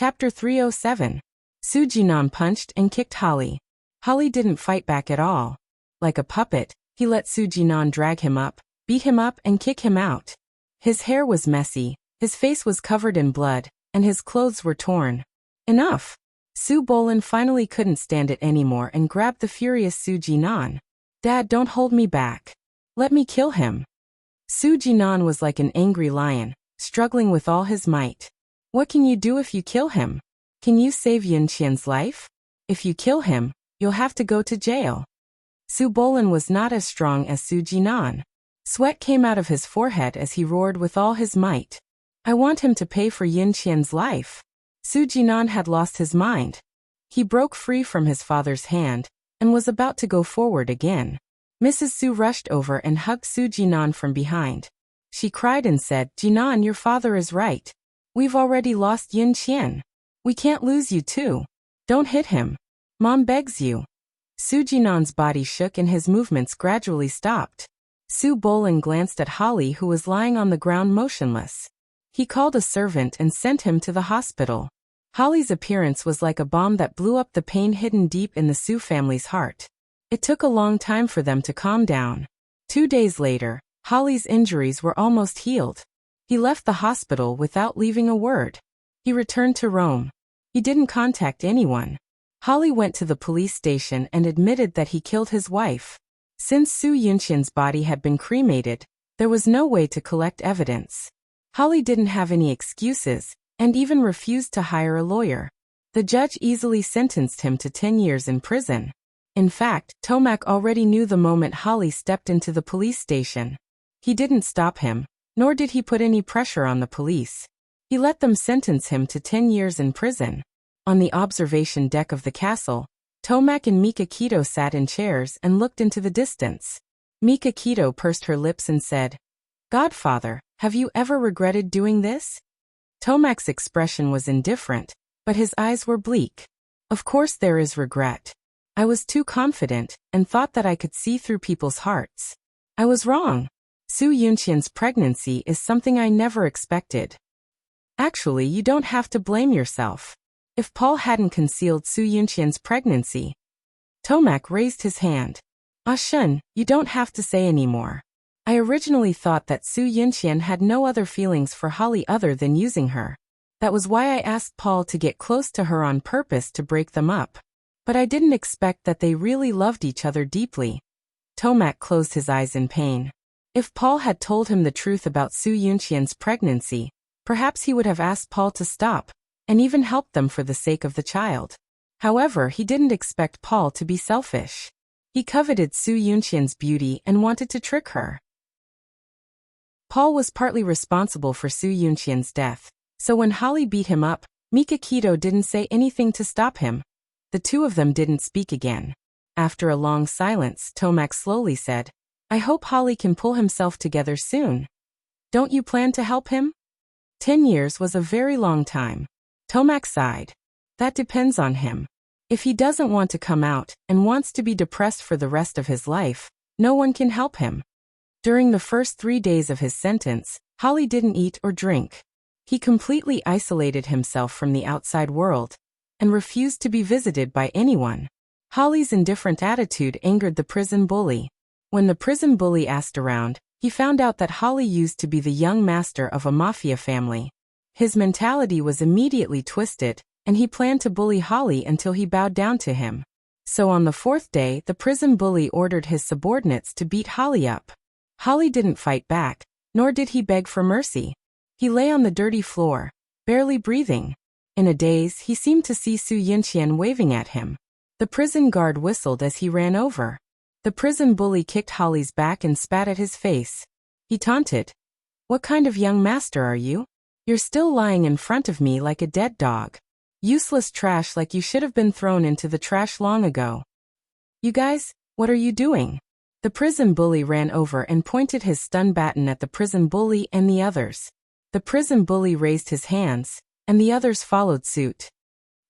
Chapter 307. Soo Jinan punched and kicked Holly. Holly didn't fight back at all. Like a puppet, he let Soo Jinan drag him up, beat him up and kick him out. His hair was messy, his face was covered in blood, and his clothes were torn. Enough! Soo Bolin finally couldn't stand it anymore and grabbed the furious Soo Jinan. Dad, don't hold me back. Let me kill him. Soo Jinan was like an angry lion, struggling with all his might. What can you do if you kill him? Can you save Yin Qian's life? If you kill him, you'll have to go to jail. Soo Bolin was not as strong as Soo Jinan. Sweat came out of his forehead as he roared with all his might. I want him to pay for Yin Qian's life. Soo Jinan had lost his mind. He broke free from his father's hand and was about to go forward again. Mrs. Soo rushed over and hugged Soo Jinan from behind. She cried and said, Jinan, your father is right. We've already lost Yin Qian. We can't lose you too. Don't hit him. Mom begs you. Soo Jinan's body shook and his movements gradually stopped. Soo Bolin glanced at Holly, who was lying on the ground motionless. He called a servant and sent him to the hospital. Holly's appearance was like a bomb that blew up the pain hidden deep in the Soo family's heart. It took a long time for them to calm down. 2 days later, Holly's injuries were almost healed. He left the hospital without leaving a word. He returned to Rome. He didn't contact anyone. Holly went to the police station and admitted that he killed his wife. Since Soo Yunqian's body had been cremated, there was no way to collect evidence. Holly didn't have any excuses, and even refused to hire a lawyer. The judge easily sentenced him to 10 years in prison. In fact, Tomac already knew the moment Holly stepped into the police station. He didn't stop him, nor did he put any pressure on the police. He let them sentence him to 10 years in prison. On the observation deck of the castle, Tomac and Mika Keto sat in chairs and looked into the distance. Mika Keto pursed her lips and said, Godfather, have you ever regretted doing this? Tomac's expression was indifferent, but his eyes were bleak. Of course there is regret. I was too confident and thought that I could see through people's hearts. I was wrong. Soo Yunqian's pregnancy is something I never expected. Actually, you don't have to blame yourself. If Paul hadn't concealed Soo Yunqian's pregnancy. Tomac raised his hand. Ah Shun, you don't have to say anymore. I originally thought that Soo Yunqian had no other feelings for Holly other than using her. That was why I asked Paul to get close to her on purpose to break them up. But I didn't expect that they really loved each other deeply. Tomac closed his eyes in pain. If Paul had told him the truth about Soo Yunqian's pregnancy, perhaps he would have asked Paul to stop, and even helped them for the sake of the child. However, he didn't expect Paul to be selfish. He coveted Soo Yunqian's beauty and wanted to trick her. Paul was partly responsible for Soo Yunqian's death, so when Holly beat him up, Mika Keto didn't say anything to stop him. The two of them didn't speak again. After a long silence, Tomac slowly said, I hope Holly can pull himself together soon. Don't you plan to help him? 10 years was a very long time. Tomac sighed. That depends on him. If he doesn't want to come out and wants to be depressed for the rest of his life, no one can help him. During the first 3 days of his sentence, Holly didn't eat or drink. He completely isolated himself from the outside world and refused to be visited by anyone. Holly's indifferent attitude angered the prison bully. When the prison bully asked around, he found out that Holly used to be the young master of a mafia family. His mentality was immediately twisted, and he planned to bully Holly until he bowed down to him. So on the 4th day, the prison bully ordered his subordinates to beat Holly up. Holly didn't fight back, nor did he beg for mercy. He lay on the dirty floor, barely breathing. In a daze, he seemed to see Soo Yunqian waving at him. The prison guard whistled as he ran over. The prison bully kicked Holly's back and spat at his face. He taunted. What kind of young master are you? You're still lying in front of me like a dead dog. Useless trash, like you should have been thrown into the trash long ago. You guys, what are you doing? The prison bully ran over and pointed his stun baton at the prison bully and the others. The prison bully raised his hands, and the others followed suit.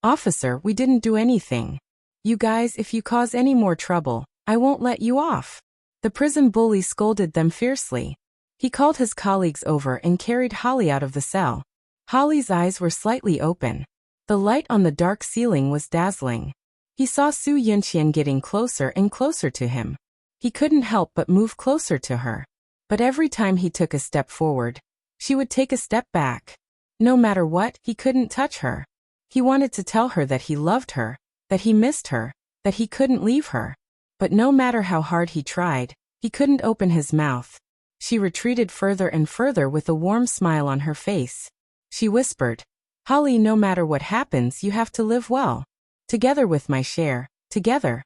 Officer, we didn't do anything. You guys, if you cause any more trouble, I won't let you off. The prison bully scolded them fiercely. He called his colleagues over and carried Holly out of the cell. Holly's eyes were slightly open. The light on the dark ceiling was dazzling. He saw Su Yunqian getting closer and closer to him. He couldn't help but move closer to her. But every time he took a step forward, she would take a step back. No matter what, he couldn't touch her. He wanted to tell her that he loved her, that he missed her, that he couldn't leave her. But no matter how hard he tried, he couldn't open his mouth. She retreated further and further with a warm smile on her face. She whispered, "Holly, no matter what happens, you have to live well. Together with my share, together.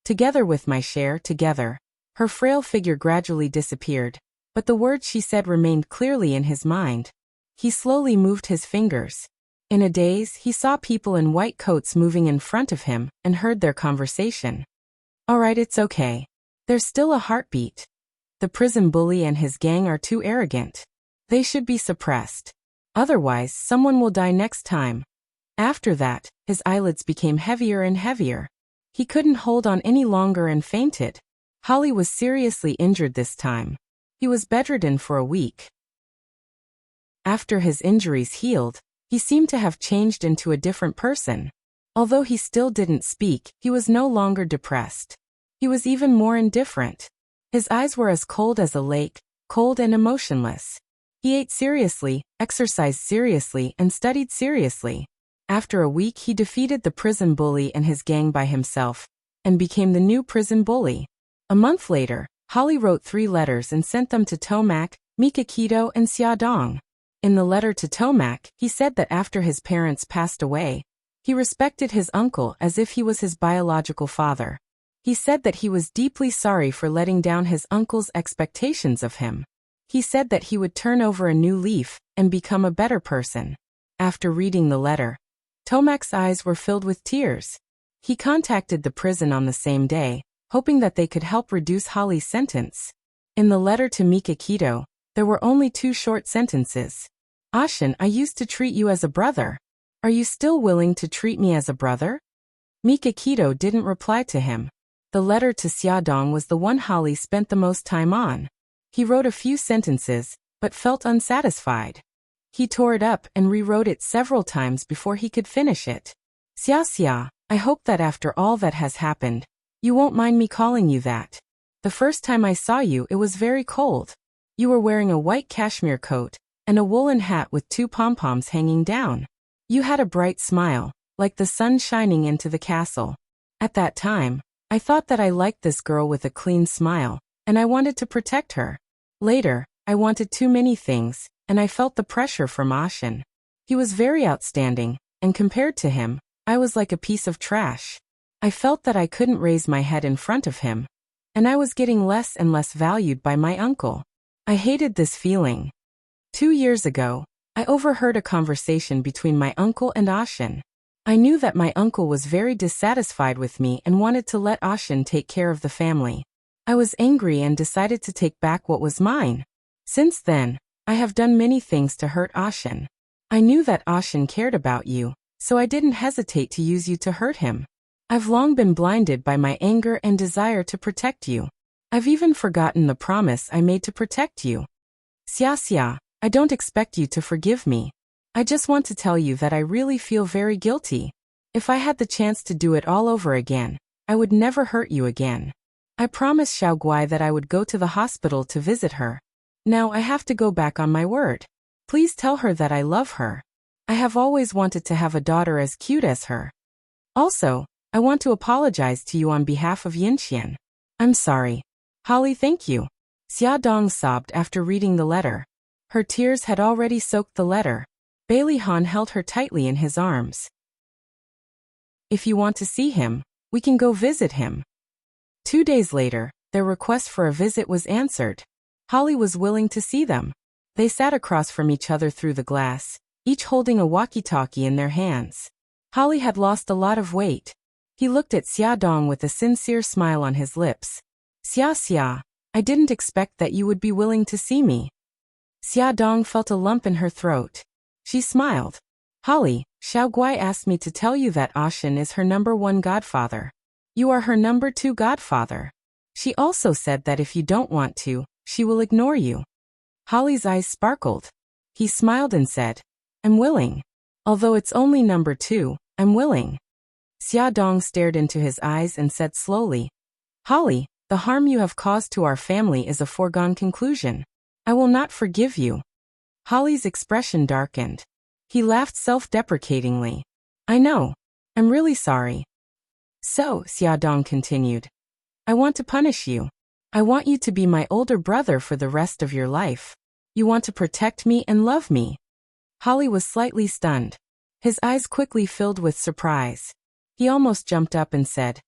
Together with my share, together." Her frail figure gradually disappeared, but the words she said remained clearly in his mind. He slowly moved his fingers. In a daze, he saw people in white coats moving in front of him and heard their conversation. "All right, it's okay. There's still a heartbeat. The prison bully and his gang are too arrogant. They should be suppressed. Otherwise, someone will die next time." After that, his eyelids became heavier and heavier. He couldn't hold on any longer and fainted. Holly was seriously injured this time. He was bedridden for a week. After his injuries healed, he seemed to have changed into a different person. Although he still didn't speak, he was no longer depressed. He was even more indifferent. His eyes were as cold as a lake, cold and emotionless. He ate seriously, exercised seriously, and studied seriously. After a week, he defeated the prison bully and his gang by himself, and became the new prison bully. A month later, Holly wrote 3 letters and sent them to Tomac, Mikakito, and Xiaodong. In the letter to Tomac, he said that after his parents passed away, he respected his uncle as if he was his biological father. He said that he was deeply sorry for letting down his uncle's expectations of him. He said that he would turn over a new leaf and become a better person. After reading the letter, Tomac's eyes were filled with tears. He contacted the prison on the same day, hoping that they could help reduce Holly's sentence. In the letter to Mikakito, there were only 2 short sentences. "Ashin, I used to treat you as a brother. Are you still willing to treat me as a brother?" Mikakito didn't reply to him. The letter to Xiaodong was the one Holly spent the most time on. He wrote a few sentences, but felt unsatisfied. He tore it up and rewrote it several times before he could finish it. "Xia, I hope that after all that has happened, you won't mind me calling you that. The first time I saw you, it was very cold. You were wearing a white cashmere coat and a woolen hat with 2 pom-poms hanging down. You had a bright smile, like the sun shining into the castle. At that time, I thought that I liked this girl with a clean smile, and I wanted to protect her. Later, I wanted too many things, and I felt the pressure from Ashin. He was very outstanding, and compared to him, I was like a piece of trash. I felt that I couldn't raise my head in front of him, and I was getting less and less valued by my uncle. I hated this feeling. 2 years ago, I overheard a conversation between my uncle and Ashin. I knew that my uncle was very dissatisfied with me and wanted to let Ashin take care of the family. I was angry and decided to take back what was mine. Since then, I have done many things to hurt Ashin. I knew that Ashin cared about you, so I didn't hesitate to use you to hurt him. I've long been blinded by my anger and desire to protect you. I've even forgotten the promise I made to protect you. Xia, I don't expect you to forgive me. I just want to tell you that I really feel very guilty. If I had the chance to do it all over again, I would never hurt you again. I promised Xiaoguai that I would go to the hospital to visit her. Now I have to go back on my word. Please tell her that I love her. I have always wanted to have a daughter as cute as her. Also, I want to apologize to you on behalf of Yinxian. I'm sorry. Holly, thank you." Xiaodong sobbed after reading the letter. Her tears had already soaked the letter. Bailey Han held her tightly in his arms. "If you want to see him, we can go visit him." 2 days later, their request for a visit was answered. Holly was willing to see them. They sat across from each other through the glass, each holding a walkie-talkie in their hands. Holly had lost a lot of weight. He looked at Xiaodong with a sincere smile on his lips. Xia, I didn't expect that you would be willing to see me." Xiaodong felt a lump in her throat. She smiled. "Holly, Xiaoguai asked me to tell you that Ashin is her #1 godfather. You are her #2 godfather. She also said that if you don't want to, she will ignore you." Holly's eyes sparkled. He smiled and said, "I'm willing." Although it's only number 2, I'm willing. Xia Dong stared into his eyes and said slowly, Holly, the harm you have caused to our family is a foregone conclusion. I will not forgive you. Holly's expression darkened. He laughed self-deprecatingly. I know. I'm really sorry. So, Xia Dong continued, I want to punish you. I want you to be my older brother for the rest of your life. You want to protect me and love me. Holly was slightly stunned. His eyes quickly filled with surprise. He almost jumped up and said,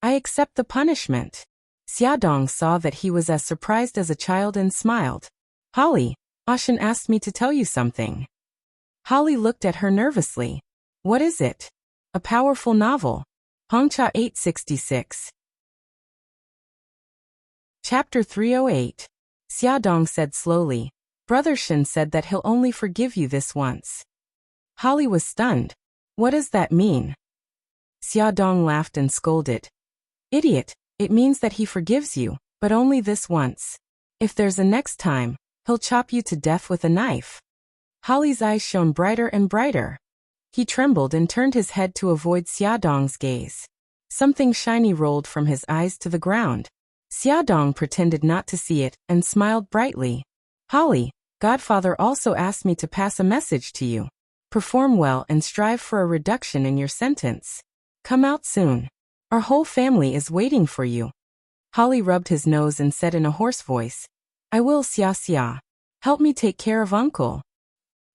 I accept the punishment. Xia Dong saw that he was as surprised as a child and smiled. Holly, Ashen asked me to tell you something. Holly looked at her nervously. What is it? A powerful novel. Hongcha 866. Chapter 308. Xia Dong said slowly, Brother Shen said that he'll only forgive you this once. Holly was stunned. What does that mean? Xia Dong laughed and scolded. Idiot, it means that he forgives you, but only this once. If there's a next time, he'll chop you to death with a knife. Holly's eyes shone brighter and brighter. He trembled and turned his head to avoid Xia Dong's gaze. Something shiny rolled from his eyes to the ground. Xia Dong pretended not to see it and smiled brightly. Holly, Godfather also asked me to pass a message to you. Perform well and strive for a reduction in your sentence. Come out soon. Our whole family is waiting for you. Holly rubbed his nose and said in a hoarse voice, I will, Xia Xia. Help me take care of Uncle.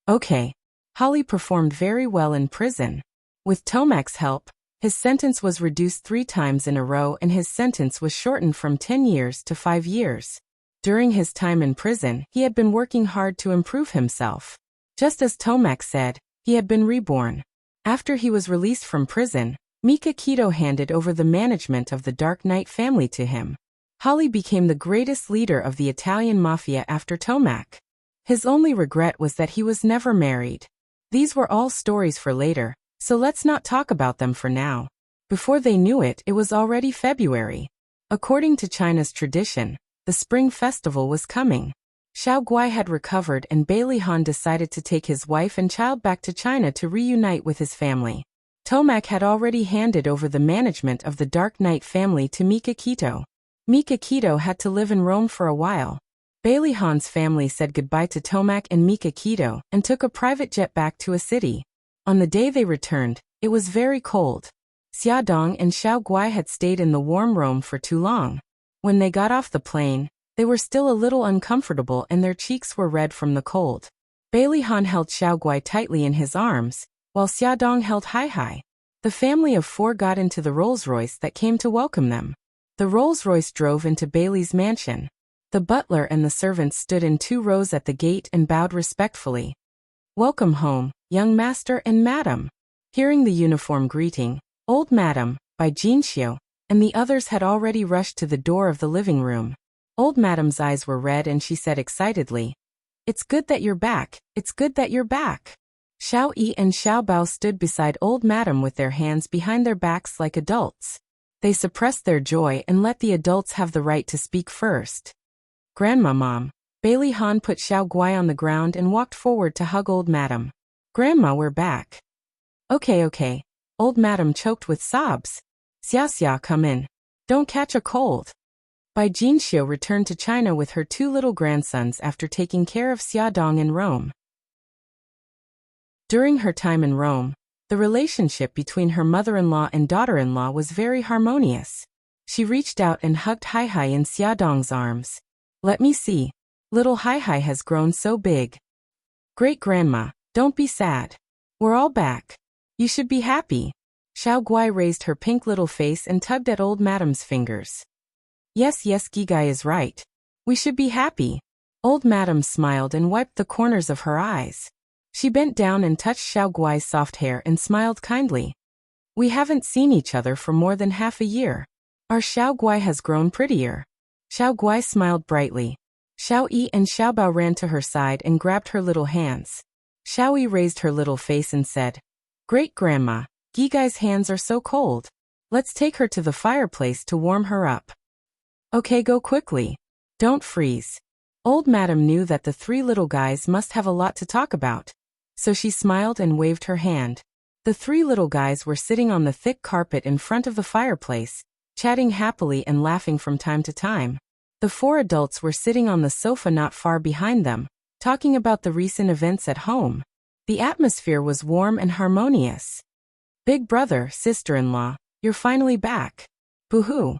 Okay. Holly performed very well in prison. With Tomac's help, his sentence was reduced 3 times in a row and his sentence was shortened from 10 years to 5 years. During his time in prison, he had been working hard to improve himself. Just as Tomac said, he had been reborn. After he was released from prison, Mika Keto handed over the management of the Dark Knight family to him. Holly became the greatest leader of the Italian mafia after Tomac. His only regret was that he was never married. These were all stories for later, so let's not talk about them for now. Before they knew it, it was already February. According to China's tradition, the Spring Festival was coming. Xiao Guai had recovered and Bailey Han decided to take his wife and child back to China to reunite with his family. Tomac had already handed over the management of the Dark Knight family to Mika Keto. Mika Keto had to live in Rome for a while. Bailey Han's family said goodbye to Tomac and Mika Keto and took a private jet back to a city. On the day they returned, it was very cold. Xia Dong and Xiao Guai had stayed in the warm Rome for too long. When they got off the plane, they were still a little uncomfortable and their cheeks were red from the cold. Bailey Han held Xiao Guai tightly in his arms, while Xia Dong held Hai Hai. The family of 4 got into the Rolls-Royce that came to welcome them. The Rolls-Royce drove into Bailey's mansion. The butler and the servants stood in 2 rows at the gate and bowed respectfully. Welcome home, young master and madam. Hearing the uniform greeting, Old Madam, by Jinxiu, and the others had already rushed to the door of the living room. Old Madam's eyes were red and she said excitedly, It's good that you're back, it's good that you're back. Xiao Yi and Xiao Bao stood beside Old Madam with their hands behind their backs like adults. They suppressed their joy and let the adults have the right to speak first. Grandma Mom. Bailey Han put Xiao Guai on the ground and walked forward to hug Old Madam. Grandma, we're back. Okay. Old Madam choked with sobs. Xia Xia, come in. Don't catch a cold. Bai Jinxiu returned to China with her 2 little grandsons after taking care of Xia Dong in Rome. During her time in Rome, the relationship between her mother-in-law and daughter-in-law was very harmonious. She reached out and hugged Hai Hai in Xia Dong's arms. Let me see. Little Hai Hai has grown so big. Great-grandma, don't be sad. We're all back. You should be happy. Xiao Guai raised her pink little face and tugged at Old Madam's fingers. Yes, Gigai is right. We should be happy. Old Madam smiled and wiped the corners of her eyes. She bent down and touched Xiao Guai's soft hair and smiled kindly. We haven't seen each other for more than half a year. Our Xiao Guai has grown prettier. Xiao Guai smiled brightly. Xiao Yi and Xiao Bao ran to her side and grabbed her little hands. Xiao Yi raised her little face and said, Great-grandma, Gigai's hands are so cold. Let's take her to the fireplace to warm her up. Okay, go quickly. Don't freeze. Old Madam knew that the 3 little guys must have a lot to talk about. so she smiled and waved her hand. The three little guys were sitting on the thick carpet in front of the fireplace, chatting happily and laughing from time to time. The four adults were sitting on the sofa not far behind them, talking about the recent events at home. The atmosphere was warm and harmonious. Big brother, sister-in-law, you're finally back. Boo-hoo.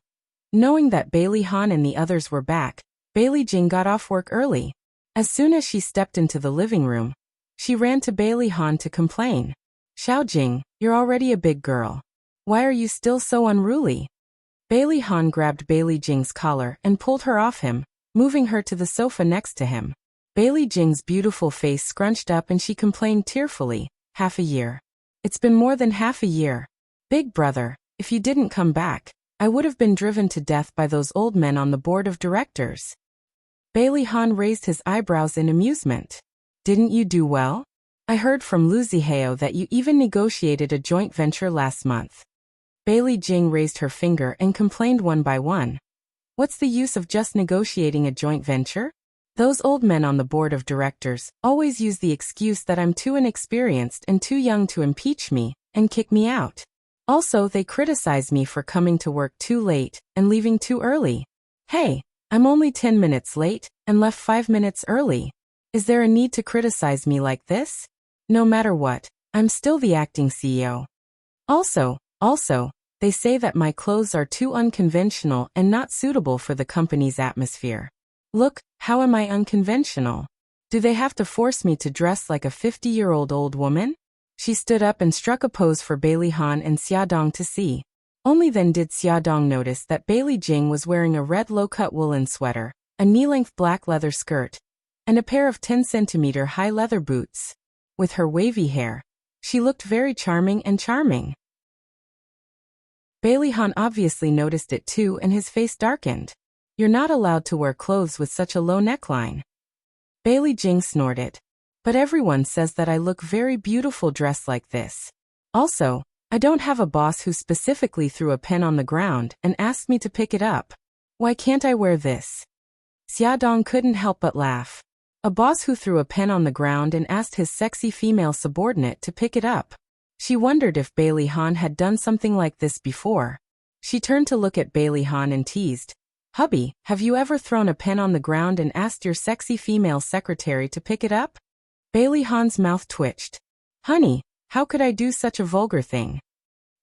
Knowing that Bailey Han and the others were back, Bailey Jing got off work early. As soon as she stepped into the living room, she ran to Bailey Han to complain. Xiao Jing, you're already a big girl. Why are you still so unruly? Bailey Han grabbed Bailey Jing's collar and pulled her off him, moving her to the sofa next to him. Bailey Jing's beautiful face scrunched up and she complained tearfully, half a year. It's been more than half a year. Big brother, if you didn't come back, I would have been driven to death by those old men on the board of directors. Bailey Han raised his eyebrows in amusement. Didn't you do well? I heard from Lu Zihao that you even negotiated a joint venture last month. Bailey Jing raised her finger and complained one by one. What's the use of just negotiating a joint venture? Those old men on the board of directors always use the excuse that I'm too inexperienced and too young to impeach me and kick me out. Also, they criticize me for coming to work too late and leaving too early. Hey, I'm only 10 minutes late and left 5 minutes early. Is there a need to criticize me like this? No matter what, I'm still the acting CEO. Also, they say that my clothes are too unconventional and not suitable for the company's atmosphere. Look, how am I unconventional? Do they have to force me to dress like a 50-year-old old woman? She stood up and struck a pose for Bailey Han and Xiaodong to see. Only then did Xiaodong notice that Bailey Jing was wearing a red low-cut woolen sweater, a knee-length black leather skirt, and a pair of 10-centimeter high leather boots. With her wavy hair, she looked very charming and charming. Bailey Han obviously noticed it too and his face darkened. You're not allowed to wear clothes with such a low neckline. Bailey Jing snorted. But everyone says that I look very beautiful dressed like this. Also, I don't have a boss who specifically threw a pen on the ground and asked me to pick it up. Why can't I wear this? Xiaodong couldn't help but laugh. A boss who threw a pen on the ground and asked his sexy female subordinate to pick it up. She wondered if Bailey Han had done something like this before. She turned to look at Bailey Han and teased. Hubby, have you ever thrown a pen on the ground and asked your sexy female secretary to pick it up? Bailey Han's mouth twitched. Honey, how could I do such a vulgar thing?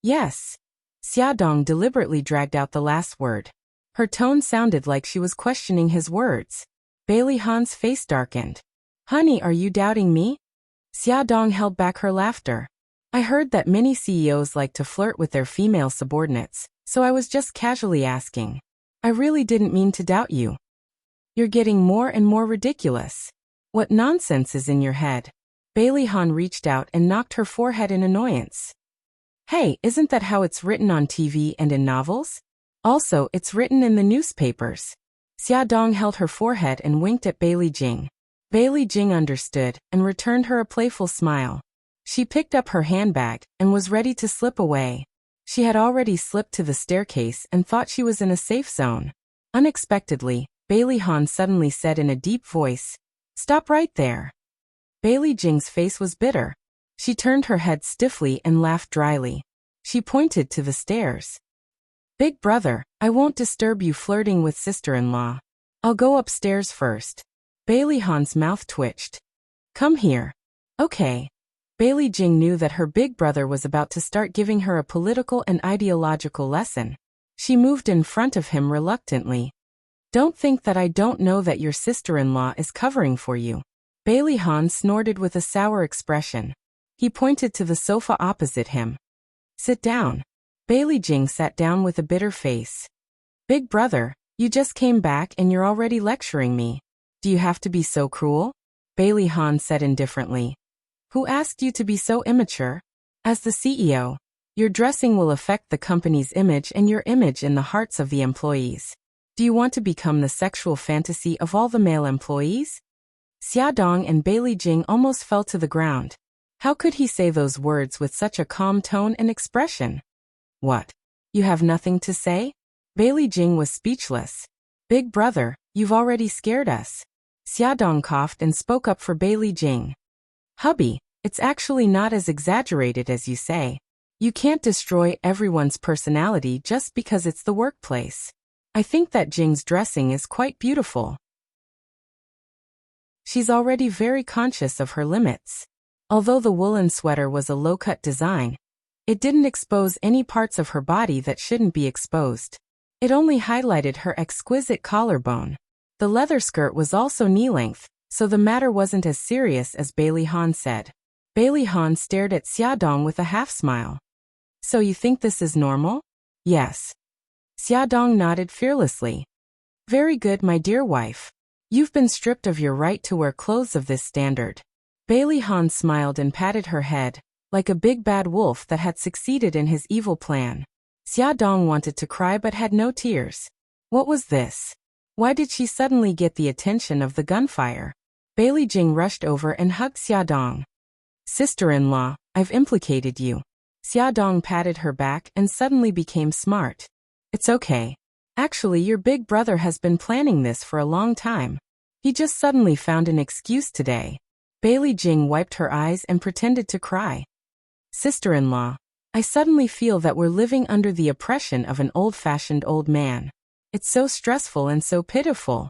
Yes. Xiaodong deliberately dragged out the last word. Her tone sounded like she was questioning his words. Bailey Han's face darkened. Honey, are you doubting me? Xiaodong held back her laughter. I heard that many CEOs like to flirt with their female subordinates, so I was just casually asking. I really didn't mean to doubt you. You're getting more and more ridiculous. What nonsense is in your head? Bailey Han reached out and knocked her forehead in annoyance. Hey, isn't that how it's written on TV and in novels? Also, it's written in the newspapers. Xiaodong held her forehead and winked at Bailey Jing. Bailey Jing understood and returned her a playful smile. She picked up her handbag and was ready to slip away. She had already slipped to the staircase and thought she was in a safe zone. Unexpectedly, Bailey Han suddenly said in a deep voice, "Stop right there." Bailey Jing's face was bitter. She turned her head stiffly and laughed dryly. She pointed to the stairs. Big brother, I won't disturb you flirting with sister-in-law. I'll go upstairs first. Bailey Han's mouth twitched. Come here. Okay. Bailey Jing knew that her big brother was about to start giving her a political and ideological lesson. She moved in front of him reluctantly. Don't think that I don't know that your sister-in-law is covering for you. Bailey Han snorted with a sour expression. He pointed to the sofa opposite him. Sit down. Bailey Jing sat down with a bitter face. Big brother, you just came back and you're already lecturing me. Do you have to be so cruel? Bailey Han said indifferently. Who asked you to be so immature? As the CEO, your dressing will affect the company's image and your image in the hearts of the employees. Do you want to become the sexual fantasy of all the male employees? Xiaodong and Bailey Jing almost fell to the ground. How could he say those words with such a calm tone and expression? What? You have nothing to say? Bailey Jing was speechless. Big brother, you've already scared us. Xiaodong coughed and spoke up for Bailey Jing. Hubby, It's actually not as exaggerated as you say. You can't destroy everyone's personality just because it's the workplace. I think that Jing's dressing is quite beautiful. She's already very conscious of her limits. Although the woolen sweater was a low-cut design, it didn't expose any parts of her body that shouldn't be exposed. It only highlighted her exquisite collarbone. The leather skirt was also knee-length, so the matter wasn't as serious as Bailey Han said. Bailey Han stared at Xiaodong with a half-smile. So you think this is normal? Yes. Xiaodong nodded fearlessly. Very good, my dear wife. You've been stripped of your right to wear clothes of this standard. Bailey Han smiled and patted her head, like a big bad wolf that had succeeded in his evil plan. Xiaodong wanted to cry but had no tears. What was this? Why did she suddenly get the attention of the gunfire? Bailey Jing rushed over and hugged Xiaodong. Sister-in-law, I've implicated you. Xiaodong patted her back and suddenly became smart. It's okay. Actually, your big brother has been planning this for a long time. He just suddenly found an excuse today. Bailey Jing wiped her eyes and pretended to cry. Sister-in-law, I suddenly feel that we're living under the oppression of an old-fashioned old man. It's so stressful and so pitiful.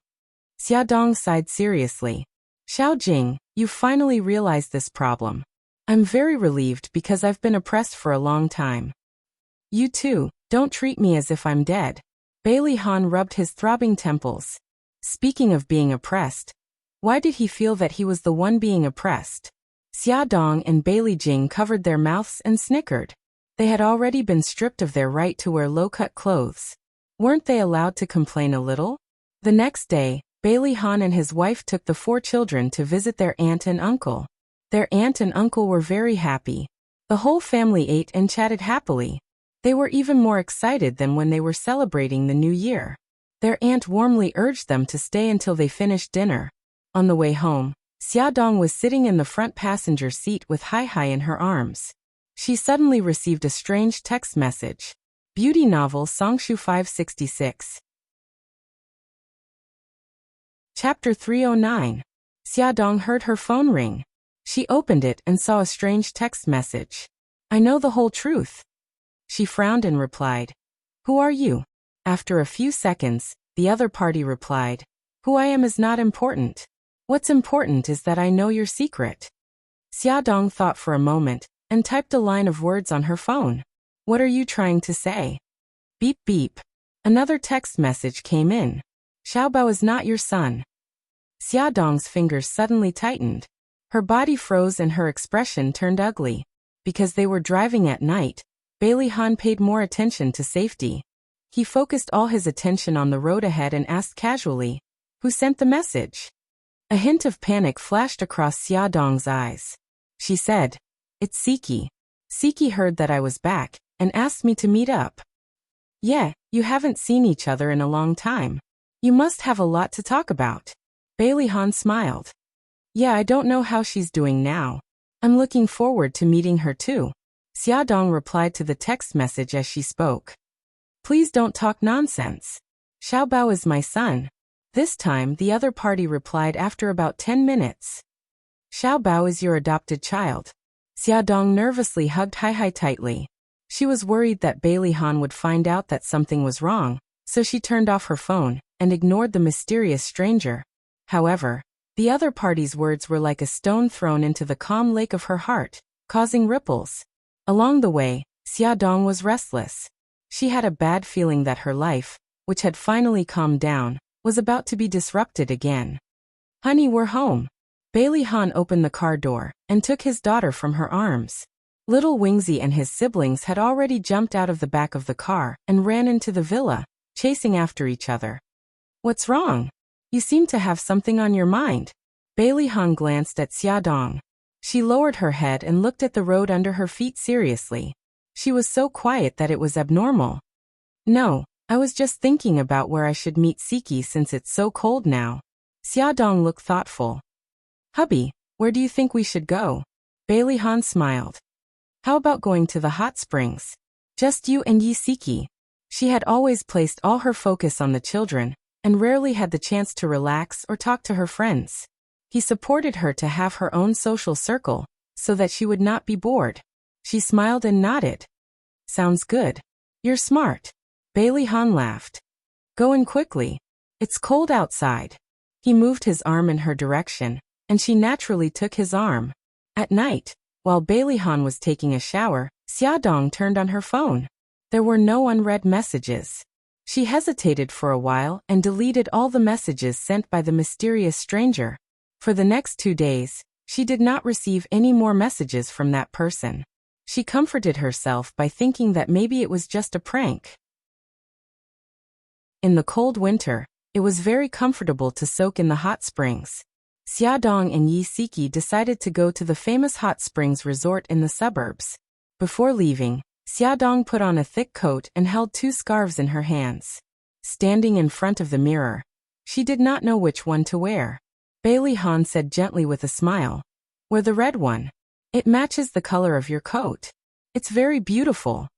Xiaodong sighed seriously. Xiao Jing, you finally realized this problem. I'm very relieved because I've been oppressed for a long time. You too, don't treat me as if I'm dead. Bailey Han rubbed his throbbing temples. Speaking of being oppressed, why did he feel that he was the one being oppressed? Xiaodong and Bailey Jing covered their mouths and snickered. They had already been stripped of their right to wear low-cut clothes. Weren't they allowed to complain a little? The next day, Bailey Han and his wife took the 4 children to visit their aunt and uncle. Their aunt and uncle were very happy. The whole family ate and chatted happily. They were even more excited than when they were celebrating the new year. Their aunt warmly urged them to stay until they finished dinner. On the way home, Xiaodong was sitting in the front passenger seat with Hai in her arms. She suddenly received a strange text message. Beauty novel Songshu 566. Chapter 309. Xiaodong heard her phone ring. She opened it and saw a strange text message. I know the whole truth. She frowned and replied. Who are you? After a few seconds, the other party replied. Who I am is not important. What's important is that I know your secret. Xiaodong thought for a moment and typed a line of words on her phone. What are you trying to say? Beep beep. Another text message came in. Xiaobao is not your son. Xiaodong's fingers suddenly tightened. Her body froze and her expression turned ugly. Because they were driving at night, Bailey Han paid more attention to safety. He focused all his attention on the road ahead and asked casually, who sent the message? A hint of panic flashed across Xiaodong's eyes. She said, it's Siki. Siki heard that I was back and asked me to meet up. Yeah, you haven't seen each other in a long time. You must have a lot to talk about. Bailey Han smiled. Yeah, I don't know how she's doing now. I'm looking forward to meeting her too. Xiaodong replied to the text message as she spoke. Please don't talk nonsense. Xiaobao is my son. This time, the other party replied after about 10 minutes. Xiaobao is your adopted child. Xiaodong nervously hugged Hai tightly. She was worried that Bailey Han would find out that something was wrong, so she turned off her phone and ignored the mysterious stranger. However, the other party's words were like a stone thrown into the calm lake of her heart, causing ripples. Along the way, Xiaodong was restless. She had a bad feeling that her life, which had finally calmed down, was about to be disrupted again. Honey, we're home. Bailey Han opened the car door and took his daughter from her arms. Little Wingsy and his siblings had already jumped out of the back of the car and ran into the villa, chasing after each other. What's wrong? You seem to have something on your mind. Bailey Han glanced at Xiaodong. She lowered her head and looked at the road under her feet seriously. She was so quiet that it was abnormal. No, I was just thinking about where I should meet Siki since it's so cold now. Xiaodong looked thoughtful. Hubby, where do you think we should go? Bailey Han smiled. How about going to the hot springs? Just you and Yi Siki. She had always placed all her focus on the children, and rarely had the chance to relax or talk to her friends. He supported her to have her own social circle, so that she would not be bored. She smiled and nodded. Sounds good. You're smart. Bailey Han laughed. Go in quickly. It's cold outside. He moved his arm in her direction, and she naturally took his arm. At night, while Bailey Han was taking a shower, Xiaodong turned on her phone. There were no unread messages. She hesitated for a while and deleted all the messages sent by the mysterious stranger. For the next 2 days, she did not receive any more messages from that person. She comforted herself by thinking that maybe it was just a prank. In the cold winter, it was very comfortable to soak in the hot springs. Xiaodong and Yi Siki decided to go to the famous hot springs resort in the suburbs. Before leaving, Xiaodong put on a thick coat and held 2 scarves in her hands. Standing in front of the mirror, she did not know which one to wear. Bailey Han said gently with a smile, "Wear the red one. It matches the color of your coat. It's very beautiful."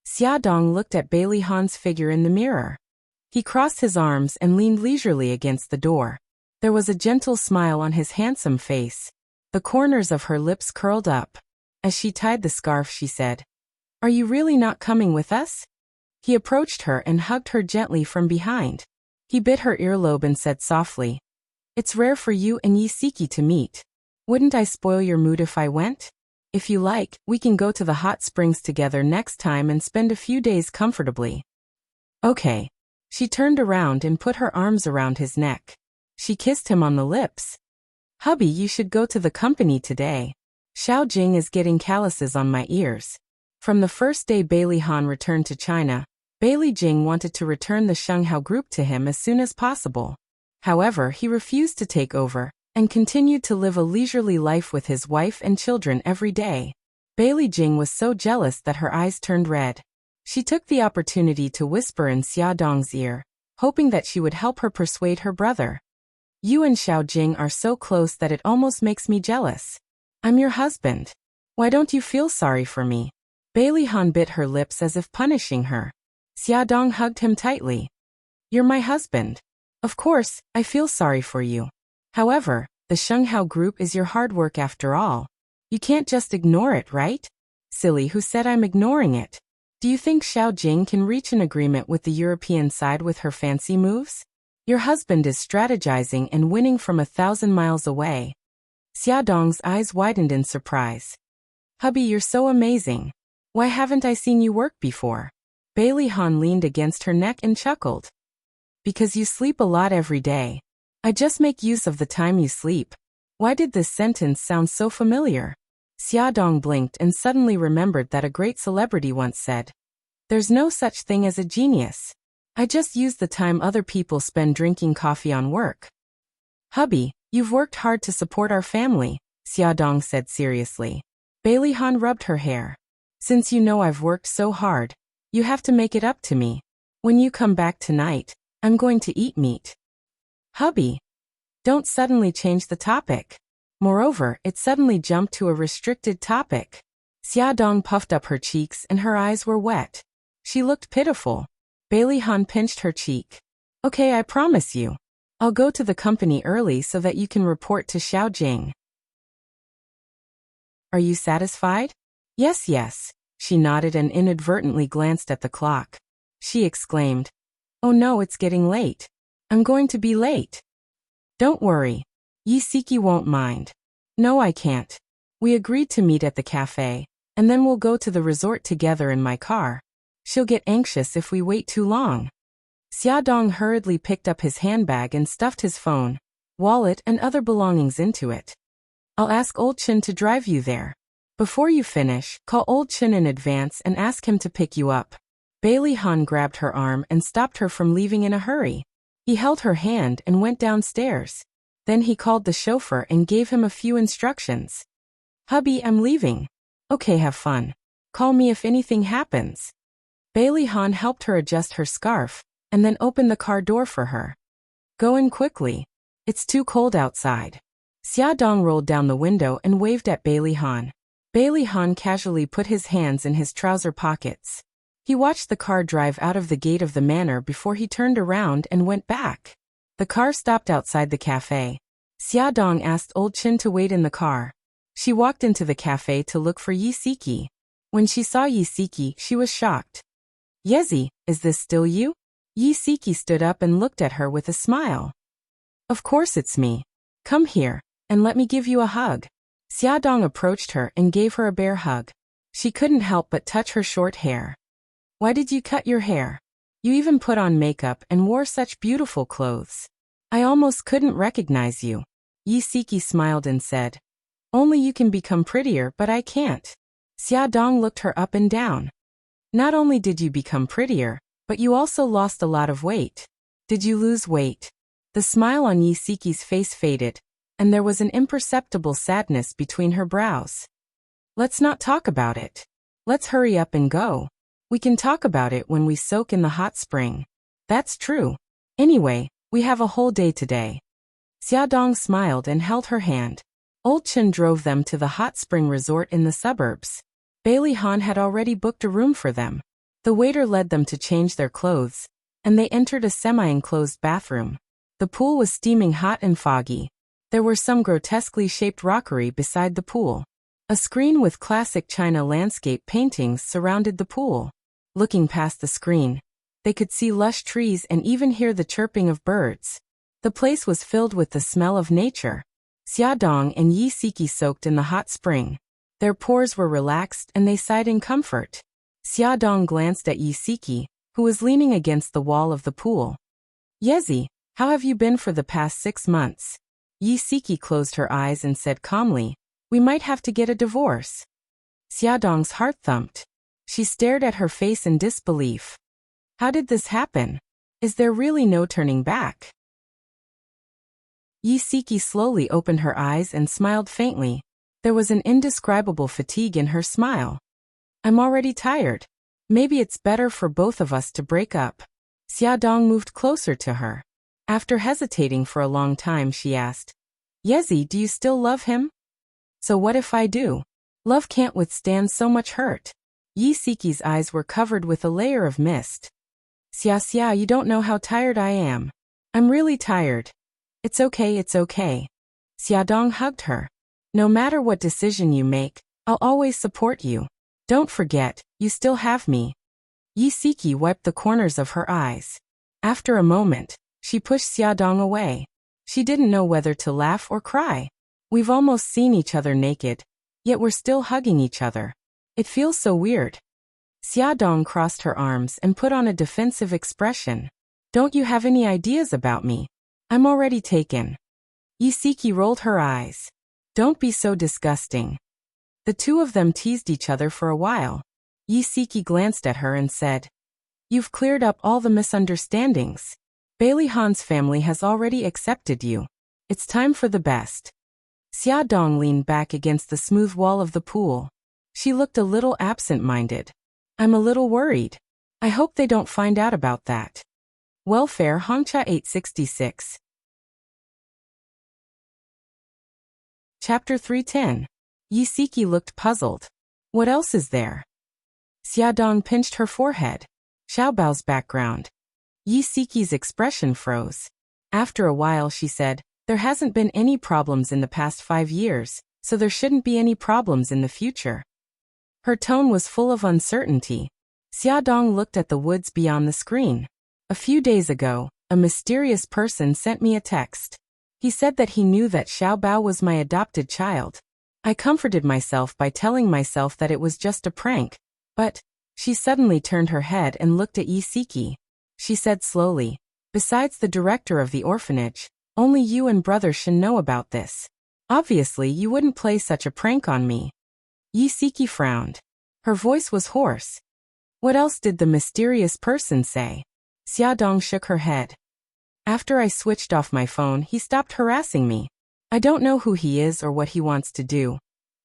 Xiaodong looked at Bailey Han's figure in the mirror. He crossed his arms and leaned leisurely against the door. There was a gentle smile on his handsome face. The corners of her lips curled up. As she tied the scarf, she said, "Are you really not coming with us?" He approached her and hugged her gently from behind. He bit her earlobe and said softly, "It's rare for you and Yi Siki to meet. Wouldn't I spoil your mood if I went? If you like, we can go to the hot springs together next time and spend a few days comfortably." "Okay." She turned around and put her arms around his neck. She kissed him on the lips. "Hubby, you should go to the company today. Xiao Jing is getting calluses on my ears." From the first day Bailey Han returned to China, Bailey Jing wanted to return the Shenghao group to him as soon as possible. However, he refused to take over, and continued to live a leisurely life with his wife and children every day. Bailey Jing was so jealous that her eyes turned red. She took the opportunity to whisper in Xiaodong's ear, hoping that she would help her persuade her brother. "You and Xiao Jing are so close that it almost makes me jealous. I'm your husband. Why don't you feel sorry for me?" Bailey Han bit her lips as if punishing her. Xiaodong hugged him tightly. "You're my husband. Of course, I feel sorry for you. However, the Shenghao group is your hard work after all. You can't just ignore it, right?" "Silly, who said I'm ignoring it? Do you think Xiao Jing can reach an agreement with the European side with her fancy moves? Your husband is strategizing and winning from 1,000 miles away." Xiaodong's eyes widened in surprise. "Hubby, you're so amazing. Why haven't I seen you work before?" Bailey Han leaned against her neck and chuckled. "Because you sleep a lot every day. I just make use of the time you sleep." Why did this sentence sound so familiar? Xiaodong blinked and suddenly remembered that a great celebrity once said, "There's no such thing as a genius. I just use the time other people spend drinking coffee on work." "Hubby, you've worked hard to support our family," Xiaodong said seriously. Bailey Han rubbed her hair. "Since you know I've worked so hard, you have to make it up to me. When you come back tonight, I'm going to eat meat." "Hubby, don't suddenly change the topic." Moreover, it suddenly jumped to a restricted topic. Xiaodong puffed up her cheeks and her eyes were wet. She looked pitiful. Bailey Han pinched her cheek. "Okay, I promise you. I'll go to the company early so that you can report to Xiao Jing. Are you satisfied?" "Yes, yes." She nodded and inadvertently glanced at the clock. She exclaimed, "Oh no, it's getting late. I'm going to be late." "Don't worry. Yi Siki won't mind." "No, I can't. We agreed to meet at the cafe, and then we'll go to the resort together in my car. She'll get anxious if we wait too long." Xiaodong hurriedly picked up his handbag and stuffed his phone, wallet and other belongings into it. "I'll ask Old Chin to drive you there. Before you finish, call Old Chin in advance and ask him to pick you up." Bailey Han grabbed her arm and stopped her from leaving in a hurry. He held her hand and went downstairs. Then he called the chauffeur and gave him a few instructions. "Hubby, I'm leaving." "Okay, have fun. Call me if anything happens." Bailey Han helped her adjust her scarf, and then opened the car door for her. "Go in quickly. It's too cold outside." Xiaodong rolled down the window and waved at Bailey Han. Bailey Han casually put his hands in his trouser pockets. He watched the car drive out of the gate of the manor before he turned around and went back. The car stopped outside the cafe. Xiaodong asked Old Chin to wait in the car. She walked into the cafe to look for Yi Siki. When she saw Yi Siki, she was shocked. Yezi, is this still you? Yi Siki stood up and looked at her with a smile. Of course it's me. Come here, and let me give you a hug. Xiaodong approached her and gave her a bear hug. She couldn't help but touch her short hair. Why did you cut your hair? You even put on makeup and wore such beautiful clothes. I almost couldn't recognize you. Yi Siki smiled and said, Only you can become prettier, but I can't. Xiaodong looked her up and down. Not only did you become prettier, but you also lost a lot of weight. Did you lose weight? The smile on Yi Siki's face faded, and there was an imperceptible sadness between her brows. Let's not talk about it. Let's hurry up and go. We can talk about it when we soak in the hot spring. That's true. Anyway, we have a whole day today. Xiaodong smiled and held her hand. Old Chen drove them to the hot spring resort in the suburbs. Bailey Han had already booked a room for them. The waiter led them to change their clothes, and they entered a semi-enclosed bathroom. The pool was steaming hot and foggy. There were some grotesquely shaped rockery beside the pool. A screen with classic China landscape paintings surrounded the pool. Looking past the screen, they could see lush trees and even hear the chirping of birds. The place was filled with the smell of nature. Xiaodong and Yi Siki soaked in the hot spring. Their pores were relaxed and they sighed in comfort. Xiaodong glanced at Yi Siki, who was leaning against the wall of the pool. Yezi, how have you been for the past 6 months? Yi Siki closed her eyes and said calmly, We might have to get a divorce. Xiaodong's heart thumped. She stared at her face in disbelief. How did this happen? Is there really no turning back? Yi Siki slowly opened her eyes and smiled faintly. There was an indescribable fatigue in her smile. I'm already tired. Maybe it's better for both of us to break up. Xiaodong moved closer to her. After hesitating for a long time, she asked, Yezi, do you still love him? So what if I do? Love can't withstand so much hurt. Yi Siki's eyes were covered with a layer of mist. Xia, you don't know how tired I am. I'm really tired. It's okay, it's okay. Xiaodong hugged her. No matter what decision you make, I'll always support you. Don't forget, you still have me. Yi Siki wiped the corners of her eyes. After a moment, she pushed Xiaodong away. She didn't know whether to laugh or cry. We've almost seen each other naked, yet we're still hugging each other. It feels so weird. Xiaodong crossed her arms and put on a defensive expression. Don't you have any ideas about me? I'm already taken. Yi Siki rolled her eyes. Don't be so disgusting. The two of them teased each other for a while. Yi Siki glanced at her and said, You've cleared up all the misunderstandings. Bailey Han's family has already accepted you. It's time for the best. Xiaodong leaned back against the smooth wall of the pool. She looked a little absent-minded. I'm a little worried. I hope they don't find out about that. Welfare Hongcha 866. Chapter 310. Yi Siki looked puzzled. What else is there? Xiaodong pinched her forehead. Xiaobao's background. Yi Siki's expression froze. After a while she said, There hasn't been any problems in the past 5 years, so there shouldn't be any problems in the future. Her tone was full of uncertainty. Xiaodong looked at the woods beyond the screen. A few days ago, a mysterious person sent me a text. He said that he knew that Xiaobao was my adopted child. I comforted myself by telling myself that it was just a prank. But, she suddenly turned her head and looked at Yi Siki. She said slowly, Besides the director of the orphanage, only you and Brother Shen know about this. Obviously you wouldn't play such a prank on me. Yi Siki frowned. Her voice was hoarse. What else did the mysterious person say? Xiaodong shook her head. After I switched off my phone, he stopped harassing me. I don't know who he is or what he wants to do,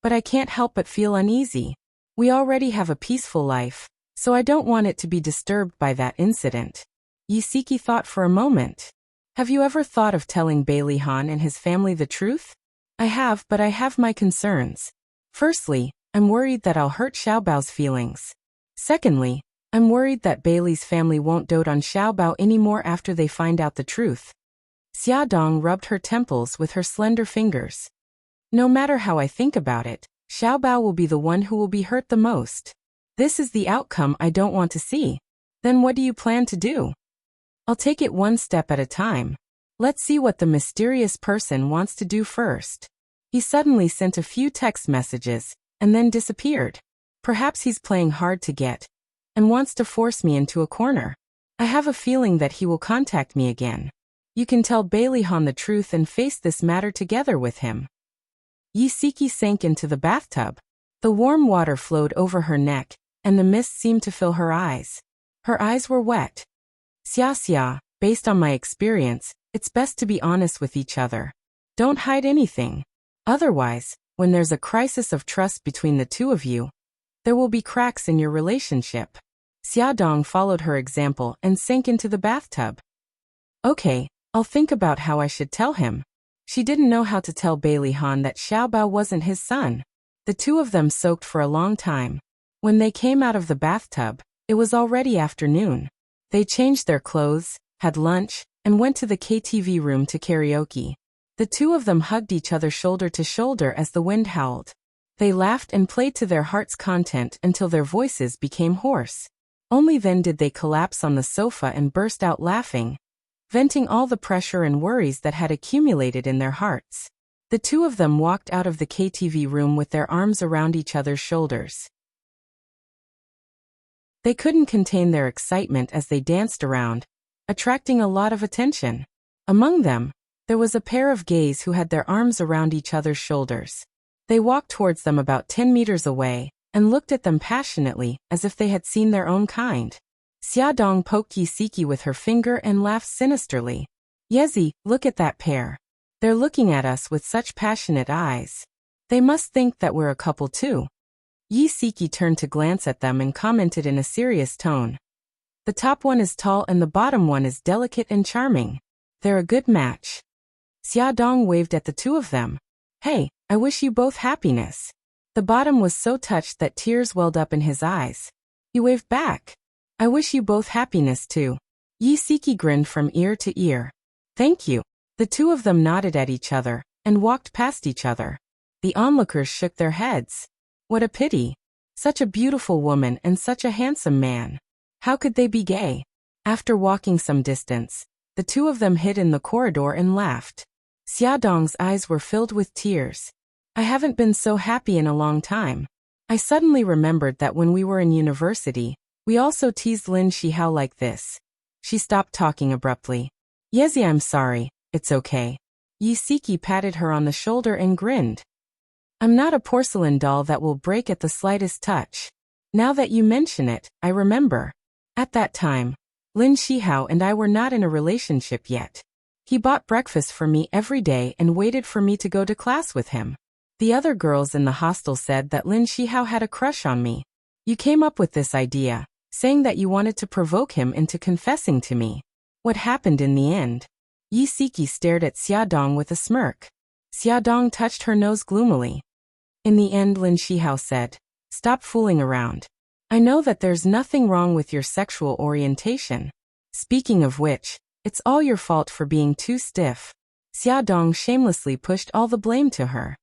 but I can't help but feel uneasy. We already have a peaceful life, so I don't want it to be disturbed by that incident. Yi Siki thought for a moment. Have you ever thought of telling Bailey Han and his family the truth? I have, but I have my concerns. Firstly, I'm worried that I'll hurt Xiaobao's feelings. Secondly, I'm worried that Bailey's family won't dote on Xiaobao anymore after they find out the truth. Xiaodong rubbed her temples with her slender fingers. No matter how I think about it, Xiaobao will be the one who will be hurt the most. This is the outcome I don't want to see. Then what do you plan to do? I'll take it one step at a time. Let's see what the mysterious person wants to do first. He suddenly sent a few text messages, and then disappeared. Perhaps he's playing hard to get, and wants to force me into a corner. I have a feeling that he will contact me again. You can tell Bailey Han the truth and face this matter together with him. Yi Siki sank into the bathtub. The warm water flowed over her neck, and the mist seemed to fill her eyes. Her eyes were wet. Xia, based on my experience, it's best to be honest with each other. Don't hide anything. Otherwise, when there's a crisis of trust between the two of you, there will be cracks in your relationship. Xia Dong followed her example and sank into the bathtub. Okay, I'll think about how I should tell him. She didn't know how to tell Bailey Han that Xiaobao wasn't his son. The two of them soaked for a long time. When they came out of the bathtub, it was already afternoon. They changed their clothes, had lunch, and went to the KTV room to karaoke. The two of them hugged each other shoulder to shoulder as the wind howled. They laughed and played to their heart's content until their voices became hoarse. Only then did they collapse on the sofa and burst out laughing, venting all the pressure and worries that had accumulated in their hearts. The two of them walked out of the KTV room with their arms around each other's shoulders. They couldn't contain their excitement as they danced around, attracting a lot of attention. Among them, there was a pair of gays who had their arms around each other's shoulders. They walked towards them about 10 meters away, and looked at them passionately, as if they had seen their own kind. Xia Dong poked Yi Siki with her finger and laughed sinisterly. Yezi, look at that pair. They're looking at us with such passionate eyes. They must think that we're a couple too. Yi Siki turned to glance at them and commented in a serious tone. The top one is tall and the bottom one is delicate and charming. They're a good match. Xia Dong waved at the two of them. Hey, I wish you both happiness. The bottom was so touched that tears welled up in his eyes. He waved back. I wish you both happiness too. Yi Siki grinned from ear to ear. Thank you. The two of them nodded at each other, and walked past each other. The onlookers shook their heads. What a pity. Such a beautiful woman and such a handsome man. How could they be gay? After walking some distance, the two of them hid in the corridor and laughed. Xia Dong's eyes were filled with tears. I haven't been so happy in a long time. I suddenly remembered that when we were in university, we also teased Lin Shihao like this. She stopped talking abruptly. Yezi, I'm sorry, it's okay. Yi Siki patted her on the shoulder and grinned. I'm not a porcelain doll that will break at the slightest touch. Now that you mention it, I remember. At that time, Lin Shihao and I were not in a relationship yet. He bought breakfast for me every day and waited for me to go to class with him. The other girls in the hostel said that Lin Shihao had a crush on me. You came up with this idea, saying that you wanted to provoke him into confessing to me. What happened in the end? Yi Siki stared at Xia Dong with a smirk. Xia Dong touched her nose gloomily. In the end, Lin Shihao said, stop fooling around. I know that there's nothing wrong with your sexual orientation. Speaking of which, it's all your fault for being too stiff. Xia Dong shamelessly pushed all the blame to her.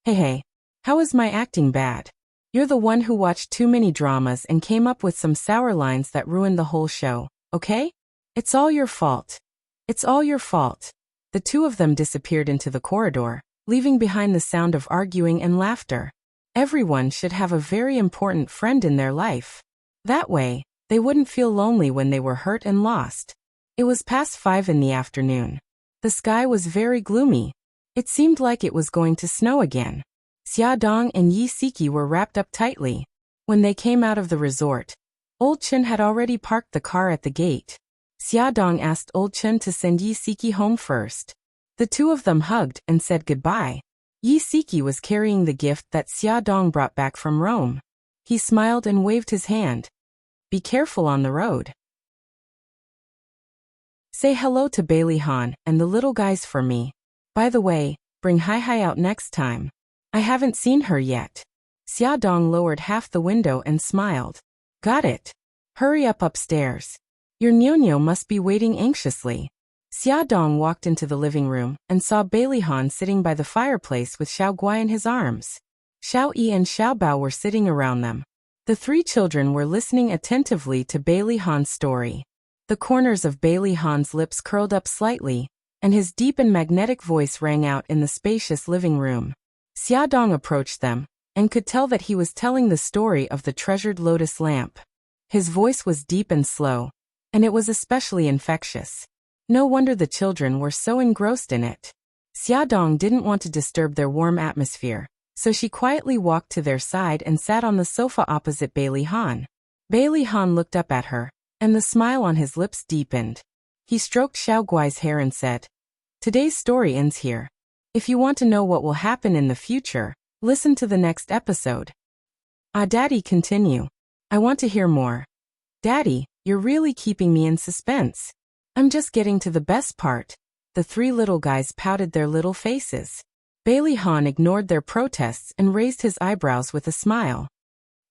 Hey, how is my acting bad? You're the one who watched too many dramas and came up with some sour lines that ruined the whole show, okay? It's all your fault. It's all your fault. The two of them disappeared into the corridor, leaving behind the sound of arguing and laughter. Everyone should have a very important friend in their life. That way, they wouldn't feel lonely when they were hurt and lost. It was past 5 in the afternoon. The sky was very gloomy. It seemed like it was going to snow again. Xia Dong and Yi Siki were wrapped up tightly. When they came out of the resort, Old Chen had already parked the car at the gate. Xia Dong asked Old Chen to send Yi Siki home first. The two of them hugged and said goodbye. Yi Siki was carrying the gift that Xia Dong brought back from Rome. He smiled and waved his hand. Be careful on the road. Say hello to Bailey Han and the little guys for me. By the way, bring Hai out next time. I haven't seen her yet. Xia Dong lowered half the window and smiled. Got it. Hurry up upstairs. Your Nyo-Nyo must be waiting anxiously. Xia Dong walked into the living room and saw Bailey Han sitting by the fireplace with Xiao Guai in his arms. Xiao Yi and Xiao Bao were sitting around them. The three children were listening attentively to Bailey Han's story. The corners of Bailey Han's lips curled up slightly, and his deep and magnetic voice rang out in the spacious living room. Xia Dong approached them, and could tell that he was telling the story of the treasured lotus lamp. His voice was deep and slow, and it was especially infectious. No wonder the children were so engrossed in it. Xia Dong didn't want to disturb their warm atmosphere, so she quietly walked to their side and sat on the sofa opposite Bailey Han. Bailey Han looked up at her, and the smile on his lips deepened. He stroked Xiao Guai's hair and said, "Today's story ends here. If you want to know what will happen in the future, listen to the next episode." Daddy, continue. I want to hear more. Daddy, you're really keeping me in suspense. I'm just getting to the best part. The three little guys pouted their little faces. Bailey Han ignored their protests and raised his eyebrows with a smile.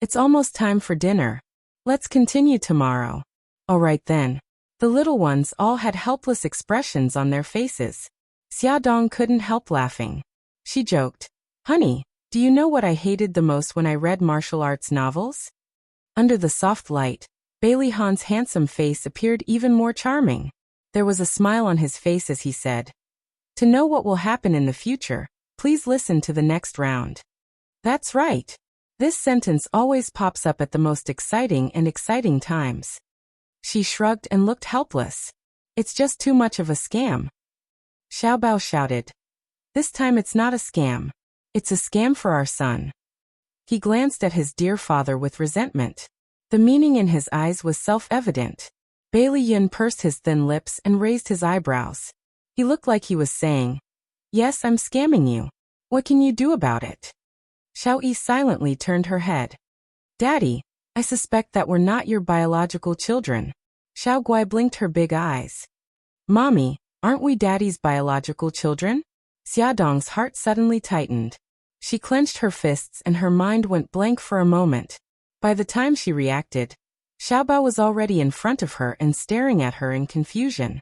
It's almost time for dinner. Let's continue tomorrow. All right then. The little ones all had helpless expressions on their faces. Xia Dong couldn't help laughing. She joked, "Honey, do you know what I hated the most when I read martial arts novels?" Under the soft light, Bailey Han's handsome face appeared even more charming. There was a smile on his face as he said, "To know what will happen in the future, please listen to the next round." That's right. This sentence always pops up at the most exciting times. She shrugged and looked helpless. It's just too much of a scam. Xiao Bao shouted, "This time it's not a scam. It's a scam for our son." He glanced at his dear father with resentment. The meaning in his eyes was self-evident. Bailey Yun pursed his thin lips and raised his eyebrows. He looked like he was saying, "Yes, I'm scamming you. What can you do about it?" Xiao Yi silently turned her head. "Daddy, I suspect that we're not your biological children." Xiao Guai blinked her big eyes. "Mommy, aren't we Daddy's biological children?" Xia Dong's heart suddenly tightened. She clenched her fists and her mind went blank for a moment. By the time she reacted, Xiao Bao was already in front of her and staring at her in confusion.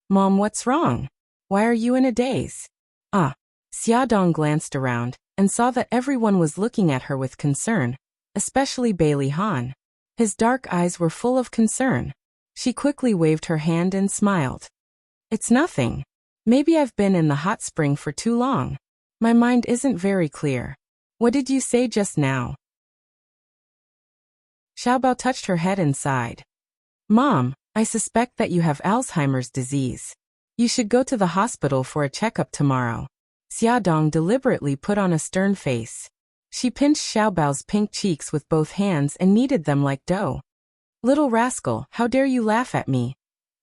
"Mom, what's wrong? Why are you in a daze?" Xia Dong glanced around and saw that everyone was looking at her with concern, especially Bailey Han. His dark eyes were full of concern. She quickly waved her hand and smiled. "It's nothing. Maybe I've been in the hot spring for too long. My mind isn't very clear. What did you say just now?" Xiao Bao touched her head and sighed. "Mom, I suspect that you have Alzheimer's disease. You should go to the hospital for a checkup tomorrow." Xia Dong deliberately put on a stern face. She pinched Xiao Bao's pink cheeks with both hands and kneaded them like dough. "Little rascal, how dare you laugh at me?"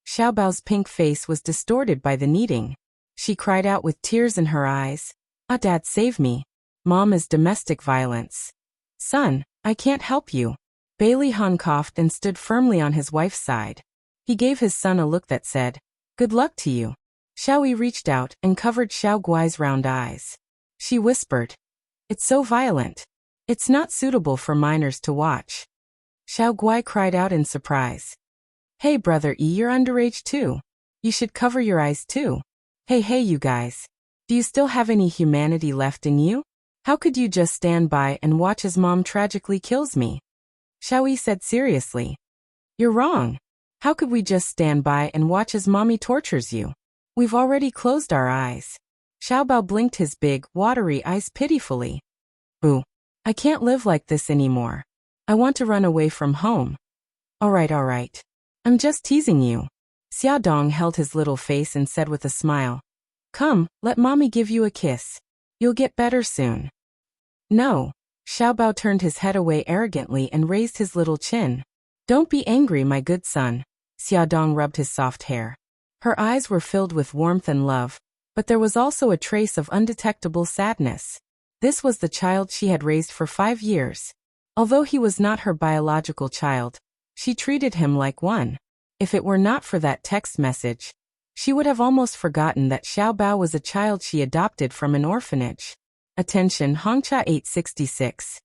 Xiao Bao's pink face was distorted by the kneading. She cried out with tears in her eyes, Dad, save me. Mom is domestic violence." "Son, I can't help you." Bailey Han coughed and stood firmly on his wife's side. He gave his son a look that said, "Good luck to you." Xiao Yi reached out and covered Xiao Guai's round eyes. She whispered, "It's so violent. It's not suitable for minors to watch." Xiao Guai cried out in surprise. "Hey brother E, you're underage too. You should cover your eyes too. Hey you guys. Do you still have any humanity left in you? How could you just stand by and watch as mom tragically kills me?" Xiao Yi said seriously. "You're wrong. How could we just stand by and watch as mommy tortures you? We've already closed our eyes." Xiao Bao blinked his big, watery eyes pitifully. "Boo. I can't live like this anymore. I want to run away from home." All right. I'm just teasing you." Xia Dong held his little face and said with a smile, "Come, let mommy give you a kiss. You'll get better soon." "No." Xiao Bao turned his head away arrogantly and raised his little chin. "Don't be angry, my good son." Xia Dong rubbed his soft hair. Her eyes were filled with warmth and love, but there was also a trace of undetectable sadness. This was the child she had raised for 5 years. Although he was not her biological child, she treated him like one. If it were not for that text message, she would have almost forgotten that Xiao Bao was a child she adopted from an orphanage. Attention Hongcha 866.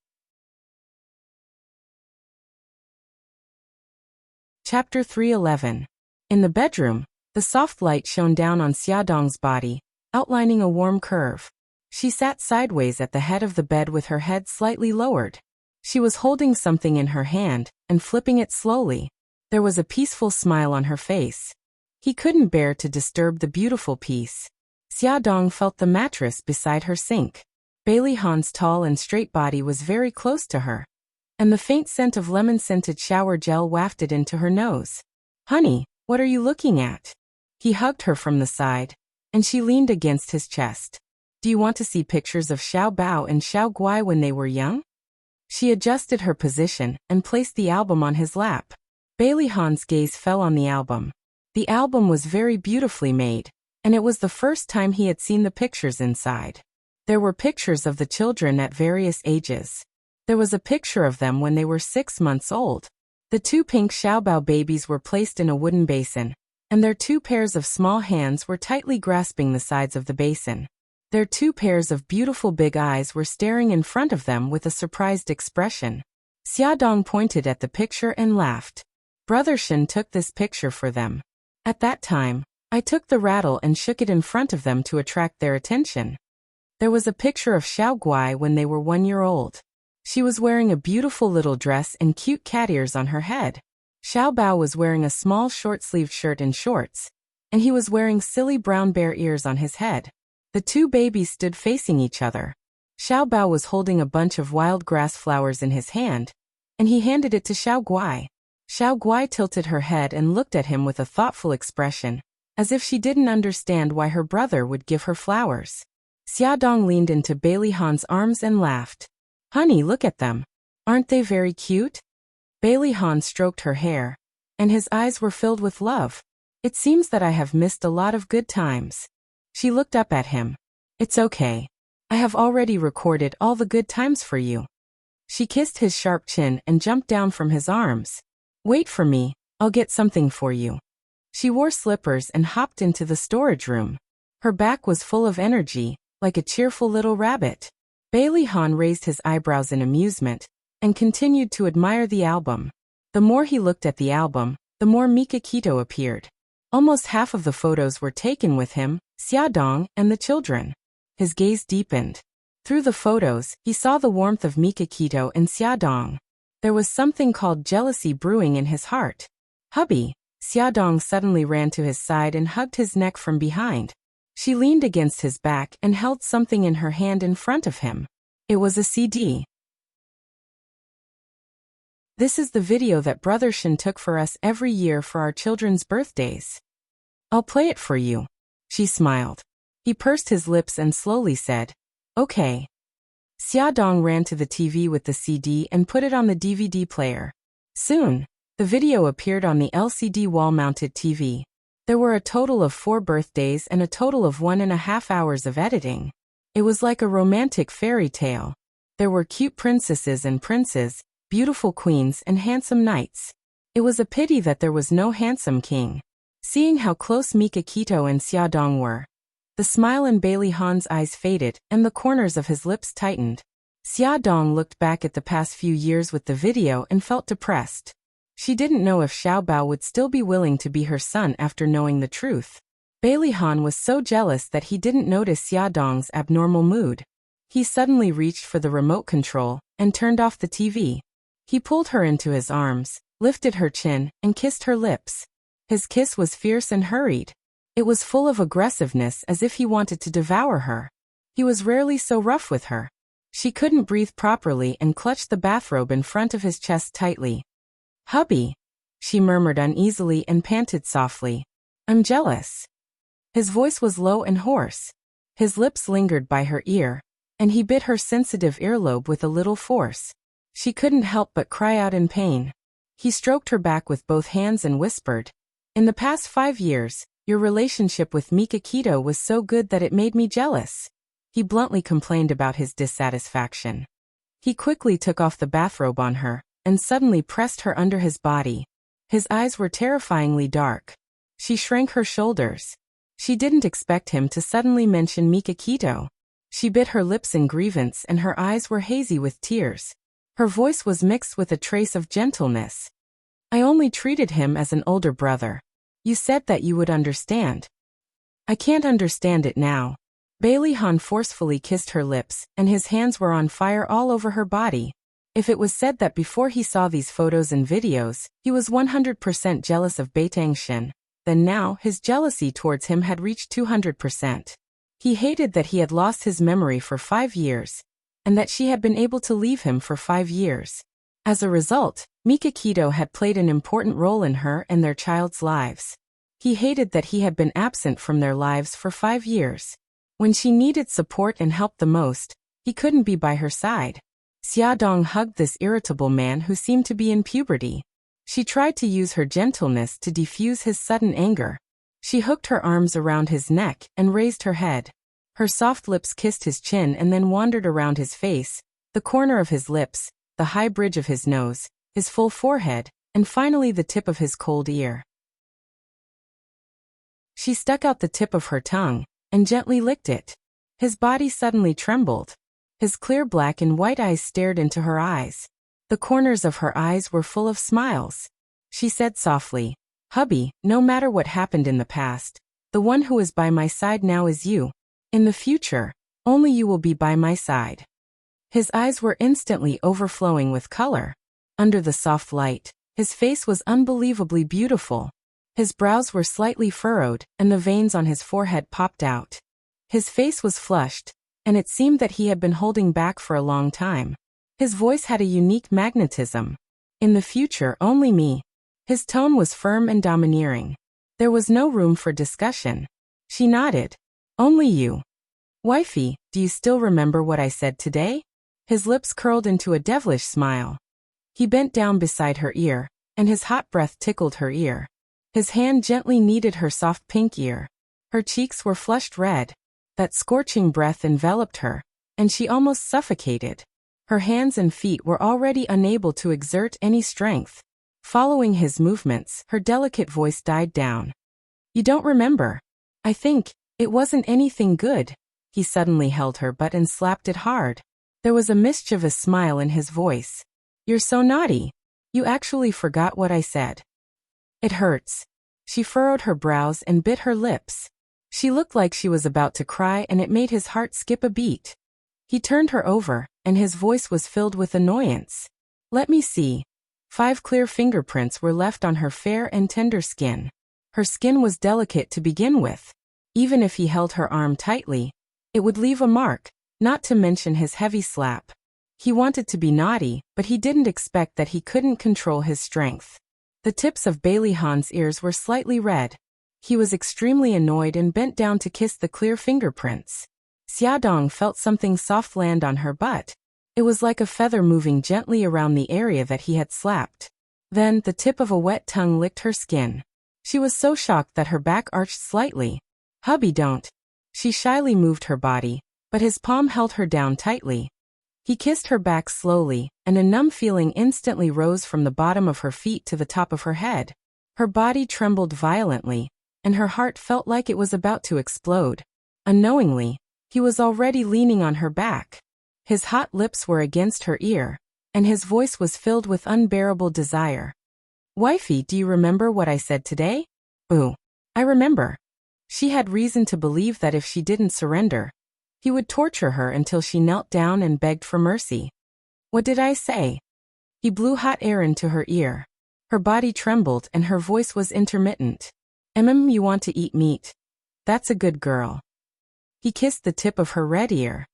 Chapter 311. In the bedroom, the The soft light shone down on Xiaodong's body, outlining a warm curve. She sat sideways at the head of the bed with her head slightly lowered. She was holding something in her hand and flipping it slowly. There was a peaceful smile on her face. He couldn't bear to disturb the beautiful piece. Xiaodong felt the mattress beside her sink. Bailey Han's tall and straight body was very close to her, and the faint scent of lemon-scented shower gel wafted into her nose. "Honey, what are you looking at?" He hugged her from the side, and she leaned against his chest. "Do you want to see pictures of Xiao Bao and Xiao Guai when they were young?" She adjusted her position and placed the album on his lap. Bailey Han's gaze fell on the album. The album was very beautifully made, and it was the first time he had seen the pictures inside. There were pictures of the children at various ages. There was a picture of them when they were 6 months old. The 2 pink Xiaobao babies were placed in a wooden basin, and their 2 pairs of small hands were tightly grasping the sides of the basin. Their 2 pairs of beautiful big eyes were staring in front of them with a surprised expression. Xiaodong pointed at the picture and laughed. "Brother Shen took this picture for them. At that time, I took the rattle and shook it in front of them to attract their attention." There was a picture of Xiao Guai when they were 1 year old. She was wearing a beautiful little dress and cute cat ears on her head. Xiao Bao was wearing a small short-sleeved shirt and shorts, and he was wearing silly brown bear ears on his head. The 2 babies stood facing each other. Xiao Bao was holding a bunch of wild grass flowers in his hand, and he handed it to Xiao Guai. Xiao Guai tilted her head and looked at him with a thoughtful expression, as if she didn't understand why her brother would give her flowers. Xiaodong leaned into Bailey Han's arms and laughed. "Honey, look at them. Aren't they very cute?" Bailey Han stroked her hair, and his eyes were filled with love. "It seems that I have missed a lot of good times." She looked up at him. "It's okay. I have already recorded all the good times for you." She kissed his sharp chin and jumped down from his arms. "Wait for me, I'll get something for you." She wore slippers and hopped into the storage room. Her back was full of energy, like a cheerful little rabbit. Bailey Han raised his eyebrows in amusement and continued to admire the album. The more he looked at the album, the more Mikakito appeared. Almost half of the photos were taken with him, Xiaodong, and the children. His gaze deepened. Through the photos, he saw the warmth of Mikakito and Xiaodong. There was something called jealousy brewing in his heart. "Hubby!" Xiaodong suddenly ran to his side and hugged his neck from behind. She leaned against his back and held something in her hand in front of him. It was a CD. "This is the video that Brother Shen took for us every year for our children's birthdays. I'll play it for you." She smiled. He pursed his lips and slowly said, "Okay." Xiaodong ran to the TV with the CD and put it on the DVD player. Soon, the video appeared on the LCD wall-mounted TV. There were a total of 4 birthdays and a total of 1.5 hours of editing. It was like a romantic fairy tale. There were cute princesses and princes, beautiful queens and handsome knights. It was a pity that there was no handsome king. Seeing how close Mikakito and Xiaodong were, the smile in Bailey Han's eyes faded and the corners of his lips tightened. Xiaodong looked back at the past few years with the video and felt depressed. She didn't know if Xiao Bao would still be willing to be her son after knowing the truth. Bailey Han was so jealous that he didn't notice Xiaodong's abnormal mood. He suddenly reached for the remote control and turned off the TV. He pulled her into his arms, lifted her chin, and kissed her lips. His kiss was fierce and hurried. It was full of aggressiveness, as if he wanted to devour her. He was rarely so rough with her. She couldn't breathe properly and clutched the bathrobe in front of his chest tightly. "Hubby," she murmured uneasily and panted softly. "I'm jealous." His voice was low and hoarse. His lips lingered by her ear, and he bit her sensitive earlobe with a little force. She couldn't help but cry out in pain. He stroked her back with both hands and whispered, "In the past 5 years, your relationship with Mikakito was so good that it made me jealous." He bluntly complained about his dissatisfaction. He quickly took off the bathrobe on her, and suddenly pressed her under his body. His eyes were terrifyingly dark. She shrank her shoulders. She didn't expect him to suddenly mention Mikakito. She bit her lips in grievance and her eyes were hazy with tears. Her voice was mixed with a trace of gentleness. "I only treated him as an older brother. You said that you would understand. I can't understand it now. Bailey Han forcefully kissed her lips, and his hands were on fire all over her body. If it was said that before he saw these photos and videos, he was 100% jealous of Baitangshin, then now his jealousy towards him had reached 200%. He hated that he had lost his memory for 5 years, and that she had been able to leave him for 5 years. As a result, Mikakito had played an important role in her and their child's lives. He hated that he had been absent from their lives for 5 years. When she needed support and help the most, he couldn't be by her side. Xiaodong hugged this irritable man who seemed to be in puberty. She tried to use her gentleness to defuse his sudden anger. She hooked her arms around his neck and raised her head. Her soft lips kissed his chin and then wandered around his face, the corner of his lips, the high bridge of his nose, his full forehead, and finally the tip of his cold ear. She stuck out the tip of her tongue and gently licked it. His body suddenly trembled. His clear black and white eyes stared into her eyes. The corners of her eyes were full of smiles. She said softly, "Hubby, no matter what happened in the past, the one who is by my side now is you. In the future, only you will be by my side." His eyes were instantly overflowing with color. Under the soft light, his face was unbelievably beautiful. His brows were slightly furrowed, and the veins on his forehead popped out. His face was flushed, and it seemed that he had been holding back for a long time. His voice had a unique magnetism. "In the future, only me." His tone was firm and domineering. There was no room for discussion. She nodded. "Only you." "Wifey, do you still remember what I said today?" His lips curled into a devilish smile. He bent down beside her ear, and his hot breath tickled her ear. His hand gently kneaded her soft pink ear. Her cheeks were flushed red. That scorching breath enveloped her, and she almost suffocated. Her hands and feet were already unable to exert any strength. Following his movements, her delicate voice died down. "You don't remember. I think it wasn't anything good." He suddenly held her butt and slapped it hard. There was a mischievous smile in his voice. "You're so naughty. You actually forgot what I said." "It hurts." She furrowed her brows and bit her lips. She looked like she was about to cry, and it made his heart skip a beat. He turned her over, and his voice was filled with annoyance. "Let me see." 5 clear fingerprints were left on her fair and tender skin. Her skin was delicate to begin with. Even if he held her arm tightly, it would leave a mark, not to mention his heavy slap. He wanted to be naughty, but he didn't expect that he couldn't control his strength. The tips of Bailey Han's ears were slightly red. He was extremely annoyed and bent down to kiss the clear fingerprints. Xiaodong felt something soft land on her butt. It was like a feather moving gently around the area that he had slapped. Then, the tip of a wet tongue licked her skin. She was so shocked that her back arched slightly. "Hubby, don't." She shyly moved her body, but his palm held her down tightly. He kissed her back slowly, and a numb feeling instantly rose from the bottom of her feet to the top of her head. Her body trembled violently, and her heart felt like it was about to explode. Unknowingly, he was already leaning on her back. His hot lips were against her ear, and his voice was filled with unbearable desire. "Wifey, do you remember what I said today?" "Ooh, I remember." She had reason to believe that if she didn't surrender, he would torture her until she knelt down and begged for mercy. "What did I say?" He blew hot air into her ear. Her body trembled and her voice was intermittent. You want to eat meat? That's a good girl." He kissed the tip of her red ear.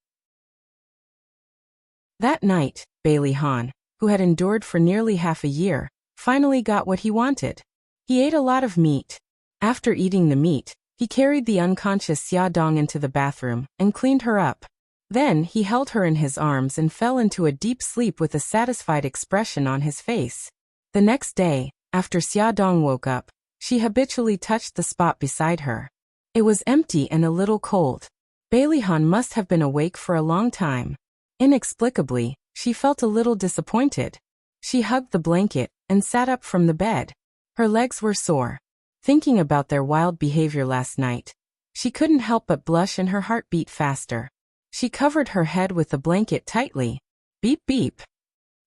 That night, Bailey Han, who had endured for nearly half a year, finally got what he wanted. He ate a lot of meat. After eating the meat, he carried the unconscious Xiaodong into the bathroom and cleaned her up. Then he held her in his arms and fell into a deep sleep with a satisfied expression on his face. The next day, after Xiaodong woke up, she habitually touched the spot beside her. It was empty and a little cold. Bailey Han must have been awake for a long time. Inexplicably, she felt a little disappointed. She hugged the blanket and sat up from the bed. Her legs were sore. Thinking about their wild behavior last night, she couldn't help but blush and her heart beat faster. She covered her head with the blanket tightly. Beep beep.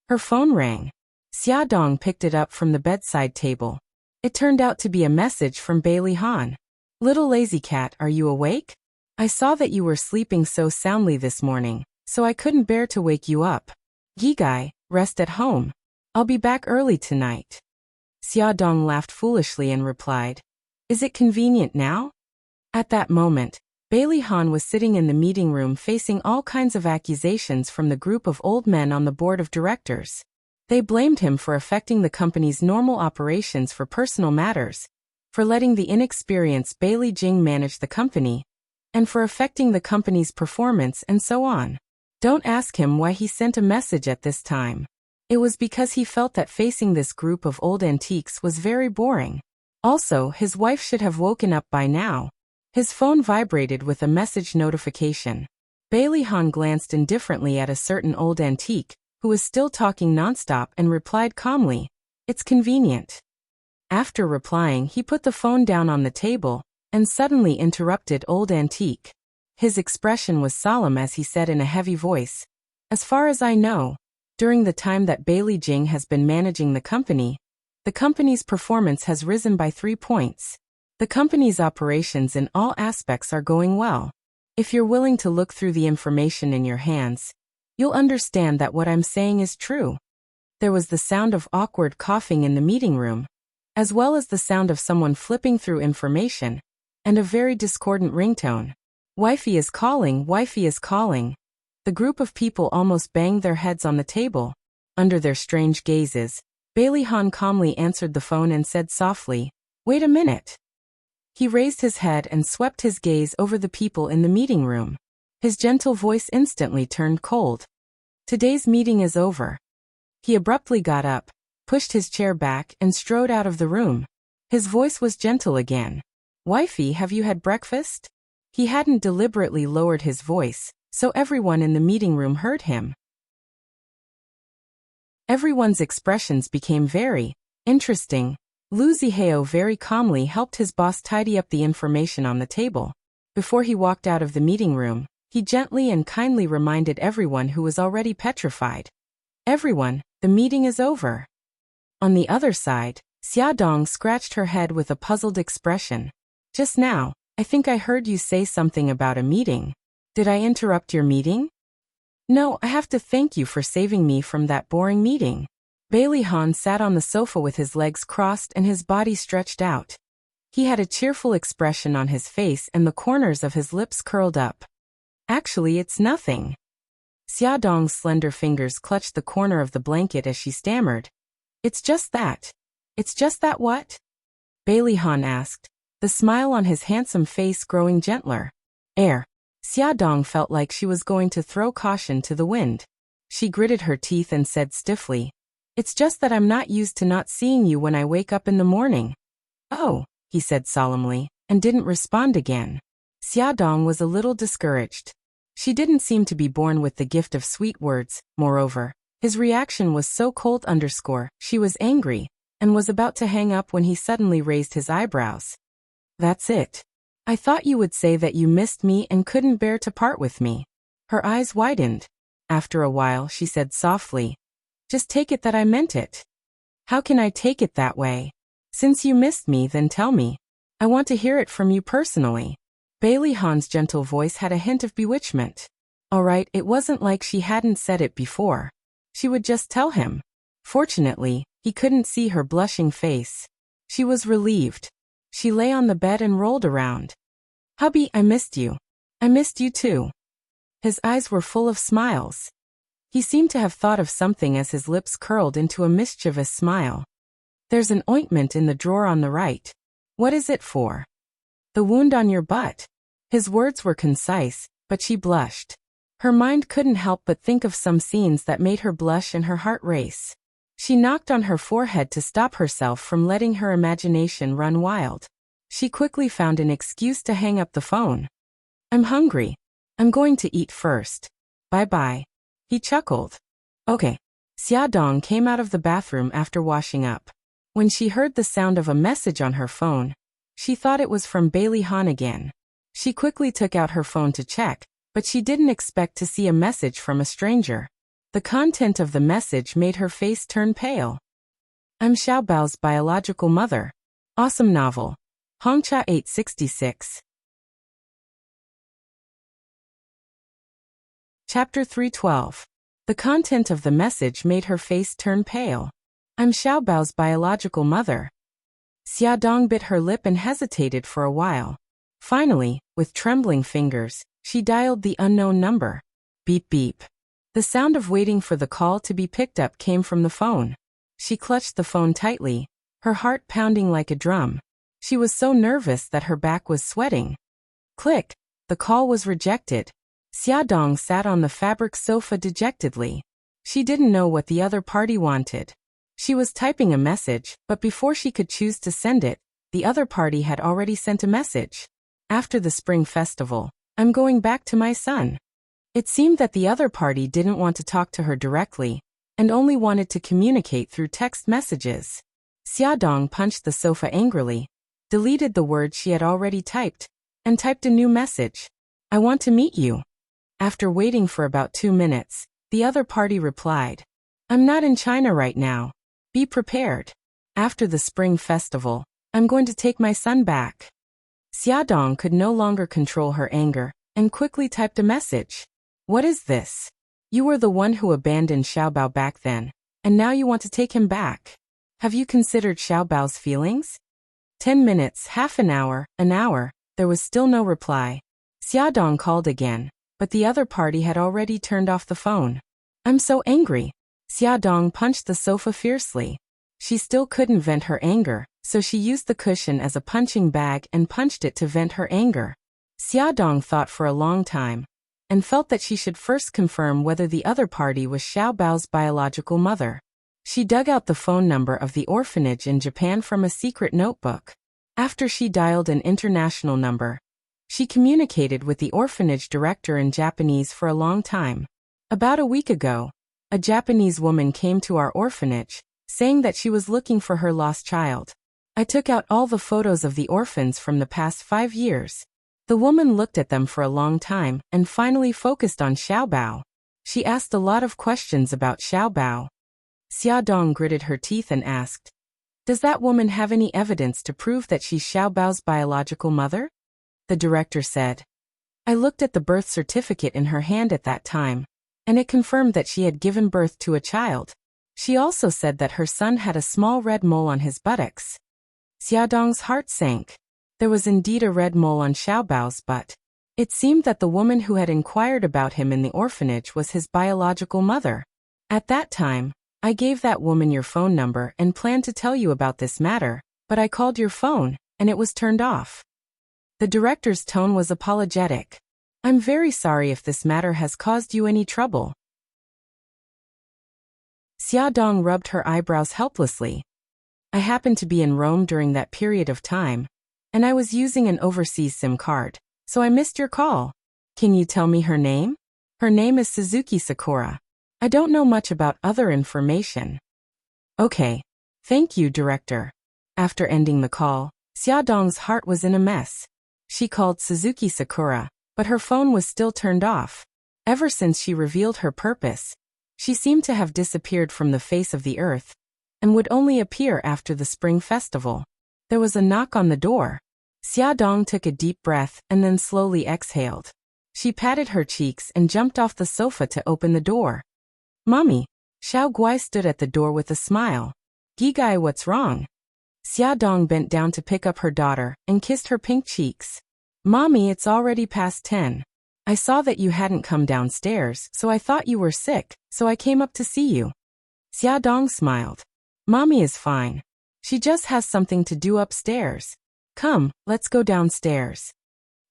Her phone rang. Xiaodong picked it up from the bedside table. It turned out to be a message from Bailey Han. Little lazy cat, are you awake? I saw that you were sleeping so soundly this morning, so I couldn't bear to wake you up. Gigai, rest at home. I'll be back early tonight. Xiaodong laughed foolishly and replied, Is it convenient now? At that moment, Bailey Han was sitting in the meeting room facing all kinds of accusations from the group of old men on the board of directors. They blamed him for affecting the company's normal operations for personal matters, for letting the inexperienced Bailey Jing manage the company, and for affecting the company's performance and so on. Don't ask him why he sent a message at this time. It was because he felt that facing this group of old antiques was very boring. Also, his wife should have woken up by now. His phone vibrated with a message notification. Bailey Han glanced indifferently at a certain old antique, who was still talking nonstop, and replied calmly, It's convenient. After replying, he put the phone down on the table, and suddenly interrupted old antique. His expression was solemn as he said in a heavy voice, As far as I know, during the time that Bailey Jing has been managing the company's performance has risen by 3 points. The company's operations in all aspects are going well. If you're willing to look through the information in your hands, you'll understand that what I'm saying is true. There was the sound of awkward coughing in the meeting room, as well as the sound of someone flipping through information, and a very discordant ringtone. Wifey is calling, wifey is calling. The group of people almost banged their heads on the table. Under their strange gazes, Bailey Han calmly answered the phone and said softly, Wait a minute. He raised his head and swept his gaze over the people in the meeting room. His gentle voice instantly turned cold. Today's meeting is over. He abruptly got up, pushed his chair back, and strode out of the room. His voice was gentle again. Wifey, have you had breakfast? He hadn't deliberately lowered his voice, so everyone in the meeting room heard him. Everyone's expressions became very interesting. Lu Zihao very calmly helped his boss tidy up the information on the table. Before he walked out of the meeting room, he gently and kindly reminded everyone who was already petrified. Everyone, the meeting is over. On the other side, Xiaodong scratched her head with a puzzled expression. Just now, I think I heard you say something about a meeting. Did I interrupt your meeting? No, I have to thank you for saving me from that boring meeting. Bailey Han sat on the sofa with his legs crossed and his body stretched out. He had a cheerful expression on his face and the corners of his lips curled up. Actually, it's nothing. Xiaodong's slender fingers clutched the corner of the blanket as she stammered. It's just that. It's just that what? Bailey Han asked, the smile on his handsome face growing gentler. Xiaodong felt like she was going to throw caution to the wind. She gritted her teeth and said stiffly, It's just that I'm not used to not seeing you when I wake up in the morning. Oh, he said solemnly, and didn't respond again. Xiaodong was a little discouraged. She didn't seem to be born with the gift of sweet words. Moreover, his reaction was so cold. She was angry, and was about to hang up when he suddenly raised his eyebrows. That's it. I thought you would say that you missed me and couldn't bear to part with me. Her eyes widened. After a while she said softly, Just take it that I meant it. How can I take it that way? Since you missed me, then tell me. I want to hear it from you personally. Bailey Han's gentle voice had a hint of bewitchment. All right, it wasn't like she hadn't said it before. She would just tell him. Fortunately, he couldn't see her blushing face. She was relieved. She lay on the bed and rolled around. Hubby, I missed you. I missed you too. His eyes were full of smiles. He seemed to have thought of something as his lips curled into a mischievous smile. There's an ointment in the drawer on the right. What is it for? The wound on your butt. His words were concise, but she blushed. Her mind couldn't help but think of some scenes that made her blush and her heart race. She knocked on her forehead to stop herself from letting her imagination run wild. She quickly found an excuse to hang up the phone. I'm hungry. I'm going to eat first. Bye-bye. He chuckled. Okay. Xiaodong came out of the bathroom after washing up. When she heard the sound of a message on her phone, she thought it was from Bailey Han again. She quickly took out her phone to check, but she didn't expect to see a message from a stranger. The content of the message made her face turn pale. I'm Xiaobao's biological mother. Awesome novel. Hongcha 866. Chapter 312. The content of the message made her face turn pale. I'm Xiaobao's biological mother. Xiaodong bit her lip and hesitated for a while. Finally, with trembling fingers, she dialed the unknown number. Beep beep. The sound of waiting for the call to be picked up came from the phone. She clutched the phone tightly, her heart pounding like a drum. She was so nervous that her back was sweating. Click. The call was rejected. Xiaodong sat on the fabric sofa dejectedly. She didn't know what the other party wanted. She was typing a message, but before she could choose to send it, the other party had already sent a message. After the spring festival, I'm going back to my son. It seemed that the other party didn't want to talk to her directly, and only wanted to communicate through text messages. Xiaodong punched the sofa angrily, deleted the words she had already typed, and typed a new message. I want to meet you. After waiting for about 2 minutes, the other party replied, I'm not in China right now. Be prepared. After the spring festival, I'm going to take my son back. Xiaodong could no longer control her anger, and quickly typed a message. What is this? You were the one who abandoned Xiaobao back then, and now you want to take him back. Have you considered Xiaobao's feelings? 10 minutes, half an hour, there was still no reply. Xiaodong called again, but the other party had already turned off the phone. I'm so angry. Xiaodong punched the sofa fiercely. She still couldn't vent her anger, so she used the cushion as a punching bag and punched it to vent her anger. Xiaodong thought for a long time, and felt that she should first confirm whether the other party was Xiaobao's biological mother. She dug out the phone number of the orphanage in Japan from a secret notebook. After she dialed an international number, she communicated with the orphanage director in Japanese for a long time. About a week ago, a Japanese woman came to our orphanage, saying that she was looking for her lost child. I took out all the photos of the orphans from the past 5 years. The woman looked at them for a long time and finally focused on Xiaobao. She asked a lot of questions about Xiaobao. Xiaodong gritted her teeth and asked, Does that woman have any evidence to prove that she's Xiaobao's biological mother? The director said, I looked at the birth certificate in her hand at that time, and it confirmed that she had given birth to a child. She also said that her son had a small red mole on his buttocks. Xiaodong's heart sank. There was indeed a red mole on Xiaobao's butt. It seemed that the woman who had inquired about him in the orphanage was his biological mother. At that time, I gave that woman your phone number and planned to tell you about this matter, but I called your phone, and it was turned off. The director's tone was apologetic. I'm very sorry if this matter has caused you any trouble. Xiaodong rubbed her eyebrows helplessly. I happened to be in Rome during that period of time, and I was using an overseas SIM card, so I missed your call. Can you tell me her name? Her name is Suzuki Sakura. I don't know much about other information. Okay. Thank you, director. After ending the call, Xiaodong's heart was in a mess. She called Suzuki Sakura, but her phone was still turned off. Ever since she revealed her purpose, she seemed to have disappeared from the face of the earth, and would only appear after the spring festival. There was a knock on the door. Xiaodong took a deep breath and then slowly exhaled. She patted her cheeks and jumped off the sofa to open the door. Mommy. Xiao Guai stood at the door with a smile. Gigai, what's wrong? Xiaodong bent down to pick up her daughter and kissed her pink cheeks. Mommy, it's already past 10. I saw that you hadn't come downstairs, so I thought you were sick, so I came up to see you. Xiaodong smiled. Mommy is fine. She just has something to do upstairs. Come, let's go downstairs.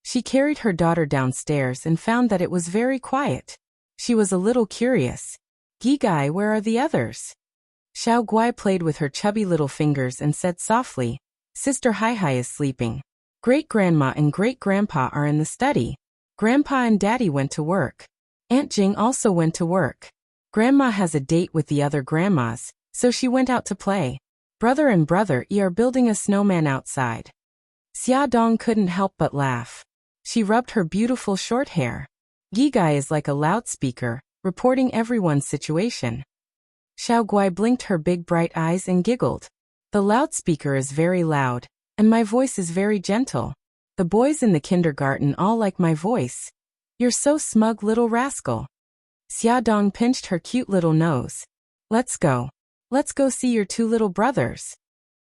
She carried her daughter downstairs and found that it was very quiet. She was a little curious. Gigai, where are the others? Xiao Guai played with her chubby little fingers and said softly, Sister Hai is sleeping. Great-grandma and great-grandpa are in the study. Grandpa and Daddy went to work. Aunt Jing also went to work. Grandma has a date with the other grandmas, so she went out to play. Brother and brother are building a snowman outside. Xiaodong couldn't help but laugh. She rubbed her beautiful short hair. Gigai is like a loudspeaker, reporting everyone's situation. Xiao Guai blinked her big bright eyes and giggled. The loudspeaker is very loud, And my voice is very gentle. The boys in the kindergarten all like my voice. You're so smug, little rascal. Xiaodong pinched her cute little nose. Let's go. Let's go see your two little brothers.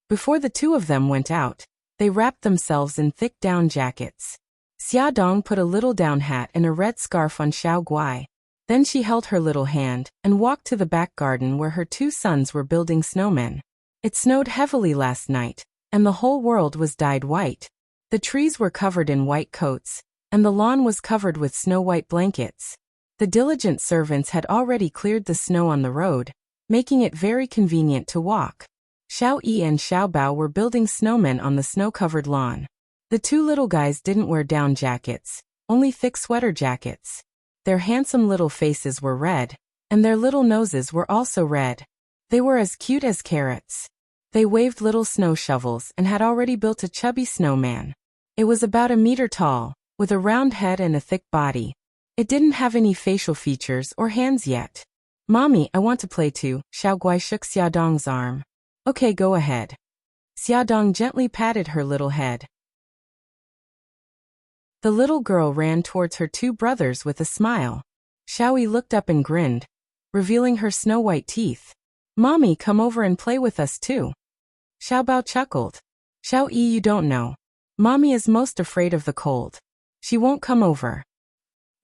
Before the two of them went out, they wrapped themselves in thick down jackets. Xiaodong put a little down hat and a red scarf on Xiao Guai. Then she held her little hand and walked to the back garden where her two sons were building snowmen. It snowed heavily last night, and the whole world was dyed white. The trees were covered in white coats, and the lawn was covered with snow-white blankets. The diligent servants had already cleared the snow on the road, making it very convenient to walk. Xiao Yi and Xiao Bao were building snowmen on the snow-covered lawn. The two little guys didn't wear down jackets, only thick sweater jackets. Their handsome little faces were red, and their little noses were also red. They were as cute as carrots. They waved little snow shovels and had already built a chubby snowman. It was about 1 meter tall, with a round head and a thick body. It didn't have any facial features or hands yet. Mommy, I want to play too. Xiao Guai shook Xiaodong's arm. Okay, go ahead. Xiaodong gently patted her little head. The little girl ran towards her two brothers with a smile. Xiao Yi looked up and grinned, revealing her snow-white teeth. Mommy, come over and play with us too. Xiao Bao chuckled. Xiao Yi, you don't know. Mommy is most afraid of the cold. She won't come over.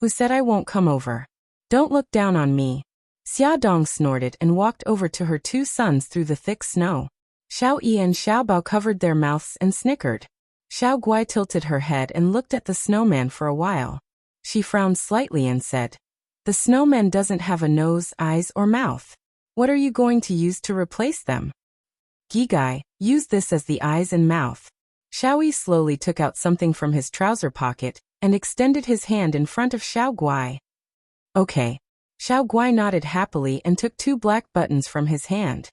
Who said I won't come over? Don't look down on me. Xiaodong snorted and walked over to her two sons through the thick snow. Xiao Yi and Xiao Bao covered their mouths and snickered. Xiao Guai tilted her head and looked at the snowman for a while. She frowned slightly and said, "The snowman doesn't have a nose, eyes, or mouth. What are you going to use to replace them?" Gigai, use this as the eyes and mouth. Xiao Yi slowly took out something from his trouser pocket and extended his hand in front of Xiao Guai. Okay. Xiao Guai nodded happily and took 2 black buttons from his hand.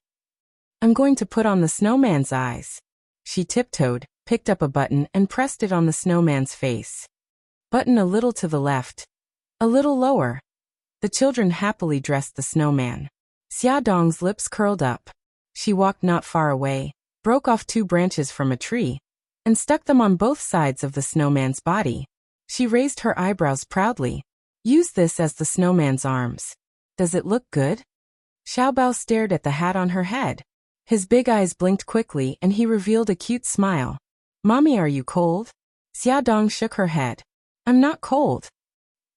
I'm going to put on the snowman's eyes. She tiptoed, picked up a button and pressed it on the snowman's face. Button a little to the left. A little lower. The children happily dressed the snowman. Xiaodong's lips curled up. She walked not far away, broke off 2 branches from a tree, and stuck them on both sides of the snowman's body. She raised her eyebrows proudly. Use this as the snowman's arms. Does it look good? Xiao Bao stared at the hat on her head. His big eyes blinked quickly and he revealed a cute smile. Mommy, are you cold? Xiaodong shook her head. I'm not cold.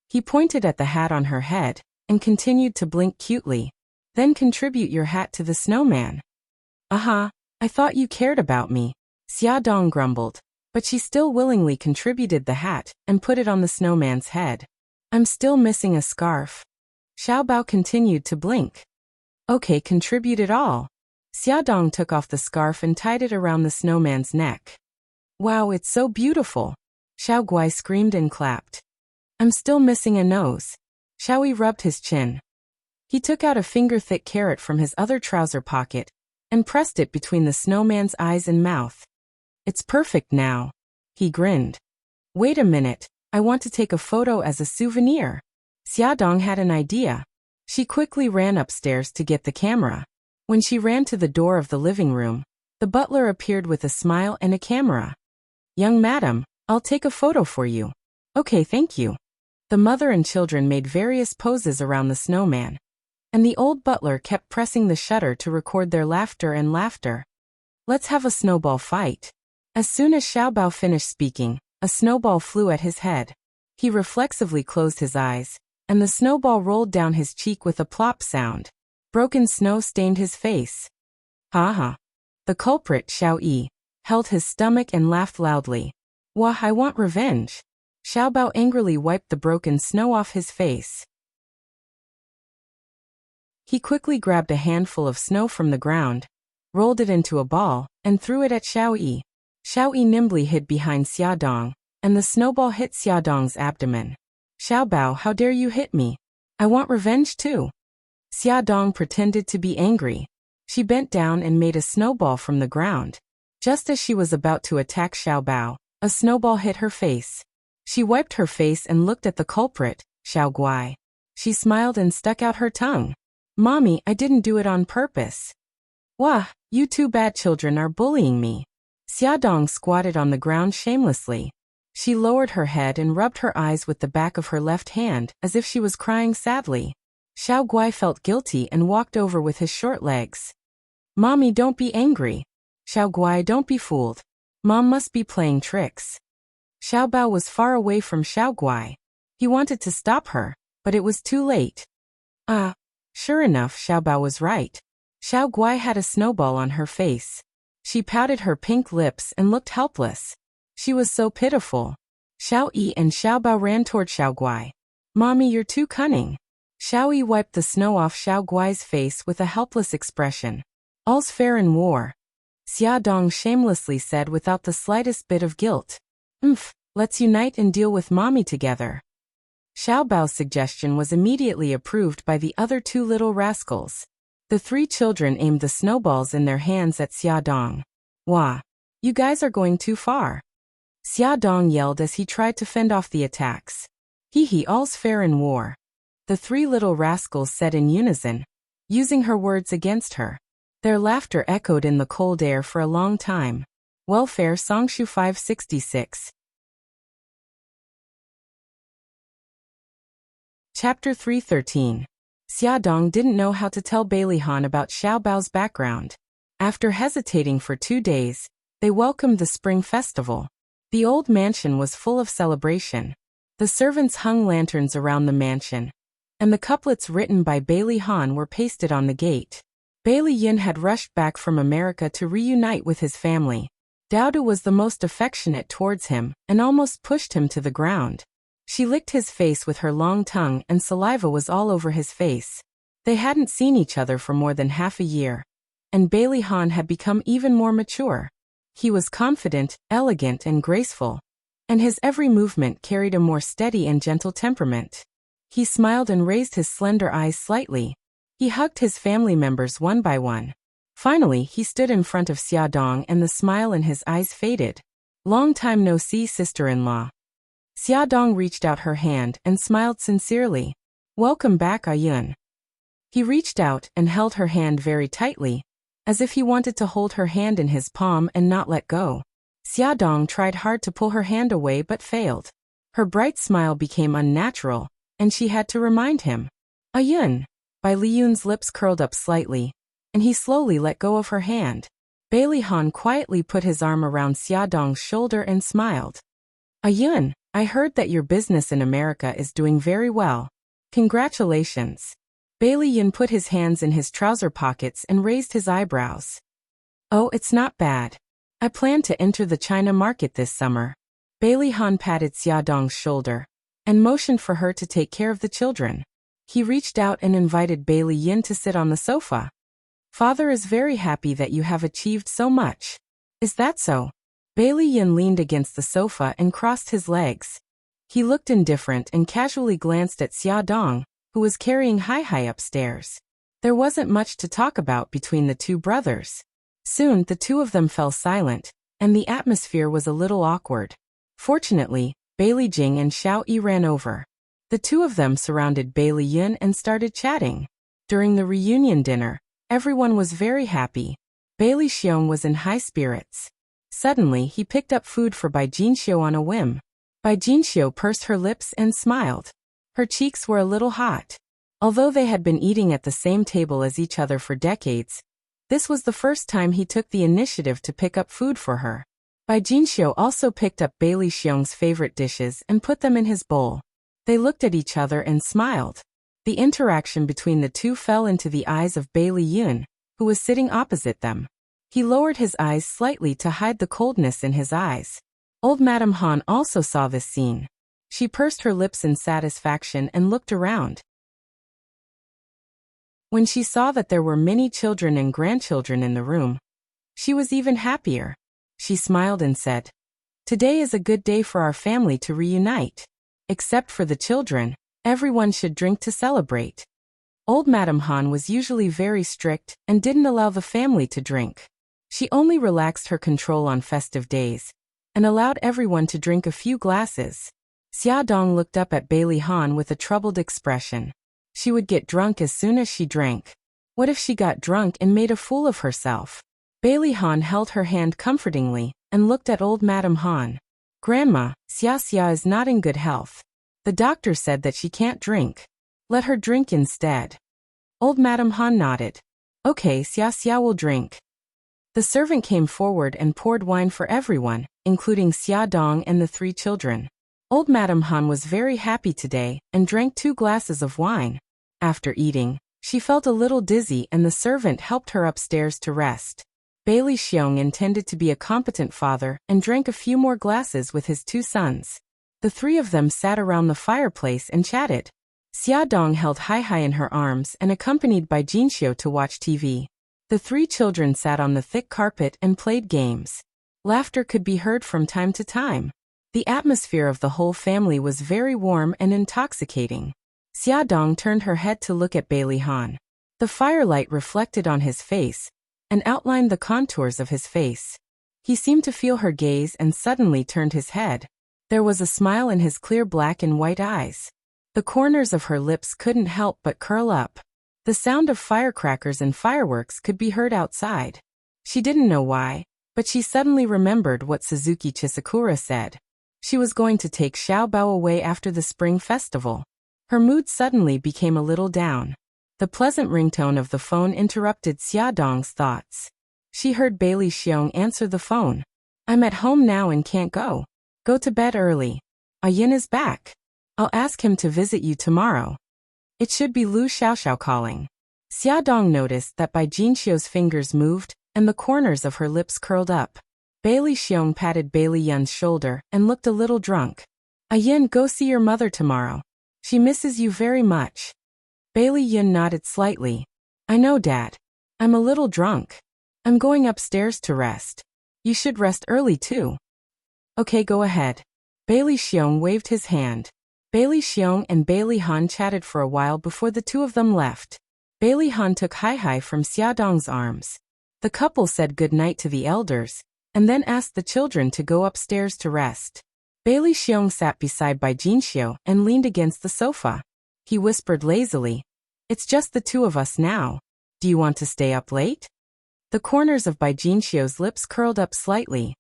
He pointed at the hat on her head and continued to blink cutely. Then contribute your hat to the snowman. Aha, I thought you cared about me. Xiaodong grumbled, but she still willingly contributed the hat and put it on the snowman's head. I'm still missing a scarf. Xiao Bao continued to blink. Okay, contribute it all. Xiaodong took off the scarf and tied it around the snowman's neck. Wow, it's so beautiful. Xiao Guai screamed and clapped. I'm still missing a nose. Xiao Yi rubbed his chin. He took out a finger-thick carrot from his other trouser pocket and pressed it between the snowman's eyes and mouth. It's perfect now. He grinned. Wait a minute, I want to take a photo as a souvenir. Xiaodong had an idea. She quickly ran upstairs to get the camera. When she ran to the door of the living room, the butler appeared with a smile and a camera. Young madam, I'll take a photo for you. Okay, thank you. The mother and children made various poses around the snowman, and the old butler kept pressing the shutter to record their laughter and laughter. Let's have a snowball fight. As soon as Xiao Bao finished speaking, a snowball flew at his head. He reflexively closed his eyes, and the snowball rolled down his cheek with a plop sound. Broken snow stained his face. Ha ha. The culprit, Xiao Yi, held his stomach and laughed loudly. Wah, I want revenge. Xiao Bao angrily wiped the broken snow off his face. He quickly grabbed a handful of snow from the ground, rolled it into a ball, and threw it at Xiao Yi. Xiao Yi nimbly hid behind Xiaodong, and the snowball hit Xiaodong's abdomen. Xiao Bao, how dare you hit me? I want revenge too. Xiaodong pretended to be angry. She bent down and made a snowball from the ground. Just as she was about to attack Xiao Bao, a snowball hit her face. She wiped her face and looked at the culprit, Xiao Guai. She smiled and stuck out her tongue. Mommy, I didn't do it on purpose. Wah, you two bad children are bullying me. Xiaodong squatted on the ground shamelessly. She lowered her head and rubbed her eyes with the back of her left hand, as if she was crying sadly. Xiao Guai felt guilty and walked over with his short legs. "Mommy, don't be angry. Xiao Guai, don't be fooled. Mom must be playing tricks." Xiao Bao was far away from Xiao Guai. He wanted to stop her, but it was too late. Sure enough, Xiao Bao was right. Xiao Guai had a snowball on her face. She pouted her pink lips and looked helpless. She was so pitiful. Xiao Yi and Xiao Bao ran toward Xiao Guai. "Mommy, you're too cunning." Xiao Yi wiped the snow off Xiao Guai's face with a helpless expression. "All's fair in war," Xiaodong shamelessly said without the slightest bit of guilt. Let's unite and deal with Mommy together." Xiao Bao's suggestion was immediately approved by the other two little rascals. The three children aimed the snowballs in their hands at Xiaodong. "Wah! You guys are going too far," Xiaodong yelled as he tried to fend off the attacks. "Hee, all's fair in war," the three little rascals said in unison, using her words against her. Their laughter echoed in the cold air for a long time. Welfare Songshu 566. Chapter 313. Xiaodong didn't know how to tell Beilihan about Xiao Bao's background. After hesitating for 2 days, they welcomed the spring festival. The old mansion was full of celebration. The servants hung lanterns around the mansion, and the couplets written by Beilihan were pasted on the gate. Beilihan had rushed back from America to reunite with his family. Daodu was the most affectionate towards him and almost pushed him to the ground. She licked his face with her long tongue and saliva was all over his face. They hadn't seen each other for more than half a year, and Beilihan had become even more mature. He was confident, elegant and graceful, and his every movement carried a more steady and gentle temperament. He smiled and raised his slender eyes slightly. He hugged his family members one by one. Finally, he stood in front of Xiaodong and the smile in his eyes faded. "Long time no see, sister-in-law." Xiaodong reached out her hand and smiled sincerely. "Welcome back, Ayun." He reached out and held her hand very tightly, as if he wanted to hold her hand in his palm and not let go. Xiaodong tried hard to pull her hand away but failed. Her bright smile became unnatural, and she had to remind him. "Ayun." Bai Liyun's lips curled up slightly, and he slowly let go of her hand. Beilihan quietly put his arm around Xiaodong's shoulder and smiled. "Ayun, I heard that your business in America is doing very well. Congratulations." Beilihan put his hands in his trouser pockets and raised his eyebrows. "Oh, it's not bad. I plan to enter the China market this summer." Beilihan patted Xiaodong's shoulder and motioned for her to take care of the children. He reached out and invited Beilihan to sit on the sofa. "Father is very happy that you have achieved so much." "Is that so?" Beilihan leaned against the sofa and crossed his legs. He looked indifferent and casually glanced at Xiaodong, who was carrying Hai upstairs. There wasn't much to talk about between the two brothers. Soon, the two of them fell silent, and the atmosphere was a little awkward. Fortunately, Beilijing and Xiao Yi ran over. The two of them surrounded Beilihan and started chatting. During the reunion dinner, everyone was very happy. Beilijing was in high spirits. Suddenly, he picked up food for Bai Jinxiu on a whim. Bai Jinxiu pursed her lips and smiled. Her cheeks were a little hot. Although they had been eating at the same table as each other for decades, this was the first time he took the initiative to pick up food for her. Bai Jinxiu also picked up Beilijing's favorite dishes and put them in his bowl. They looked at each other and smiled. The interaction between the two fell into the eyes of Beilihan, who was sitting opposite them. He lowered his eyes slightly to hide the coldness in his eyes. Old Madame Han also saw this scene. She pursed her lips in satisfaction and looked around. When she saw that there were many children and grandchildren in the room, she was even happier. She smiled and said, "Today is a good day for our family to reunite. Except for the children, everyone should drink to celebrate." Old Madame Han was usually very strict and didn't allow the family to drink. She only relaxed her control on festive days and allowed everyone to drink a few glasses. Xiaodong looked up at Beilihan with a troubled expression. She would get drunk as soon as she drank. What if she got drunk and made a fool of herself? Bailey Han held her hand comfortingly and looked at old Madam Han. Grandma, Xia Xia is not in good health. The doctor said that she can't drink. Let her drink instead. Old Madam Han nodded. Okay, Xia Xia will drink. The servant came forward and poured wine for everyone, including Xia Dong and the 3 children. Old Madam Han was very happy today and drank 2 glasses of wine. After eating, she felt a little dizzy and the servant helped her upstairs to rest. Bailey Xiong intended to be a competent father and drank a few more glasses with his 2 sons. The 3 of them sat around the fireplace and chatted. Xia Dong held Hai Hai in her arms and accompanied by Jinxiu to watch TV. The 3 children sat on the thick carpet and played games. Laughter could be heard from time to time. The atmosphere of the whole family was very warm and intoxicating. Xia Dong turned her head to look at Bailey Han. The firelight reflected on his face and outlined the contours of his face. He seemed to feel her gaze and suddenly turned his head. There was a smile in his clear black and white eyes. The corners of her lips couldn't help but curl up. The sound of firecrackers and fireworks could be heard outside. She didn't know why, but she suddenly remembered what Suzuki Chisakura said. She was going to take Xiao Bao away after the spring festival. Her mood suddenly became a little down. The pleasant ringtone of the phone interrupted Xia Dong's thoughts. She heard Bailey Xiong answer the phone. I'm at home now and can't go. Go to bed early. Yin is back. I'll ask him to visit you tomorrow. It should be Lu Xiaoxiao calling. Xia Dong noticed that Bai Jinxiu's fingers moved and the corners of her lips curled up. Bailey Xiong patted Bailey Yun's shoulder and looked a little drunk. Yin, go see your mother tomorrow. She misses you very much. Bailey Yun nodded slightly. I know, Dad. I'm a little drunk. I'm going upstairs to rest. You should rest early too. Okay, go ahead. Bailey Xiong waved his hand. Bailey Xiong and Bailey Han chatted for a while before the 2 of them left. Bailey Han took Hai Hai from Xia Dong's arms. The couple said good night to the elders, and then asked the children to go upstairs to rest. Bailey Xiong sat beside Bai Jinxiu and leaned against the sofa. He whispered lazily, It's just the 2 of us now. Do you want to stay up late? The corners of Bai Jinxiu's lips curled up slightly.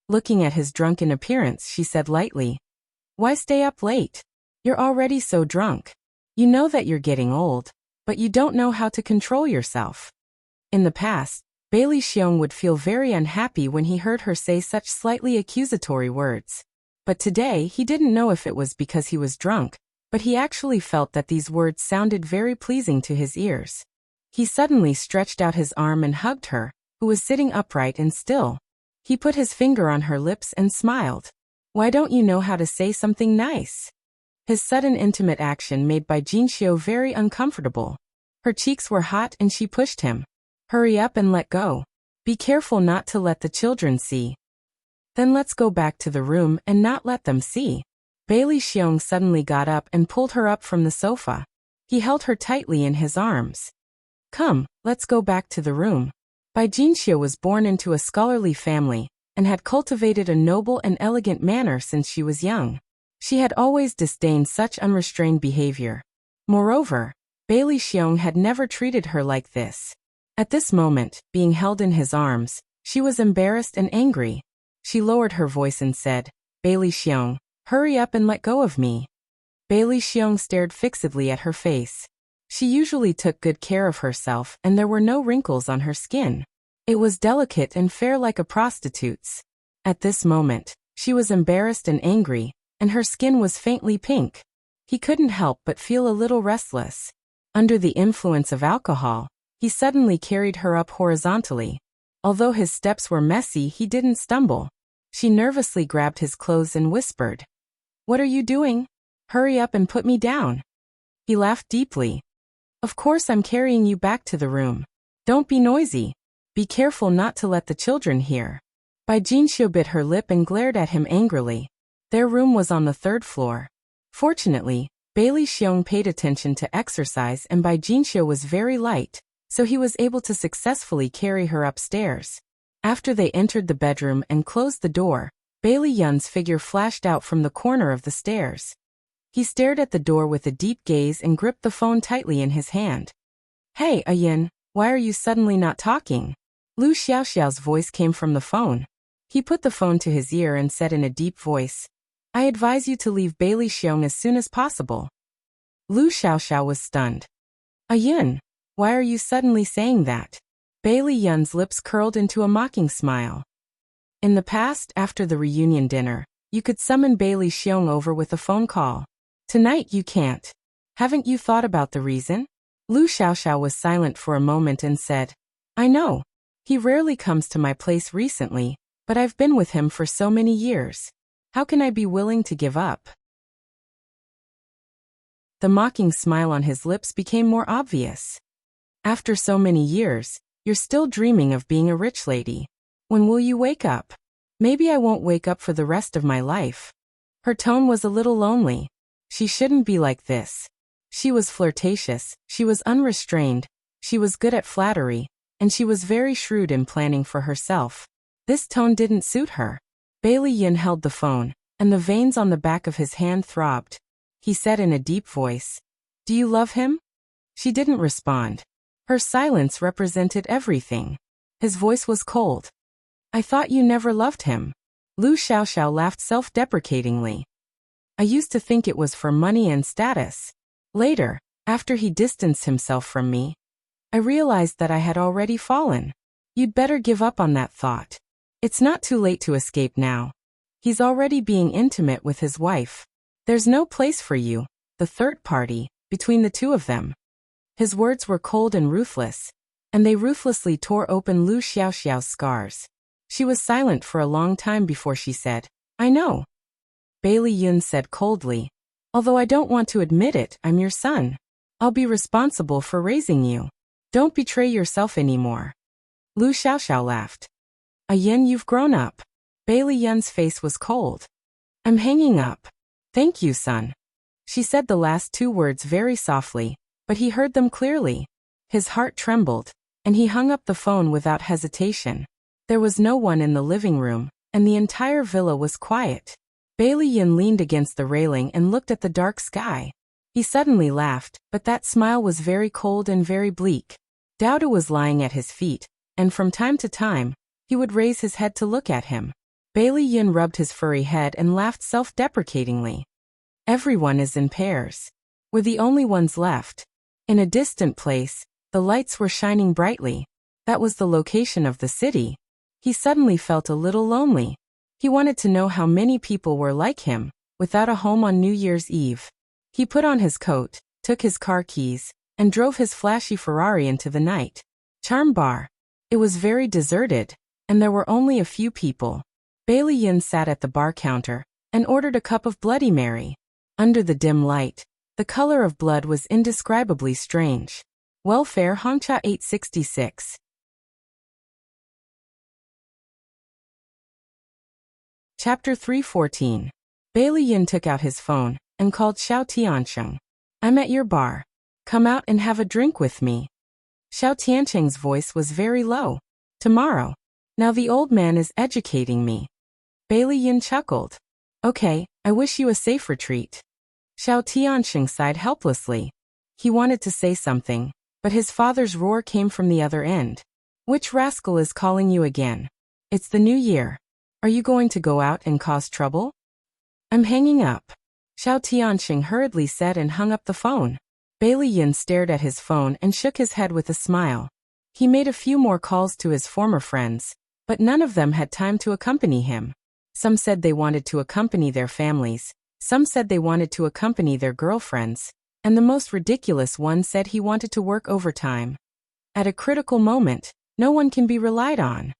Looking at his drunken appearance, she said lightly, Why stay up late? You're already so drunk. You know that you're getting old, but you don't know how to control yourself. In the past, Bailey Xiong would feel very unhappy when he heard her say such slightly accusatory words. But today he didn't know if it was because he was drunk, but he actually felt that these words sounded very pleasing to his ears. He suddenly stretched out his arm and hugged her, who was sitting upright and still. He put his finger on her lips and smiled. Why don't you know how to say something nice? His sudden intimate action made Bai Jinxiu very uncomfortable. Her cheeks were hot and she pushed him. Hurry up and let go. Be careful not to let the children see. Then let's go back to the room and not let them see. Bailey Xiong suddenly got up and pulled her up from the sofa. He held her tightly in his arms. Come, let's go back to the room. Bai Jinxiu was born into a scholarly family and had cultivated a noble and elegant manner since she was young. She had always disdained such unrestrained behavior. Moreover, Bailey Xiong had never treated her like this. At this moment, being held in his arms, she was embarrassed and angry. She lowered her voice and said, Bailey Xiong, hurry up and let go of me. Bailey Xiong stared fixedly at her face. She usually took good care of herself and there were no wrinkles on her skin. It was delicate and fair like a prostitute's. At this moment, she was embarrassed and angry, and her skin was faintly pink. He couldn't help but feel a little restless. Under the influence of alcohol, he suddenly carried her up horizontally. Although his steps were messy, he didn't stumble. She nervously grabbed his clothes and whispered, What are you doing? Hurry up and put me down. He laughed deeply. Of course I'm carrying you back to the room. Don't be noisy. Be careful not to let the children hear. Bai Jinxiu bit her lip and glared at him angrily. Their room was on the 3rd floor. Fortunately, Bailey Xiong paid attention to exercise and Bai Jinxiu was very light, so he was able to successfully carry her upstairs. After they entered the bedroom and closed the door, Bailey Yun's figure flashed out from the corner of the stairs. He stared at the door with a deep gaze and gripped the phone tightly in his hand. Hey, Yin, why are you suddenly not talking? Lu Xiaoxiao's voice came from the phone. He put the phone to his ear and said in a deep voice, I advise you to leave Bailey Xiong as soon as possible. Lu Xiaoxiao was stunned. Yun, why are you suddenly saying that? Bailey Yun's lips curled into a mocking smile. In the past, after the reunion dinner, you could summon Bailey Xiong over with a phone call. Tonight you can't. Haven't you thought about the reason? Lu Xiaoxiao was silent for a moment and said, I know. He rarely comes to my place recently, but I've been with him for so many years. How can I be willing to give up? The mocking smile on his lips became more obvious. After so many years, you're still dreaming of being a rich lady. When will you wake up? Maybe I won't wake up for the rest of my life. Her tone was a little lonely. She shouldn't be like this. She was flirtatious, she was unrestrained, she was good at flattery, and she was very shrewd in planning for herself. This tone didn't suit her. Bailey Yin held the phone, and the veins on the back of his hand throbbed. He said in a deep voice, Do you love him? She didn't respond. Her silence represented everything. His voice was cold. I thought you never loved him. Lu Xiaoxiao laughed self-deprecatingly. I used to think it was for money and status. Later, after he distanced himself from me, I realized that I had already fallen. You'd better give up on that thought. It's not too late to escape now. He's already being intimate with his wife. There's no place for you, the third party, between the two of them. His words were cold and ruthless, and they ruthlessly tore open Lu Xiaoxiao's scars. She was silent for a long time before she said, I know. Bailey Yun said coldly, Although I don't want to admit it, I'm your son. I'll be responsible for raising you. Don't betray yourself anymore. Lu Xiaoxiao laughed. Yin, you've grown up. Bailey Yun's face was cold. I'm hanging up. Thank you, son. She said the last two words very softly, but he heard them clearly. His heart trembled, and he hung up the phone without hesitation. There was no one in the living room, and the entire villa was quiet. Bailey Yin leaned against the railing and looked at the dark sky. He suddenly laughed, but that smile was very cold and very bleak. Dowda was lying at his feet, and from time to time, he would raise his head to look at him. Bailey Yin rubbed his furry head and laughed self-deprecatingly. Everyone is in pairs. We're the only ones left. In a distant place, the lights were shining brightly. That was the location of the city. He suddenly felt a little lonely. He wanted to know how many people were like him, without a home on New Year's Eve. He put on his coat, took his car keys, and drove his flashy Ferrari into the night. Charm Bar. It was very deserted, and there were only a few people. Bailey Yin sat at the bar counter, and ordered a cup of Bloody Mary. Under the dim light, the color of blood was indescribably strange. Welfare Hongcha 866. Chapter 314. Bailey Yin took out his phone and called Xiao Tiancheng. I'm at your bar. Come out and have a drink with me. Xiao Tiancheng's voice was very low. Tomorrow. Now the old man is educating me. Bailey Yin chuckled. Okay, I wish you a safe retreat. Xiao Tiancheng sighed helplessly. He wanted to say something, but his father's roar came from the other end. Which rascal is calling you again? It's the new year. Are you going to go out and cause trouble? I'm hanging up. Xiao Tiancheng hurriedly said and hung up the phone. Bailey Yin stared at his phone and shook his head with a smile. He made a few more calls to his former friends, but none of them had time to accompany him. Some said they wanted to accompany their families, some said they wanted to accompany their girlfriends, and the most ridiculous one said he wanted to work overtime. At a critical moment, no one can be relied on.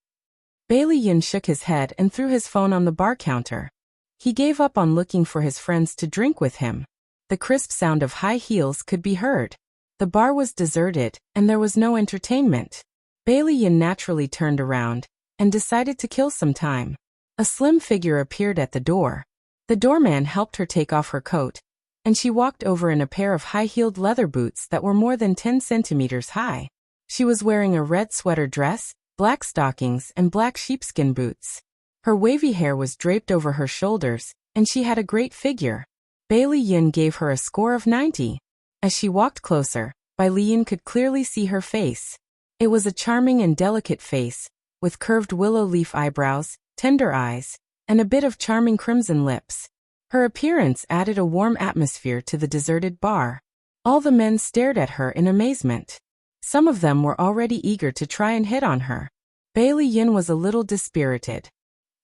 Bailey Yin shook his head and threw his phone on the bar counter. He gave up on looking for his friends to drink with him. The crisp sound of high heels could be heard. The bar was deserted, and there was no entertainment. Bailey Yin naturally turned around and decided to kill some time. A slim figure appeared at the door. The doorman helped her take off her coat, and she walked over in a pair of high-heeled leather boots that were more than 10 centimeters high. She was wearing a red sweater dress, black stockings, and black sheepskin boots. Her wavy hair was draped over her shoulders, and she had a great figure. Bailey Yin gave her a score of 90. As she walked closer, Bailey Yin could clearly see her face. It was a charming and delicate face, with curved willow leaf eyebrows, tender eyes, and a bit of charming crimson lips. Her appearance added a warm atmosphere to the deserted bar. All the men stared at her in amazement. Some of them were already eager to try and hit on her. Bailey Yin was a little dispirited.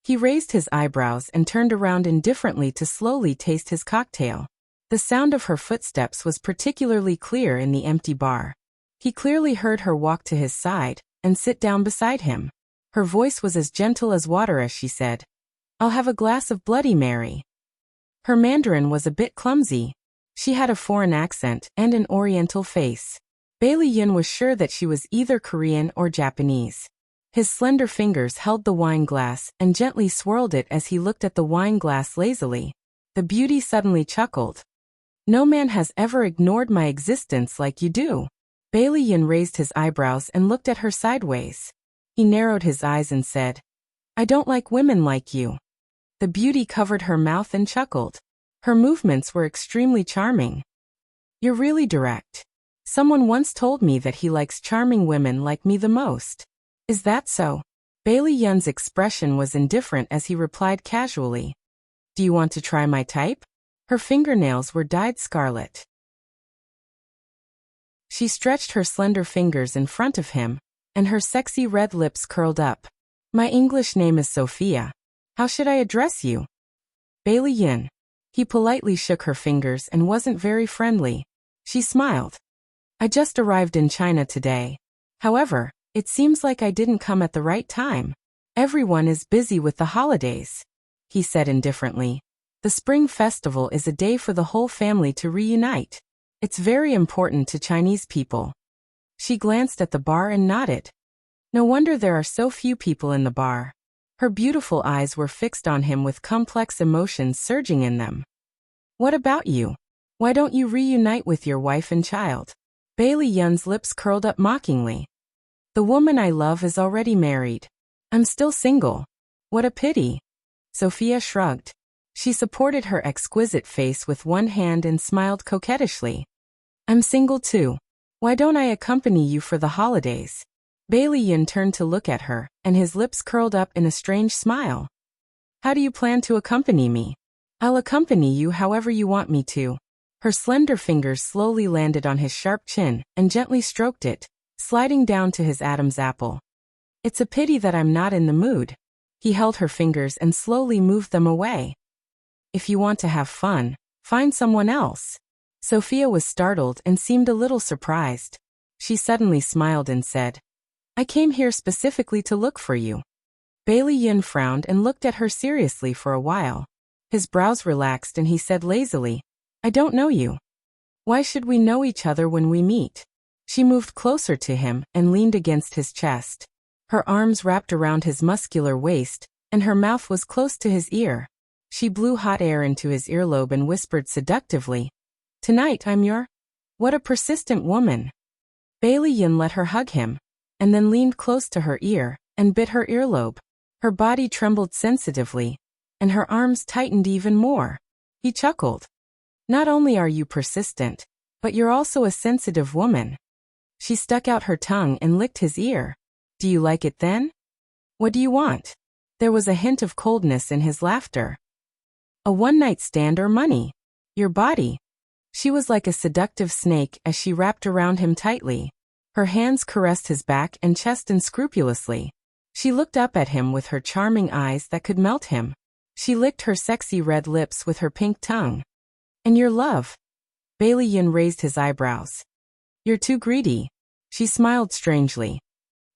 He raised his eyebrows and turned around indifferently to slowly taste his cocktail. The sound of her footsteps was particularly clear in the empty bar. He clearly heard her walk to his side and sit down beside him. Her voice was as gentle as water as she said, "I'll have a glass of Bloody Mary." Her Mandarin was a bit clumsy. She had a foreign accent and an oriental face. Bailey Yin was sure that she was either Korean or Japanese. His slender fingers held the wine glass and gently swirled it as he looked at the wine glass lazily. The beauty suddenly chuckled. "No man has ever ignored my existence like you do." Bailey Yin raised his eyebrows and looked at her sideways. He narrowed his eyes and said, "I don't like women like you." The beauty covered her mouth and chuckled. Her movements were extremely charming. "You're really direct. Someone once told me that he likes charming women like me the most. Is that so?" Bailey Yin's expression was indifferent as he replied casually, "Do you want to try my type?" Her fingernails were dyed scarlet. She stretched her slender fingers in front of him, and her sexy red lips curled up. "My English name is Sophia. How should I address you?" "Bailey Yin." He politely shook her fingers and wasn't very friendly. She smiled. "I just arrived in China today. However, it seems like I didn't come at the right time. Everyone is busy with the holidays," he said indifferently. "The Spring Festival is a day for the whole family to reunite. It's very important to Chinese people." She glanced at the bar and nodded. No wonder there are so few people in the bar. Her beautiful eyes were fixed on him with complex emotions surging in them. "What about you? Why don't you reunite with your wife and child?" Bailey Yin's lips curled up mockingly. "The woman I love is already married. I'm still single. What a pity." Sophia shrugged. She supported her exquisite face with one hand and smiled coquettishly. "I'm single too. Why don't I accompany you for the holidays?" Bailey Yin turned to look at her, and his lips curled up in a strange smile. "How do you plan to accompany me?" "I'll accompany you however you want me to." Her slender fingers slowly landed on his sharp chin and gently stroked it, sliding down to his Adam's apple. "It's a pity that I'm not in the mood." He held her fingers and slowly moved them away. "If you want to have fun, find someone else." Sophia was startled and seemed a little surprised. She suddenly smiled and said, "I came here specifically to look for you." Bailey Yin frowned and looked at her seriously for a while. His brows relaxed and he said lazily, "I don't know you. Why should we know each other when we meet?" She moved closer to him and leaned against his chest. Her arms wrapped around his muscular waist, and her mouth was close to his ear. She blew hot air into his earlobe and whispered seductively, "Tonight I'm your—" What a persistent woman. Bailey Yin let her hug him, and then leaned close to her ear and bit her earlobe. Her body trembled sensitively, and her arms tightened even more. He chuckled. "Not only are you persistent, but you're also a sensitive woman." She stuck out her tongue and licked his ear. "Do you like it then? What do you want?" There was a hint of coldness in his laughter. "A one-night stand or money?" "Your body." She was like a seductive snake as she wrapped around him tightly. Her hands caressed his back and chest unscrupulously. She looked up at him with her charming eyes that could melt him. She licked her sexy red lips with her pink tongue. "And your love?" Bailey Yin raised his eyebrows. "You're too greedy." She smiled strangely.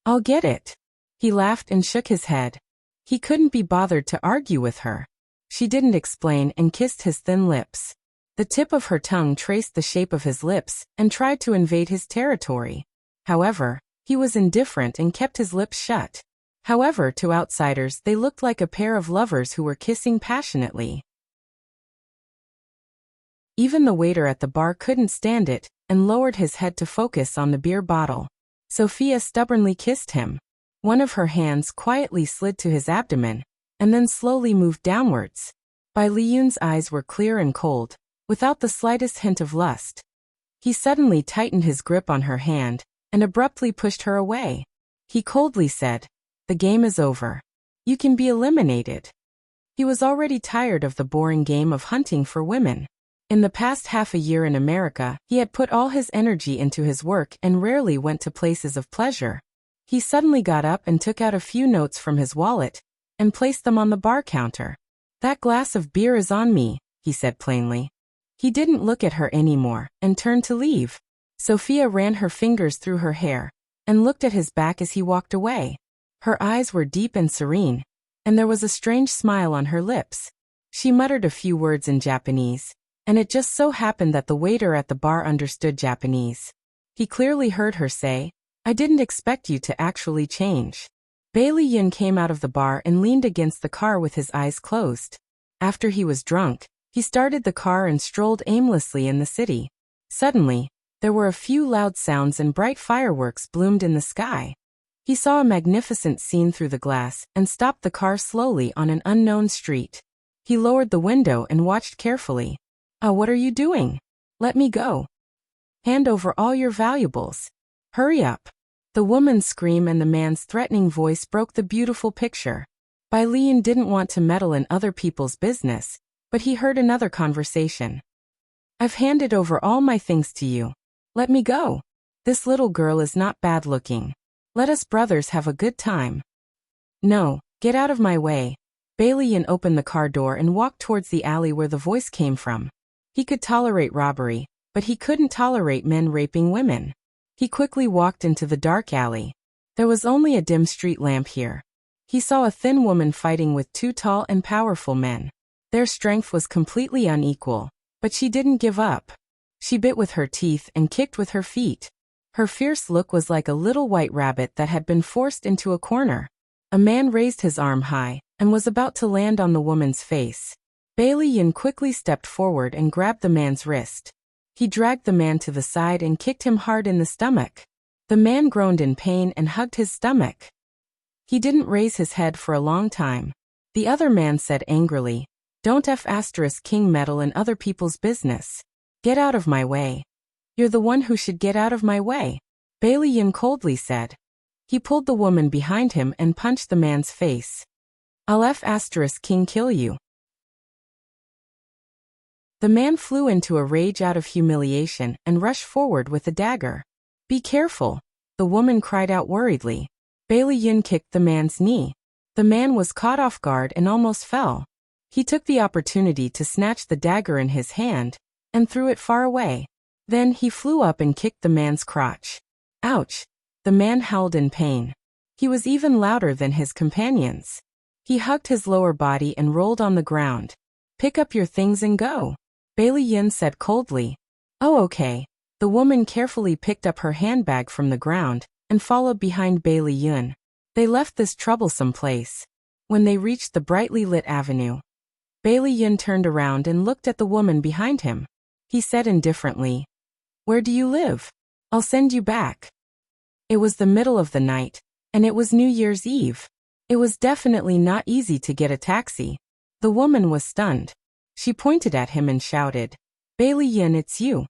"I'll get it." He laughed and shook his head. He couldn't be bothered to argue with her. She didn't explain and kissed his thin lips. The tip of her tongue traced the shape of his lips and tried to invade his territory. However, he was indifferent and kept his lips shut. However, to outsiders they looked like a pair of lovers who were kissing passionately. Even the waiter at the bar couldn't stand it and lowered his head to focus on the beer bottle. Sophia stubbornly kissed him. One of her hands quietly slid to his abdomen and then slowly moved downwards. Bai Liyun's eyes were clear and cold, without the slightest hint of lust. He suddenly tightened his grip on her hand and abruptly pushed her away. He coldly said, "The game is over. You can be eliminated." He was already tired of the boring game of hunting for women. In the past half a year in America, he had put all his energy into his work and rarely went to places of pleasure. He suddenly got up and took out a few notes from his wallet and placed them on the bar counter. "That glass of beer is on me," he said plainly. He didn't look at her anymore and turned to leave. Sophia ran her fingers through her hair and looked at his back as he walked away. Her eyes were deep and serene, and there was a strange smile on her lips. She muttered a few words in Japanese, and it just so happened that the waiter at the bar understood Japanese. He clearly heard her say, "I didn't expect you to actually change." Bailey Yin came out of the bar and leaned against the car with his eyes closed. After he was drunk, he started the car and strolled aimlessly in the city. Suddenly, there were a few loud sounds and bright fireworks bloomed in the sky. He saw a magnificent scene through the glass and stopped the car slowly on an unknown street. He lowered the window and watched carefully. What are you doing? Let me go. Hand over all your valuables. Hurry up." The woman's scream and the man's threatening voice broke the beautiful picture. Bai Lian didn't want to meddle in other people's business, but he heard another conversation. "I've handed over all my things to you. Let me go. This little girl is not bad looking. Let us brothers have a good time." "No, get out of my way." Bai Lian opened the car door and walked towards the alley where the voice came from. He could tolerate robbery, but he couldn't tolerate men raping women. He quickly walked into the dark alley. There was only a dim street lamp here. He saw a thin woman fighting with two tall and powerful men. Their strength was completely unequal, but she didn't give up. She bit with her teeth and kicked with her feet. Her fierce look was like a little white rabbit that had been forced into a corner. A man raised his arm high and was about to land on the woman's face. Bailey Yin quickly stepped forward and grabbed the man's wrist. He dragged the man to the side and kicked him hard in the stomach. The man groaned in pain and hugged his stomach. He didn't raise his head for a long time. The other man said angrily, "Don't King meddle in other people's business. Get out of my way." "You're the one who should get out of my way," Bailey Yin coldly said. He pulled the woman behind him and punched the man's face. "I'll King kill you." The man flew into a rage out of humiliation and rushed forward with a dagger. "Be careful," the woman cried out worriedly. Bailey Yin kicked the man's knee. The man was caught off guard and almost fell. He took the opportunity to snatch the dagger in his hand and threw it far away. Then he flew up and kicked the man's crotch. "Ouch!" The man howled in pain. He was even louder than his companions. He hugged his lower body and rolled on the ground. "Pick up your things and go," Bailey Yin said coldly. "Oh, okay." The woman carefully picked up her handbag from the ground and followed behind Bailey Yin. They left this troublesome place. When they reached the brightly lit avenue, Bailey Yin turned around and looked at the woman behind him. He said indifferently, "Where do you live? I'll send you back." It was the middle of the night, and it was New Year's Eve. It was definitely not easy to get a taxi. The woman was stunned. She pointed at him and shouted, "Bailey Yin, it's you."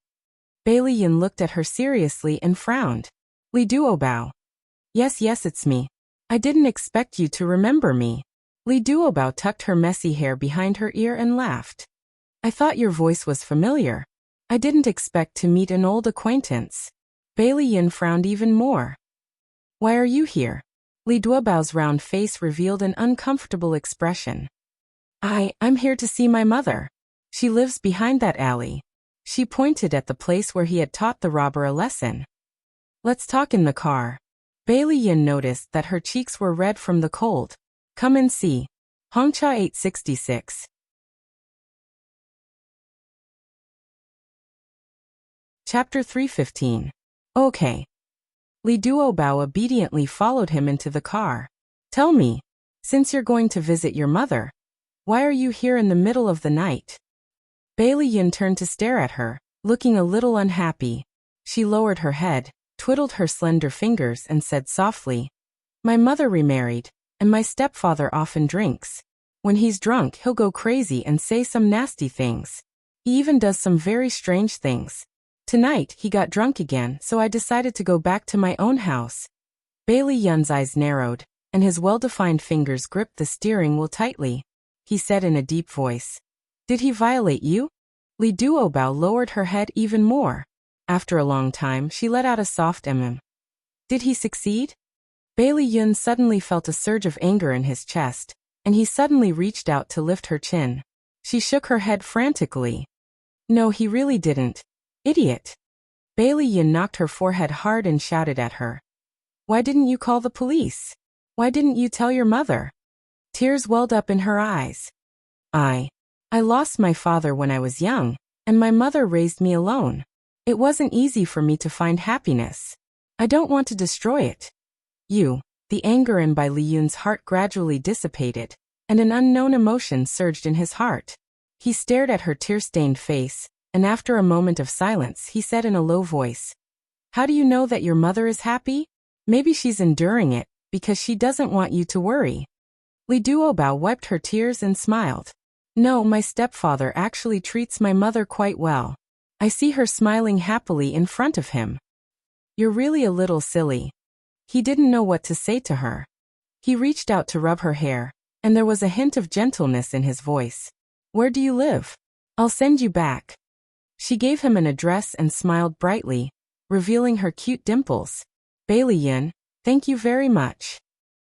Bailey Yin looked at her seriously and frowned. "Li Duobao." Yes, it's me. I didn't expect you to remember me." Li Duobao tucked her messy hair behind her ear and laughed. "I thought your voice was familiar. I didn't expect to meet an old acquaintance." Bailey Yin frowned even more. "Why are you here?" Li Duobao's round face revealed an uncomfortable expression. I'm here to see my mother. She lives behind that alley." She pointed at the place where he had taught the robber a lesson. "Let's talk in the car." Bailey Yin noticed that her cheeks were red from the cold. "Come and see." Hongcha 866. Chapter 315. Okay. Li Duobao obediently followed him into the car. "Tell me, since you're going to visit your mother, why are you here in the middle of the night?" Bailey Yin turned to stare at her, looking a little unhappy. She lowered her head, twiddled her slender fingers and said softly, "My mother remarried, and my stepfather often drinks. When he's drunk, he'll go crazy and say some nasty things. He even does some very strange things. Tonight, he got drunk again, so I decided to go back to my own house. Bailey Yun's eyes narrowed, and his well-defined fingers gripped the steering wheel tightly. He said in a deep voice, "Did he violate you?" Li Duobao lowered her head even more. After a long time, she let out a soft "Did he succeed?" Bailey Yun suddenly felt a surge of anger in his chest, and he suddenly reached out to lift her chin. She shook her head frantically. "No, he really didn't. Idiot." Bailey Yun knocked her forehead hard and shouted at her. "Why didn't you call the police? Why didn't you tell your mother?" Tears welled up in her eyes. I lost my father when I was young, and my mother raised me alone. It wasn't easy for me to find happiness. I don't want to destroy it. The anger in Bai Liyun's heart gradually dissipated, and an unknown emotion surged in his heart. He stared at her tear-stained face, and after a moment of silence he said in a low voice, "How do you know that your mother is happy? Maybe she's enduring it, because she doesn't want you to worry." Li Duobao wiped her tears and smiled. "No, my stepfather actually treats my mother quite well. I see her smiling happily in front of him." "You're really a little silly." He didn't know what to say to her. He reached out to rub her hair, and there was a hint of gentleness in his voice. "Where do you live? I'll send you back." She gave him an address and smiled brightly, revealing her cute dimples. "Bailey Yun, thank you very much."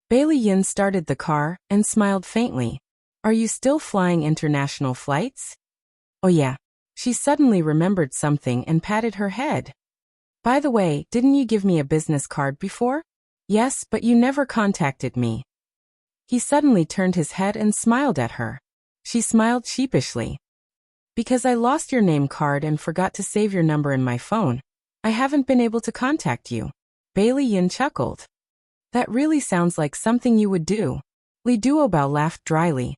Bailey Yun started the car and smiled faintly. "Are you still flying international flights?" "Oh yeah." She suddenly remembered something and patted her head. "By the way, didn't you give me a business card before?" "Yes, but you never contacted me." He suddenly turned his head and smiled at her. She smiled sheepishly. "Because I lost your name card and forgot to save your number in my phone, I haven't been able to contact you." Bailey Yun chuckled. "That really sounds like something you would do." Li Duobao laughed dryly.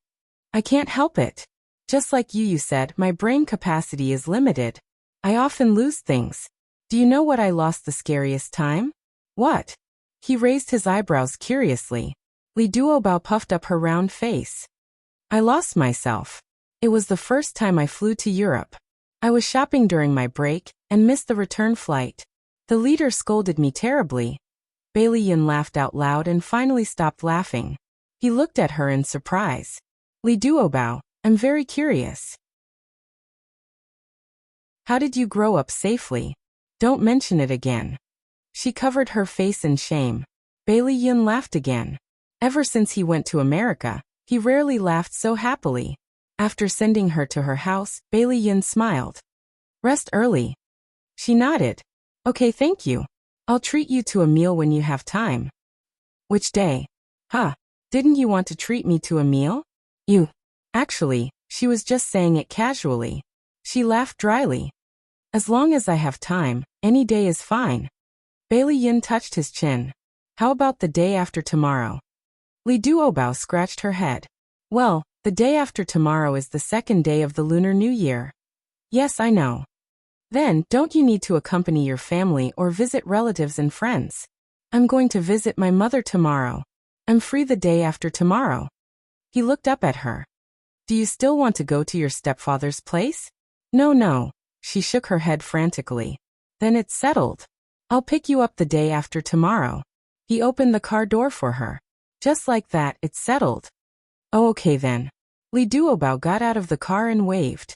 "I can't help it. Just like you said, my brain capacity is limited. I often lose things. Do you know what I lost the scariest time?" "What?" He raised his eyebrows curiously. Li Duobao puffed up her round face. "I lost myself. It was the first time I flew to Europe. I was shopping during my break and missed the return flight. The leader scolded me terribly." Bailey Yun laughed out loud and finally stopped laughing. He looked at her in surprise. "Li Duobao, I'm very curious. How did you grow up safely? Don't mention it again." She covered her face in shame. Bailey Yun laughed again. Ever since he went to America, he rarely laughed so happily. After sending her to her house, Bailey Yun smiled. "Rest early." She nodded. "Okay, thank you. I'll treat you to a meal when you have time." "Which day?" "Huh, didn't you want to treat me to a meal?" "You." Actually, she was just saying it casually. She laughed dryly. "As long as I have time, any day is fine." Bailey Yun touched his chin. "How about the day after tomorrow?" Li Duobao scratched her head. "Well, the day after tomorrow is the second day of the Lunar New Year." "Yes, I know." "Then, don't you need to accompany your family or visit relatives and friends?" "I'm going to visit my mother tomorrow. I'm free the day after tomorrow." He looked up at her. "Do you still want to go to your stepfather's place?" No. She shook her head frantically. "Then it's settled. I'll pick you up the day after tomorrow." He opened the car door for her. Just like that, it's settled. "Oh, okay then." Li Duobao got out of the car and waved.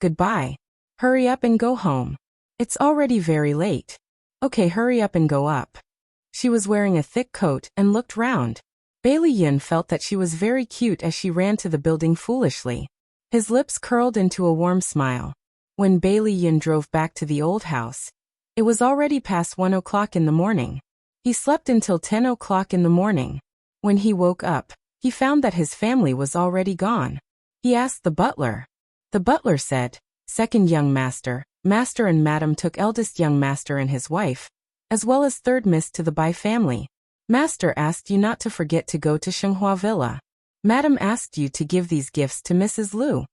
"Goodbye. Hurry up and go home. It's already very late." "Okay, hurry up and go up." She was wearing a thick coat and looked round. Bailey Yun felt that she was very cute as she ran to the building foolishly. His lips curled into a warm smile. When Bailey Yun drove back to the old house, it was already past 1 o'clock in the morning. He slept until 10 o'clock in the morning. When he woke up, he found that his family was already gone. He asked the butler. The butler said, "Second young master, master and madam took eldest young master and his wife, as well as third miss to the Bai family. Master asked you not to forget to go to Shenghua Villa. Madam asked you to give these gifts to Mrs. Liu."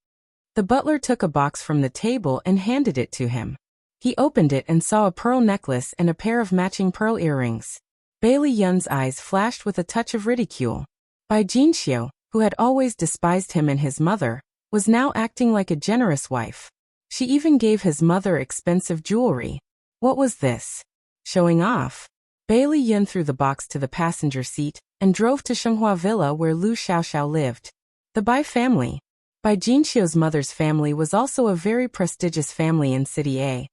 The butler took a box from the table and handed it to him. He opened it and saw a pearl necklace and a pair of matching pearl earrings. Bailey Yun's eyes flashed with a touch of ridicule. Bai Jinxiu, who had always despised him and his mother, was now acting like a generous wife. She even gave his mother expensive jewelry. What was this? Showing off. Bailey Yun threw the box to the passenger seat and drove to Shenghua Villa where Lu Xiaoxiao lived. The Bai family. Bai Jinxiu's mother's family was also a very prestigious family in City A.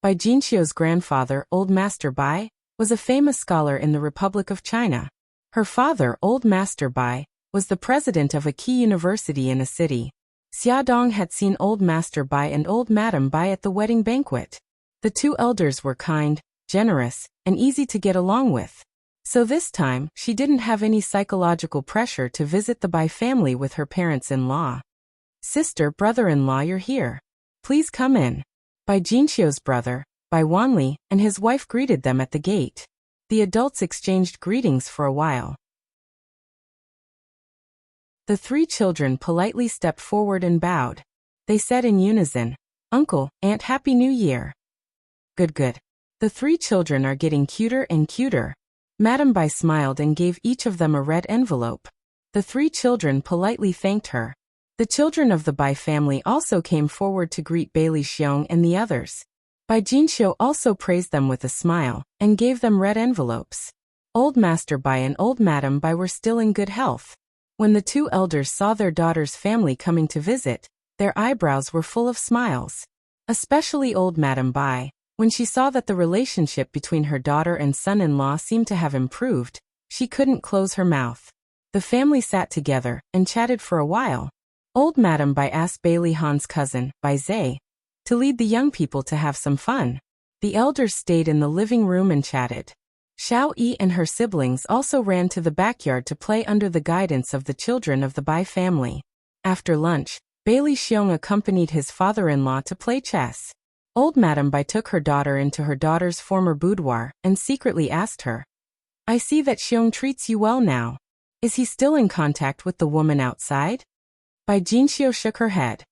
Bai Jinxiu's grandfather, Old Master Bai, was a famous scholar in the Republic of China. Her father, Old Master Bai, was the president of a key university in a city. Xia Dong had seen Old Master Bai and Old Madam Bai at the wedding banquet. The two elders were kind, generous, and easy to get along with. So this time, she didn't have any psychological pressure to visit the Bai family with her parents-in-law. Sister, brother-in-law, you're here. Please come in. Bai Jinxiu's brother, Bai Wanli, and his wife greeted them at the gate. The adults exchanged greetings for a while. The three children politely stepped forward and bowed. They said in unison, "Uncle, Aunt, Happy New Year." Good, good. The three children are getting cuter and cuter. Madame Bai smiled and gave each of them a red envelope. The three children politely thanked her. The children of the Bai family also came forward to greet Bailey Xiong and the others. Bai Jinxiu also praised them with a smile and gave them red envelopes. Old Master Bai and Old Madam Bai were still in good health. When the two elders saw their daughter's family coming to visit, their eyebrows were full of smiles. Especially Old Madam Bai, when she saw that the relationship between her daughter and son-in-law seemed to have improved, she couldn't close her mouth. The family sat together and chatted for a while. Old Madam Bai asked Bailey Han's cousin, Bai Zhe, to lead the young people to have some fun. The elders stayed in the living room and chatted. Xiao Yi and her siblings also ran to the backyard to play under the guidance of the children of the Bai family. After lunch, Bailey Xiong accompanied his father-in-law to play chess. Old Madam Bai took her daughter into her daughter's former boudoir and secretly asked her, "I see that Xiong treats you well now. Is he still in contact with the woman outside?" Bai Jinxiu shook her head.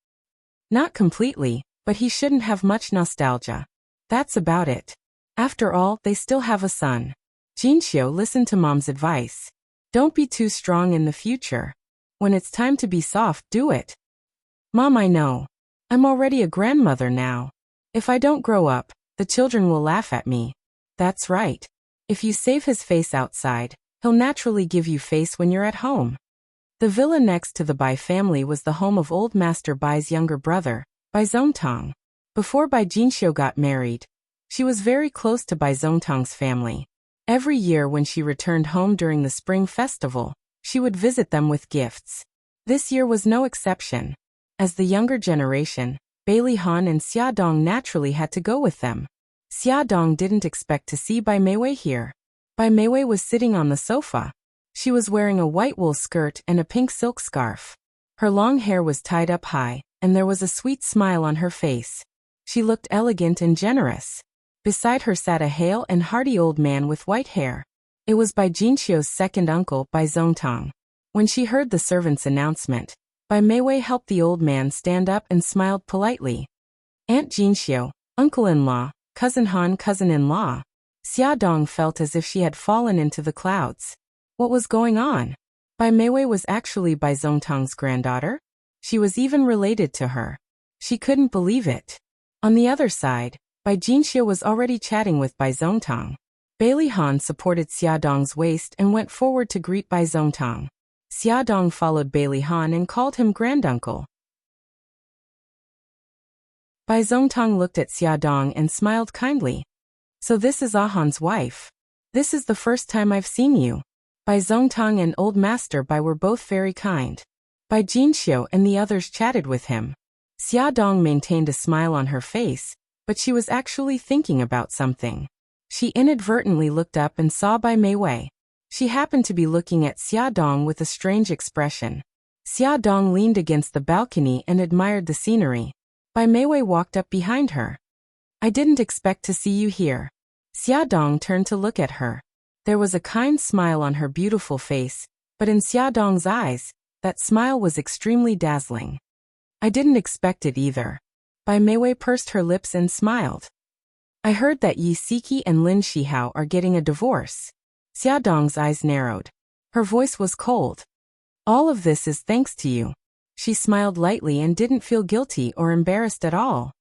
"Not completely, but he shouldn't have much nostalgia. That's about it. After all, they still have a son." Jinxiu listened to Mom's advice. "Don't be too strong in the future. When it's time to be soft, do it." "Mom, I know. I'm already a grandmother now. If I don't grow up, the children will laugh at me." "That's right. If you save his face outside, he'll naturally give you face when you're at home." The villa next to the Bai family was the home of Old Master Bai's younger brother, Bai Zongtang. Before Bai Jinxiu got married, she was very close to Bai Zongtang's family. Every year when she returned home during the Spring Festival, she would visit them with gifts. This year was no exception. As the younger generation, Bailey Han and Xia Dong naturally had to go with them. Xia Dong didn't expect to see Bai Meiwei here. Bai Meiwei was sitting on the sofa. She was wearing a white wool skirt and a pink silk scarf. Her long hair was tied up high, and there was a sweet smile on her face. She looked elegant and generous. Beside her sat a hale and hearty old man with white hair. It was Bai Jinxiu's second uncle, Bai Zongtang. When she heard the servant's announcement, Bai Meiwei helped the old man stand up and smiled politely. "Aunt Jinxiu, uncle-in-law, cousin Han, cousin-in-law." Xia Dong felt as if she had fallen into the clouds. What was going on? Bai Meiwei was actually Bai Zongtang's granddaughter? She was even related to her. She couldn't believe it. On the other side, Bai Jinxiu was already chatting with Bai Zongtang. Bailey Han supported Xia Dong's waist and went forward to greet Bai Zongtang. Xia Dong followed Bailey Han and called him granduncle. Bai Zongtang looked at Xia Dong and smiled kindly. "So this is Han's wife. This is the first time I've seen you." Bai Zongtang and Old Master Bai were both very kind. Bai Jinxiu and the others chatted with him. Xia Dong maintained a smile on her face, but she was actually thinking about something. She inadvertently looked up and saw Bai Meiwei. She happened to be looking at Xia Dong with a strange expression. Xia Dong leaned against the balcony and admired the scenery. Bai Meiwei walked up behind her. "I didn't expect to see you here." Xia Dong turned to look at her. There was a kind smile on her beautiful face, but in Xia Dong's eyes, that smile was extremely dazzling. "I didn't expect it either." Bai Meiwei pursed her lips and smiled. "I heard that Yi Siki and Lin Shihao are getting a divorce." Xia Dong's eyes narrowed. Her voice was cold. "All of this is thanks to you." She smiled lightly and didn't feel guilty or embarrassed at all.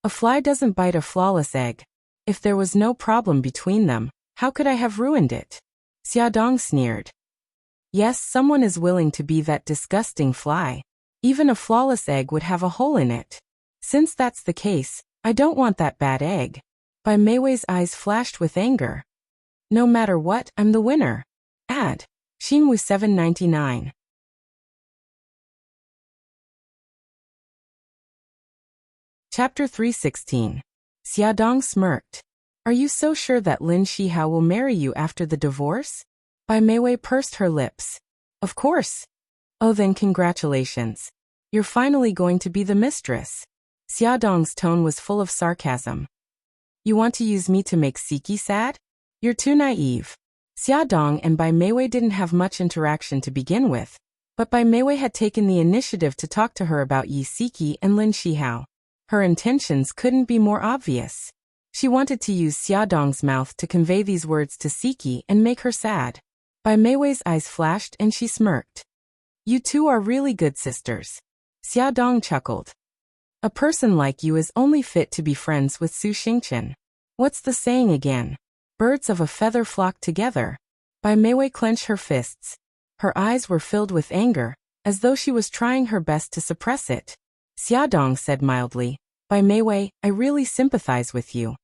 A fly doesn't bite a flawless egg. If there was no problem between them, how could I have ruined it? Xiaodong sneered. Yes, someone is willing to be that disgusting fly. Even a flawless egg would have a hole in it. Since that's the case, I don't want that bad egg. Bai Meiwei's eyes flashed with anger. No matter what, I'm the winner. Add. Xinwu 799. Chapter 316. Xiaodong smirked. Are you so sure that Lin Shihao will marry you after the divorce? Bai Meiwei pursed her lips. Of course. Oh, then congratulations. You're finally going to be the mistress. Xiaodong's tone was full of sarcasm. You want to use me to make Siki sad? You're too naive. Xiaodong and Bai Meiwei didn't have much interaction to begin with, but Bai Meiwei had taken the initiative to talk to her about Yi Siki and Lin Shihao. Her intentions couldn't be more obvious. She wanted to use Xiaodong's mouth to convey these words to Siki and make her sad. Bai Meiwei's eyes flashed and she smirked. You two are really good sisters. Xiaodong chuckled. A person like you is only fit to be friends with Su Xingchen. What's the saying again? Birds of a feather flock together. Bai Meiwei clenched her fists. Her eyes were filled with anger, as though she was trying her best to suppress it. Xiaodong said mildly, Bai Meiwei, I really sympathize with you.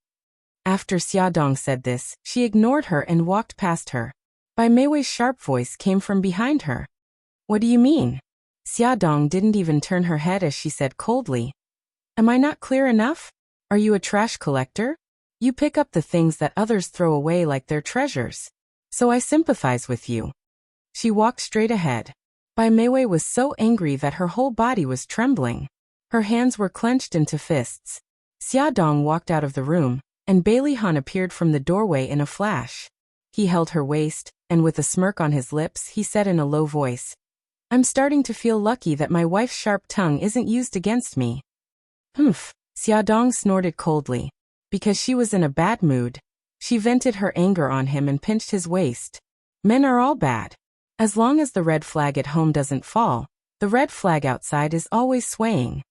After Xiaodong said this, she ignored her and walked past her. Bai Meiwei's sharp voice came from behind her. What do you mean? Xiaodong didn't even turn her head as she said coldly. Am I not clear enough? Are you a trash collector? You pick up the things that others throw away like they're treasures. So I sympathize with you. She walked straight ahead. Bai Meiwei was so angry that her whole body was trembling. Her hands were clenched into fists. Xiaodong walked out of the room, and Bai Lihan appeared from the doorway in a flash. He held her waist, and with a smirk on his lips, he said in a low voice, I'm starting to feel lucky that my wife's sharp tongue isn't used against me. Humph, Xiaodong snorted coldly. Because she was in a bad mood, she vented her anger on him and pinched his waist. Men are all bad. As long as the red flag at home doesn't fall, the red flag outside is always swaying.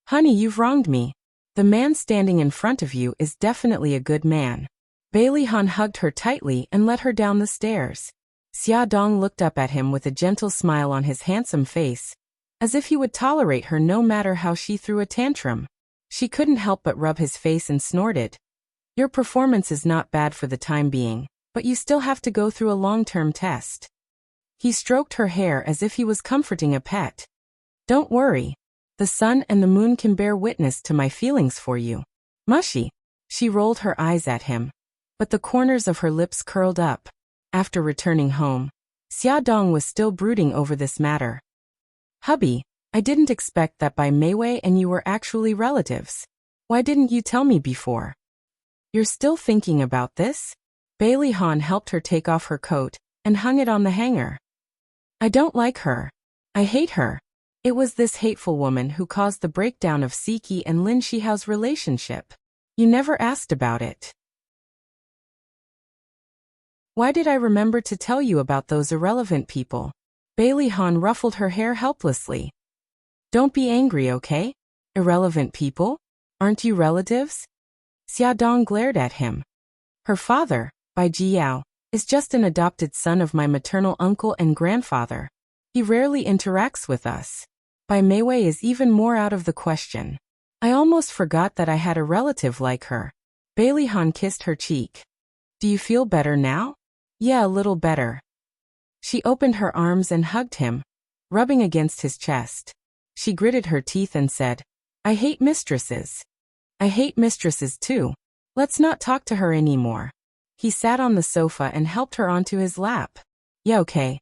Honey, you've wronged me. The man standing in front of you is definitely a good man. Bai Lihan hugged her tightly and led her down the stairs. Xiaodong looked up at him with a gentle smile on his handsome face, as if he would tolerate her no matter how she threw a tantrum. She couldn't help but rub his face and snorted. Your performance is not bad for the time being, but you still have to go through a long-term test. He stroked her hair as if he was comforting a pet. Don't worry. The sun and the moon can bear witness to my feelings for you. Mushy. She rolled her eyes at him, but the corners of her lips curled up. After returning home, Xiaodong was still brooding over this matter. Hubby, I didn't expect that Bai Meiwei and you were actually relatives. Why didn't you tell me before? You're still thinking about this? Bai Lihan helped her take off her coat and hung it on the hanger. I don't like her. I hate her. It was this hateful woman who caused the breakdown of Siki and Lin Shihao's relationship. You never asked about it. Why did I remember to tell you about those irrelevant people? Bai Lihan ruffled her hair helplessly. Don't be angry, okay? Irrelevant people? Aren't you relatives? Xiaodong glared at him. Her father, Bai Jiyao, is just an adopted son of my maternal uncle and grandfather. He rarely interacts with us. Bai Meiwei is even more out of the question. I almost forgot that I had a relative like her. Bai Lihan kissed her cheek. Do you feel better now? Yeah, a little better. She opened her arms and hugged him, rubbing against his chest. She gritted her teeth and said, I hate mistresses. I hate mistresses too. Let's not talk to her anymore. He sat on the sofa and helped her onto his lap. Yeah, okay.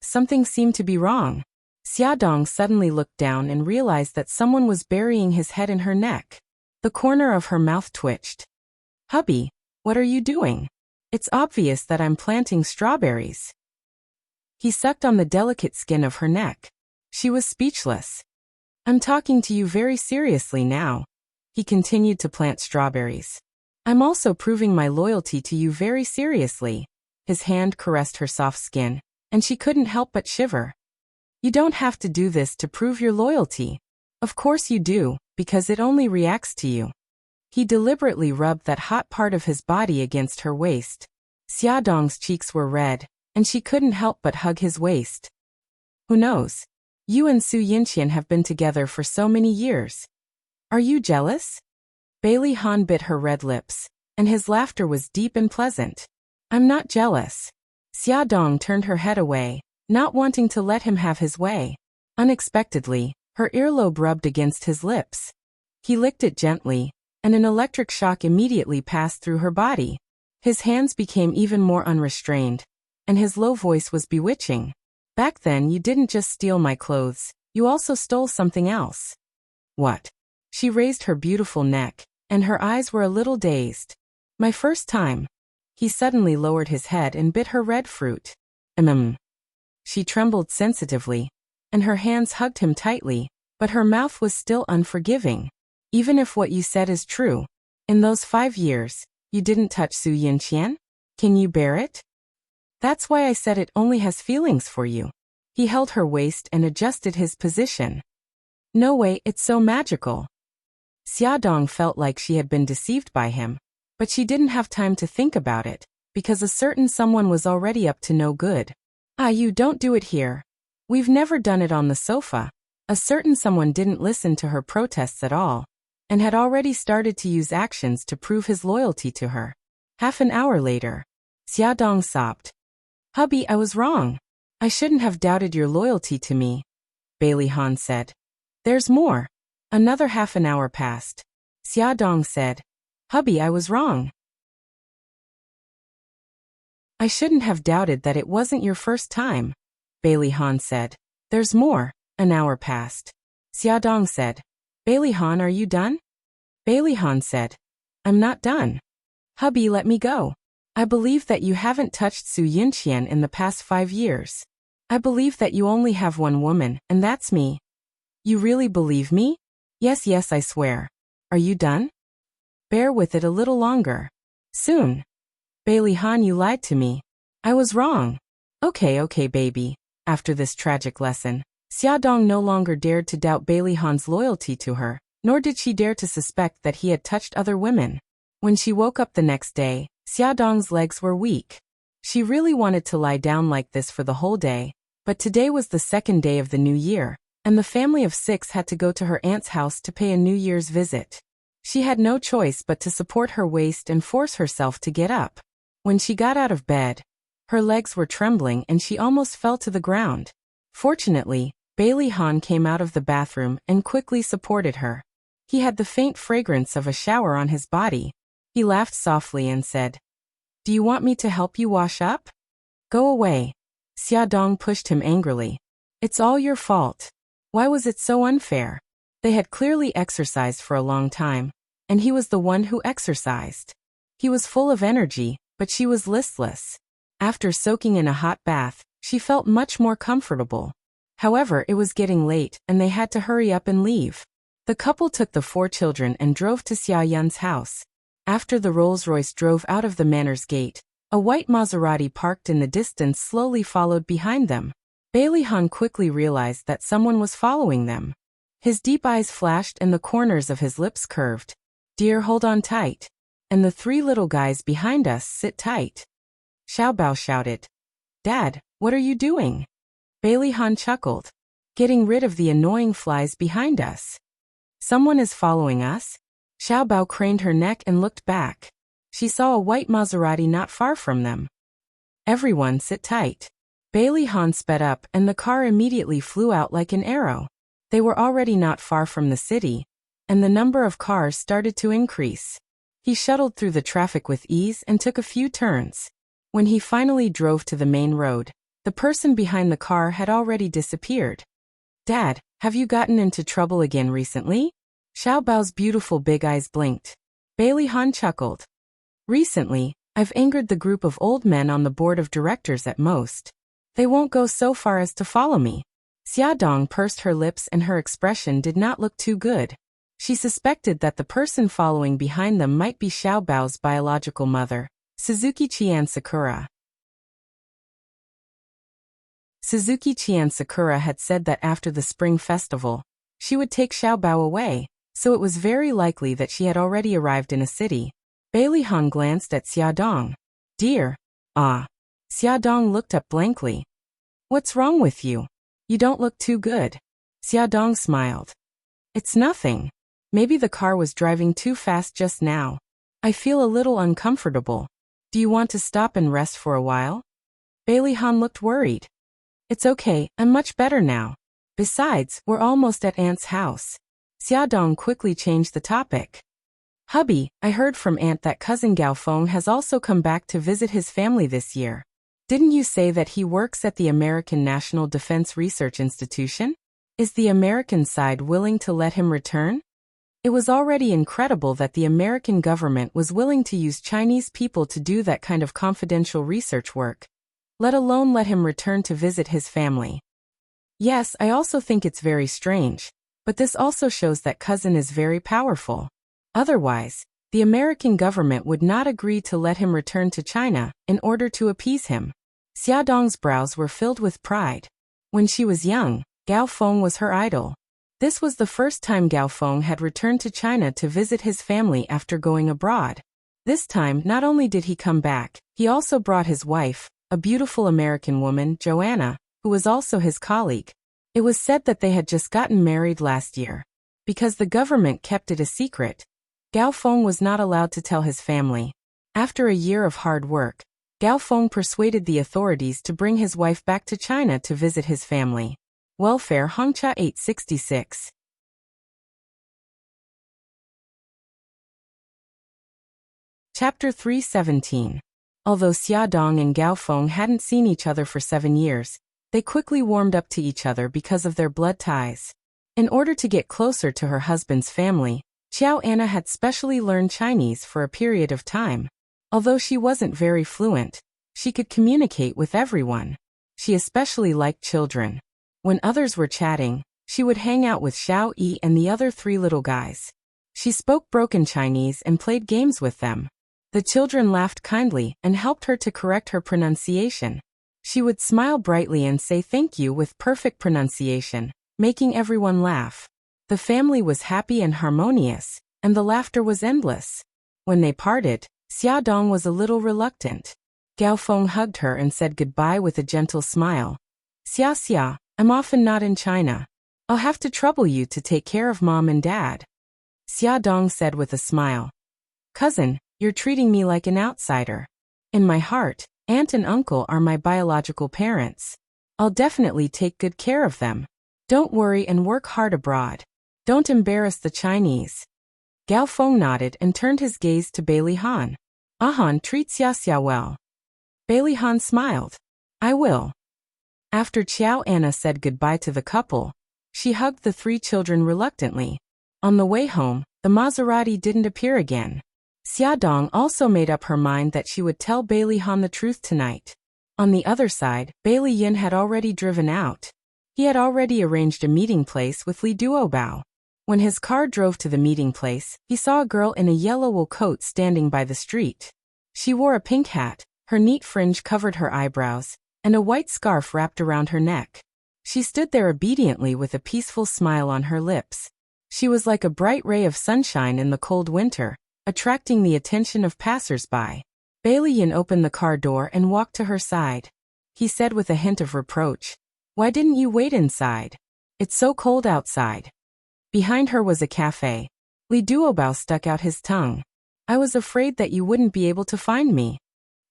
Something seemed to be wrong. Xiaodong suddenly looked down and realized that someone was burying his head in her neck. The corner of her mouth twitched. Hubby, what are you doing? It's obvious that I'm planting strawberries. He sucked on the delicate skin of her neck. She was speechless. I'm talking to you very seriously now. He continued to plant strawberries. I'm also proving my loyalty to you very seriously. His hand caressed her soft skin, and she couldn't help but shiver. You don't have to do this to prove your loyalty. Of course you do. because it only reacts to you. He deliberately rubbed that hot part of his body against her waist. Xiaodong's cheeks were red, and she couldn't help but hug his waist. Who knows? You and Su Yinqian have been together for so many years. Are you jealous? Bailey Han bit her red lips, and his laughter was deep and pleasant. I'm not jealous. Xiaodong turned her head away, not wanting to let him have his way. Unexpectedly, her earlobe rubbed against his lips. He licked it gently, and an electric shock immediately passed through her body. His hands became even more unrestrained, and his low voice was bewitching. Back then you didn't just steal my clothes, you also stole something else. What? She raised her beautiful neck, and her eyes were a little dazed. My first time. He suddenly lowered his head and bit her red fruit. She trembled sensitively, and her hands hugged him tightly, but her mouth was still unforgiving. Even if what you said is true, in those 5 years, you didn't touch Su Yinqian? Can you bear it? That's why I said it only has feelings for you. He held her waist and adjusted his position. No way, it's so magical. Xiaodong felt like she had been deceived by him, but she didn't have time to think about it, because a certain someone was already up to no good. You don't do it here. We've never done it on the sofa. A certain someone didn't listen to her protests at all, and had already started to use actions to prove his loyalty to her. Half an hour later, Xiaodong sobbed. Hubby, I was wrong. I shouldn't have doubted your loyalty to me, Bailey Han said. There's more. Another half an hour passed. Xiaodong said, Hubby, I was wrong. I shouldn't have doubted that it wasn't your first time, Bailey Han said. There's more. An hour passed. Xiaodong said, Bailey Han, are you done? Bailey Han said, I'm not done. Hubby, let me go. I believe that you haven't touched Su Yinqian in the past 5 years. I believe that you only have one woman, and that's me. You really believe me? Yes, I swear. Are you done? Bear with it a little longer. Soon. Bailey Han, you lied to me. I was wrong. Okay, baby. After this tragic lesson, Xiaodong no longer dared to doubt Bailey Han's loyalty to her, nor did she dare to suspect that he had touched other women. When she woke up the next day, Xiaodong's legs were weak. She really wanted to lie down like this for the whole day, but today was the second day of the new year, and the family of 6 had to go to her aunt's house to pay a New Year's visit. She had no choice but to support her waist and force herself to get up. When she got out of bed, her legs were trembling and she almost fell to the ground. Fortunately, Bailey Han came out of the bathroom and quickly supported her. He had the faint fragrance of a shower on his body. He laughed softly and said, Do you want me to help you wash up? Go away. Xiaodong pushed him angrily. It's all your fault. Why was it so unfair? They had clearly exercised for a long time, and he was the one who exercised. He was full of energy, but she was listless. After soaking in a hot bath, she felt much more comfortable. However, it was getting late, and they had to hurry up and leave. The couple took the 4 children and drove to Xia Yun's house. After the Rolls-Royce drove out of the manor's gate, a white Maserati parked in the distance slowly followed behind them. Bailey Han quickly realized that someone was following them. His deep eyes flashed and the corners of his lips curved. Dear, hold on tight. And the 3 little guys behind us, sit tight. Xiaobao shouted. Dad, what are you doing? Bailey Han chuckled. Getting rid of the annoying flies behind us. Someone is following us? Xiaobao craned her neck and looked back. She saw a white Maserati not far from them. Everyone sit tight. Bailey Han sped up and the car immediately flew out like an arrow. They were already not far from the city, and the number of cars started to increase. He shuttled through the traffic with ease and took a few turns. When he finally drove to the main road, the person behind the car had already disappeared. Dad, have you gotten into trouble again recently? Xiaobao's beautiful big eyes blinked. Bailey Han chuckled. Recently, I've angered the group of old men on the board of directors at most. They won't go so far as to follow me. Xiaodong pursed her lips and her expression did not look too good. She suspected that the person following behind them might be Xiaobao's biological mother, Suzuki Qian Sakura. Suzuki Qian Sakura had said that after the spring festival, she would take Xiaobao away, so it was very likely that she had already arrived in a city. Bailey Han glanced at Xiaodong. Dear. Ah. Xiaodong looked up blankly. What's wrong with you? You don't look too good. Xiaodong smiled. It's nothing. Maybe the car was driving too fast just now. I feel a little uncomfortable. Do you want to stop and rest for a while? Bailey Han looked worried. It's okay, I'm much better now. Besides, we're almost at Aunt's house. Xiaodong quickly changed the topic. Hubby, I heard from Aunt that cousin Gao Feng has also come back to visit his family this year. Didn't you say that he works at the American National Defense Research Institution? Is the American side willing to let him return? It was already incredible that the American government was willing to use Chinese people to do that kind of confidential research work, let alone let him return to visit his family. Yes, I also think it's very strange, but this also shows that cousin is very powerful. Otherwise, the American government would not agree to let him return to China in order to appease him. Xiaodong's brows were filled with pride. When she was young, Gao Feng was her idol. This was the first time Gao Feng had returned to China to visit his family after going abroad. This time, not only did he come back, he also brought his wife, a beautiful American woman, Joanna, who was also his colleague. It was said that they had just gotten married last year. Because the government kept it a secret, Gao Feng was not allowed to tell his family. After a year of hard work, Gao Feng persuaded the authorities to bring his wife back to China to visit his family. Welfare Hongcha 866. Chapter 317. Although Xiaodong and Gao Feng hadn't seen each other for 7 years, they quickly warmed up to each other because of their blood ties. In order to get closer to her husband's family, Xiao Anna had specially learned Chinese for a period of time. Although she wasn't very fluent, she could communicate with everyone. She especially liked children. When others were chatting, she would hang out with Xiao Yi and the other 3 little guys. She spoke broken Chinese and played games with them. The children laughed kindly and helped her to correct her pronunciation. She would smile brightly and say thank you with perfect pronunciation, making everyone laugh. The family was happy and harmonious, and the laughter was endless. When they parted, Xiaodong was a little reluctant. Gao Feng hugged her and said goodbye with a gentle smile. Xia, I'm often not in China. I'll have to trouble you to take care of Mom and Dad. Xiaodong said with a smile. Cousin, you're treating me like an outsider. In my heart, Aunt and Uncle are my biological parents. I'll definitely take good care of them. Don't worry and work hard abroad. Don't embarrass the Chinese. Gao Feng nodded and turned his gaze to Bailey Han. Han, treat Xia well. Bailey Han smiled. I will. After Xiao Anna said goodbye to the couple, she hugged the 3 children reluctantly. On the way home, the Maserati didn't appear again. Xiaodong also made up her mind that she would tell Bailey Han the truth tonight. On the other side, Bailey Yin had already driven out. He had already arranged a meeting place with Li Duobao. When his car drove to the meeting place, he saw a girl in a yellow wool coat standing by the street. She wore a pink hat, her neat fringe covered her eyebrows, and a white scarf wrapped around her neck. She stood there obediently with a peaceful smile on her lips. She was like a bright ray of sunshine in the cold winter, attracting the attention of passers-by. Bailey Yin opened the car door and walked to her side. He said with a hint of reproach, "Why didn't you wait inside? It's so cold outside." Behind her was a cafe. Li Duobao stuck out his tongue. "I was afraid that you wouldn't be able to find me."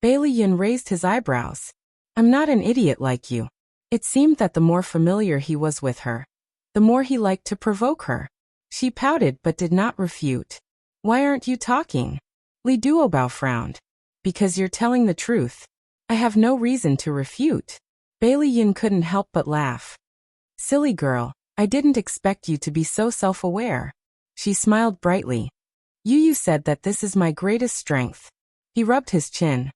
Bailey Yin raised his eyebrows. "I'm not an idiot like you." It seemed that the more familiar he was with her, the more he liked to provoke her. She pouted but did not refute. "Why aren't you talking?" Li Duobao frowned. "Because you're telling the truth. I have no reason to refute." Bailey Yin couldn't help but laugh. "Silly girl, I didn't expect you to be so self-aware." She smiled brightly. You said that this is my greatest strength." He rubbed his chin.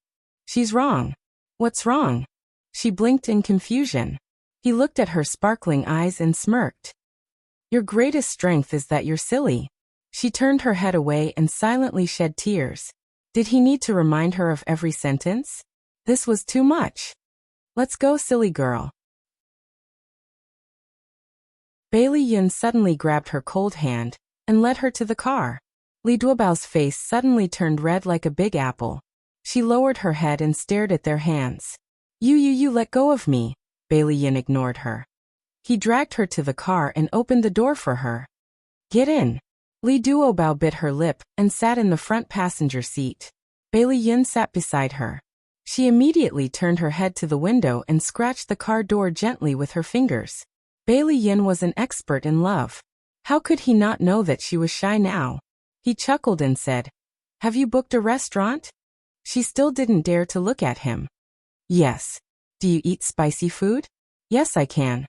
"She's wrong." "What's wrong?" She blinked in confusion. He looked at her sparkling eyes and smirked. "Your greatest strength is that you're silly." She turned her head away and silently shed tears. Did he need to remind her of every sentence? This was too much. "Let's go, silly girl." Bailey Yin suddenly grabbed her cold hand, and led her to the car. Li Duobao's face suddenly turned red like a big apple. She lowered her head and stared at their hands. You let go of me. Bailey Yin ignored her. He dragged her to the car and opened the door for her. Get in. Li Duobao bit her lip and sat in the front passenger seat. Bailey Yin sat beside her. She immediately turned her head to the window and scratched the car door gently with her fingers. Bailey Yin was an expert in love. How could he not know that she was shy now? He chuckled and said, "Have you booked a restaurant?" She still didn't dare to look at him. Yes. Do you eat spicy food? Yes, I can.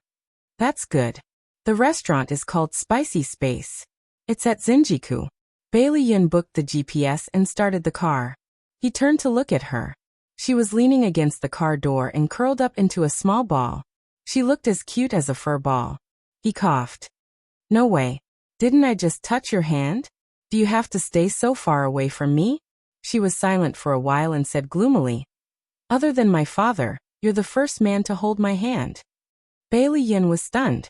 That's good. The restaurant is called Spicy Space. It's at Zinjiku. Bailey Yin booked the GPS and started the car. He turned to look at her. She was leaning against the car door and curled up into a small ball. She looked as cute as a fur ball. He coughed. No way. Didn't I just touch your hand? Do you have to stay so far away from me? She was silent for a while and said gloomily, "Other than my father, you're the first man to hold my hand." Bailey Yin was stunned.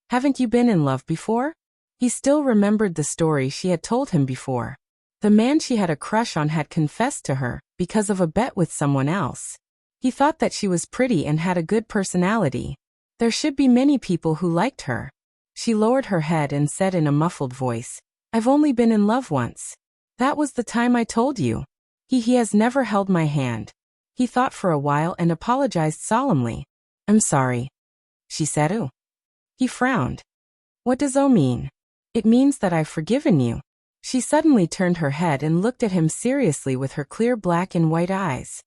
Haven't you been in love before? He still remembered the story she had told him before. The man she had a crush on had confessed to her because of a bet with someone else. He thought that she was pretty and had a good personality. There should be many people who liked her. She lowered her head and said in a muffled voice, "I've only been in love once. That was the time I told you. He has never held my hand." He thought for a while and apologized solemnly. "I'm sorry." She said, "Oh." He frowned. "What does "oh" mean?" "It means that I've forgiven you." She suddenly turned her head and looked at him seriously with her clear black and white eyes.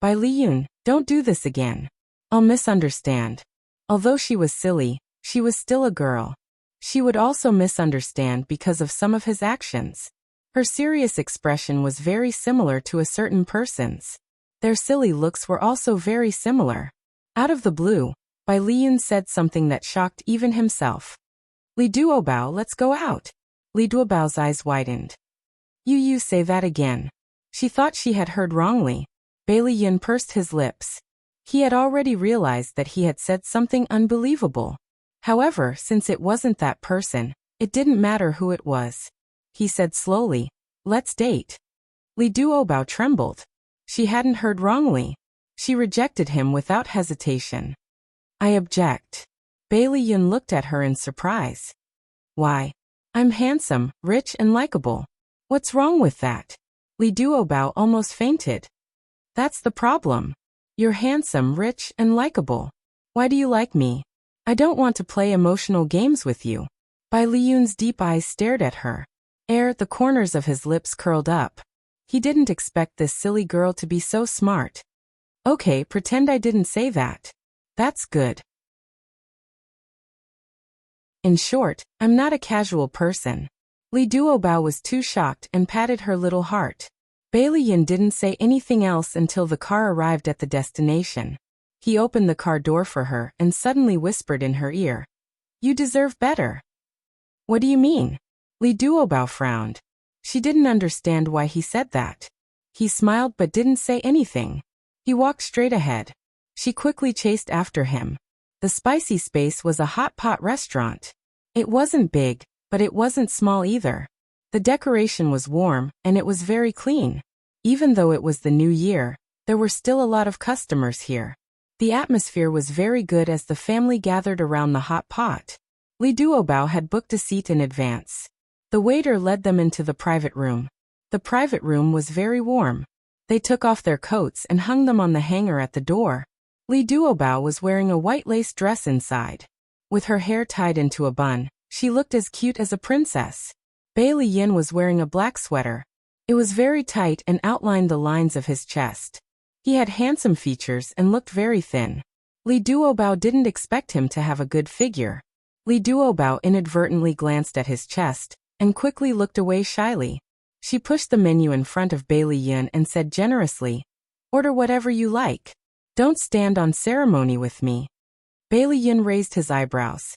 "Bai Liyun, don't do this again. I'll misunderstand." Although she was silly, she was still a girl. She would also misunderstand because of some of his actions. Her serious expression was very similar to a certain person's. Their silly looks were also very similar. Out of the blue, Bai Liyun said something that shocked even himself. "Li Duobao, let's go out." Li Duobao's eyes widened. You say that again." She thought she had heard wrongly. Bailey Yin pursed his lips. He had already realized that he had said something unbelievable. However, since it wasn't that person, it didn't matter who it was. He said slowly, "Let's date." Li Duobao trembled. She hadn't heard wrongly. She rejected him without hesitation. "I object." Bailey Yin looked at her in surprise. "Why? I'm handsome, rich and likable. What's wrong with that?" Li Duobao almost fainted. "That's the problem. You're handsome, rich and likable. Why do you like me? I don't want to play emotional games with you." Bai Liyun's deep eyes stared at her. The corners of his lips curled up. He didn't expect this silly girl to be so smart. "Okay, pretend I didn't say that. That's good. In short, I'm not a casual person." Li Duobao was too shocked and patted her little heart. Bailey Yin didn't say anything else until the car arrived at the destination. He opened the car door for her and suddenly whispered in her ear, "You deserve better." "What do you mean?" Li Duobao frowned. She didn't understand why he said that. He smiled but didn't say anything. He walked straight ahead. She quickly chased after him. The Spicy Space was a hot pot restaurant. It wasn't big, but it wasn't small either. The decoration was warm, and it was very clean. Even though it was the new year, there were still a lot of customers here. The atmosphere was very good as the family gathered around the hot pot. Li Duobao had booked a seat in advance. The waiter led them into the private room. The private room was very warm. They took off their coats and hung them on the hanger at the door. Li Duobao was wearing a white lace dress inside. With her hair tied into a bun, she looked as cute as a princess. Bailey Yin was wearing a black sweater. It was very tight and outlined the lines of his chest. He had handsome features and looked very thin. Li Duobao didn't expect him to have a good figure. Li Duobao inadvertently glanced at his chest and quickly looked away shyly. She pushed the menu in front of Bailey Yin and said generously, "Order whatever you like. Don't stand on ceremony with me." Bailey Yin raised his eyebrows.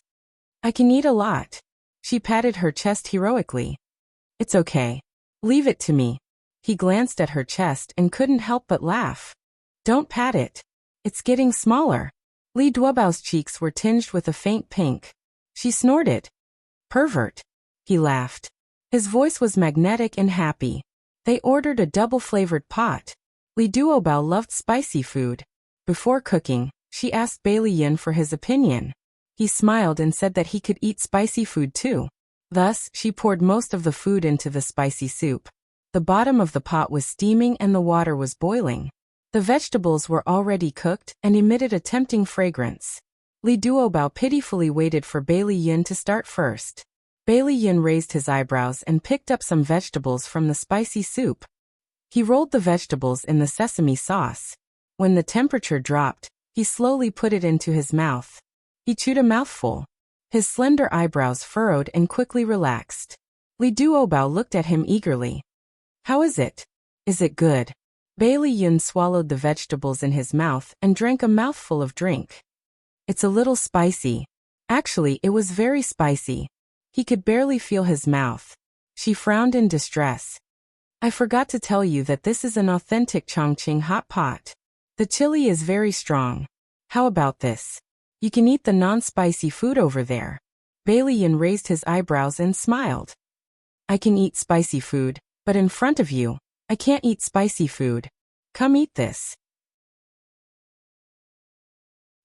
"I can eat a lot." She patted her chest heroically. "It's okay. Leave it to me." He glanced at her chest and couldn't help but laugh. "Don't pat it. It's getting smaller." Li Duobao's cheeks were tinged with a faint pink. She snorted. "Pervert." He laughed. His voice was magnetic and happy. They ordered a double-flavored pot. Li Duobao loved spicy food. Before cooking, she asked Bailey Yin for his opinion. He smiled and said that he could eat spicy food too. Thus, she poured most of the food into the spicy soup. The bottom of the pot was steaming and the water was boiling. The vegetables were already cooked and emitted a tempting fragrance. Li Duobao pitifully waited for Bailey Yin to start first. Bailey Yin raised his eyebrows and picked up some vegetables from the spicy soup. He rolled the vegetables in the sesame sauce. When the temperature dropped, he slowly put it into his mouth. He chewed a mouthful. His slender eyebrows furrowed and quickly relaxed. Li Duobao looked at him eagerly. How is it? Is it good? Bailey Yin swallowed the vegetables in his mouth and drank a mouthful of drink. It's a little spicy. Actually, it was very spicy. He could barely feel his mouth. She frowned in distress. I forgot to tell you that this is an authentic Chongqing hot pot. The chili is very strong. How about this? You can eat the non-spicy food over there. Bailey Yin raised his eyebrows and smiled. I can eat spicy food, but in front of you, I can't eat spicy food. Come eat this.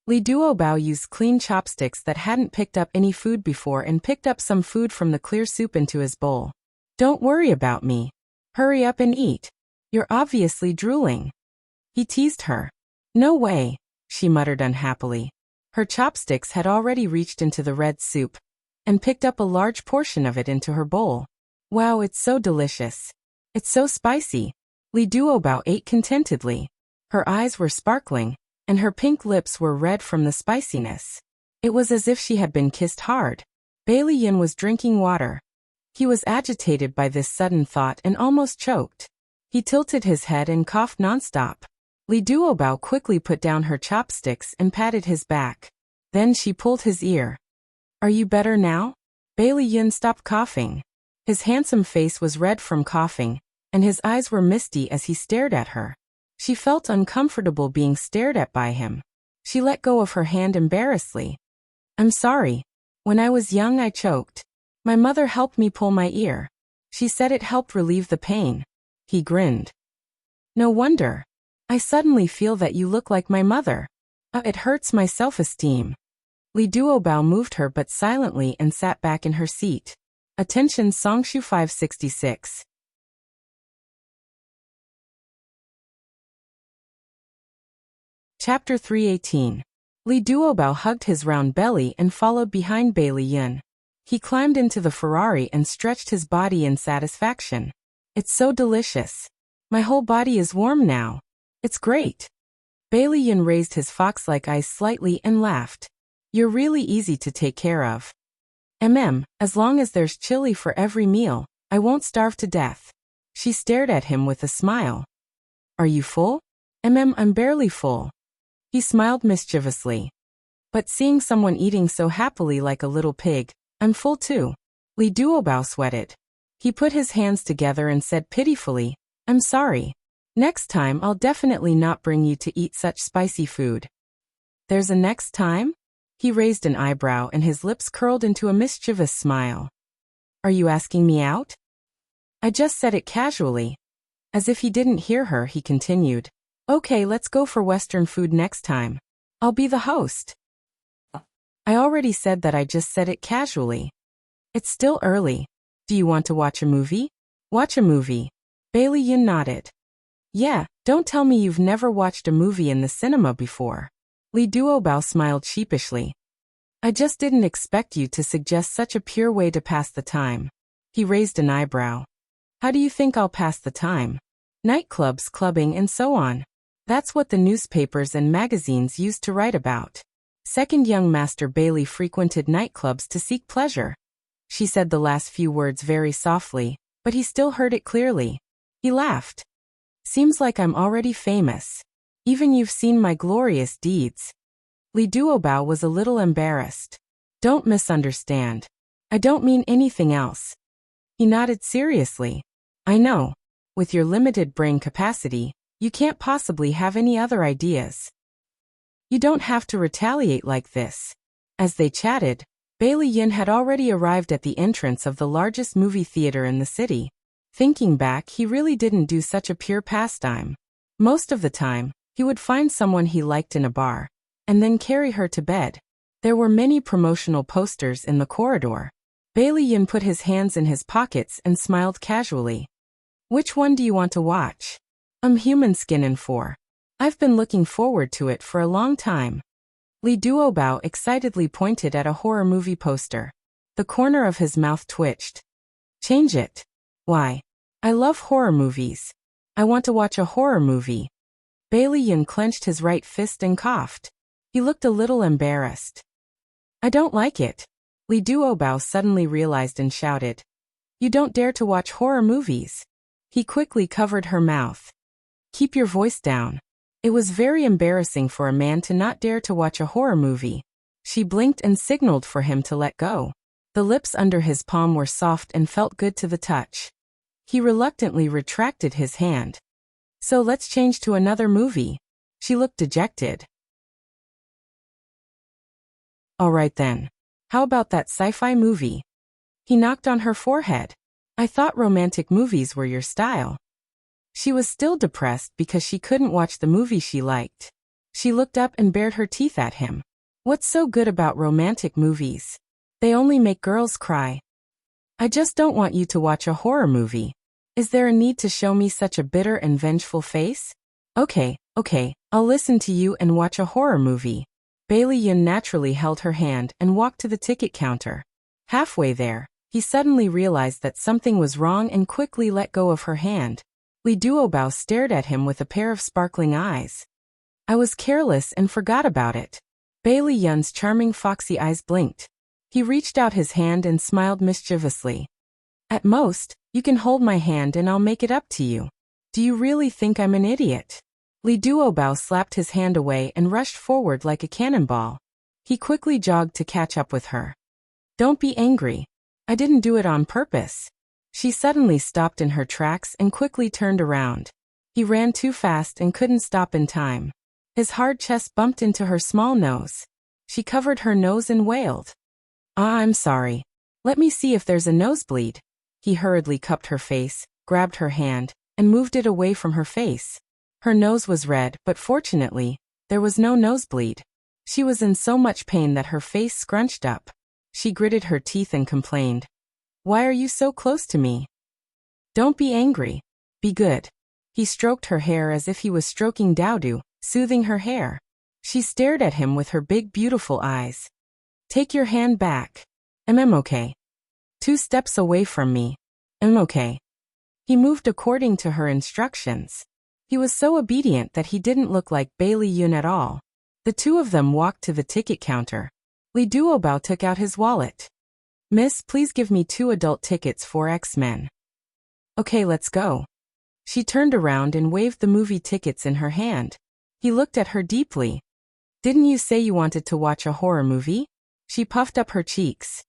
Li Duobao used clean chopsticks that hadn't picked up any food before and picked up some food from the clear soup into his bowl. Don't worry about me. Hurry up and eat. You're obviously drooling. He teased her. No way, she muttered unhappily. Her chopsticks had already reached into the red soup and picked up a large portion of it into her bowl. Wow, it's so delicious. It's so spicy. Li Duobao ate contentedly. Her eyes were sparkling, and her pink lips were red from the spiciness. It was as if she had been kissed hard. Bailey Yin was drinking water. He was agitated by this sudden thought and almost choked. He tilted his head and coughed nonstop. Li Duobao quickly put down her chopsticks and patted his back. Then she pulled his ear. Are you better now? Bailey Yin stopped coughing. His handsome face was red from coughing, and his eyes were misty as he stared at her. She felt uncomfortable being stared at by him. She let go of her hand embarrassedly. I'm sorry. When I was young I choked. My mother helped me pull my ear. She said it helped relieve the pain. He grinned. No wonder. I suddenly feel that you look like my mother. It hurts my self-esteem. Li Duobao moved her but silently and sat back in her seat. Attention Songshu 566. Chapter 318. Li Duobao hugged his round belly and followed behind Bailey Yin. He climbed into the Ferrari and stretched his body in satisfaction. It's so delicious. My whole body is warm now. It's great. Bailey Yin raised his fox-like eyes slightly and laughed. You're really easy to take care of. As long as there's chili for every meal, I won't starve to death. She stared at him with a smile. Are you full? I'm barely full. He smiled mischievously. But seeing someone eating so happily like a little pig, I'm full too. Li Duobao sweated. He put his hands together and said pitifully, I'm sorry. Next time I'll definitely not bring you to eat such spicy food. There's a next time? He raised an eyebrow and his lips curled into a mischievous smile. Are you asking me out? I just said it casually. As if he didn't hear her, he continued. Okay, let's go for Western food next time. I'll be the host. I already said that I just said it casually. It's still early. Do you want to watch a movie? Watch a movie. Bailey Yin nodded. Yeah, don't tell me you've never watched a movie in the cinema before. Li Duobao smiled sheepishly. I just didn't expect you to suggest such a pure way to pass the time. He raised an eyebrow. How do you think I'll pass the time? Nightclubs, clubbing, and so on. That's what the newspapers and magazines used to write about. Second young Master Bailey frequented nightclubs to seek pleasure. She said the last few words very softly, but he still heard it clearly. He laughed. Seems like I'm already famous. Even you've seen my glorious deeds. Li Duobao was a little embarrassed. Don't misunderstand. I don't mean anything else. He nodded seriously. I know. With your limited brain capacity, you can't possibly have any other ideas. You don't have to retaliate like this. As they chatted, Bailey Yin had already arrived at the entrance of the largest movie theater in the city. Thinking back, he really didn't do such a pure pastime. Most of the time, he would find someone he liked in a bar, and then carry her to bed. There were many promotional posters in the corridor. Bailey Yin put his hands in his pockets and smiled casually. Which one do you want to watch? Human Skin in 4. I've been looking forward to it for a long time. Li Duobao excitedly pointed at a horror movie poster. The corner of his mouth twitched. Change it. Why? I love horror movies. I want to watch a horror movie. Bailey Yin clenched his right fist and coughed. He looked a little embarrassed. I don't like it. Li Duobao suddenly realized and shouted. You don't dare to watch horror movies. He quickly covered her mouth. Keep your voice down. It was very embarrassing for a man to not dare to watch a horror movie. She blinked and signaled for him to let go. The lips under his palm were soft and felt good to the touch. He reluctantly retracted his hand. So let's change to another movie. She looked dejected. All right then. How about that sci-fi movie? He knocked on her forehead. I thought romantic movies were your style. She was still depressed because she couldn't watch the movie she liked. She looked up and bared her teeth at him. What's so good about romantic movies? They only make girls cry. I just don't want you to watch a horror movie. Is there a need to show me such a bitter and vengeful face? Okay, I'll listen to you and watch a horror movie. Bailey Yin naturally held her hand and walked to the ticket counter. Halfway there, he suddenly realized that something was wrong and quickly let go of her hand. Li Duobao stared at him with a pair of sparkling eyes. I was careless and forgot about it. Bailey Yin's charming foxy eyes blinked. He reached out his hand and smiled mischievously. At most, you can hold my hand and I'll make it up to you. Do you really think I'm an idiot? Li Duobao slapped his hand away and rushed forward like a cannonball. He quickly jogged to catch up with her. Don't be angry. I didn't do it on purpose. She suddenly stopped in her tracks and quickly turned around. He ran too fast and couldn't stop in time. His hard chest bumped into her small nose. She covered her nose and wailed. I'm sorry. Let me see if there's a nosebleed. He hurriedly cupped her face, grabbed her hand, and moved it away from her face. Her nose was red, but fortunately, there was no nosebleed. She was in so much pain that her face scrunched up. She gritted her teeth and complained. Why are you so close to me? Don't be angry. Be good. He stroked her hair as if he was stroking Dowdu, soothing her hair. She stared at him with her big beautiful eyes. Take your hand back. I'm okay. 2 steps away from me. I'm okay. He moved according to her instructions. He was so obedient that he didn't look like Bailey Yin at all. The two of them walked to the ticket counter. Li Duobao took out his wallet. Miss, please give me 2 adult tickets for X-Men. Okay, let's go. She turned around and waved the movie tickets in her hand. He looked at her deeply. Didn't you say you wanted to watch a horror movie? She puffed up her cheeks.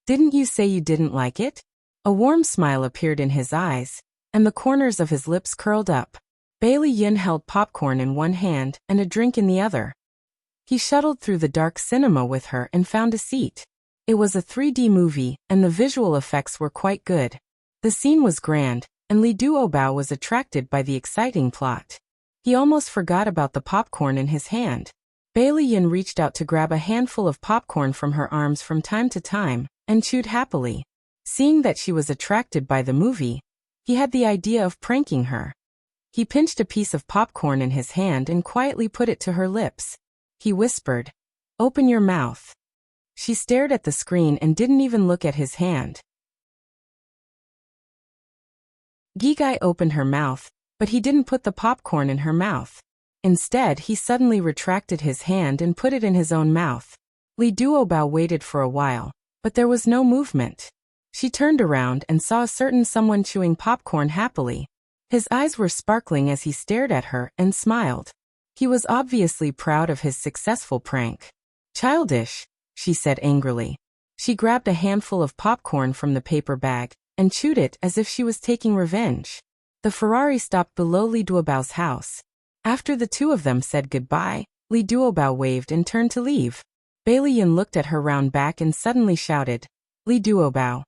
Didn't you say you didn't like it? A warm smile appeared in his eyes, and the corners of his lips curled up. Bailey Yin held popcorn in one hand and a drink in the other. He shuttled through the dark cinema with her and found a seat. It was a 3D movie, and the visual effects were quite good. The scene was grand, and Li Duobao was attracted by the exciting plot. He almost forgot about the popcorn in his hand. Bailey Yin reached out to grab a handful of popcorn from her arms from time to time, and chewed happily. Seeing that she was attracted by the movie, he had the idea of pranking her. He pinched a piece of popcorn in his hand and quietly put it to her lips. He whispered, "Open your mouth." She stared at the screen and didn't even look at his hand. Gigai opened her mouth, but he didn't put the popcorn in her mouth. Instead, he suddenly retracted his hand and put it in his own mouth. Li Duobao waited for a while, but there was no movement. She turned around and saw a certain someone chewing popcorn happily. His eyes were sparkling as he stared at her and smiled. He was obviously proud of his successful prank. Childish, she said angrily. She grabbed a handful of popcorn from the paper bag and chewed it as if she was taking revenge. The Ferrari stopped below Li Duobao's house. After the two of them said goodbye, Li Duobao waved and turned to leave. Bailey Yin looked at her round back and suddenly shouted, Li Duobao.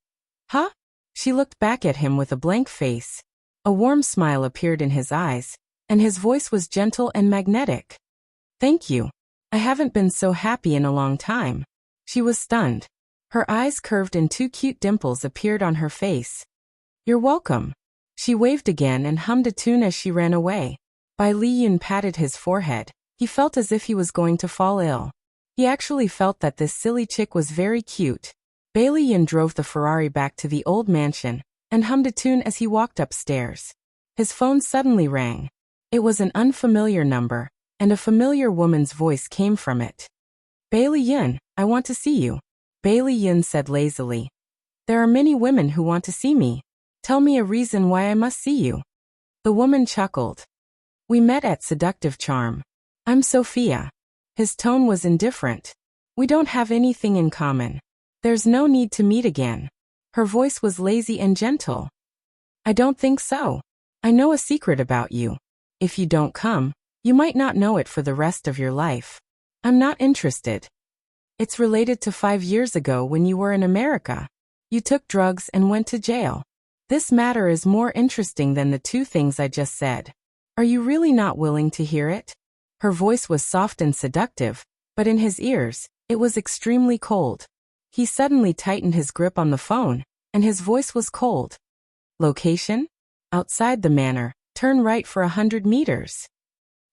Huh? She looked back at him with a blank face. A warm smile appeared in his eyes, and his voice was gentle and magnetic. Thank you. I haven't been so happy in a long time. She was stunned. Her eyes curved and two cute dimples appeared on her face. You're welcome. She waved again and hummed a tune as she ran away. Bai Li Yun patted his forehead. He felt as if he was going to fall ill. He actually felt that this silly chick was very cute. Bailey Yin drove the Ferrari back to the old mansion and hummed a tune as he walked upstairs. His phone suddenly rang. It was an unfamiliar number, and a familiar woman's voice came from it. Bailey Yin, I want to see you. Bailey Yin said lazily. There are many women who want to see me. Tell me a reason why I must see you. The woman chuckled. We met at Seductive Charm. I'm Sophia. His tone was indifferent. We don't have anything in common. There's no need to meet again. Her voice was lazy and gentle. I don't think so. I know a secret about you. If you don't come, you might not know it for the rest of your life. I'm not interested. It's related to 5 years ago when you were in America. You took drugs and went to jail. This matter is more interesting than the two things I just said. Are you really not willing to hear it? Her voice was soft and seductive, but in his ears, it was extremely cold. He suddenly tightened his grip on the phone, and his voice was cold. Location? Outside the manor, turn right for 100 meters.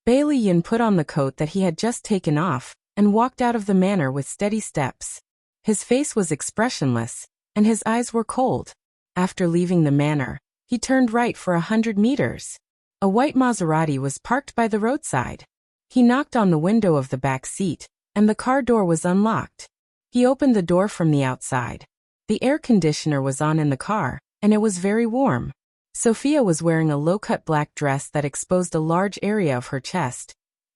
Bailey Yin put on the coat that he had just taken off, and walked out of the manor with steady steps. His face was expressionless, and his eyes were cold. After leaving the manor, he turned right for 100 meters. A white Maserati was parked by the roadside. He knocked on the window of the back seat, and the car door was unlocked. He opened the door from the outside. The air conditioner was on in the car, and it was very warm. Sophia was wearing a low-cut black dress that exposed a large area of her chest,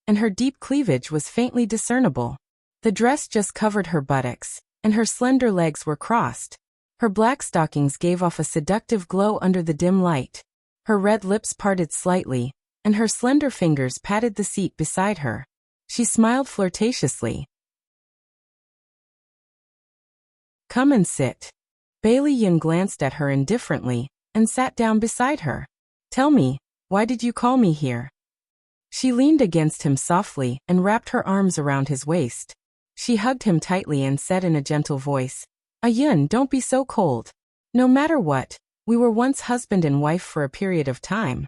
and her deep cleavage was faintly discernible. The dress just covered her buttocks, and her slender legs were crossed. Her black stockings gave off a seductive glow under the dim light. Her red lips parted slightly, and her slender fingers patted the seat beside her. She smiled flirtatiously. Come and sit. Bailey Yin glanced at her indifferently, and sat down beside her. Tell me, why did you call me here? She leaned against him softly and wrapped her arms around his waist. She hugged him tightly and said in a gentle voice, Yun, don't be so cold. No matter what, we were once husband and wife for a period of time.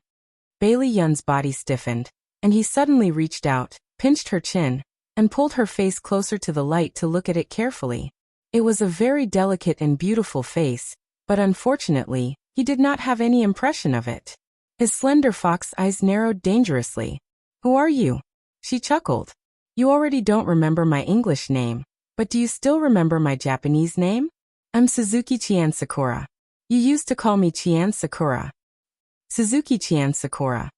Bailey Yun's body stiffened, and he suddenly reached out, pinched her chin, and pulled her face closer to the light to look at it carefully. It was a very delicate and beautiful face, but unfortunately, he did not have any impression of it. His slender fox eyes narrowed dangerously. Who are you? She chuckled. You already don't remember my English name, but do you still remember my Japanese name? I'm Suzuki Chien Sakura. You used to call me Chien Sakura. Suzuki Chien Sakura.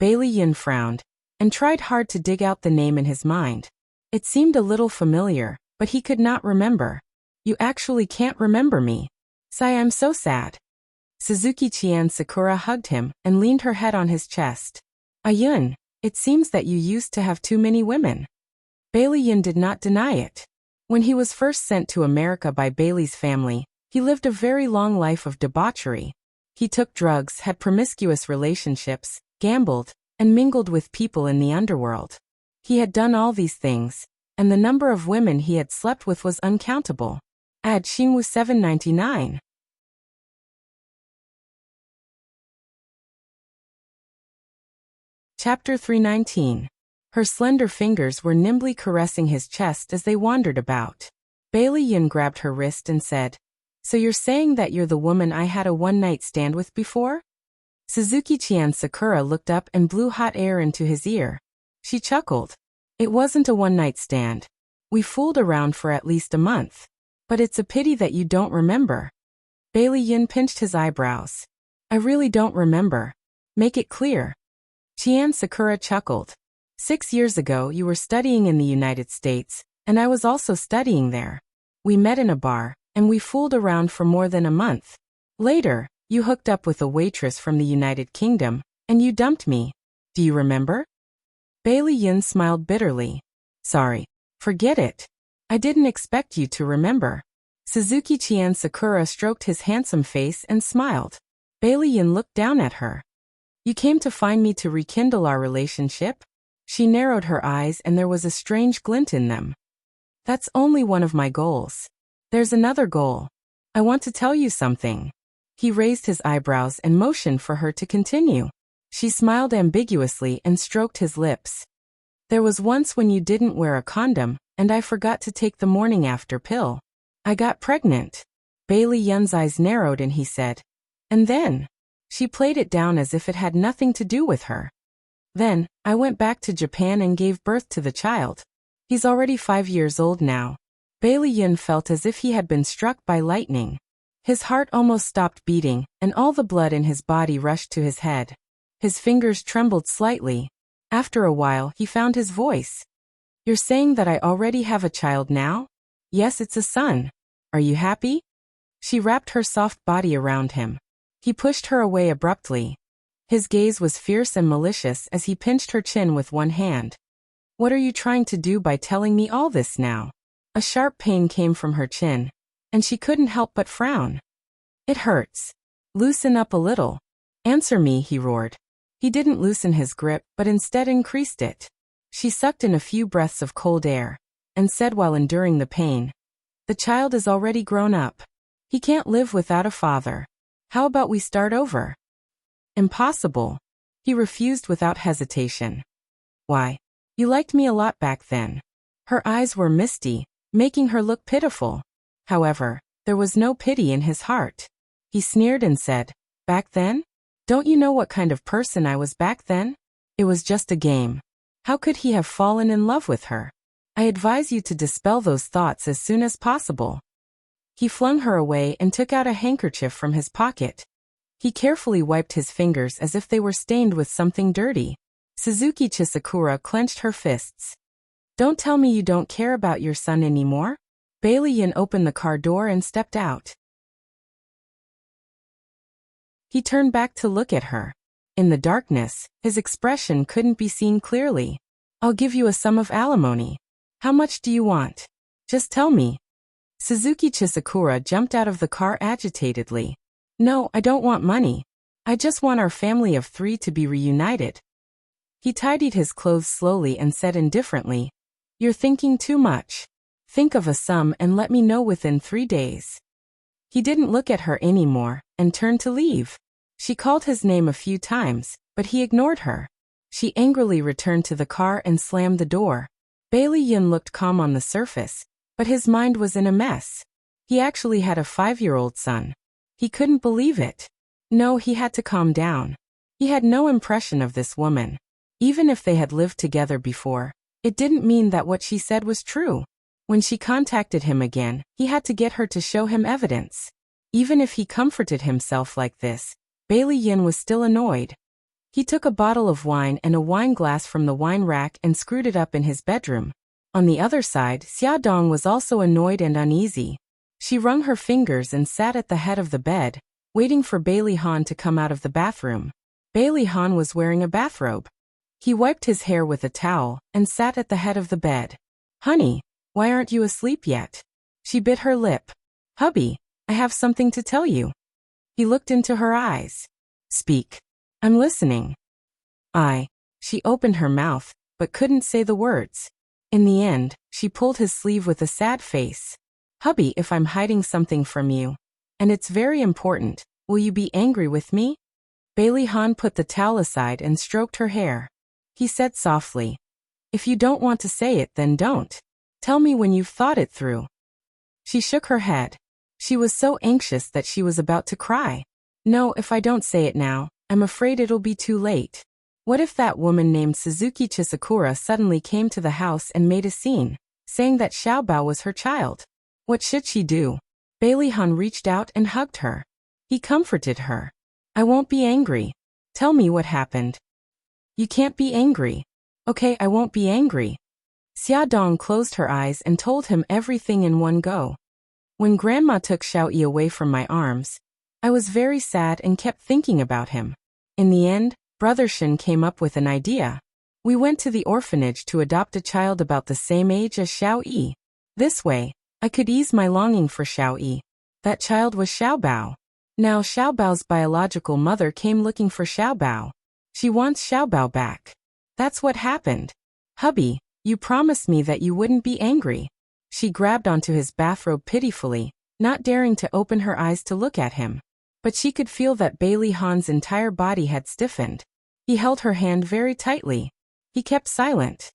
Bailey Yin frowned, and tried hard to dig out the name in his mind. It seemed a little familiar, but he could not remember. You actually can't remember me. Sigh, I'm so sad. Suzuki Chien Sakura hugged him and leaned her head on his chest. Yun, it seems that you used to have too many women. Bailey Yin did not deny it. When he was first sent to America by Bailey's family, he lived a very long life of debauchery. He took drugs, had promiscuous relationships, gambled, and mingled with people in the underworld. He had done all these things, and the number of women he had slept with was uncountable. Add Xinwu 799. Chapter 319. Her slender fingers were nimbly caressing his chest as they wandered about. Bailey Yin grabbed her wrist and said, So you're saying that you're the woman I had a one-night stand with before? Suzuki Chien Sakura looked up and blew hot air into his ear. She chuckled. It wasn't a one-night stand. We fooled around for at least a month. But it's a pity that you don't remember. Bailey Yin pinched his eyebrows. I really don't remember. Make it clear. Chien Sakura chuckled. 6 years ago you were studying in the United States, and I was also studying there. We met in a bar, and we fooled around for more than a month. Later, you hooked up with a waitress from the United Kingdom, and you dumped me. Do you remember? Bailey Yin smiled bitterly. Sorry. Forget it. I didn't expect you to remember. Suzuki-chan Sakura stroked his handsome face and smiled. Bailey Yin looked down at her. You came to find me to rekindle our relationship? She narrowed her eyes and there was a strange glint in them. That's only one of my goals. There's another goal. I want to tell you something. He raised his eyebrows and motioned for her to continue. She smiled ambiguously and stroked his lips. There was once when you didn't wear a condom, and I forgot to take the morning after pill. I got pregnant. Bailey Yun's eyes narrowed and he said. And then? She played it down as if it had nothing to do with her. Then, I went back to Japan and gave birth to the child. He's already 5 years old now. Bailey Yun felt as if he had been struck by lightning. His heart almost stopped beating, and all the blood in his body rushed to his head. His fingers trembled slightly. After a while, he found his voice. You're saying that I already have a child now? Yes, it's a son. Are you happy? She wrapped her soft body around him. He pushed her away abruptly. His gaze was fierce and malicious as he pinched her chin with one hand. What are you trying to do by telling me all this now? A sharp pain came from her chin, and she couldn't help but frown. It hurts. Loosen up a little. Answer me, he roared. He didn't loosen his grip, but instead increased it. She sucked in a few breaths of cold air, and said while enduring the pain, the child is already grown up. He can't live without a father. How about we start over? Impossible. He refused without hesitation. Why? You liked me a lot back then. Her eyes were misty, making her look pitiful. However, there was no pity in his heart. He sneered and said, back then? Don't you know what kind of person I was back then? It was just a game. How could he have fallen in love with her? I advise you to dispel those thoughts as soon as possible. He flung her away and took out a handkerchief from his pocket. He carefully wiped his fingers as if they were stained with something dirty. Suzuki Chisakura clenched her fists. Don't tell me you don't care about your son anymore? Bailey Yin opened the car door and stepped out. He turned back to look at her. In the darkness, his expression couldn't be seen clearly. I'll give you a sum of alimony. How much do you want? Just tell me. Suzuki Chisakura jumped out of the car agitatedly. No, I don't want money. I just want our family of 3 to be reunited. He tidied his clothes slowly and said indifferently, You're thinking too much. Think of a sum and let me know within 3 days. He didn't look at her anymore and turned to leave. She called his name a few times, but he ignored her. She angrily returned to the car and slammed the door. Bailey Yin looked calm on the surface, but his mind was in a mess. He actually had a 5-year-old son. He couldn't believe it. No, he had to calm down. He had no impression of this woman. Even if they had lived together before, it didn't mean that what she said was true. When she contacted him again, he had to get her to show him evidence. Even if he comforted himself like this, Bailey Yin was still annoyed. He took a bottle of wine and a wine glass from the wine rack and screwed it up in his bedroom. On the other side, Xia Dong was also annoyed and uneasy. She wrung her fingers and sat at the head of the bed, waiting for Bailey Han to come out of the bathroom. Bailey Han was wearing a bathrobe. He wiped his hair with a towel and sat at the head of the bed. Honey, why aren't you asleep yet? She bit her lip. Hubby, I have something to tell you. He looked into her eyes. Speak. I'm listening. She opened her mouth, but couldn't say the words. In the end, she pulled his sleeve with a sad face. Hubby, if I'm hiding something from you, and it's very important, will you be angry with me? Bailey Han put the towel aside and stroked her hair. He said softly, If you don't want to say it, then don't. Tell me when you've thought it through. She shook her head. She was so anxious that she was about to cry. No, if I don't say it now, I'm afraid it'll be too late. What if that woman named Suzuki Chisakura suddenly came to the house and made a scene, saying that Xiaobao was her child? What should she do? Bailey Han reached out and hugged her. He comforted her. I won't be angry. Tell me what happened. You can't be angry. Okay, I won't be angry. Xia Dong closed her eyes and told him everything in one go. When Grandma took Xiaoyi away from my arms, I was very sad and kept thinking about him. In the end, Brother Shin came up with an idea. We went to the orphanage to adopt a child about the same age as Xiaoyi. This way, I could ease my longing for Xiao Yi. That child was Xiao Bao. Now Xiao Bao's biological mother came looking for Xiao Bao. She wants Xiao Bao back. That's what happened. Hubby, you promised me that you wouldn't be angry. She grabbed onto his bathrobe pitifully, not daring to open her eyes to look at him. But she could feel that Bailey Han's entire body had stiffened. He held her hand very tightly. He kept silent.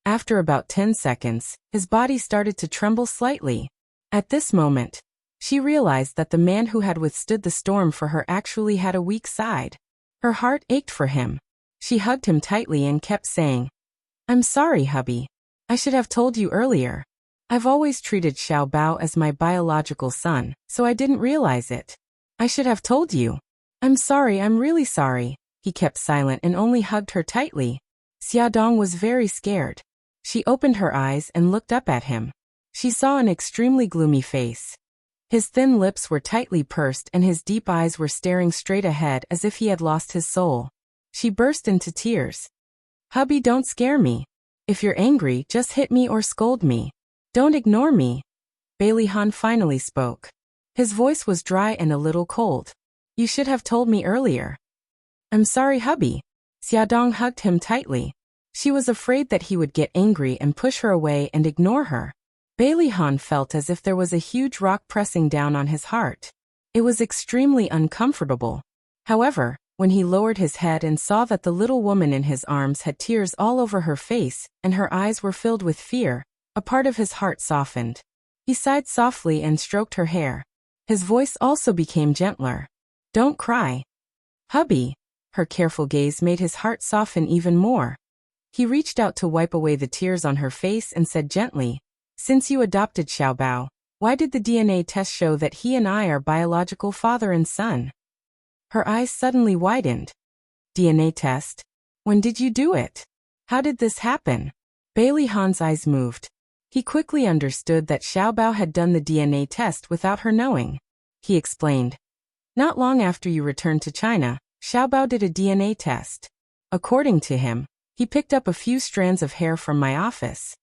After about 10 seconds, his body started to tremble slightly. At this moment, she realized that the man who had withstood the storm for her actually had a weak side. Her heart ached for him. She hugged him tightly and kept saying, "I'm sorry, hubby. I should have told you earlier. I've always treated Xiao Bao as my biological son, so I didn't realize it. I should have told you. I'm sorry, I'm really sorry." He kept silent and only hugged her tightly. Xiaodong was very scared. She opened her eyes and looked up at him. She saw an extremely gloomy face. His thin lips were tightly pursed and his deep eyes were staring straight ahead as if he had lost his soul. She burst into tears. "Hubby, don't scare me. If you're angry, just hit me or scold me. Don't ignore me." Bailey Han finally spoke. His voice was dry and a little cold. "You should have told me earlier." "I'm sorry, hubby." Xiaodong hugged him tightly. She was afraid that he would get angry and push her away and ignore her. Bailey Han felt as if there was a huge rock pressing down on his heart. It was extremely uncomfortable. However, when he lowered his head and saw that the little woman in his arms had tears all over her face and her eyes were filled with fear, a part of his heart softened. He sighed softly and stroked her hair. His voice also became gentler. "Don't cry, hubby." Her careful gaze made his heart soften even more. He reached out to wipe away the tears on her face and said gently, "Since you adopted Xiao Bao, why did the DNA test show that he and I are biological father and son?" Her eyes suddenly widened. "DNA test? When did you do it? How did this happen?" Bailey Han's eyes moved. He quickly understood that Xiao Bao had done the DNA test without her knowing. He explained, "Not long after you returned to China, Xiao Bao did a DNA test. According to him, he picked up a few strands of hair from my office."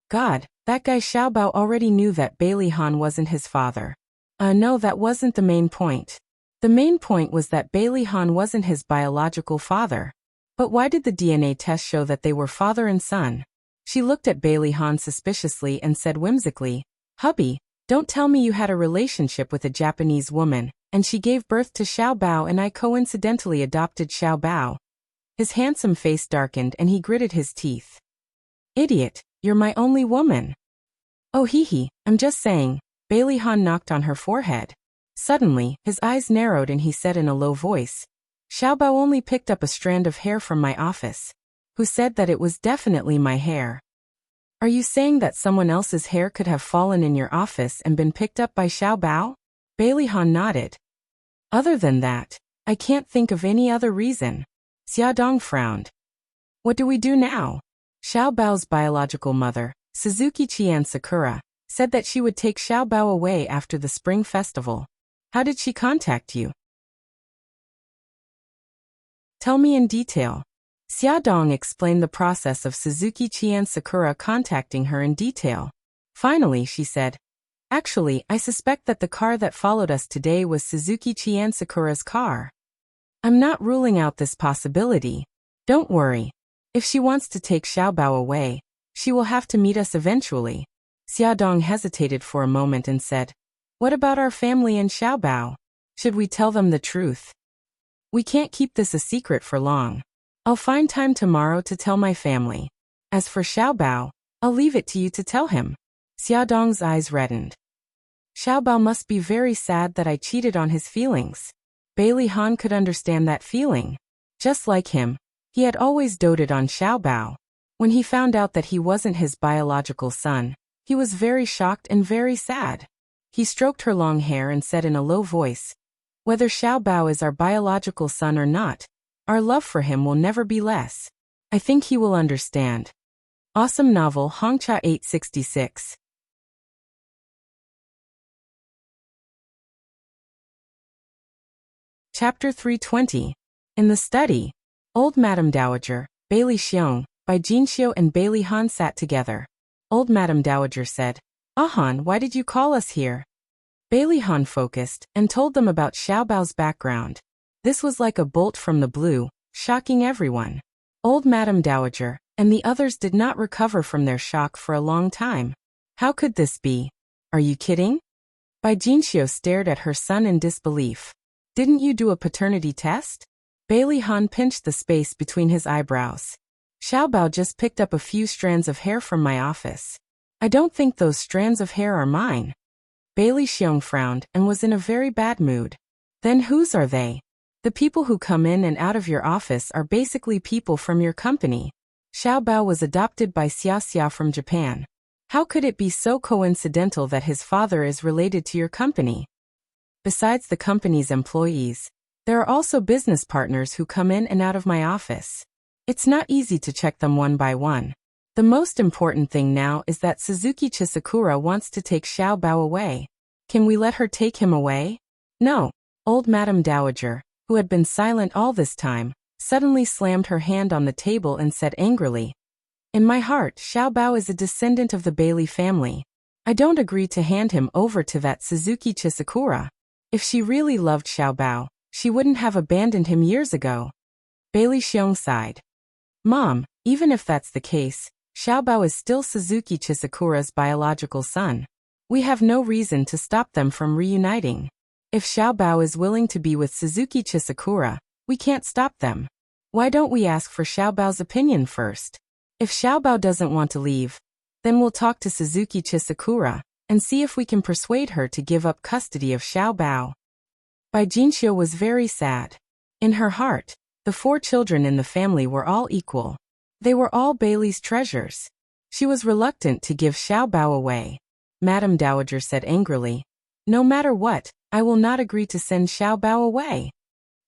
God, that guy Xiao Bao already knew that Bailey Han wasn't his father. No, that wasn't the main point. The main point was that Bailey Han wasn't his biological father. But why did the DNA test show that they were father and son? She looked at Bailey Han suspiciously and said whimsically, "Hubby, don't tell me you had a relationship with a Japanese woman, and she gave birth to Xiao Bao and I coincidentally adopted Xiao Bao." His handsome face darkened and he gritted his teeth. "Idiot, you're my only woman." "Oh hee, I'm just saying." Bailey Han knocked on her forehead. Suddenly, his eyes narrowed and he said in a low voice, "Xiao Bao only picked up a strand of hair from my office. Who said that it was definitely my hair?" "Are you saying that someone else's hair could have fallen in your office and been picked up by Xiao Bao?" Bailey Han nodded. "Other than that, I can't think of any other reason." Xiaodong frowned. "What do we do now?" Xiao Bao's biological mother, Suzuki Qian Sakura, said that she would take Xiao Bao away after the spring festival. "How did she contact you?" "Tell me in detail." Xiaodong explained the process of Suzuki Qian Sakura contacting her in detail. Finally, she said, "Actually, I suspect that the car that followed us today was Suzuki Qian Sakura's car. I'm not ruling out this possibility. Don't worry. If she wants to take Xiao Bao away, she will have to meet us eventually." Xiaodong hesitated for a moment and said, "What about our family and Xiao Bao? Should we tell them the truth? We can't keep this a secret for long. I'll find time tomorrow to tell my family. As for Xiao Bao, I'll leave it to you to tell him." Xiaodong's eyes reddened. "Xiao Bao must be very sad that I cheated on his feelings." Bailey Han could understand that feeling. Just like him, he had always doted on Xiao Bao. When he found out that he wasn't his biological son, he was very shocked and very sad. He stroked her long hair and said in a low voice, "Whether Xiao Bao is our biological son or not, our love for him will never be less. I think he will understand." Awesome novel Hongcha 866. Chapter 320. In the study. Old Madam Dowager, Bailey Xiong, Bai Jinxiu and Bai Li Han sat together. Old Madam Dowager said, Han, why did you call us here? Bai Li Han focused and told them about Xiao Bao's background. This was like a bolt from the blue, shocking everyone. Old Madam Dowager and the others did not recover from their shock for a long time. How could this be? Are you kidding? Bai Jinxiu stared at her son in disbelief. Didn't you do a paternity test? Bai Li Han pinched the space between his eyebrows. Xiao Bao just picked up a few strands of hair from my office. I don't think those strands of hair are mine. Bai Li Xiong frowned and was in a very bad mood. Then whose are they? The people who come in and out of your office are basically people from your company. Xiao Bao was adopted by Xia Xia from Japan. How could it be so coincidental that his father is related to your company? Besides the company's employees, there are also business partners who come in and out of my office. It's not easy to check them one by one. The most important thing now is that Suzuki Chisakura wants to take Xiao Bao away. Can we let her take him away? No. Old Madam Dowager, who had been silent all this time, suddenly slammed her hand on the table and said angrily, in my heart, Xiao Bao is a descendant of the Bailey family. I don't agree to hand him over to that Suzuki Chisakura. If she really loved Xiao Bao, she wouldn't have abandoned him years ago. Bailey Xiong sighed. Mom, even if that's the case, Xiao Bao is still Suzuki Chisakura's biological son. We have no reason to stop them from reuniting. If Xiao Bao is willing to be with Suzuki Chisakura, we can't stop them. Why don't we ask for Xiao Bao's opinion first? If Xiao Bao doesn't want to leave, then we'll talk to Suzuki Chisakura and see if we can persuade her to give up custody of Xiao Bao. Bai Jinxiu was very sad. In her heart, the 4 children in the family were all equal. They were all Bailey's treasures. She was reluctant to give Xiao Bao away. Madam Dowager said angrily, no matter what, I will not agree to send Xiao Bao away.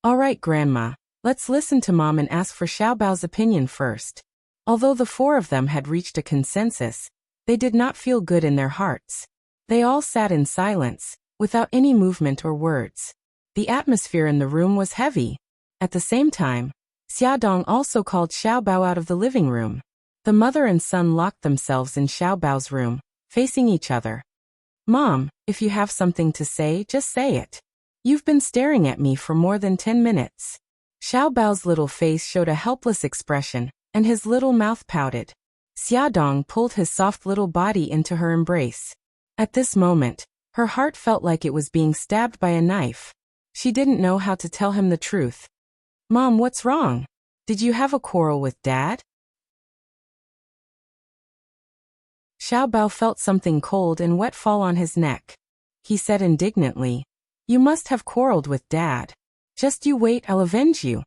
All right, Grandma, let's listen to Mom and ask for Xiao Bao's opinion first. Although the 4 of them had reached a consensus, they did not feel good in their hearts. They all sat in silence, without any movement or words. The atmosphere in the room was heavy. At the same time, Xia Dong also called Xiao Bao out of the living room. The mother and son locked themselves in Xiao Bao's room, facing each other. Mom, if you have something to say, just say it. You've been staring at me for more than 10 minutes. Xiao Bao's little face showed a helpless expression, and his little mouth pouted. Xia Dong pulled his soft little body into her embrace. At this moment, her heart felt like it was being stabbed by a knife. She didn't know how to tell him the truth. Mom, what's wrong? Did you have a quarrel with Dad? Xiao Bao felt something cold and wet fall on his neck. He said indignantly, you must have quarreled with Dad. Just you wait, I'll avenge you.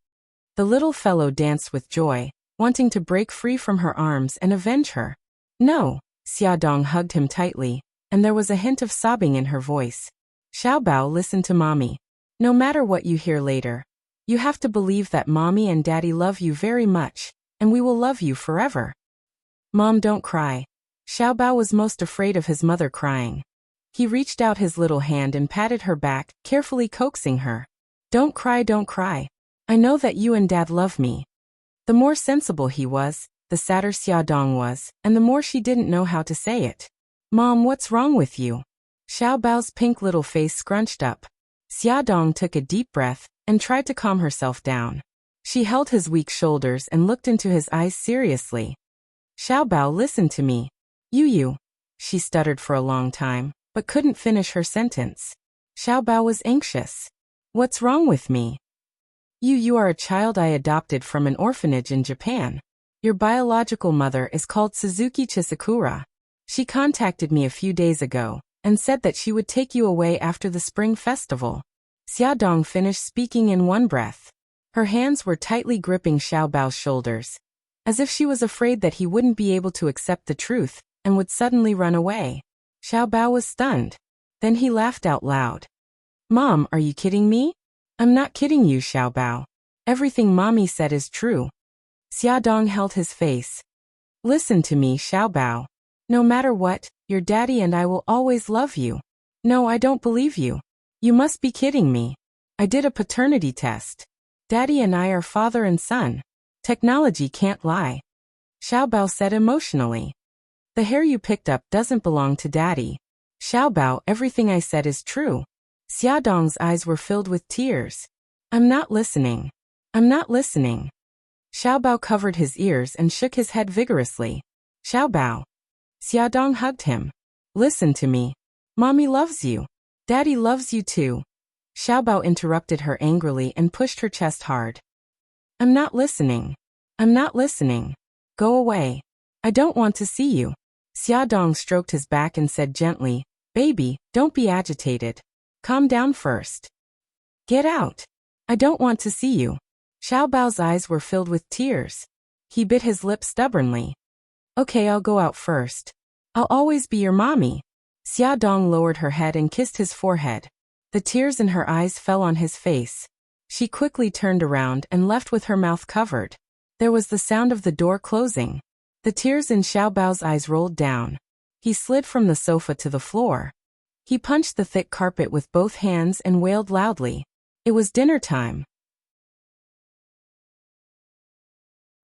The little fellow danced with joy, wanting to break free from her arms and avenge her. No, Xia Dong hugged him tightly, and there was a hint of sobbing in her voice. Xiao Bao, listen to Mommy. No matter what you hear later, you have to believe that Mommy and Daddy love you very much, and we will love you forever. Mom, don't cry. Xiao Bao was most afraid of his mother crying. He reached out his little hand and patted her back, carefully coaxing her. Don't cry, don't cry. I know that you and Dad love me. The more sensible he was, the sadder Xia Dong was, and the more she didn't know how to say it. Mom, what's wrong with you? Xiao Bao's pink little face scrunched up. Xia Dong took a deep breath and tried to calm herself down. She held his weak shoulders and looked into his eyes seriously. Xiao Bao, listen to me. You. She stuttered for a long time, but couldn't finish her sentence. Xiao Bao was anxious. What's wrong with me? You are a child I adopted from an orphanage in Japan. Your biological mother is called Suzuki Chisakura. She contacted me a few days ago and said that she would take you away after the spring festival. Xia Dong finished speaking in one breath. Her hands were tightly gripping Xiao Bao's shoulders, as if she was afraid that he wouldn't be able to accept the truth and would suddenly run away. Xiao Bao was stunned. Then he laughed out loud. Mom, are you kidding me? I'm not kidding you, Xiao Bao. Everything Mommy said is true. Xia Dong held his face. Listen to me, Xiao Bao. No matter what, your daddy and I will always love you. No, I don't believe you. You must be kidding me. I did a paternity test. Daddy and I are father and son. Technology can't lie. Xiaobao said emotionally. The hair you picked up doesn't belong to Daddy. Xiaobao, everything I said is true. Xiaodong's eyes were filled with tears. I'm not listening. I'm not listening. Xiaobao covered his ears and shook his head vigorously. Xiaobao. Xiaodong hugged him. Listen to me. Mommy loves you. Daddy loves you too. Xiaobao interrupted her angrily and pushed her chest hard. I'm not listening. I'm not listening. Go away. I don't want to see you. Xiaodong stroked his back and said gently, Baby, don't be agitated. Calm down first. Get out. I don't want to see you. Xiaobao's eyes were filled with tears. He bit his lip stubbornly. Okay, I'll go out first. I'll always be your mommy. Xiaodong lowered her head and kissed his forehead. The tears in her eyes fell on his face. She quickly turned around and left with her mouth covered. There was the sound of the door closing. The tears in Xiaobao's eyes rolled down. He slid from the sofa to the floor. He punched the thick carpet with both hands and wailed loudly. It was dinner time.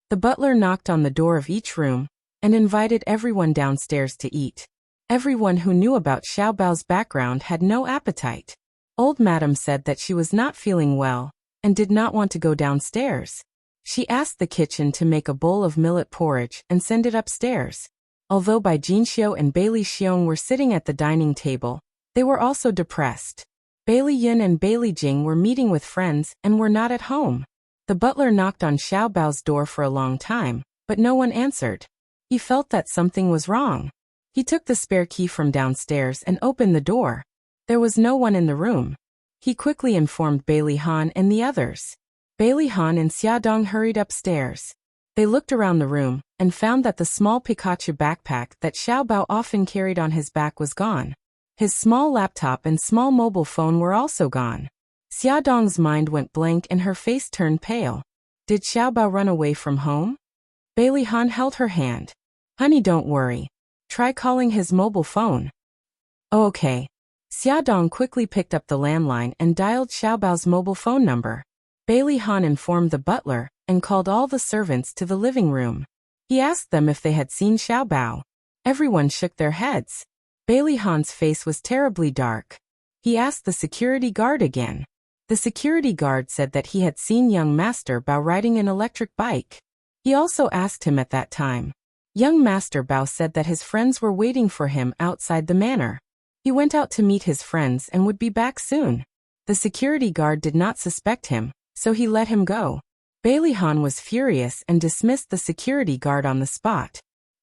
The butler knocked on the door of each room and invited everyone downstairs to eat. Everyone who knew about Xiaobao's background had no appetite. Old Madam said that she was not feeling well and did not want to go downstairs. She asked the kitchen to make a bowl of millet porridge and send it upstairs. Although Bai Jinxiu and Bailey Xiong were sitting at the dining table, they were also depressed. Bailey Yun and Bailey Jing were meeting with friends and were not at home. The butler knocked on Xiaobao's door for a long time, but no one answered. He felt that something was wrong. He took the spare key from downstairs and opened the door. There was no one in the room. He quickly informed Bailey Han and the others. Bailey Han and Xiaodong hurried upstairs. They looked around the room and found that the small Pikachu backpack that Xiaobao often carried on his back was gone. His small laptop and small mobile phone were also gone. Xiaodong's mind went blank and her face turned pale. Did Xiaobao run away from home? Bailey Han held her hand. Honey, don't worry. Try calling his mobile phone. Oh, okay. Xiaodong quickly picked up the landline and dialed Xiaobao's mobile phone number. Bailey Han informed the butler and called all the servants to the living room. He asked them if they had seen Xiaobao. Everyone shook their heads. Bailey Han's face was terribly dark. He asked the security guard again. The security guard said that he had seen young Master Bao riding an electric bike. He also asked him at that time. Young Master Bao said that his friends were waiting for him outside the manor. He went out to meet his friends and would be back soon. The security guard did not suspect him, so he let him go. Bailey Han was furious and dismissed the security guard on the spot.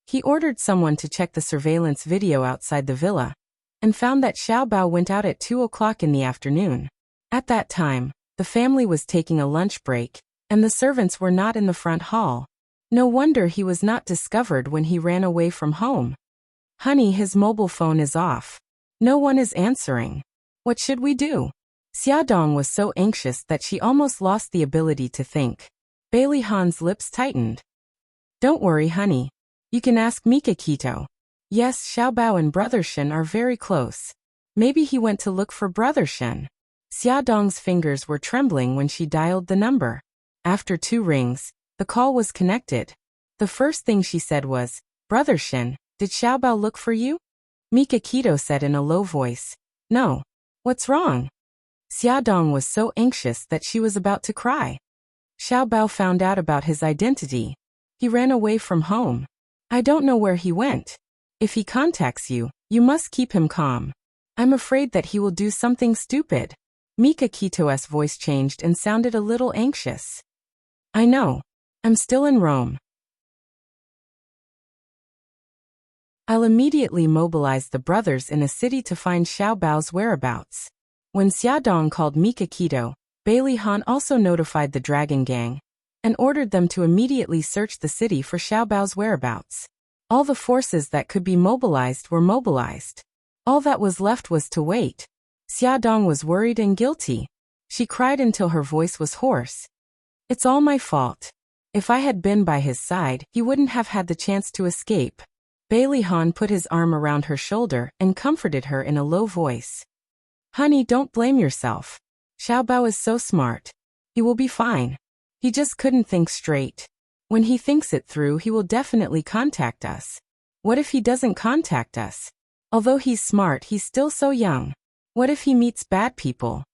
He ordered someone to check the surveillance video outside the villa and found that Xiaobao went out at 2 o'clock in the afternoon. At that time, the family was taking a lunch break, and the servants were not in the front hall. No wonder he was not discovered when he ran away from home. Honey, his mobile phone is off. No one is answering. What should we do? Xiaodong was so anxious that she almost lost the ability to think. Bailey Han's lips tightened. Don't worry, honey. You can ask Mika Kito. Yes, Xiaobao and Brother Shen are very close. Maybe he went to look for Brother Shen. Xiaodong's fingers were trembling when she dialed the number. After 2 rings, the call was connected. The first thing she said was, Brother Shen, did Xiaobao look for you? Mika Kito said in a low voice. No. What's wrong? Xiaodong was so anxious that she was about to cry. Xiaobao found out about his identity. He ran away from home. I don't know where he went. If he contacts you, you must keep him calm. I'm afraid that he will do something stupid. Mika Kito's voice changed and sounded a little anxious. I know. I'm still in Rome. I'll immediately mobilize the brothers in a city to find Xiaobao's whereabouts. When Xiaodong called Mika Kito, Bailey Han also notified the Dragon Gang and ordered them to immediately search the city for Xiaobao's whereabouts. All the forces that could be mobilized were mobilized. All that was left was to wait. Xiaodong was worried and guilty. She cried until her voice was hoarse. It's all my fault. If I had been by his side, he wouldn't have had the chance to escape. Bailey Han put his arm around her shoulder and comforted her in a low voice. Honey, don't blame yourself. Xiaobao is so smart. He will be fine. He just couldn't think straight. When he thinks it through, he will definitely contact us. What if he doesn't contact us? Although he's smart, he's still so young. What if he meets bad people?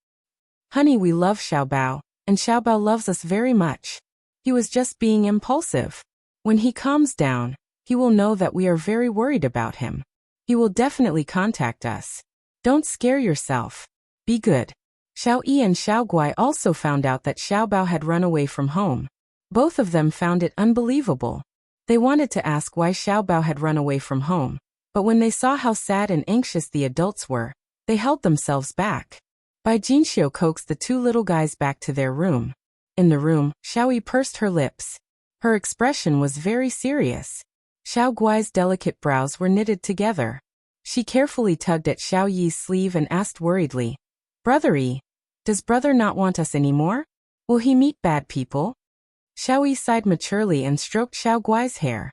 Honey, we love Xiaobao, and Xiaobao loves us very much. He was just being impulsive. When he calms down, he will know that we are very worried about him. He will definitely contact us. Don't scare yourself. Be good. Xiao Yi and Xiao Guai also found out that Xiaobao had run away from home. Both of them found it unbelievable. They wanted to ask why Xiaobao had run away from home, but when they saw how sad and anxious the adults were, they held themselves back. Bai Jinxiu coaxed the two little guys back to their room. In the room, Xiao Yi pursed her lips. Her expression was very serious. Xiao Guai's delicate brows were knitted together. She carefully tugged at Xiao Yi's sleeve and asked worriedly, "Brother Yi, does brother not want us anymore? Will he meet bad people?" Xiao Yi sighed maturely and stroked Xiao Guai's hair.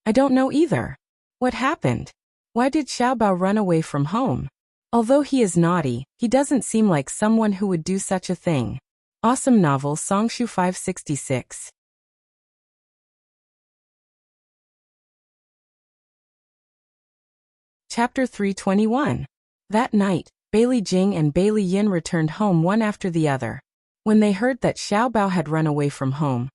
"I don't know either. What happened? Why did Xiaobao run away from home? Although he is naughty, he doesn't seem like someone who would do such a thing." Awesome Novel Songshu 566. Chapter 321. That night, Bailey Jing and Bailey Yin returned home one after the other. When they heard that Xiaobao had run away from home,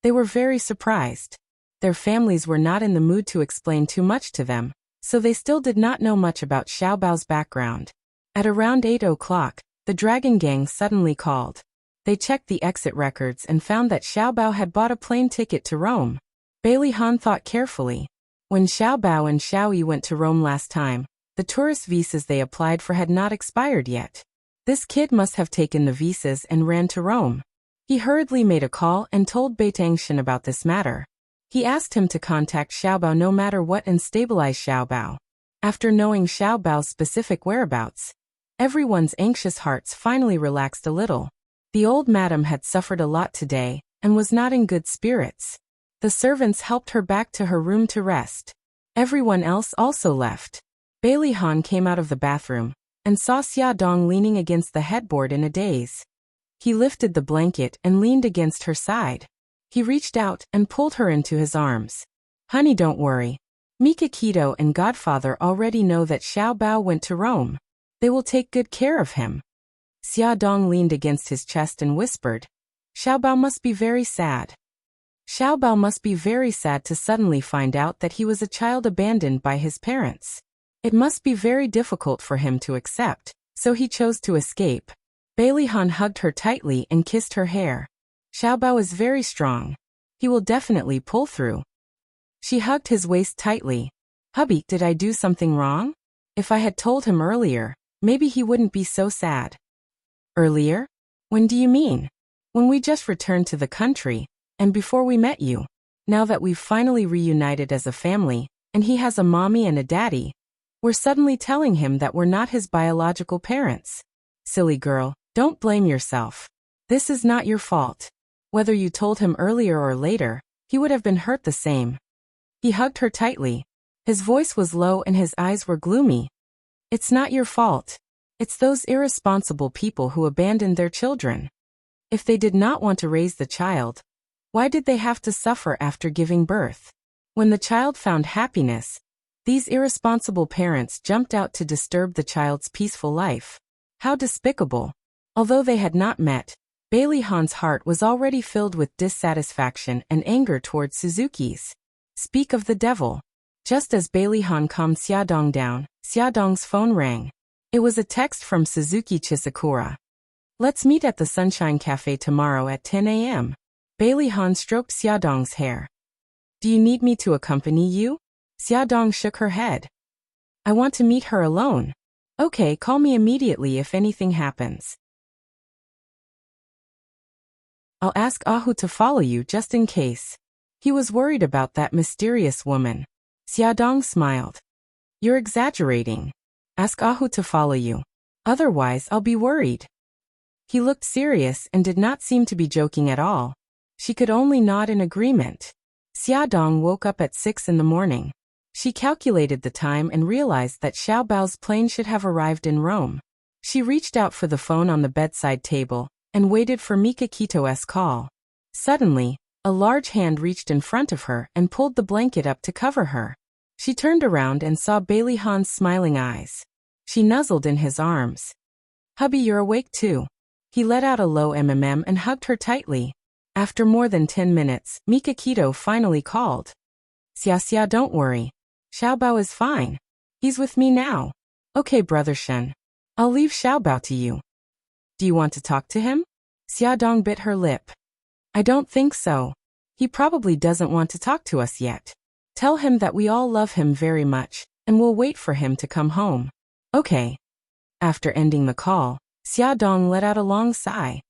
they were very surprised. Their families were not in the mood to explain too much to them, so they still did not know much about Xiaobao's background. At around 8 o'clock, the Dragon Gang suddenly called. They checked the exit records and found that Xiaobao had bought a plane ticket to Rome. Bailey Han thought carefully. When Xiaobao and Xiao Yi went to Rome last time, the tourist visas they applied for had not expired yet. This kid must have taken the visas and ran to Rome. He hurriedly made a call and told Bai Tangshan about this matter. He asked him to contact Xiaobao no matter what and stabilize Xiaobao. After knowing Xiaobao's specific whereabouts, everyone's anxious hearts finally relaxed a little. The old madam had suffered a lot today and was not in good spirits. The servants helped her back to her room to rest. Everyone else also left. Bailey Han came out of the bathroom and saw Xia Dong leaning against the headboard in a daze. He lifted the blanket and leaned against her side. He reached out and pulled her into his arms. "Honey, don't worry. Mika Keto and Godfather already know that Xiaobao went to Rome. They will take good care of him." Xia Dong leaned against his chest and whispered, "Xiaobao must be very sad. Xiaobao must be very sad to suddenly find out that he was a child abandoned by his parents. It must be very difficult for him to accept, so he chose to escape." Bailey Han hugged her tightly and kissed her hair. "Xiaobao is very strong. He will definitely pull through." She hugged his waist tightly. "Hubby, did I do something wrong? If I had told him earlier, maybe he wouldn't be so sad." "Earlier? When do you mean?" "When we just returned to the country, and before we met you. Now that we've finally reunited as a family, and he has a mommy and a daddy, we're suddenly telling him that we're not his biological parents." "Silly girl, don't blame yourself. This is not your fault. Whether you told him earlier or later, he would have been hurt the same." He hugged her tightly. His voice was low and his eyes were gloomy. "It's not your fault. It's those irresponsible people who abandoned their children. If they did not want to raise the child, why did they have to suffer after giving birth? When the child found happiness, these irresponsible parents jumped out to disturb the child's peaceful life. How despicable." Although they had not met, Bailey Han's heart was already filled with dissatisfaction and anger towards Suzuki's. Speak of the devil. Just as Bailey Han calmed Xiaodong down, Xiaodong's phone rang. It was a text from Suzuki Chisakura. "Let's meet at the Sunshine Cafe tomorrow at 10 a.m. Bailey Han stroked Xiaodong's hair. "Do you need me to accompany you?" Xiaodong shook her head. "I want to meet her alone." "Okay, call me immediately if anything happens. I'll ask Ahu to follow you just in case." He was worried about that mysterious woman. Xiaodong smiled. "You're exaggerating. Ask Ahu to follow you. Otherwise I'll be worried." He looked serious and did not seem to be joking at all. She could only nod in agreement. Xiaodong woke up at 6 in the morning. She calculated the time and realized that Xiaobao's plane should have arrived in Rome. She reached out for the phone on the bedside table and waited for Mika Kito's call. Suddenly, A large hand reached in front of her and pulled the blanket up to cover her. She turned around and saw Bailey Han's smiling eyes. She nuzzled in his arms. "Hubby, you're awake too." He let out a low mmm and hugged her tightly. After more than 10 minutes, Mika Kito finally called. "Xia, don't worry. Xiaobao is fine. He's with me now." "Okay, Brother Shen. I'll leave Xiaobao to you." "Do you want to talk to him?" Xiaodong bit her lip. "I don't think so. He probably doesn't want to talk to us yet. Tell him that we all love him very much, and we'll wait for him to come home." "Okay." After ending the call, Xiaodong let out a long sigh.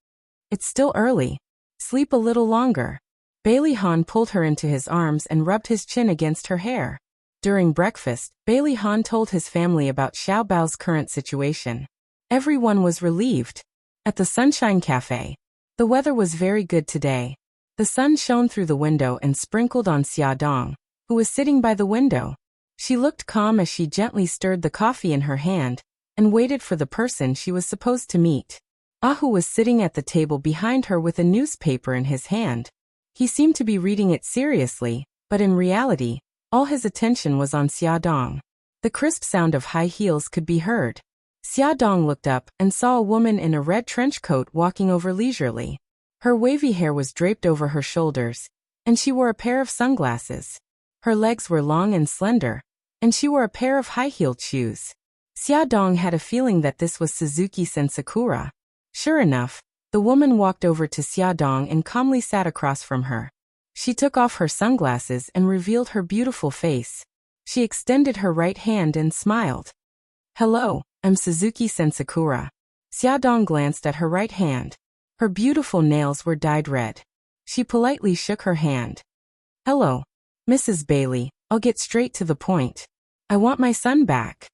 "It's still early. Sleep a little longer." Bailey Han pulled her into his arms and rubbed his chin against her hair. During breakfast, Bailey Han told his family about Xiaobao's current situation. Everyone was relieved. At the Sunshine Cafe, the weather was very good today. The sun shone through the window and sprinkled on Xiaodong, who was sitting by the window. She looked calm as she gently stirred the coffee in her hand and waited for the person she was supposed to meet. Ahu was sitting at the table behind her with a newspaper in his hand. He seemed to be reading it seriously, but in reality, all his attention was on Xiaodong. The crisp sound of high heels could be heard. Xiaodong looked up and saw a woman in a red trench coat walking over leisurely. Her wavy hair was draped over her shoulders, and she wore a pair of sunglasses. Her legs were long and slender, and she wore a pair of high-heeled shoes. Xiaodong had a feeling that this was Suzuki-sen Sakura. Sure enough, the woman walked over to Xiaodong and calmly sat across from her. She took off her sunglasses and revealed her beautiful face. She extended her right hand and smiled. "Hello, I'm Suzuki-sen Sakura." Xiaodong glanced at her right hand. Her beautiful nails were dyed red. She politely shook her hand. "Hello, Mrs. Bailey, I'll get straight to the point. I want my son back."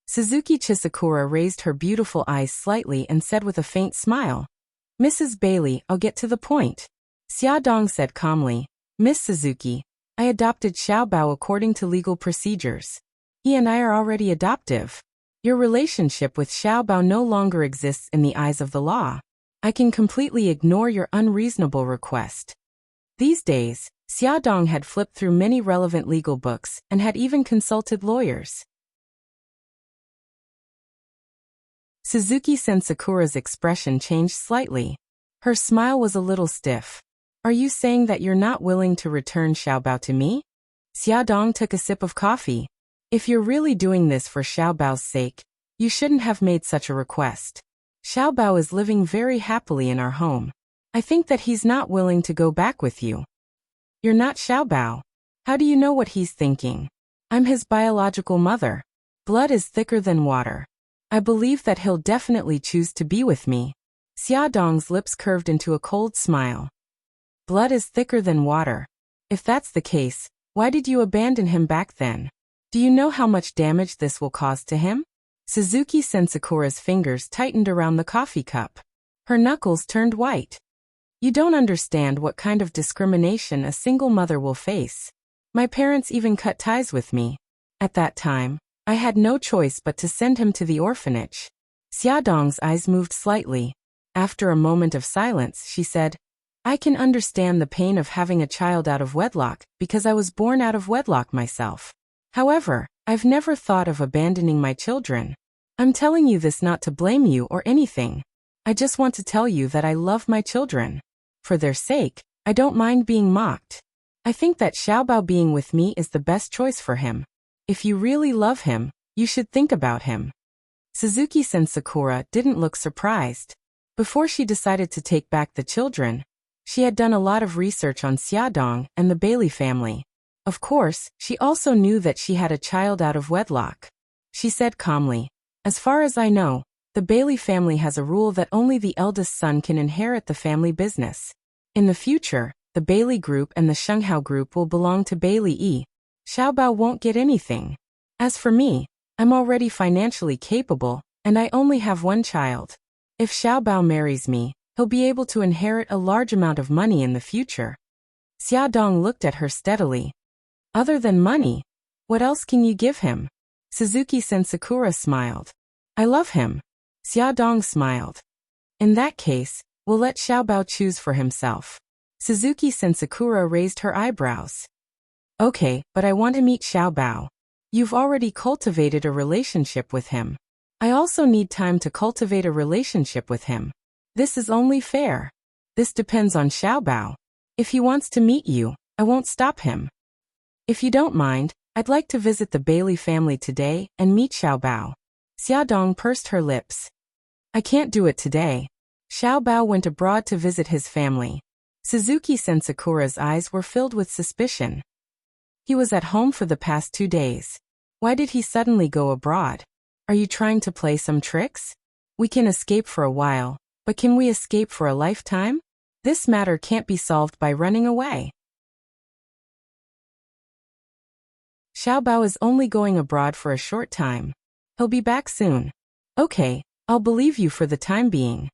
Suzuki Chisakura raised her beautiful eyes slightly and said with a faint smile, "Mrs. Bailey, I'll get to the point." Xiaodong said calmly, "Miss Suzuki, I adopted Xiaobao according to legal procedures. He and I are already adoptive. Your relationship with Xiaobao no longer exists in the eyes of the law. I can completely ignore your unreasonable request." These days, Xiaodong had flipped through many relevant legal books and had even consulted lawyers. Suzuki-sen Sakura's expression changed slightly. Her smile was a little stiff. "Are you saying that you're not willing to return Xiaobao to me?" Xiaodong took a sip of coffee. "If you're really doing this for Xiaobao's sake, you shouldn't have made such a request. Xiaobao is living very happily in our home. I think that he's not willing to go back with you." "You're not Xiaobao. How do you know what he's thinking?" "I'm his biological mother. Blood is thicker than water. I believe that he'll definitely choose to be with me." Xiaodong's lips curved into a cold smile. "Blood is thicker than water. If that's the case, why did you abandon him back then? Do you know how much damage this will cause to him?" Suzuki-sen Sakura's fingers tightened around the coffee cup. Her knuckles turned white. "You don't understand what kind of discrimination a single mother will face. My parents even cut ties with me. At that time, I had no choice but to send him to the orphanage." Xiaodong's eyes moved slightly. After a moment of silence, she said, "I can understand the pain of having a child out of wedlock because I was born out of wedlock myself. However, I've never thought of abandoning my children. I'm telling you this not to blame you or anything. I just want to tell you that I love my children. For their sake, I don't mind being mocked. I think that Xiaobao being with me is the best choice for him. If you really love him, you should think about him." Suzuki-sen Sakura didn't look surprised. Before she decided to take back the children, she had done a lot of research on Xiaodong and the Bailey family. Of course, she also knew that she had a child out of wedlock. She said calmly, "As far as I know, the Bailey family has a rule that only the eldest son can inherit the family business. In the future, the Bailey Group and the Shenghao Group will belong to Bailey E. Xiaobao won't get anything. As for me, I'm already financially capable, and I only have one child. If Xiaobao marries me, he'll be able to inherit a large amount of money in the future." Xiaodong looked at her steadily. "Other than money, what else can you give him?" Suzuki-sen Sakura smiled. "I love him." Xiaodong smiled. "In that case, we'll let Xiaobao choose for himself." Suzuki-san Sakura raised her eyebrows. Okay, but I want to meet Xiaobao. You've already cultivated a relationship with him. I also need time to cultivate a relationship with him. This is only fair. This depends on Xiaobao. If he wants to meet you, I won't stop him. If you don't mind, I'd like to visit the Bailey family today and meet Xiaobao. Xiaodong pursed her lips. I can't do it today. Xiaobao went abroad to visit his family. Suzuki-san Sakura's eyes were filled with suspicion. He was at home for the past 2 days. Why did he suddenly go abroad? Are you trying to play some tricks? We can escape for a while, but can we escape for a lifetime? This matter can't be solved by running away. Xiaobao is only going abroad for a short time. He'll be back soon. Okay, I'll believe you for the time being.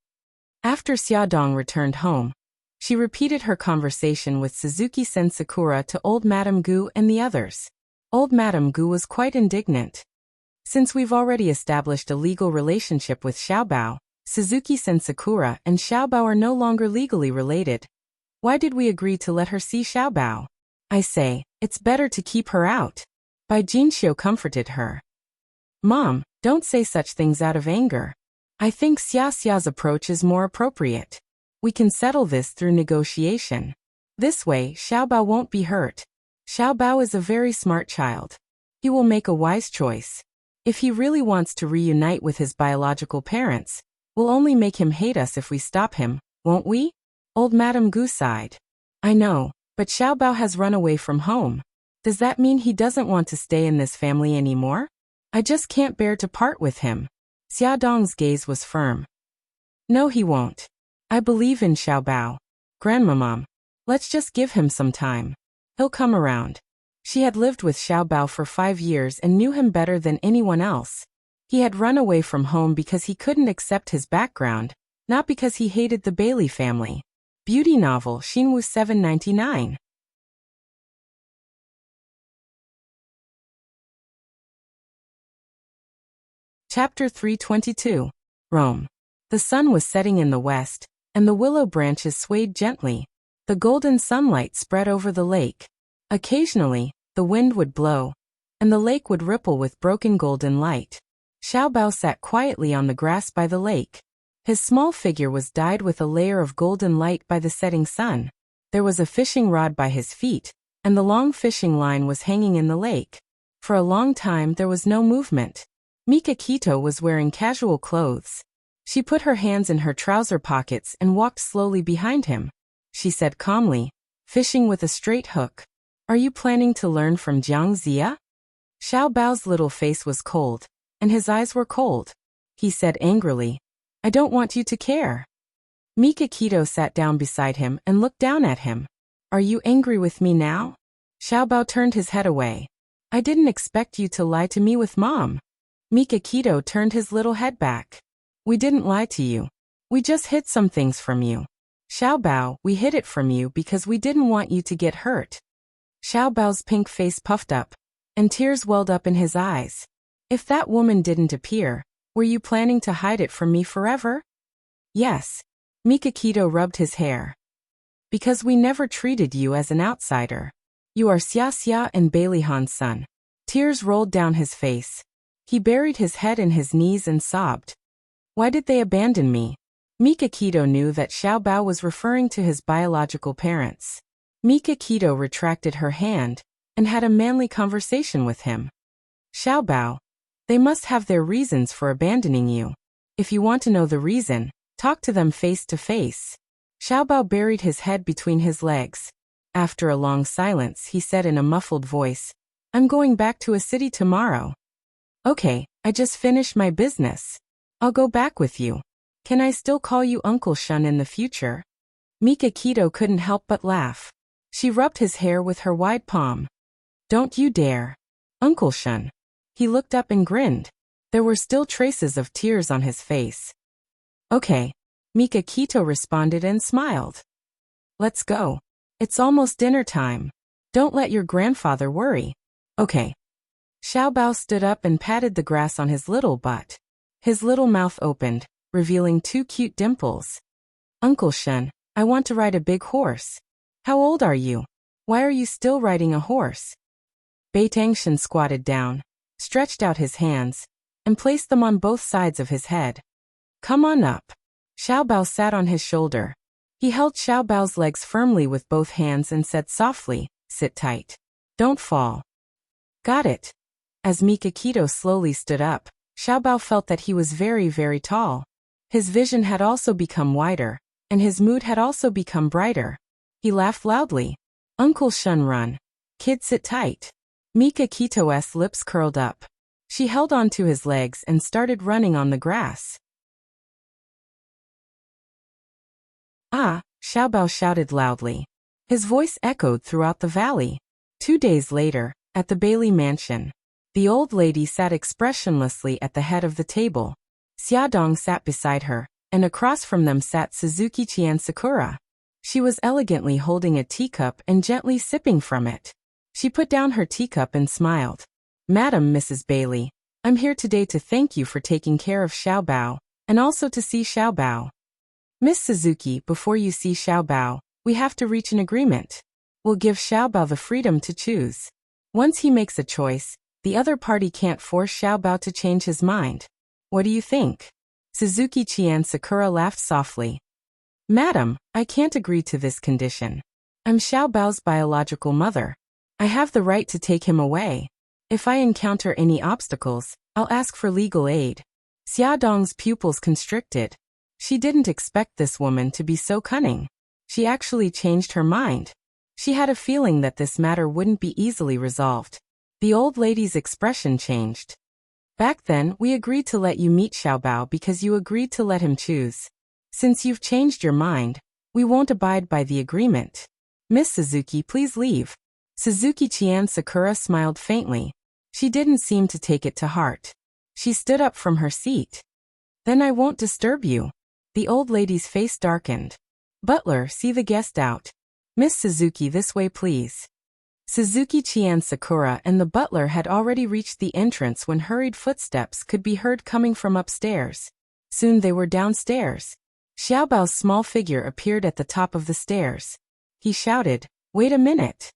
After Xiaodong returned home, she repeated her conversation with Suzuki-sen Sakura to old Madame Gu and the others. Old Madame Gu was quite indignant. Since we've already established a legal relationship with Xiaobao, Suzuki-sen Sakura and Xiaobao are no longer legally related. Why did we agree to let her see Xiaobao? I say, it's better to keep her out. Bai Jinxiu comforted her. Mom, don't say such things out of anger. I think Xia Xia's approach is more appropriate. We can settle this through negotiation. This way, Xiaobao won't be hurt. Xiaobao is a very smart child. He will make a wise choice. If he really wants to reunite with his biological parents, we'll only make him hate us if we stop him, won't we? Old Madame Gu sighed. I know, but Xiaobao has run away from home. Does that mean he doesn't want to stay in this family anymore? I just can't bear to part with him. Xiaodong's gaze was firm. No, he won't. I believe in Xiaobao. Grandmamam, let's just give him some time. He'll come around. She had lived with Xiaobao for 5 years and knew him better than anyone else. He had run away from home because he couldn't accept his background, not because he hated the Bailey family. Beauty novel Shinwu 799. Chapter 322. Rome. The sun was setting in the west, and the willow branches swayed gently. The golden sunlight spread over the lake. Occasionally, the wind would blow, and the lake would ripple with broken golden light. Xiaobao sat quietly on the grass by the lake. His small figure was dyed with a layer of golden light by the setting sun. There was a fishing rod by his feet, and the long fishing line was hanging in the lake. For a long time there was no movement. Mika Kito was wearing casual clothes. She put her hands in her trouser pockets and walked slowly behind him. She said calmly, fishing with a straight hook. Are you planning to learn from Jiang Zia? Xiaobao's little face was cold, and his eyes were cold. He said angrily, I don't want you to care. Mika Kito sat down beside him and looked down at him. Are you angry with me now? Xiaobao turned his head away. I didn't expect you to lie to me with Mom. Mika Kito turned his little head back. We didn't lie to you. We just hid some things from you. Xiaobao, we hid it from you because we didn't want you to get hurt. Xiaobao's pink face puffed up, and tears welled up in his eyes. If that woman didn't appear, were you planning to hide it from me forever? Yes. Mika Kito rubbed his hair. Because we never treated you as an outsider. You are Xia Xia and Bailey Han's son. Tears rolled down his face. He buried his head in his knees and sobbed. Why did they abandon me? Mika Kito knew that Xiaobao was referring to his biological parents. Mika Kito retracted her hand and had a manly conversation with him. Xiaobao, they must have their reasons for abandoning you. If you want to know the reason, talk to them face to face. Xiaobao buried his head between his legs. After a long silence, he said in a muffled voice, I'm going back to a city tomorrow. Okay, I just finished my business. I'll go back with you. Can I still call you Uncle Shun in the future? Mika Kito couldn't help but laugh. She rubbed his hair with her wide palm. Don't you dare. Uncle Shun. He looked up and grinned. There were still traces of tears on his face. Okay. Mika Kito responded and smiled. Let's go. It's almost dinner time. Don't let your grandfather worry. Okay. Xiaobao stood up and patted the grass on his little butt. His little mouth opened, revealing 2 cute dimples. Uncle Shun, I want to ride a big horse. How old are you? Why are you still riding a horse? Bai Tangshan squatted down, stretched out his hands, and placed them on both sides of his head. Come on up. Xiao Bao sat on his shoulder. He held Xiao Bao's legs firmly with both hands and said softly, sit tight. Don't fall. Got it. As Mikakito slowly stood up, Xiao Bao felt that he was very, very tall. His vision had also become wider, and his mood had also become brighter. He laughed loudly. Uncle Shunrun. Kid, sit tight. Mikakito's lips curled up. She held on to his legs and started running on the grass. Ah, Xiao Bao shouted loudly. His voice echoed throughout the valley. 2 days later, at the Bailey mansion, the old lady sat expressionlessly at the head of the table. Xiaodong sat beside her, and across from them sat Suzuki-chan Sakura. She was elegantly holding a teacup and gently sipping from it. She put down her teacup and smiled. Madam Mrs. Bailey, I'm here today to thank you for taking care of Xiao Bao, and also to see Xiao Bao. Miss Suzuki, before you see Xiao Bao, we have to reach an agreement. We'll give Xiao Bao the freedom to choose. Once he makes a choice, the other party can't force Xiao Bao to change his mind. What do you think? Suzuki-chan Sakura laughed softly. Madam, I can't agree to this condition. I'm Xiao Bao's biological mother. I have the right to take him away. If I encounter any obstacles, I'll ask for legal aid. Xiaodong's pupils constricted. She didn't expect this woman to be so cunning. She actually changed her mind. She had a feeling that this matter wouldn't be easily resolved. The old lady's expression changed. Back then, we agreed to let you meet Xiao Bao because you agreed to let him choose. Since you've changed your mind, we won't abide by the agreement. Miss Suzuki, please leave. Suzuki-chan Sakura smiled faintly. She didn't seem to take it to heart. She stood up from her seat. Then I won't disturb you. The old lady's face darkened. Butler, see the guest out. Miss Suzuki, this way please. Suzuki-chan Sakura and the butler had already reached the entrance when hurried footsteps could be heard coming from upstairs. Soon they were downstairs. Xiao Bao's small figure appeared at the top of the stairs. He shouted, wait a minute.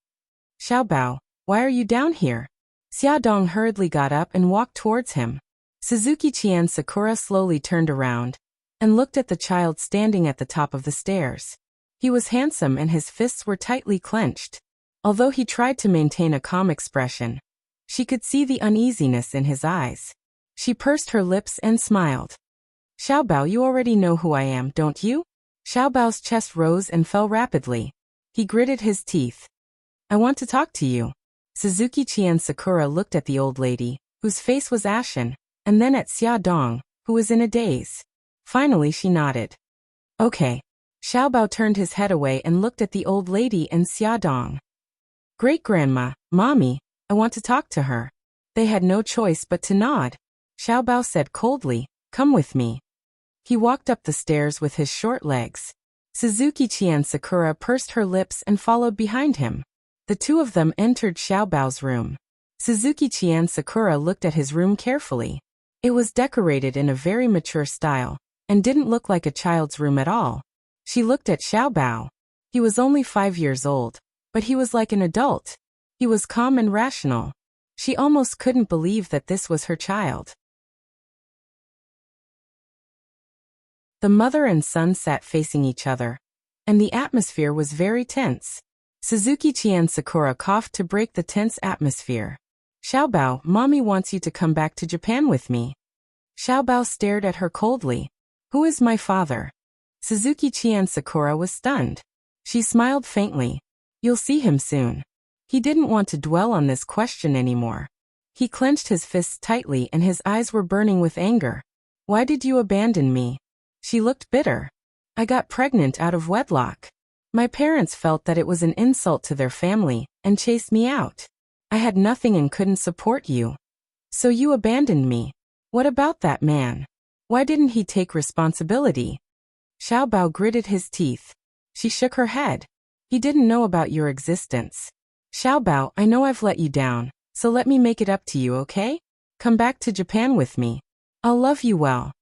Xiao Bao, why are you down here? Xiaodong hurriedly got up and walked towards him. Suzuki-chan Sakura slowly turned around and looked at the child standing at the top of the stairs. He was handsome and his fists were tightly clenched. Although he tried to maintain a calm expression, she could see the uneasiness in his eyes. She pursed her lips and smiled. Xiao Bao, you already know who I am, don't you? Xiao Bao's chest rose and fell rapidly. He gritted his teeth. I want to talk to you. Suzuki-chan Sakura looked at the old lady, whose face was ashen, and then at Xiaodong, who was in a daze. Finally she nodded. Okay. Xiao Bao turned his head away and looked at the old lady and Xiaodong. Great-grandma, mommy, I want to talk to her. They had no choice but to nod. Xiao Bao said coldly, come with me. He walked up the stairs with his short legs. Suzuki-chan Sakura pursed her lips and followed behind him. The two of them entered Xiao Bao's room. Suzuki-chan Sakura looked at his room carefully. It was decorated in a very mature style, and didn't look like a child's room at all. She looked at Xiao Bao. He was only 5 years old, but he was like an adult. He was calm and rational. She almost couldn't believe that this was her child. The mother and son sat facing each other, and the atmosphere was very tense. Suzuki-chan Sakura coughed to break the tense atmosphere. Xiao Bao, mommy wants you to come back to Japan with me. Xiao Bao stared at her coldly. Who is my father? Suzuki-chan Sakura was stunned. She smiled faintly. You'll see him soon. He didn't want to dwell on this question anymore. He clenched his fists tightly and his eyes were burning with anger. Why did you abandon me? She looked bitter. I got pregnant out of wedlock. My parents felt that it was an insult to their family and chased me out. I had nothing and couldn't support you. So you abandoned me. What about that man? Why didn't he take responsibility? Xiao Bao gritted his teeth. She shook her head. He didn't know about your existence. Xiao Bao, I know I've let you down, so let me make it up to you, okay? Come back to Japan with me. I'll love you well.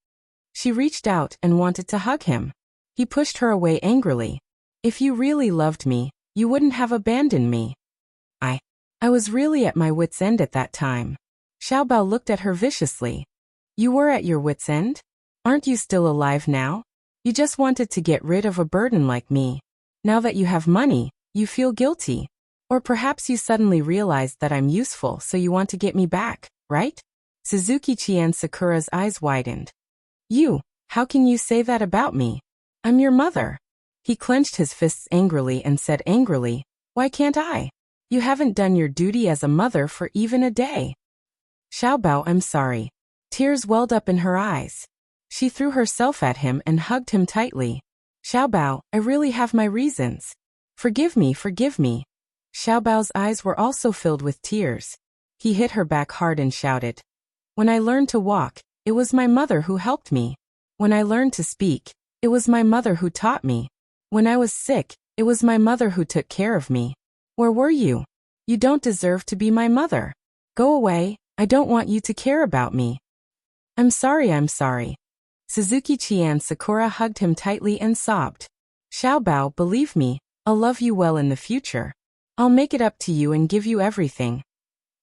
She reached out and wanted to hug him. He pushed her away angrily. If you really loved me, you wouldn't have abandoned me. I was really at my wit's end at that time. Xiaobao looked at her viciously. You were at your wit's end? Aren't you still alive now? You just wanted to get rid of a burden like me. Now that you have money, you feel guilty. Or perhaps you suddenly realized that I'm useful, so you want to get me back, right? Suzuki Chien Sakura's eyes widened. How can you say that about me? I'm your mother. He clenched his fists angrily and said angrily, why can't I? You haven't done your duty as a mother for even a day. Xiaobao, I'm sorry. Tears welled up in her eyes. She threw herself at him and hugged him tightly. Xiaobao, I really have my reasons. Forgive me, forgive me. Xiaobao's eyes were also filled with tears. He hit her back hard and shouted. When I learned to walk, it was my mother who helped me. When I learned to speak, it was my mother who taught me. When I was sick, it was my mother who took care of me. Where were you? You don't deserve to be my mother. Go away, I don't want you to care about me. I'm sorry, I'm sorry. Suzuki Chien Sakura hugged him tightly and sobbed. Xiaobao, believe me, I'll love you well in the future. I'll make it up to you and give you everything.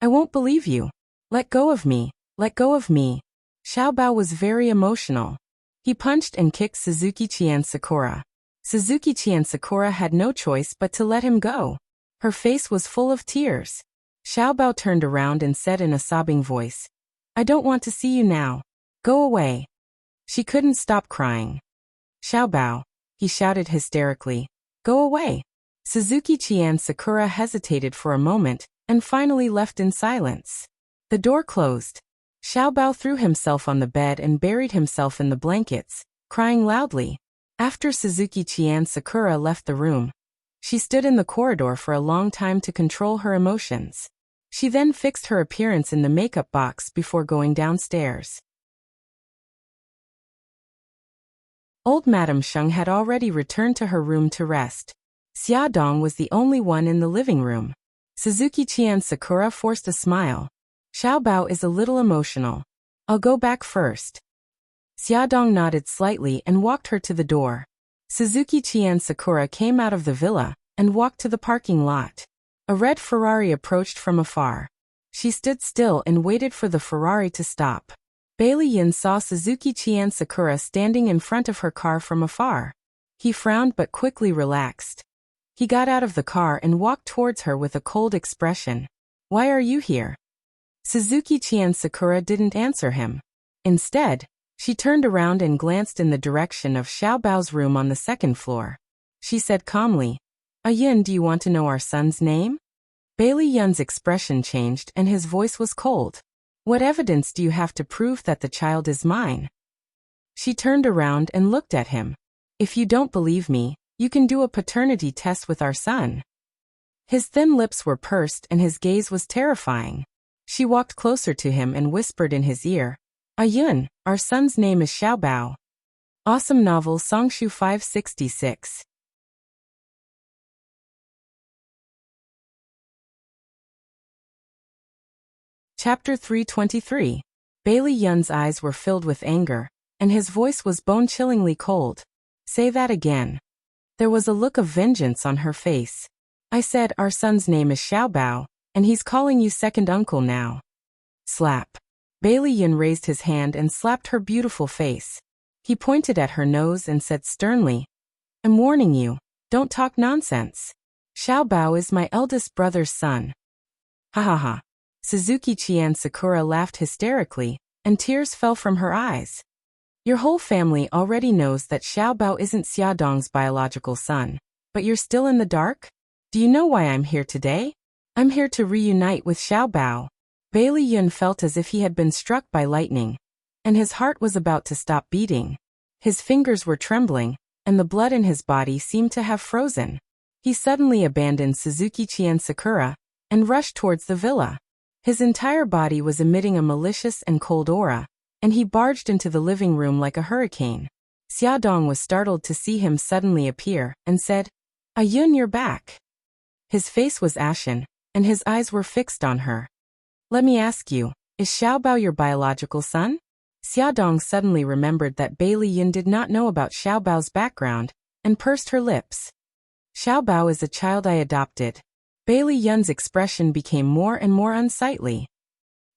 I won't believe you. Let go of me, let go of me. Xiaobao was very emotional. He punched and kicked Suzuki Chien Sakura. Suzuki Chien Sakura had no choice but to let him go. Her face was full of tears. Xiaobao turned around and said in a sobbing voice, I don't want to see you now. Go away. She couldn't stop crying. Xiaobao, he shouted hysterically, go away. Suzuki Chien Sakura hesitated for a moment and finally left in silence. The door closed. Xiaobao threw himself on the bed and buried himself in the blankets, crying loudly. After Suzuki Chien Sakura left the room, she stood in the corridor for a long time to control her emotions. She then fixed her appearance in the makeup box before going downstairs. Old Madame Sheng had already returned to her room to rest. Xia Dong was the only one in the living room. Suzuki Chien Sakura forced a smile. Xiaobao is a little emotional. I'll go back first. Xia Dong nodded slightly and walked her to the door. Suzuki Chien Sakura came out of the villa and walked to the parking lot. A red Ferrari approached from afar. She stood still and waited for the Ferrari to stop. Bailey Yin saw Suzuki Chien Sakura standing in front of her car from afar. He frowned but quickly relaxed. He got out of the car and walked towards her with a cold expression. Why are you here? Suzuki Chien Sakura didn't answer him. Instead, she turned around and glanced in the direction of Xiaobao's room on the second floor. She said calmly, Yin, do you want to know our son's name? Bailey Yun's expression changed and his voice was cold. What evidence do you have to prove that the child is mine? She turned around and looked at him. If you don't believe me, you can do a paternity test with our son. His thin lips were pursed and his gaze was terrifying. She walked closer to him and whispered in his ear, Yun, our son's name is Xiaobao. Awesome novel Songshu 566. Chapter 323. Bailey Yun's eyes were filled with anger, and his voice was bone-chillingly cold. Say that again. There was a look of vengeance on her face. I said our son's name is Xiaobao, and he's calling you second uncle now. Slap. Bailey Yun raised his hand and slapped her beautiful face. He pointed at her nose and said sternly, I'm warning you, don't talk nonsense. Xiaobao is my eldest brother's son. Ha ha ha. Suzuki Chien Sakura laughed hysterically, and tears fell from her eyes. Your whole family already knows that Xiaobao isn't Xia Dong's biological son, but you're still in the dark? Do you know why I'm here today? I'm here to reunite with Xiaobao. Bailey Yun felt as if he had been struck by lightning, and his heart was about to stop beating. His fingers were trembling, and the blood in his body seemed to have frozen. He suddenly abandoned Suzuki Chien Sakura and rushed towards the villa. His entire body was emitting a malicious and cold aura, and he barged into the living room like a hurricane. Xia Dong was startled to see him suddenly appear and said, Yun, you're back. His face was ashen, and his eyes were fixed on her. Let me ask you, is Xiaobao your biological son? Xia Dong suddenly remembered that Bailey Yun did not know about Xiaobao's background, and pursed her lips. Xiaobao is a child I adopted. Bailey Yun's expression became more and more unsightly.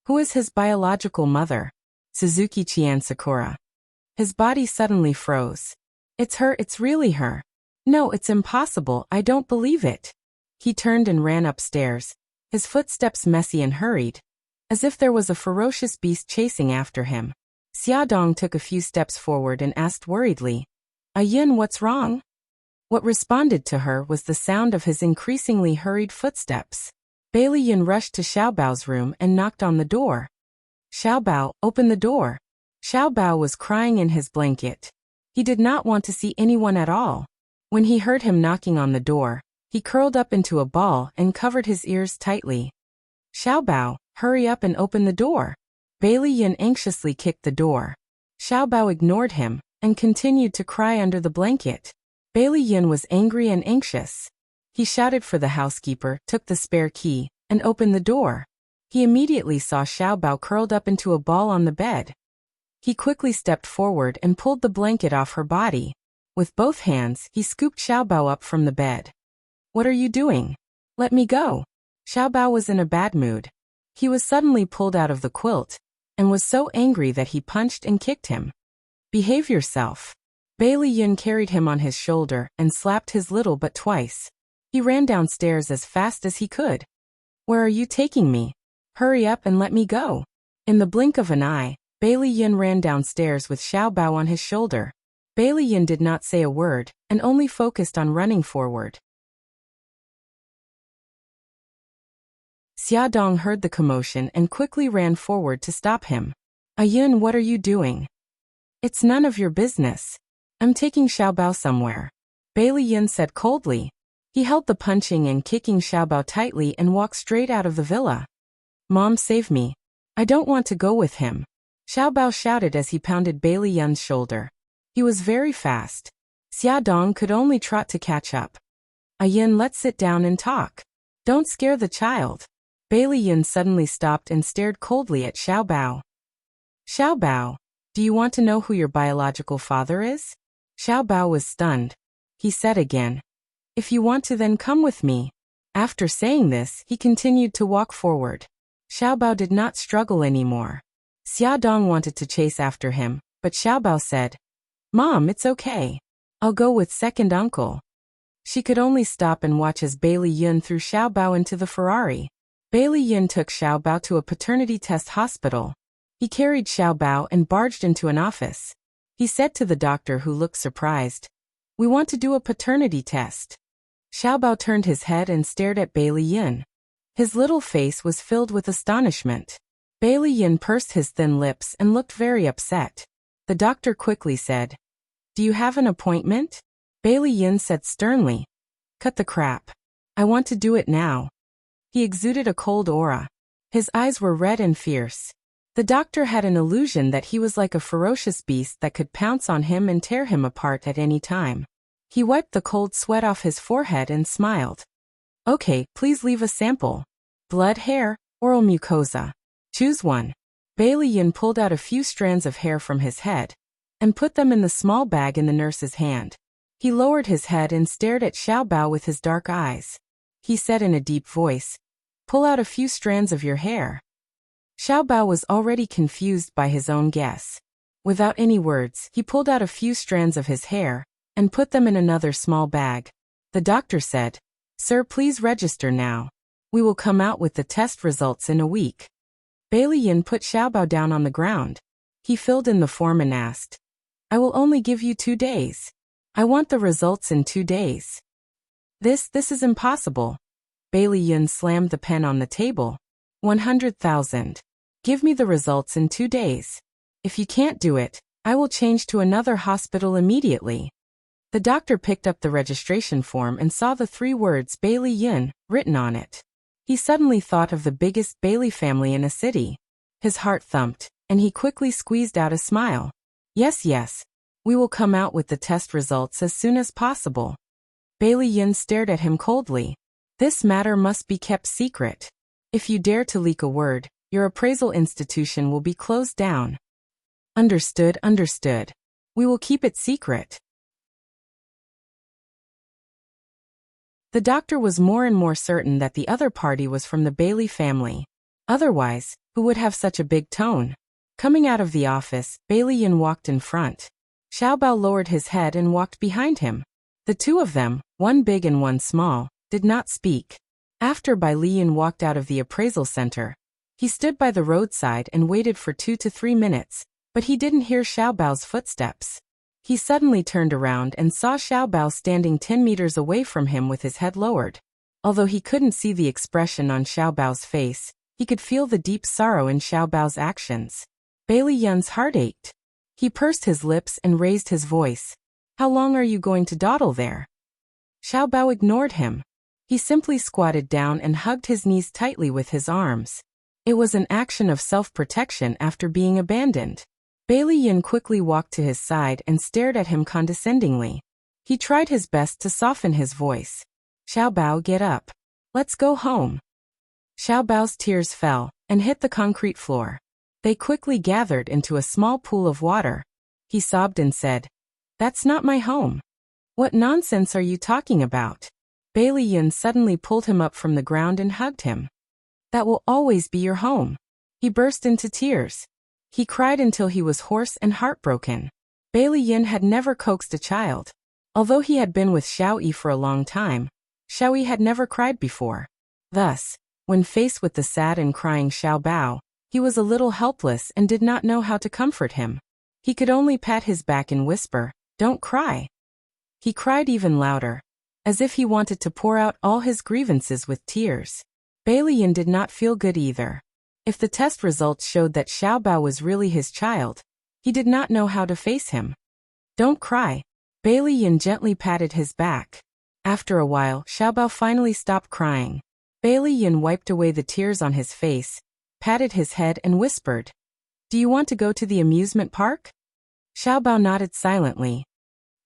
Who is his biological mother? Suzuki Chian Sakura. His body suddenly froze. It's her, it's really her. No, it's impossible, I don't believe it. He turned and ran upstairs, his footsteps messy and hurried, as if there was a ferocious beast chasing after him. Xiaodong took a few steps forward and asked worriedly, Yin, what's wrong? What responded to her was the sound of his increasingly hurried footsteps. Bailey Yin rushed to Xiaobao's room and knocked on the door. Xiaobao, open the door. Xiaobao was crying in his blanket. He did not want to see anyone at all. When he heard him knocking on the door, he curled up into a ball and covered his ears tightly. Xiaobao, hurry up and open the door. Bailey Yin anxiously kicked the door. Xiaobao ignored him and continued to cry under the blanket. Bailey Yin was angry and anxious. He shouted for the housekeeper, took the spare key, and opened the door. He immediately saw Xiaobao curled up into a ball on the bed. He quickly stepped forward and pulled the blanket off her body. With both hands, he scooped Xiaobao up from the bed. What are you doing? Let me go. Xiaobao was in a bad mood. He was suddenly pulled out of the quilt, and was so angry that he punched and kicked him. Behave yourself. Bailey Yin carried him on his shoulder and slapped his little butt twice. He ran downstairs as fast as he could. Where are you taking me? Hurry up and let me go. In the blink of an eye, Bailey Yin ran downstairs with Xiaobao on his shoulder. Bailey Yin did not say a word and only focused on running forward. Xiaodong heard the commotion and quickly ran forward to stop him. Yin, what are you doing? It's none of your business. I'm taking Xiaobao somewhere. Bailey Yin said coldly. He held the punching and kicking Xiaobao tightly and walked straight out of the villa. Mom, save me. I don't want to go with him. Xiaobao shouted as he pounded Bailey Yin's shoulder. He was very fast. Xiaodong could only trot to catch up. Yin, let's sit down and talk. Don't scare the child. Bailey Yin suddenly stopped and stared coldly at Xiaobao. Xiaobao, do you want to know who your biological father is? Xiaobao was stunned. He said again, if you want to, then come with me. After saying this, he continued to walk forward. Xiaobao did not struggle anymore. Xiaodong wanted to chase after him, but Xiaobao said, Mom, it's okay. I'll go with second uncle. She could only stop and watch as Bailey Yin threw Xiaobao into the Ferrari. Bailey Yin took Xiaobao to a paternity test hospital. He carried Xiaobao and barged into an office. He said to the doctor, who looked surprised, we want to do a paternity test. Xiaobao turned his head and stared at Bailey Yin. His little face was filled with astonishment. Bailey Yin pursed his thin lips and looked very upset. The doctor quickly said, do you have an appointment? Bailey Yin said sternly, cut the crap. I want to do it now. He exuded a cold aura. His eyes were red and fierce. The doctor had an illusion that he was like a ferocious beast that could pounce on him and tear him apart at any time. He wiped the cold sweat off his forehead and smiled. Okay, please leave a sample. Blood, hair, oral mucosa. Choose one. Bailey Yin pulled out a few strands of hair from his head and put them in the small bag in the nurse's hand. He lowered his head and stared at Xiaobao with his dark eyes. He said in a deep voice, pull out a few strands of your hair. Xiaobao was already confused by his own guess. Without any words, he pulled out a few strands of his hair and put them in another small bag. The doctor said, Sir, please register now. We will come out with the test results in a week. Bailey Yin put Xiaobao down on the ground. He filled in the form and asked, I will only give you 2 days. I want the results in 2 days. This is impossible. Bailey Yin slammed the pen on the table. 100,000. Give me the results in 2 days. If you can't do it, I will change to another hospital immediately. The doctor picked up the registration form and saw the 3 words Bailey Yin written on it. He suddenly thought of the biggest Bailey family in a city. His heart thumped, and he quickly squeezed out a smile. Yes. We will come out with the test results as soon as possible. Bailey Yin stared at him coldly. This matter must be kept secret. If you dare to leak a word, your appraisal institution will be closed down. Understood. We will keep it secret. The doctor was more and more certain that the other party was from the Bailey family. Otherwise, who would have such a big tone? Coming out of the office, Bai Lian walked in front. Xiaobao lowered his head and walked behind him. The two of them, one big and one small, did not speak. After Bai Lian walked out of the appraisal center, he stood by the roadside and waited for 2 to 3 minutes, but he didn't hear Xiaobao's footsteps. He suddenly turned around and saw Xiaobao standing 10 meters away from him with his head lowered. Although he couldn't see the expression on Xiaobao's face, he could feel the deep sorrow in Xiaobao's actions. Bai Lian's heart ached. He pursed his lips and raised his voice. "How long are you going to dawdle there?" Xiaobao ignored him. He simply squatted down and hugged his knees tightly with his arms. It was an action of self-protection after being abandoned. Bai Lian quickly walked to his side and stared at him condescendingly. He tried his best to soften his voice. "Xiaobao, get up. Let's go home." Xiaobao's tears fell and hit the concrete floor. They quickly gathered into a small pool of water. He sobbed and said, "That's not my home." "What nonsense are you talking about?" Bai Lian suddenly pulled him up from the ground and hugged him. "That will always be your home." He burst into tears. He cried until he was hoarse and heartbroken. Bai Lian had never coaxed a child. Although he had been with Xiaoyi for a long time, Xiaoyi had never cried before. Thus, when faced with the sad and crying Xiaobao, he was a little helpless and did not know how to comfort him. He could only pat his back and whisper, "Don't cry." He cried even louder, as if he wanted to pour out all his grievances with tears. Bai Lian did not feel good either. If the test results showed that Xiaobao was really his child, he did not know how to face him. "Don't cry." Bai Lian gently patted his back. After a while, Xiaobao finally stopped crying. Bai Lian wiped away the tears on his face, patted his head and whispered, "Do you want to go to the amusement park?" Xiaobao nodded silently.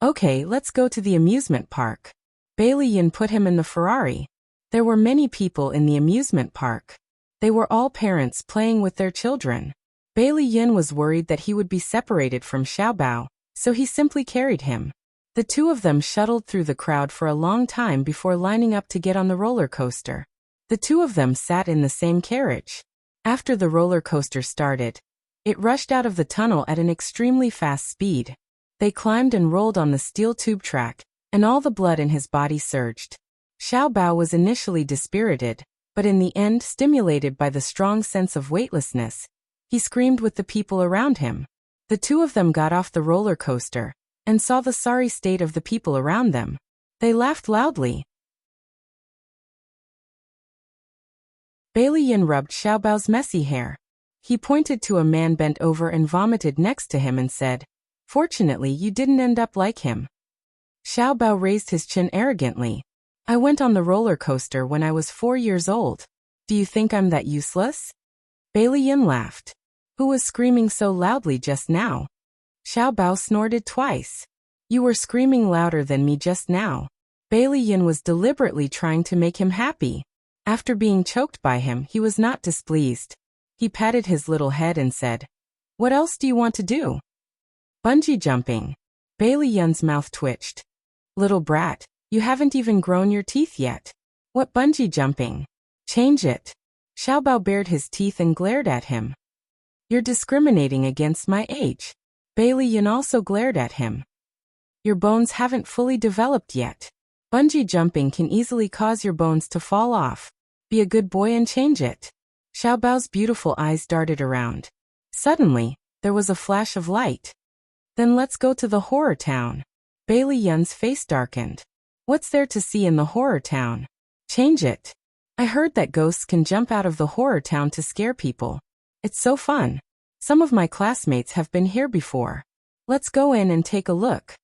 "Okay, let's go to the amusement park." Bai Lian put him in the Ferrari. There were many people in the amusement park. They were all parents playing with their children. Bai Lian was worried that he would be separated from Xiaobao, so he simply carried him. The two of them shuttled through the crowd for a long time before lining up to get on the roller coaster. The two of them sat in the same carriage. After the roller coaster started, it rushed out of the tunnel at an extremely fast speed. They climbed and rolled on the steel tube track, and all the blood in his body surged. Xiaobao was initially dispirited, but in the end stimulated by the strong sense of weightlessness. He screamed with the people around him. The two of them got off the roller coaster and saw the sorry state of the people around them. They laughed loudly. Bai Lian rubbed Xiaobao's messy hair. He pointed to a man bent over and vomited next to him and said, "Fortunately, you didn't end up like him." Xiaobao raised his chin arrogantly. "I went on the roller coaster when I was 4 years old. Do you think I'm that useless?" Bai Lian laughed. "Who was screaming so loudly just now?" Xiaobao snorted twice. "You were screaming louder than me just now." Bai Lian was deliberately trying to make him happy. After being choked by him, he was not displeased. He patted his little head and said, "What else do you want to do?" "Bungee jumping." Bai Lian's mouth twitched. "Little brat, you haven't even grown your teeth yet. What bungee jumping? Change it." Xiaobao bared his teeth and glared at him. "You're discriminating against my age." Bai Lian also glared at him. "Your bones haven't fully developed yet. Bungee jumping can easily cause your bones to fall off. Be a good boy and change it." Xiaobao's beautiful eyes darted around. Suddenly, there was a flash of light. "Then let's go to the horror town." Bai Lian's face darkened. "What's there to see in the horror town?" "Change it. I heard that ghosts can jump out of the horror town to scare people. It's so fun. Some of my classmates have been here before. Let's go in and take a look."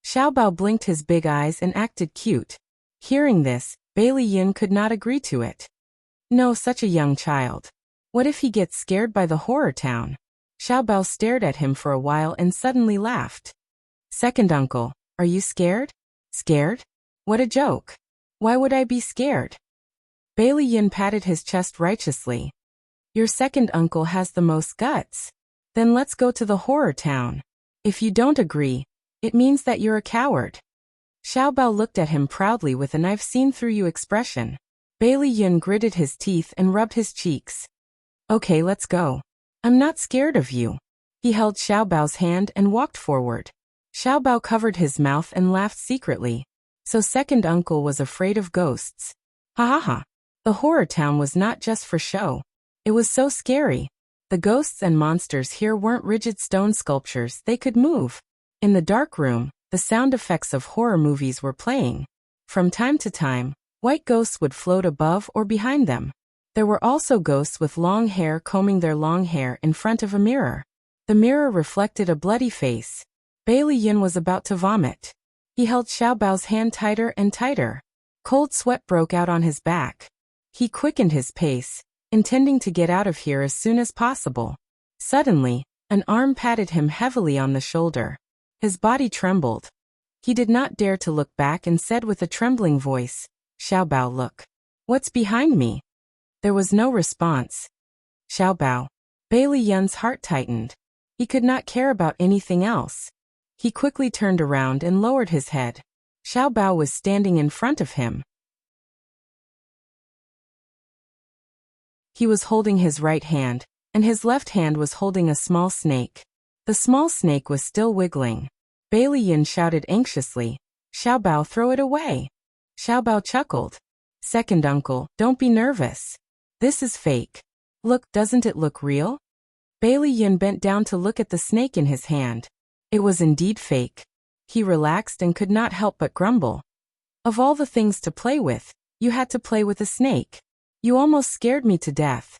Xiaobao blinked his big eyes and acted cute. Hearing this, Bai Lian could not agree to it. No, such a young child. What if he gets scared by the horror town? Xiaobao stared at him for a while and suddenly laughed. "Second uncle, are you scared?" "Scared? What a joke. Why would I be scared?" Bai Lian patted his chest righteously. "Your second uncle has the most guts. Then let's go to the horror town. If you don't agree, it means that you're a coward." Xiao Bao looked at him proudly with an "I've seen through you" expression. Bailey Yun gritted his teeth and rubbed his cheeks. Okay, let's go. I'm not scared of you. He held Xiao Bao's hand and walked forward. Xiao Bao covered his mouth and laughed secretly. So second uncle was afraid of ghosts. Ha ha ha. The horror town was not just for show. It was so scary. The ghosts and monsters here weren't rigid stone sculptures, they could move. In the dark room, the sound effects of horror movies were playing. From time to time, white ghosts would float above or behind them. There were also ghosts with long hair combing their long hair in front of a mirror. The mirror reflected a bloody face. Bailey Yun was about to vomit. He held Xiao Bao's hand tighter and tighter. Cold sweat broke out on his back. He quickened his pace, intending to get out of here as soon as possible. Suddenly, an arm patted him heavily on the shoulder. His body trembled. He did not dare to look back and said with a trembling voice, "Xiao Bao, look. What's behind me?" There was no response. Xiao Bao. Bailey Yun's heart tightened. He could not care about anything else. He quickly turned around and lowered his head. Xiao Bao was standing in front of him. He was holding his right hand, and his left hand was holding a small snake. The small snake was still wiggling. Bailey Yun shouted anxiously, "Xiao Bao, throw it away." Xiao Bao chuckled. "Second uncle, don't be nervous. This is fake. Look, doesn't it look real?" Bailey Yun bent down to look at the snake in his hand. It was indeed fake. He relaxed and could not help but grumble. "Of all the things to play with, you had to play with a snake. You almost scared me to death."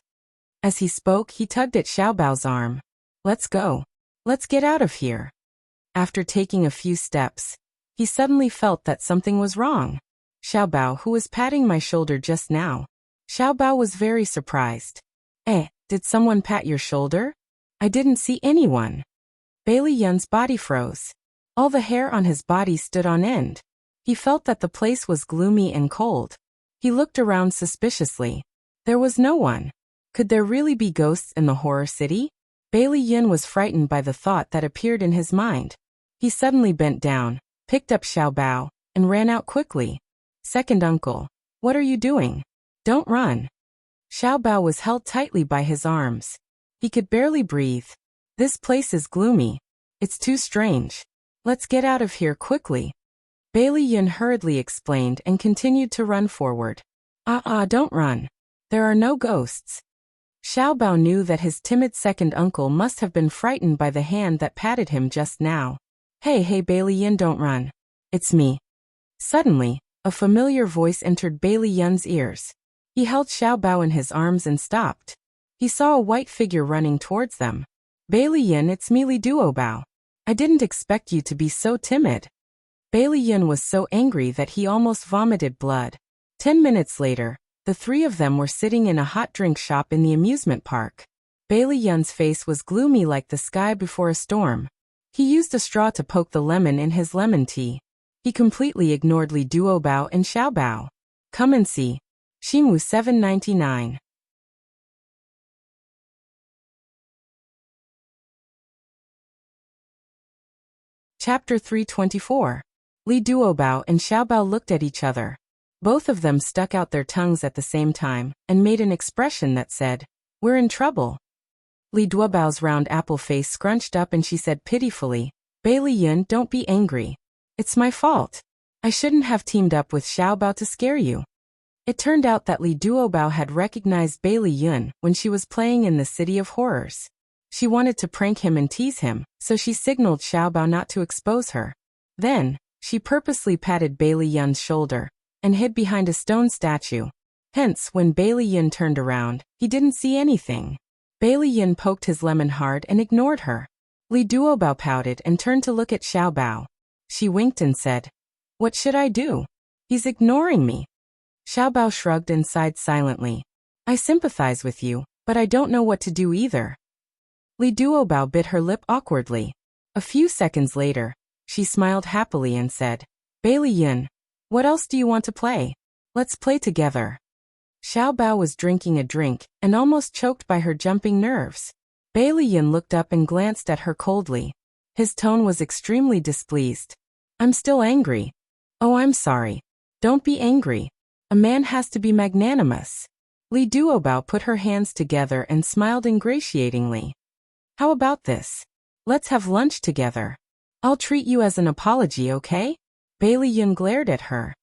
As he spoke, he tugged at Xiao Bao's arm. "Let's go. Let's get out of here." After taking a few steps, he suddenly felt that something was wrong. "Xiao Bao, who was patting my shoulder just now?" Xiao Bao was very surprised. Did someone pat your shoulder? I didn't see anyone." Bailey Yun's body froze. All the hair on his body stood on end. He felt that the place was gloomy and cold. He looked around suspiciously. There was no one. Could there really be ghosts in the horror city? Bailey Yun was frightened by the thought that appeared in his mind. He suddenly bent down, picked up Xiao Bao, and ran out quickly. "Second uncle, what are you doing? Don't run." Xiao Bao was held tightly by his arms. He could barely breathe. "This place is gloomy. It's too strange. Let's get out of here quickly." Bailey Yun hurriedly explained and continued to run forward. Don't run. There are no ghosts." Xiao Bao knew that his timid second uncle must have been frightened by the hand that patted him just now. Hey Bailey Yun, don't run. It's me." Suddenly, a familiar voice entered Bailey Yun's ears. He held Xiao Bao in his arms and stopped. He saw a white figure running towards them. "Bailey Yun, it's me, Li Duo Bao. I didn't expect you to be so timid." Bailey Yun was so angry that he almost vomited blood. 10 minutes later, the three of them were sitting in a hot drink shop in the amusement park. Bailey Yun's face was gloomy like the sky before a storm. He used a straw to poke the lemon in his lemon tea. He completely ignored Li Duo Bao and Xiao Bao. Come and see. Shimu 799. Chapter 324. Li Duo Bao and Xiao Bao looked at each other. Both of them stuck out their tongues at the same time and made an expression that said, "We're in trouble." Li Duo Bao's round apple face scrunched up and she said pitifully, "Bailey Yun, don't be angry. It's my fault. I shouldn't have teamed up with Xiao Bao to scare you." It turned out that Li Duo Bao had recognized Bailey Yun when she was playing in the City of Horrors. She wanted to prank him and tease him, so she signaled Xiao Bao not to expose her. Then, she purposely patted Bailey Yun's shoulder and hid behind a stone statue. Hence, when Bailey Yun turned around, he didn't see anything. Bailey Yun poked his lemon hard and ignored her. Li Duo Bao pouted and turned to look at Xiao Bao. She winked and said, "What should I do? He's ignoring me." Xiao Bao shrugged and sighed silently. "I sympathize with you, but I don't know what to do either." Li Duo Bao bit her lip awkwardly. A few seconds later, she smiled happily and said, "Bailey Yun, what else do you want to play? Let's play together." Xiao Bao was drinking a drink and almost choked by her jumping nerves. Bailey Yun looked up and glanced at her coldly. His tone was extremely displeased. "I'm still angry. Oh, I'm sorry. Don't be angry. A man has to be magnanimous. Li Duobao put her hands together and smiled ingratiatingly. How about this? Let's have lunch together. I'll treat you as an apology, okay? Bailey Yun glared at her.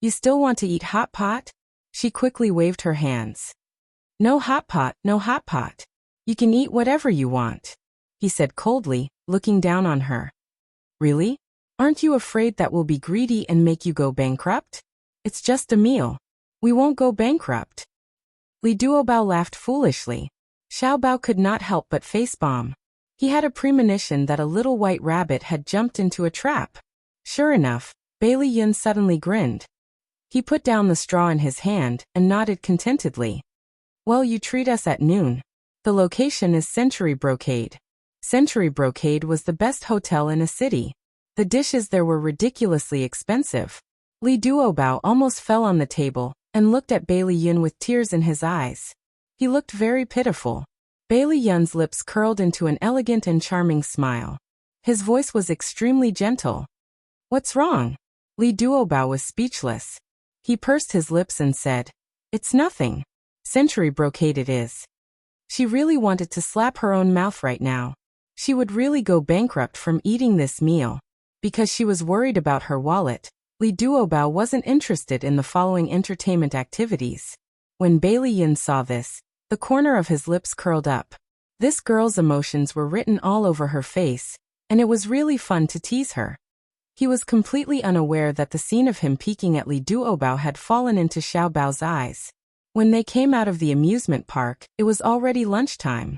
You still want to eat hot pot? She quickly waved her hands. No hot pot, no hot pot. You can eat whatever you want, he said coldly, looking down on her. Really? Aren't you afraid that we'll be greedy and make you go bankrupt? It's just a meal. We won't go bankrupt. Li Duobao laughed foolishly. Xiaobao could not help but facepalm. He had a premonition that a little white rabbit had jumped into a trap. Sure enough, Bailey Yun suddenly grinned. He put down the straw in his hand and nodded contentedly. Well, you treat us at noon. The location is Century Brocade. Century Brocade was the best hotel in a city. The dishes there were ridiculously expensive. Li Duobao almost fell on the table and looked at Bailey Yun with tears in his eyes. He looked very pitiful. Bailey Yun's lips curled into an elegant and charming smile. His voice was extremely gentle. What's wrong? Li Duobao was speechless. He pursed his lips and said, It's nothing. Century Brocade it is. She really wanted to slap her own mouth right now. She would really go bankrupt from eating this meal. Because she was worried about her wallet, Li Duobao wasn't interested in the following entertainment activities. When Bailey Yun saw this, the corner of his lips curled up. This girl's emotions were written all over her face, and it was really fun to tease her. He was completely unaware that the scene of him peeking at Li Duobao had fallen into Xiaobao's eyes. When they came out of the amusement park, it was already lunchtime.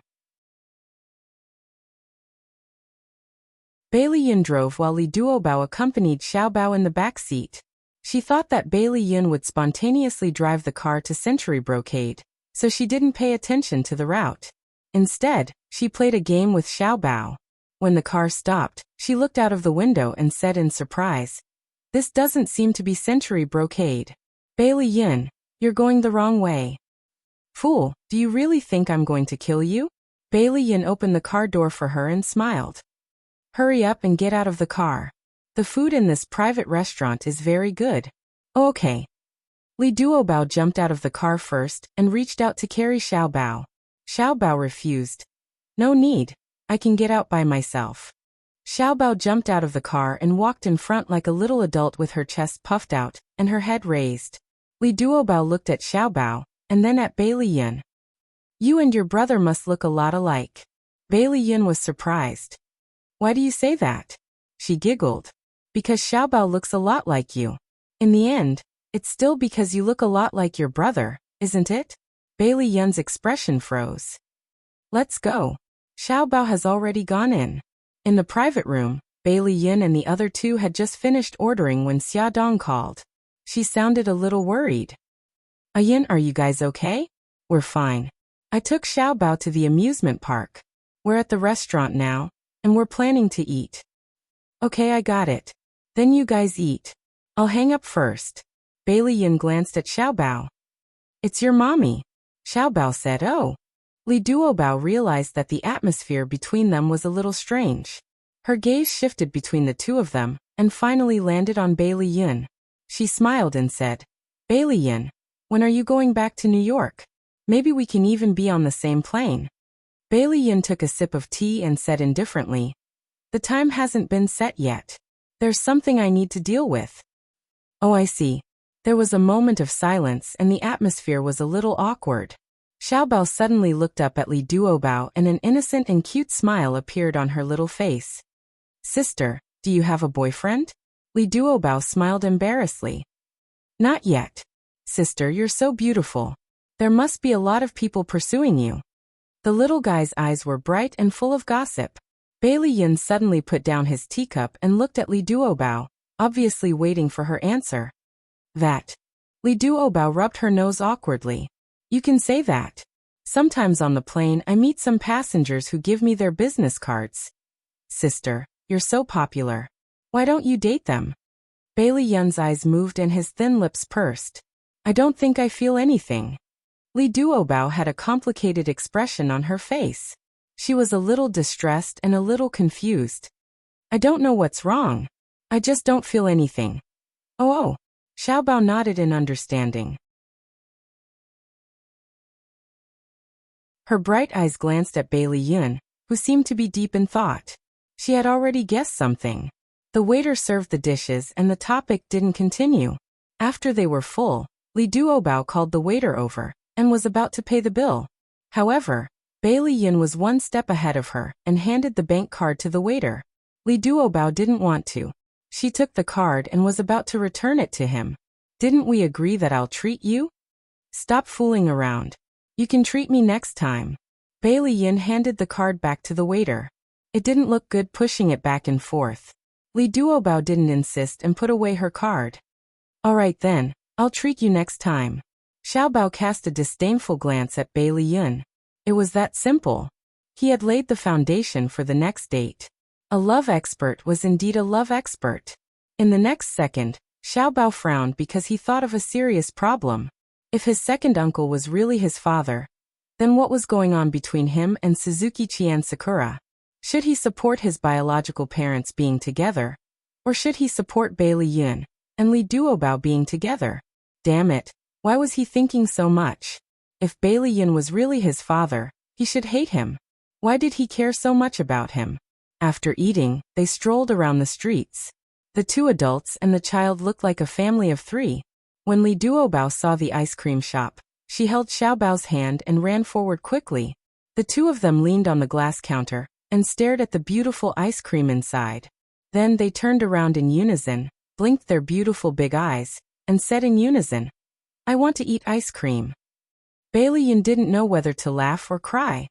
Bailey Yun drove while Li Duobao accompanied Xiaobao in the back seat. She thought that Bailey Yun would spontaneously drive the car to Century Brocade, so she didn't pay attention to the route. Instead, she played a game with Xiaobao. When the car stopped, she looked out of the window and said in surprise, This doesn't seem to be Century Brocade. Bailey Yun, you're going the wrong way. Fool, do you really think I'm going to kill you? Bailey Yun opened the car door for her and smiled. Hurry up and get out of the car. The food in this private restaurant is very good. Oh, okay. Li Duobao jumped out of the car first and reached out to carry Xiaobao. Xiaobao refused. No need. I can get out by myself. Xiaobao jumped out of the car and walked in front like a little adult with her chest puffed out and her head raised. Li Duobao looked at Xiaobao and then at Bailey Yun. You and your brother must look a lot alike. Bailey Yun was surprised. Why do you say that? She giggled. Because Xiaobao looks a lot like you. In the end, it's still because you look a lot like your brother, isn't it? Bailey Yun's expression froze. Let's go. Xiaobao has already gone in. In the private room, Bailey Yun and the other two had just finished ordering when Xia Dong called. She sounded a little worried. Yin, are you guys okay? We're fine. I took Xiaobao to the amusement park. We're at the restaurant now, and we're planning to eat. Okay, I got it. Then you guys eat. I'll hang up first. Bailey Yun glanced at Xiaobao. It's your mommy. Xiaobao said, Oh. Li Duobao realized that the atmosphere between them was a little strange. Her gaze shifted between the two of them, and finally landed on Bailey Yun. She smiled and said, Bailey Yun, when are you going back to New York? Maybe we can even be on the same plane. Bailey Yun took a sip of tea and said indifferently, The time hasn't been set yet. There's something I need to deal with. Oh, I see. There was a moment of silence and the atmosphere was a little awkward. Xiaobao suddenly looked up at Li Duobao and an innocent and cute smile appeared on her little face. Sister, do you have a boyfriend? Li Duobao smiled embarrassedly. Not yet. Sister, you're so beautiful. There must be a lot of people pursuing you. The little guy's eyes were bright and full of gossip. Bailey Yun suddenly put down his teacup and looked at Li Duobao, obviously waiting for her answer. That. Li Duobao rubbed her nose awkwardly. You can say that. Sometimes on the plane I meet some passengers who give me their business cards. Sister, you're so popular. Why don't you date them? Bailey Yun's eyes moved and his thin lips pursed. I don't think I feel anything. Li Duobao had a complicated expression on her face. She was a little distressed and a little confused. I don't know what's wrong. I just don't feel anything. Oh. Xiaobao nodded in understanding. Her bright eyes glanced at Bai Liyun, who seemed to be deep in thought. She had already guessed something. The waiter served the dishes and the topic didn't continue. After they were full, Li Duobao called the waiter over and was about to pay the bill. However, Bai Liyun was one step ahead of her and handed the bank card to the waiter. Li Duobao didn't want to. She took the card and was about to return it to him. Didn't we agree that I'll treat you? Stop fooling around. You can treat me next time. Bai Liyun handed the card back to the waiter. It didn't look good pushing it back and forth. Li Duobao didn't insist and put away her card. All right then, I'll treat you next time. Xiaobao cast a disdainful glance at Bai Liyun. It was that simple. He had laid the foundation for the next date. A love expert was indeed a love expert. In the next second, Xiaobao frowned because he thought of a serious problem. If his second uncle was really his father, then what was going on between him and Suzuki Qian Sakura? Should he support his biological parents being together? Or should he support Bai Liyun and Li Duobao being together? Damn it, why was he thinking so much? If Bai Liyun was really his father, he should hate him. Why did he care so much about him? After eating, they strolled around the streets. The two adults and the child looked like a family of three. When Li Duobao saw the ice cream shop, she held Xiaobao's hand and ran forward quickly. The two of them leaned on the glass counter and stared at the beautiful ice cream inside. Then they turned around in unison, blinked their beautiful big eyes, and said in unison, "I want to eat ice cream." Bai Liyun didn't know whether to laugh or cry.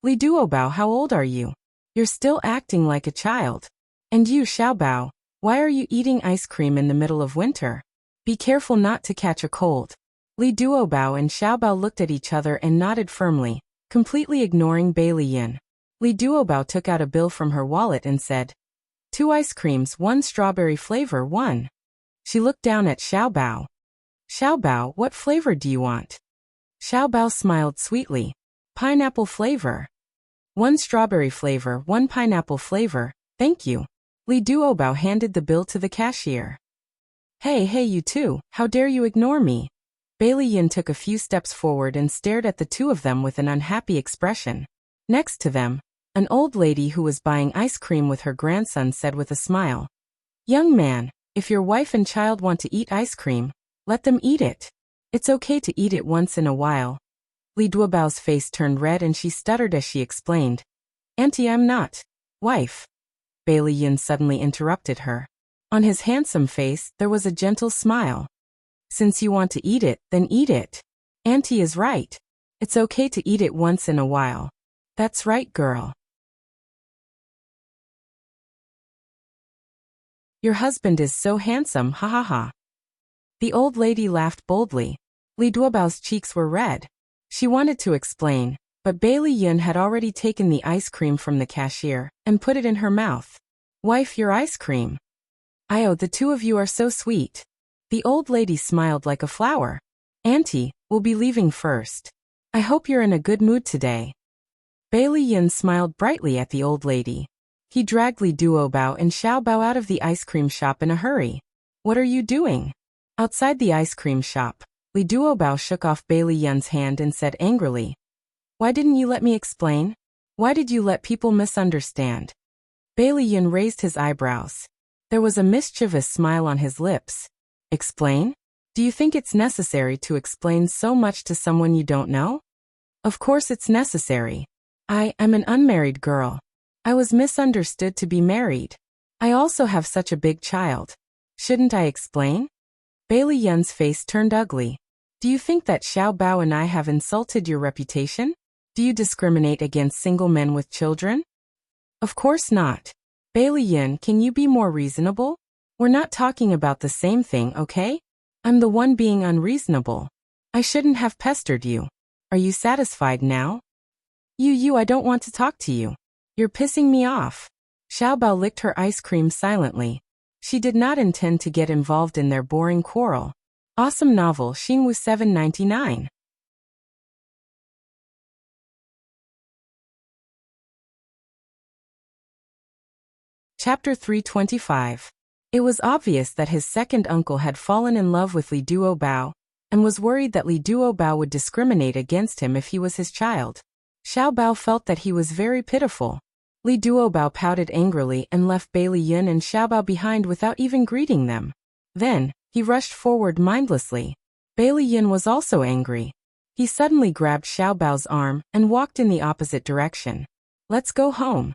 Li Duobao, how old are you? You're still acting like a child. And you, Xiaobao, why are you eating ice cream in the middle of winter? Be careful not to catch a cold. Li Duobao and Xiaobao looked at each other and nodded firmly, completely ignoring Bai Liyun. Li Duobao took out a bill from her wallet and said, 2 ice creams, 1 strawberry flavor, 1. She looked down at Xiaobao. Xiaobao, what flavor do you want? Xiaobao smiled sweetly. Pineapple flavor. 1 strawberry flavor, 1 pineapple flavor, thank you. Li Duobao handed the bill to the cashier. Hey you two, how dare you ignore me? Bai Liyun took a few steps forward and stared at the two of them with an unhappy expression. Next to them, an old lady who was buying ice cream with her grandson said with a smile, "Young man, if your wife and child want to eat ice cream, let them eat it. It's okay to eat it once in a while." Li Duobao's face turned red and she stuttered as she explained, "Auntie, I'm not. Wife." Bai Liyun suddenly interrupted her. On his handsome face, there was a gentle smile. "Since you want to eat it, then eat it. Auntie is right. It's okay to eat it once in a while. That's right, girl. Your husband is so handsome, ha ha ha." The old lady laughed boldly. Li Duobao's cheeks were red. She wanted to explain, but Bai Liyun had already taken the ice cream from the cashier and put it in her mouth. "Wife, your ice cream." "Io, the two of you are so sweet." The old lady smiled like a flower. "Auntie, we'll be leaving first. I hope you're in a good mood today." Bai Liyun smiled brightly at the old lady. He dragged Li Duobao and Xiaobao out of the ice cream shop in a hurry. "What are you doing?" Outside the ice cream shop, Li Duobao shook off Bai Liyun's hand and said angrily, "Why didn't you let me explain? Why did you let people misunderstand?" Bai Liyun raised his eyebrows. There was a mischievous smile on his lips. "Explain? Do you think it's necessary to explain so much to someone you don't know?" "Of course it's necessary. I'm an unmarried girl. I was misunderstood to be married. I also have such a big child. Shouldn't I explain?" Bai Liyun's face turned ugly. "Do you think that Xiaobao and I have insulted your reputation? Do you discriminate against single men with children?" "Of course not. Bai Liyun, can you be more reasonable? We're not talking about the same thing, okay? I'm the one being unreasonable. I shouldn't have pestered you. Are you satisfied now?" I don't want to talk to you. You're pissing me off." Xiaobao licked her ice cream silently. She did not intend to get involved in their boring quarrel. Awesome novel Xinwu 799. Chapter 325. It was obvious that his second uncle had fallen in love with Li Duobao, and was worried that Li Duobao would discriminate against him if he was his child. Xiao Bao felt that he was very pitiful. Li Duobao pouted angrily and left Bai Liyun and Xiao Bao behind without even greeting them. Then, he rushed forward mindlessly. Bai Liyun was also angry. He suddenly grabbed Xiao Bao's arm and walked in the opposite direction. "Let's go home."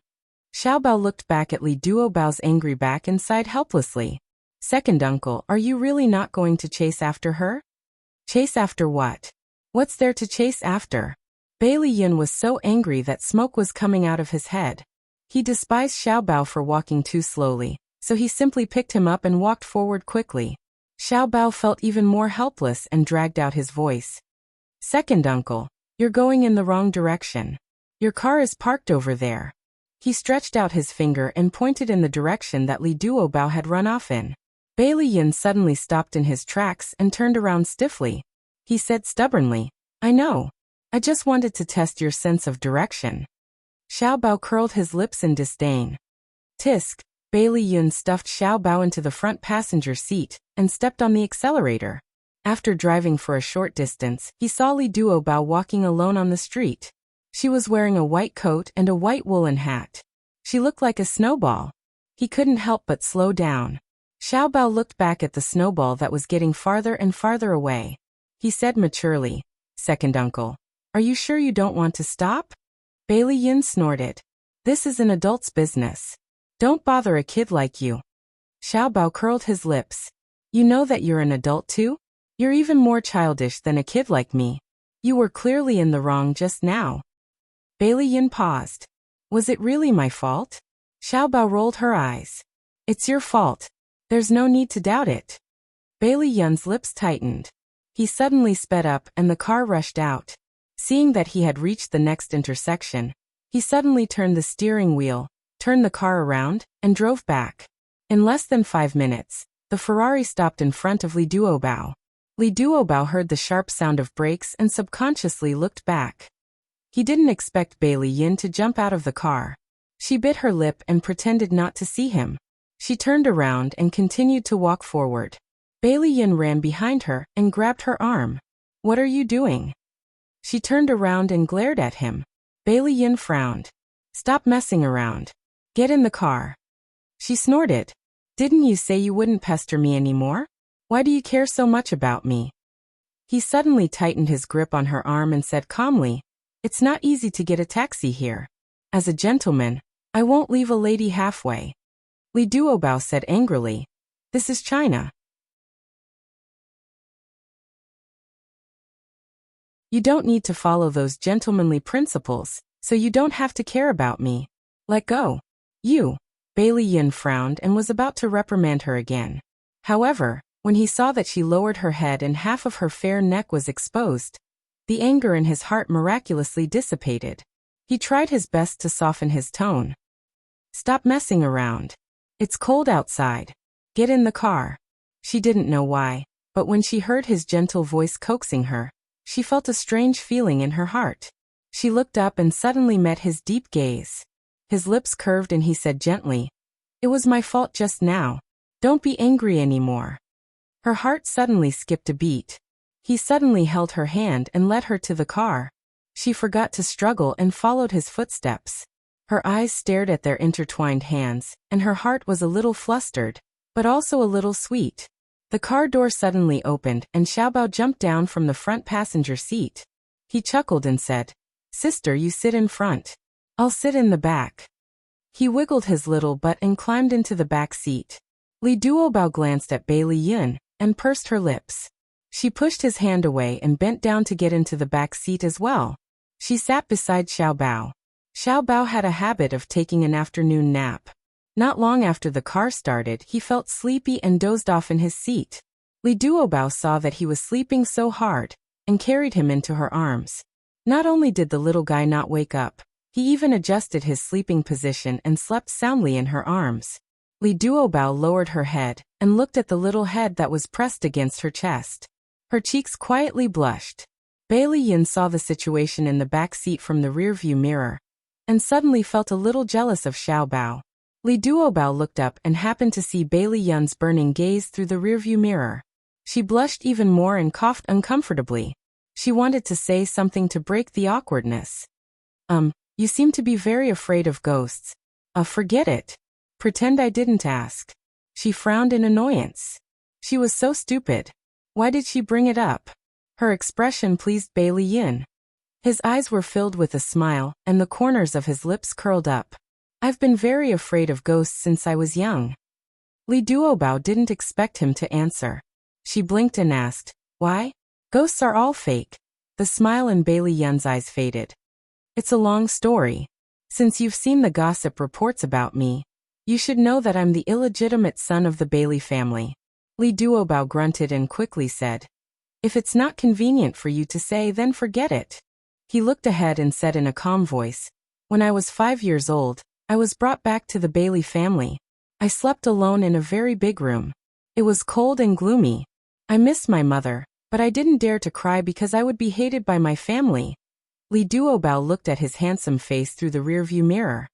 Xiao Bao looked back at Li Duobao's angry back and sighed helplessly. "Second uncle, are you really not going to chase after her?" "Chase after what? What's there to chase after?" Bai Liyun was so angry that smoke was coming out of his head. He despised Xiao Bao for walking too slowly, so he simply picked him up and walked forward quickly. Xiao Bao felt even more helpless and dragged out his voice. "Second uncle, you're going in the wrong direction. Your car is parked over there." He stretched out his finger and pointed in the direction that Li Duobao had run off in. Bai Liyun suddenly stopped in his tracks and turned around stiffly. He said stubbornly, "I know. I just wanted to test your sense of direction." Xiao Bao curled his lips in disdain. Tisk, Bai Liyun stuffed Xiao Bao into the front passenger seat and stepped on the accelerator. After driving for a short distance, he saw Li Duobao walking alone on the street. She was wearing a white coat and a white woolen hat. She looked like a snowball. He couldn't help but slow down. Xiao Bao looked back at the snowball that was getting farther and farther away. He said maturely, "Second uncle, are you sure you don't want to stop?" Bai Liyun snorted. "This is an adult's business. Don't bother a kid like you." Xiao Bao curled his lips. "You know that you're an adult too? You're even more childish than a kid like me. You were clearly in the wrong just now." Bai Liyun paused. "Was it really my fault?" Xiao Bao rolled her eyes. "It's your fault. There's no need to doubt it." Bai Liyun's lips tightened. He suddenly sped up and the car rushed out. Seeing that he had reached the next intersection, he suddenly turned the steering wheel, turned the car around, and drove back. In less than 5 minutes, the Ferrari stopped in front of Li Duobao. Li Duobao heard the sharp sound of brakes and subconsciously looked back. He didn't expect Bai Liyun to jump out of the car. She bit her lip and pretended not to see him. She turned around and continued to walk forward. Bai Liyun ran behind her and grabbed her arm. "What are you doing?" She turned around and glared at him. Bai Liyun frowned. "Stop messing around. Get in the car." She snorted. "Didn't you say you wouldn't pester me anymore? Why do you care so much about me?" He suddenly tightened his grip on her arm and said calmly, "It's not easy to get a taxi here. As a gentleman, I won't leave a lady halfway." Li Duobao said angrily, "This is China. You don't need to follow those gentlemanly principles, so you don't have to care about me. Let go." "You." Bai Liyun frowned and was about to reprimand her again. However, when he saw that she lowered her head and half of her fair neck was exposed, the anger in his heart miraculously dissipated. He tried his best to soften his tone. "Stop messing around. It's cold outside. Get in the car." She didn't know why, but when she heard his gentle voice coaxing her, she felt a strange feeling in her heart. She looked up and suddenly met his deep gaze. His lips curved and he said gently, "It was my fault just now. Don't be angry anymore." Her heart suddenly skipped a beat. He suddenly held her hand and led her to the car. She forgot to struggle and followed his footsteps. Her eyes stared at their intertwined hands, and her heart was a little flustered, but also a little sweet. The car door suddenly opened and Xiao Bao jumped down from the front passenger seat. He chuckled and said, "Sister, you sit in front. I'll sit in the back." He wiggled his little butt and climbed into the back seat. Li Duobao glanced at Bai Liyun and pursed her lips. She pushed his hand away and bent down to get into the back seat as well. She sat beside Xiao Bao. Xiao Bao had a habit of taking an afternoon nap. Not long after the car started, he felt sleepy and dozed off in his seat. Li Duobao saw that he was sleeping so hard, and carried him into her arms. Not only did the little guy not wake up, he even adjusted his sleeping position and slept soundly in her arms. Li Duobao lowered her head, and looked at the little head that was pressed against her chest. Her cheeks quietly blushed. Bai Liyun saw the situation in the back seat from the rearview mirror, and suddenly felt a little jealous of Xiao Bao. Li Duobao looked up and happened to see Bailey Yun's burning gaze through the rearview mirror. She blushed even more and coughed uncomfortably. She wanted to say something to break the awkwardness. You seem to be very afraid of ghosts. Forget it. Pretend I didn't ask. She frowned in annoyance. She was so stupid. Why did she bring it up? Her expression pleased Bailey Yun. His eyes were filled with a smile, and the corners of his lips curled up. I've been very afraid of ghosts since I was young. Li Duobao didn't expect him to answer. She blinked and asked, why? Ghosts are all fake. The smile in Bailey Yun's eyes faded. It's a long story. Since you've seen the gossip reports about me, you should know that I'm the illegitimate son of the Bailey family. Li Duobao grunted and quickly said, if it's not convenient for you to say, then forget it. He looked ahead and said in a calm voice, when I was 5 years old, I was brought back to the Bailey family. I slept alone in a very big room. It was cold and gloomy. I missed my mother, but I didn't dare to cry because I would be hated by my family. Li Duobao looked at his handsome face through the rearview mirror.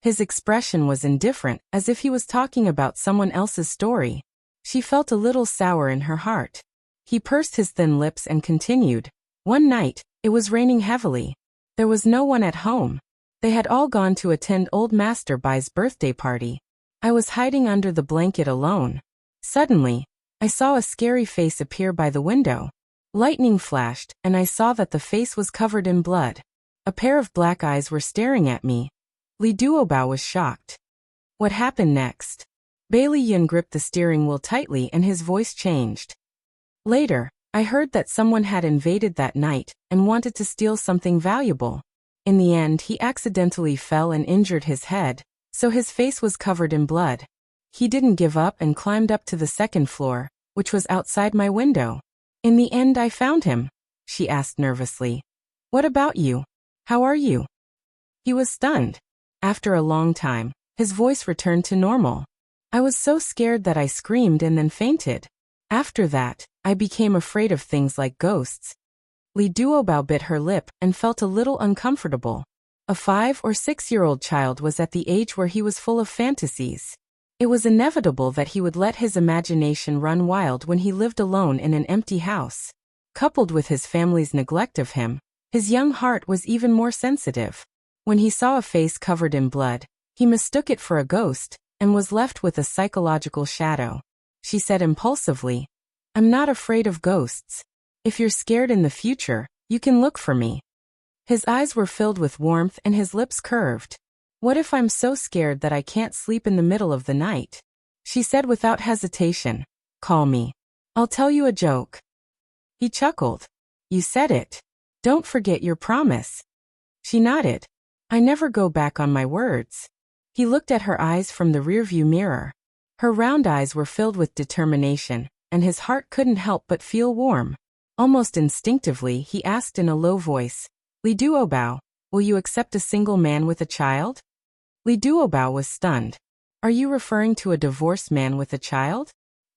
His expression was indifferent, as if he was talking about someone else's story. She felt a little sour in her heart. He pursed his thin lips and continued, one night, it was raining heavily. There was no one at home. They had all gone to attend old Master Bai's birthday party. I was hiding under the blanket alone. Suddenly, I saw a scary face appear by the window. Lightning flashed, and I saw that the face was covered in blood. A pair of black eyes were staring at me. Li Duobao was shocked. What happened next? Bailey Yun gripped the steering wheel tightly and his voice changed. Later, I heard that someone had invaded that night and wanted to steal something valuable. In the end, he accidentally fell and injured his head, so his face was covered in blood. He didn't give up and climbed up to the second floor, which was outside my window. In the end, I found him. She asked nervously. What about you? How are you? He was stunned. After a long time, his voice returned to normal. I was so scared that I screamed and then fainted. After that, I became afraid of things like ghosts. Li Duobao bit her lip and felt a little uncomfortable. A 5 or 6-year-old child was at the age where he was full of fantasies. It was inevitable that he would let his imagination run wild when he lived alone in an empty house. Coupled with his family's neglect of him, his young heart was even more sensitive. When he saw a face covered in blood, he mistook it for a ghost and was left with a psychological shadow. She said impulsively, I'm not afraid of ghosts. If you're scared in the future, you can look for me. His eyes were filled with warmth and his lips curved. What if I'm so scared that I can't sleep in the middle of the night? She said without hesitation, call me. I'll tell you a joke. He chuckled. You said it. Don't forget your promise. She nodded. I never go back on my words. He looked at her eyes from the rearview mirror. Her round eyes were filled with determination, and his heart couldn't help but feel warm. Almost instinctively, he asked in a low voice, Li Duobao, will you accept a single man with a child? Li Duobao was stunned. Are you referring to a divorced man with a child?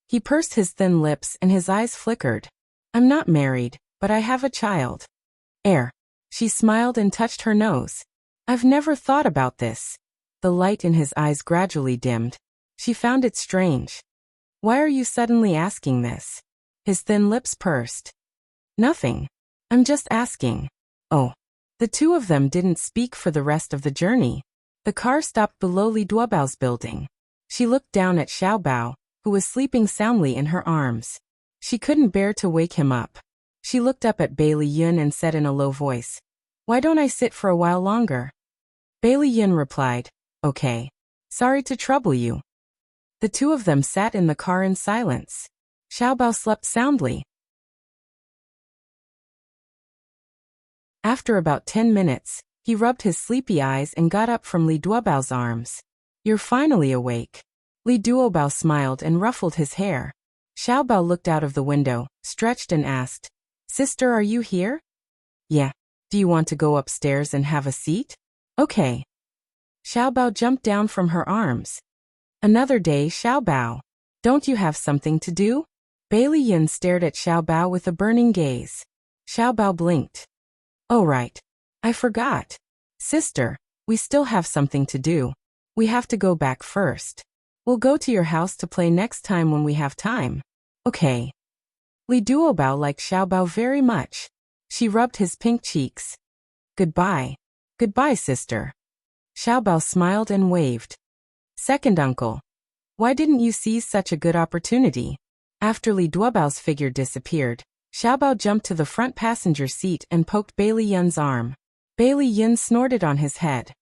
He pursed his thin lips and his eyes flickered. I'm not married, but I have a child. She smiled and touched her nose. I've never thought about this. The light in his eyes gradually dimmed. She found it strange. Why are you suddenly asking this? His thin lips pursed. Nothing. I'm just asking. Oh. The two of them didn't speak for the rest of the journey. The car stopped below Li Duobao's building. She looked down at Xiaobao, who was sleeping soundly in her arms. She couldn't bear to wake him up. She looked up at Bailey Yun and said in a low voice, Why don't I sit for a while longer? Bailey Yun replied, Okay. Sorry to trouble you. The two of them sat in the car in silence. Xiaobao slept soundly. After about 10 minutes, he rubbed his sleepy eyes and got up from Li Duobao's arms. You're finally awake. Li Duobao smiled and ruffled his hair. Xiaobao looked out of the window, stretched and asked, Sister, are you here? Yeah. Do you want to go upstairs and have a seat? Okay. Xiaobao jumped down from her arms. Another day, Xiaobao. Don't you have something to do? Bailey Yun stared at Xiaobao with a burning gaze. Xiaobao blinked. Oh right. I forgot. Sister, we still have something to do. We have to go back first. We'll go to your house to play next time when we have time. Okay. Li Duobao liked Xiaobao very much. She rubbed his pink cheeks. Goodbye. Goodbye, sister. Xiaobao smiled and waved. Second uncle. Why didn't you seize such a good opportunity? After Li Duobao's figure disappeared, Xiaobao jumped to the front passenger seat and poked Bailey Yun's arm. Bailey Yun snorted on his head.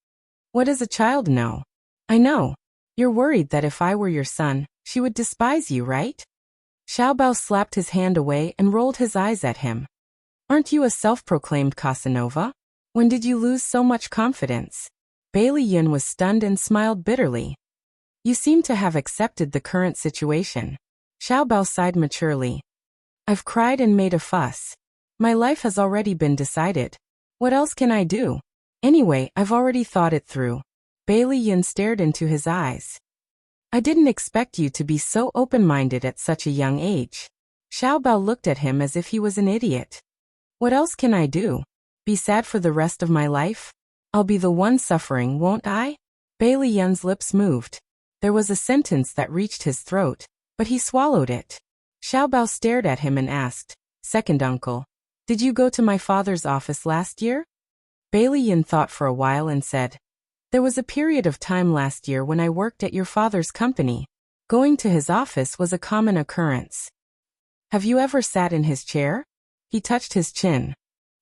What does a child know? I know. You're worried that if I were your son, she would despise you, right? Xiaobao slapped his hand away and rolled his eyes at him. Aren't you a self-proclaimed Casanova? When did you lose so much confidence? Bailey Yun was stunned and smiled bitterly. You seem to have accepted the current situation. Xiaobao sighed maturely. I've cried and made a fuss. My life has already been decided. What else can I do? Anyway, I've already thought it through. Bailey Yun stared into his eyes. I didn't expect you to be so open-minded at such a young age. Xiaobao looked at him as if he was an idiot. What else can I do? Be sad for the rest of my life? I'll be the one suffering, won't I? Bailey Yun's lips moved. There was a sentence that reached his throat, but he swallowed it. Xiaobao stared at him and asked, Second uncle, did you go to my father's office last year? Bailey Yun thought for a while and said, there was a period of time last year when I worked at your father's company. Going to his office was a common occurrence. Have you ever sat in his chair? He touched his chin.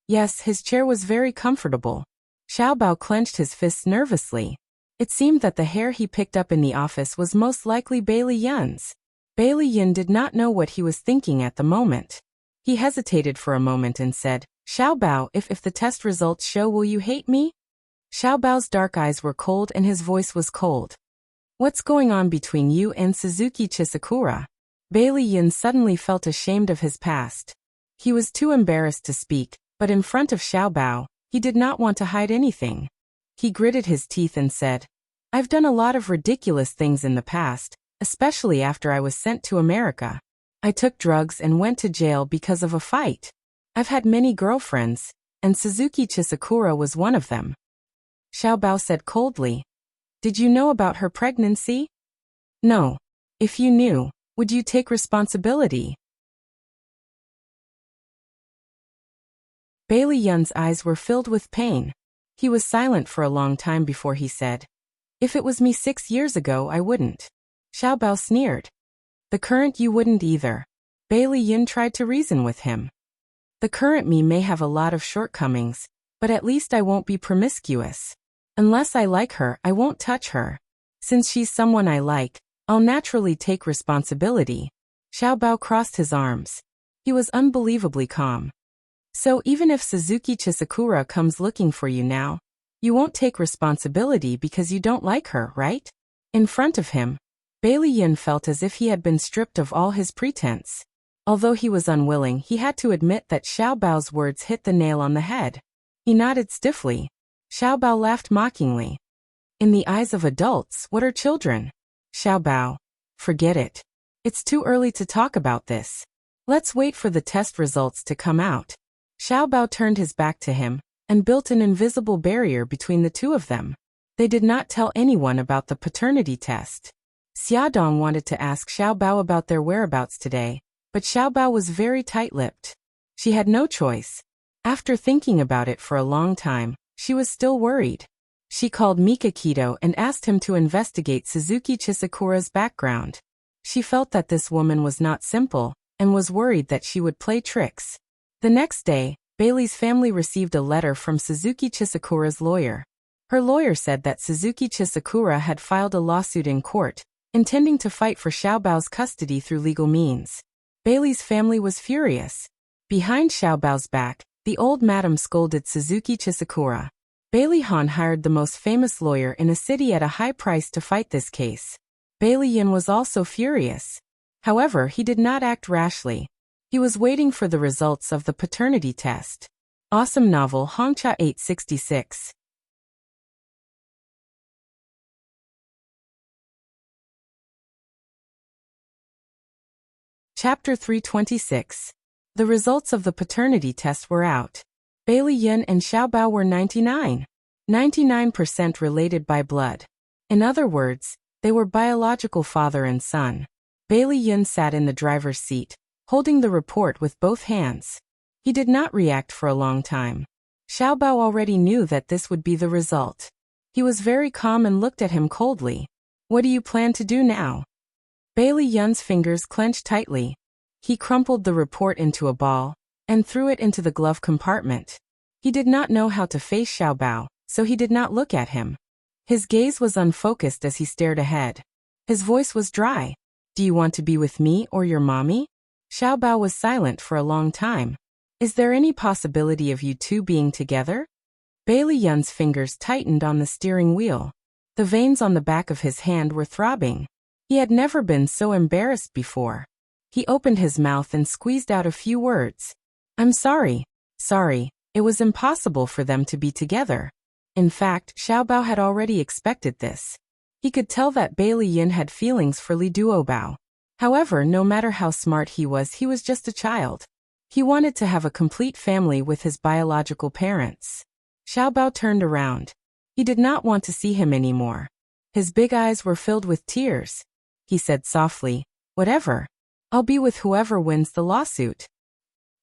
Yes, his chair was very comfortable. Xiaobao clenched his fists nervously. It seemed that the hair he picked up in the office was most likely Bailey Yun's. Bailey Yun did not know what he was thinking at the moment. He hesitated for a moment and said, Xiaobao, if the test results show, will you hate me? Xiaobao's dark eyes were cold and his voice was cold. What's going on between you and Suzuki Chisakura? Bailey Yun suddenly felt ashamed of his past. He was too embarrassed to speak, but in front of Xiaobao, he did not want to hide anything. He gritted his teeth and said, I've done a lot of ridiculous things in the past, especially after I was sent to America. I took drugs and went to jail because of a fight. I've had many girlfriends, and Suzuki Chisakura was one of them. Xiaobao said coldly. Did you know about her pregnancy? No. If you knew, would you take responsibility? Bailey Yun's eyes were filled with pain. He was silent for a long time before he said, If it was me 6 years ago, I wouldn't. Xiaobao sneered. The current you wouldn't either. Bailey Yun tried to reason with him. The current me may have a lot of shortcomings, but at least I won't be promiscuous. Unless I like her, I won't touch her. Since she's someone I like, I'll naturally take responsibility. Xiaobao crossed his arms. He was unbelievably calm. So even if Suzuki Chisakura comes looking for you now, you won't take responsibility because you don't like her, right? In front of him, Bailey Yun felt as if he had been stripped of all his pretense. Although he was unwilling, he had to admit that Xiaobao's words hit the nail on the head. He nodded stiffly. Xiaobao laughed mockingly. In the eyes of adults, what are children? Xiaobao, forget it. It's too early to talk about this. Let's wait for the test results to come out. Xiaobao turned his back to him and built an invisible barrier between the two of them. They did not tell anyone about the paternity test. Xiaodong wanted to ask Xiaobao about their whereabouts today, but Xiaobao was very tight-lipped. She had no choice. After thinking about it for a long time, she was still worried. She called Mikakito and asked him to investigate Suzuki Chisakura's background. She felt that this woman was not simple, and was worried that she would play tricks. The next day, Bailey's family received a letter from Suzuki Chisakura's lawyer. Her lawyer said that Suzuki Chisakura had filed a lawsuit in court, intending to fight for Xiaobao's custody through legal means. Bailey's family was furious. Behind Xiaobao's back, the old madam scolded Suzuki Chisakura. Bailey Han hired the most famous lawyer in a city at a high price to fight this case. Bailey Yun was also furious. However, he did not act rashly. He was waiting for the results of the paternity test. Awesome novel Hongcha 866. Chapter 326. The results of the paternity test were out. Bailey Yun and Xiaobao were 99. 99% related by blood. In other words, they were biological father and son. Bailey Yun sat in the driver's seat, holding the report with both hands. He did not react for a long time. Xiao Bao already knew that this would be the result. He was very calm and looked at him coldly. What do you plan to do now? Bailey Yun's fingers clenched tightly. He crumpled the report into a ball and threw it into the glove compartment. He did not know how to face Xiao Bao, so he did not look at him. His gaze was unfocused as he stared ahead. His voice was dry. Do you want to be with me or your mommy? Xiao Bao was silent for a long time. Is there any possibility of you two being together? Bailey Yun's fingers tightened on the steering wheel. The veins on the back of his hand were throbbing. He had never been so embarrassed before. He opened his mouth and squeezed out a few words. I'm sorry. Sorry, it was impossible for them to be together. In fact, Xiao Bao had already expected this. He could tell that Bailey Yun had feelings for Li Duobao. However, no matter how smart he was just a child. He wanted to have a complete family with his biological parents. Xiao Bao turned around. He did not want to see him anymore. His big eyes were filled with tears. He said softly, whatever. I'll be with whoever wins the lawsuit.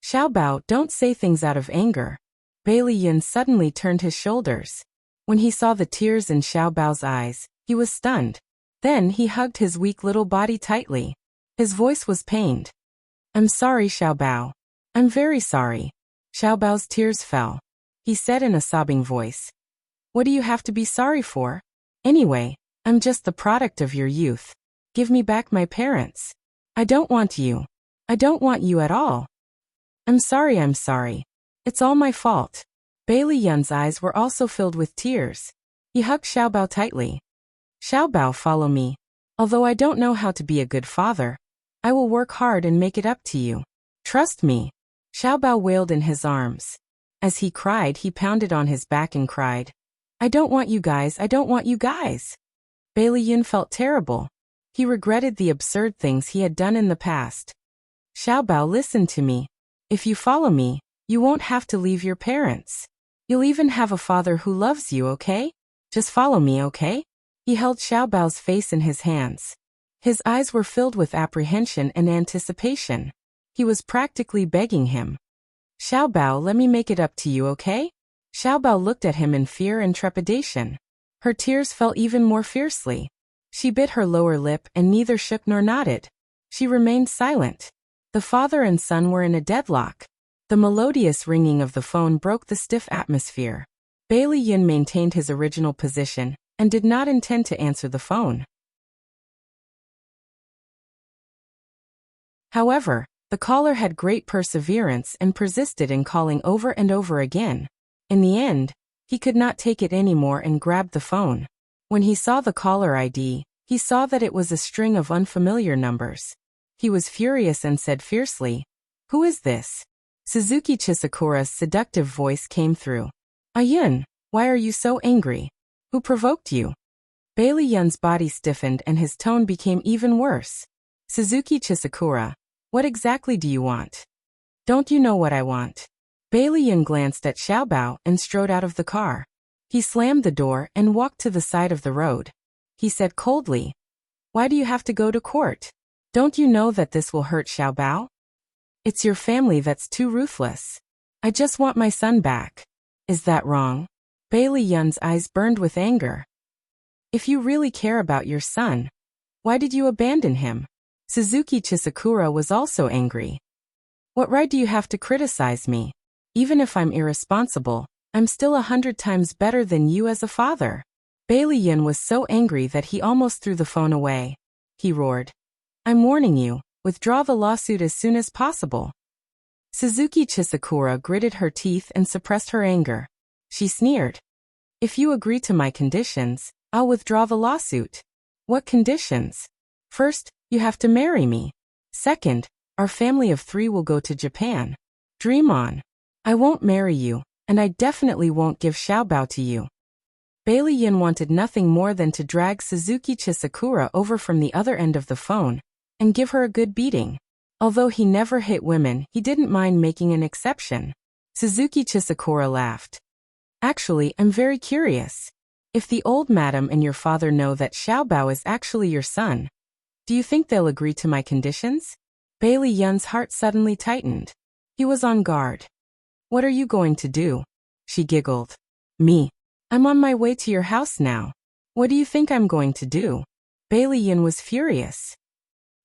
Xiao Bao, don't say things out of anger. Bailey Yun suddenly turned his shoulders. When he saw the tears in Xiao Bao's eyes, he was stunned. Then he hugged his weak little body tightly. His voice was pained. I'm sorry, Xiao Bao. I'm very sorry. Xiao Bao's tears fell. He said in a sobbing voice. What do you have to be sorry for? Anyway, I'm just the product of your youth. Give me back my parents. I don't want you. I don't want you at all. I'm sorry. It's all my fault. Bailey Yun's eyes were also filled with tears. He hugged Xiao Bao tightly. Xiao Bao, follow me. Although I don't know how to be a good father, I will work hard and make it up to you. Trust me. Xiao Bao wailed in his arms. As he cried, he pounded on his back and cried, I don't want you guys. Bailey Yun felt terrible. He regretted the absurd things he had done in the past. Xiao Bao, listen to me. If you follow me, you won't have to leave your parents. You'll even have a father who loves you, okay? Just follow me, okay? He held Xiao Bao's face in his hands. His eyes were filled with apprehension and anticipation. He was practically begging him. Xiao Bao, let me make it up to you, okay? Xiao Bao looked at him in fear and trepidation. Her tears fell even more fiercely. She bit her lower lip and neither shook nor nodded. She remained silent. The father and son were in a deadlock. The melodious ringing of the phone broke the stiff atmosphere. Bailey Yun maintained his original position and did not intend to answer the phone. However, the caller had great perseverance and persisted in calling over and over again. In the end, he could not take it anymore and grabbed the phone. When he saw the caller ID, he saw that it was a string of unfamiliar numbers. He was furious and said fiercely, Who is this? Suzuki Chisakura's seductive voice came through. Ayun, why are you so angry? Who provoked you? Bailey Yun's body stiffened and his tone became even worse. Suzuki Chisakura, what exactly do you want? Don't you know what I want? Bailey Yun glanced at Xiao Bao and strode out of the car. He slammed the door and walked to the side of the road. He said coldly, Why do you have to go to court? Don't you know that this will hurt Xiao Bao? It's your family that's too ruthless. I just want my son back. Is that wrong? Bailey Yun's eyes burned with anger. If you really care about your son, why did you abandon him? Suzuki Chisakura was also angry. What right do you have to criticize me? Even if I'm irresponsible, I'm still 100 times better than you as a father. Bailey Yun was so angry that he almost threw the phone away. He roared, I'm warning you, withdraw the lawsuit as soon as possible. Suzuki Chisakura gritted her teeth and suppressed her anger. She sneered. If you agree to my conditions, I'll withdraw the lawsuit. What conditions? First, you have to marry me. Second, our family of 3 will go to Japan. Dream on. I won't marry you, and I definitely won't give Xiao Bao to you. Bailey Yun wanted nothing more than to drag Suzuki Chisakura over from the other end of the phone and give her a good beating. Although he never hit women, he didn't mind making an exception. Suzuki Chisakura laughed. Actually, I'm very curious. If the old madam and your father know that Xiaobao is actually your son, do you think they'll agree to my conditions? Bailey Yun's heart suddenly tightened. He was on guard. What are you going to do? She giggled. Me. I'm on my way to your house now. What do you think I'm going to do? Bailey Yun was furious.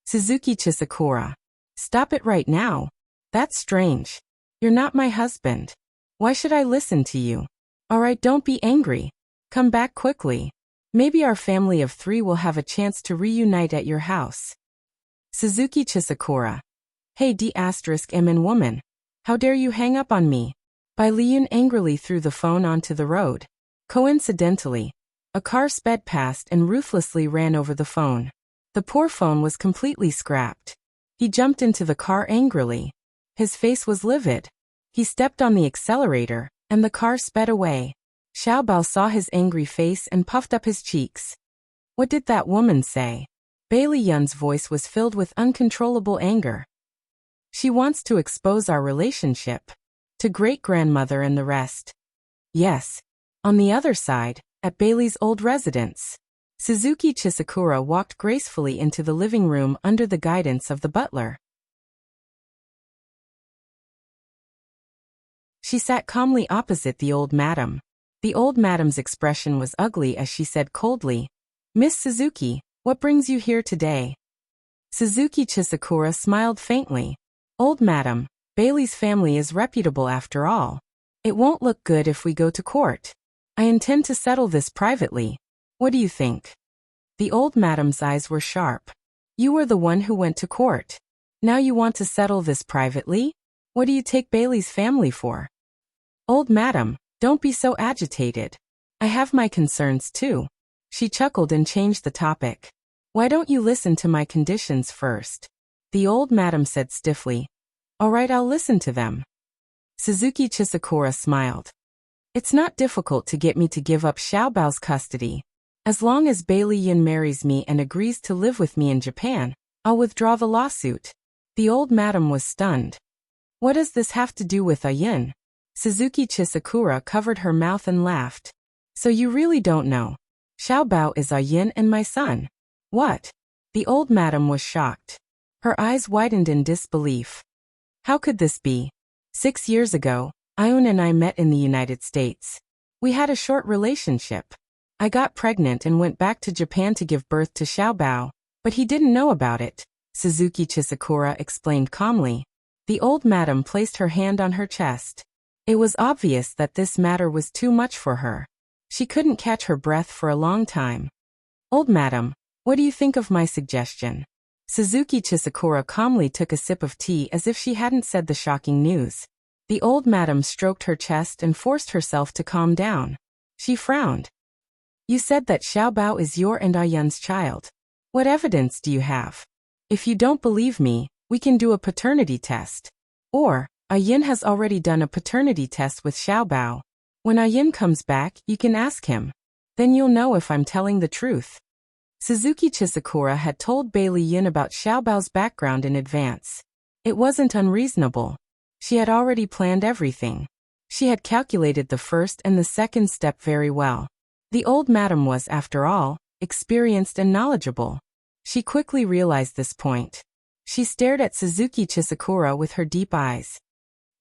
Suzuki Chisakura. Stop it right now. That's strange. You're not my husband. Why should I listen to you? Alright, don't be angry. Come back quickly. Maybe our family of 3 will have a chance to reunite at your house. Suzuki Chisakura. Hey D*MN woman. How dare you hang up on me? Bai Liyun angrily threw the phone onto the road. Coincidentally, a car sped past and ruthlessly ran over the phone. The poor phone was completely scrapped. He jumped into the car angrily. His face was livid. He stepped on the accelerator, and the car sped away. Xiaobao saw his angry face and puffed up his cheeks. What did that woman say? Bailey Yun's voice was filled with uncontrollable anger. She wants to expose our relationship to great-grandmother and the rest. Yes. On the other side, at Bailey's old residence, Suzuki Chisakura walked gracefully into the living room under the guidance of the butler. She sat calmly opposite the old madam. The old madam's expression was ugly as she said coldly, Miss Suzuki, what brings you here today? Suzuki Chisakura smiled faintly. Old madam, Bailey's family is reputable after all. It won't look good if we go to court. I intend to settle this privately. What do you think? The old madam's eyes were sharp. You were the one who went to court. Now you want to settle this privately? What do you take Bailey's family for? Old madam, don't be so agitated. I have my concerns too. She chuckled and changed the topic. Why don't you listen to my conditions first? The old madam said stiffly. All right, I'll listen to them. Suzuki Chisakura smiled. It's not difficult to get me to give up Xiaobao's custody. As long as Bailey Yun marries me and agrees to live with me in Japan, I'll withdraw the lawsuit. The old madam was stunned. What does this have to do with Yun? Suzuki Chisakura covered her mouth and laughed. So you really don't know. Xiaobao is Yun and my son. What? The old madam was shocked. Her eyes widened in disbelief. How could this be? 6 years ago, Ayun and I met in the United States. We had a short relationship. I got pregnant and went back to Japan to give birth to Xiaobao, but he didn't know about it, Suzuki Chisakura explained calmly. The old madam placed her hand on her chest. It was obvious that this matter was too much for her. She couldn't catch her breath for a long time. Old madam, what do you think of my suggestion? Suzuki Chisakura calmly took a sip of tea as if she hadn't said the shocking news. The old madam stroked her chest and forced herself to calm down. She frowned. You said that Xiaobao is your and Ayun's child. What evidence do you have? If you don't believe me, we can do a paternity test. Or, Ayun has already done a paternity test with Xiaobao. When Ayun comes back, you can ask him. Then you'll know if I'm telling the truth. Suzuki Chisakura had told Bailey Yun about Xiaobao's background in advance. It wasn't unreasonable. She had already planned everything. She had calculated the first and the second step very well. The old madam was, after all, experienced and knowledgeable. She quickly realized this point. She stared at Suzuki Chisakura with her deep eyes.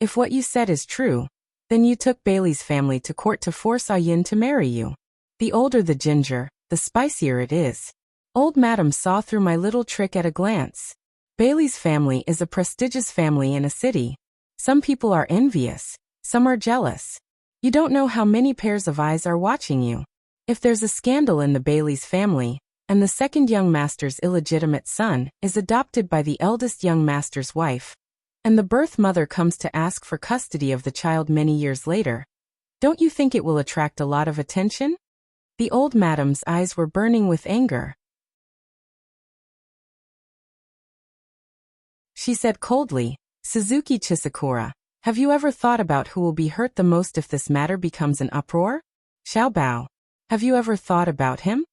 If what you said is true, then you took Bailey's family to court to force Ayun to marry you. The older the ginger, the spicier it is. Old madam saw through my little trick at a glance. Bailey's family is a prestigious family in a city. Some people are envious, some are jealous. You don't know how many pairs of eyes are watching you. If there's a scandal in the Bailey's family, and the second young master's illegitimate son is adopted by the eldest young master's wife, and the birth mother comes to ask for custody of the child many years later, don't you think it will attract a lot of attention? The old madam's eyes were burning with anger. She said coldly, Suzuki Chisakura, have you ever thought about who will be hurt the most if this matter becomes an uproar? Xiaobao. Have you ever thought about him?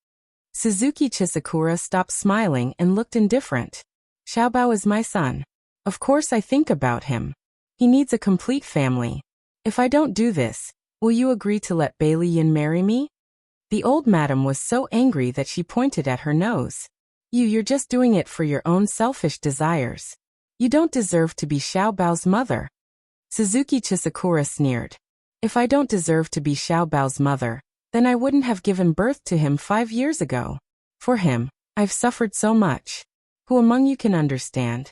Suzuki Chisakura stopped smiling and looked indifferent. Xiaobao is my son. Of course I think about him. He needs a complete family. If I don't do this, Will you agree to let Bailey Yin marry me? The old madam was so angry that she pointed at her nose. You're just doing it for your own selfish desires. You don't deserve to be Xiaobao's mother. Suzuki Chisakura sneered. If I don't deserve to be Xiaobao's mother, then I wouldn't have given birth to him 5 years ago. For him, I've suffered so much. Who among you can understand?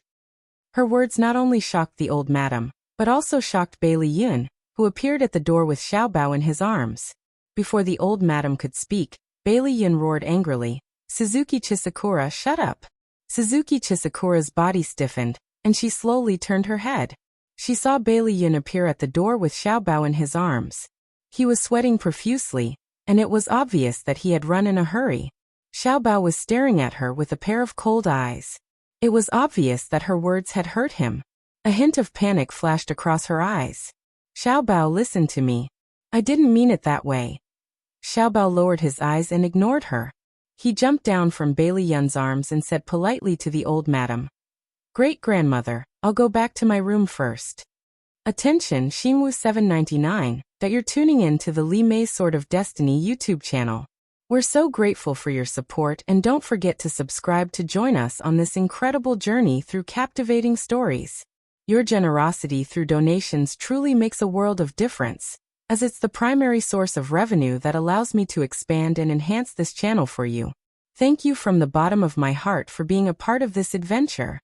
Her words not only shocked the old madam, but also shocked Bailey Yun, who appeared at the door with Xiaobao in his arms. Before the old madam could speak, Bailey Yun roared angrily, Suzuki Chisakura, shut up. Suzuki Chisakura's body stiffened, and she slowly turned her head. She saw Bailey Yun appear at the door with Xiaobao in his arms. He was sweating profusely, and it was obvious that he had run in a hurry. Xiaobao was staring at her with a pair of cold eyes. It was obvious that her words had hurt him. A hint of panic flashed across her eyes. Xiaobao, listen to me. I didn't mean it that way. Xiaobao lowered his eyes and ignored her. He jumped down from Bailey Yun's arms and said politely to the old madam, Great-grandmother, I'll go back to my room first. Attention Xinwu 799, that you're tuning in to the Li Mei Sword of Destiny YouTube channel. We're so grateful for your support, and don't forget to subscribe to join us on this incredible journey through captivating stories. Your generosity through donations truly makes a world of difference, as it's the primary source of revenue that allows me to expand and enhance this channel for you. Thank you from the bottom of my heart for being a part of this adventure.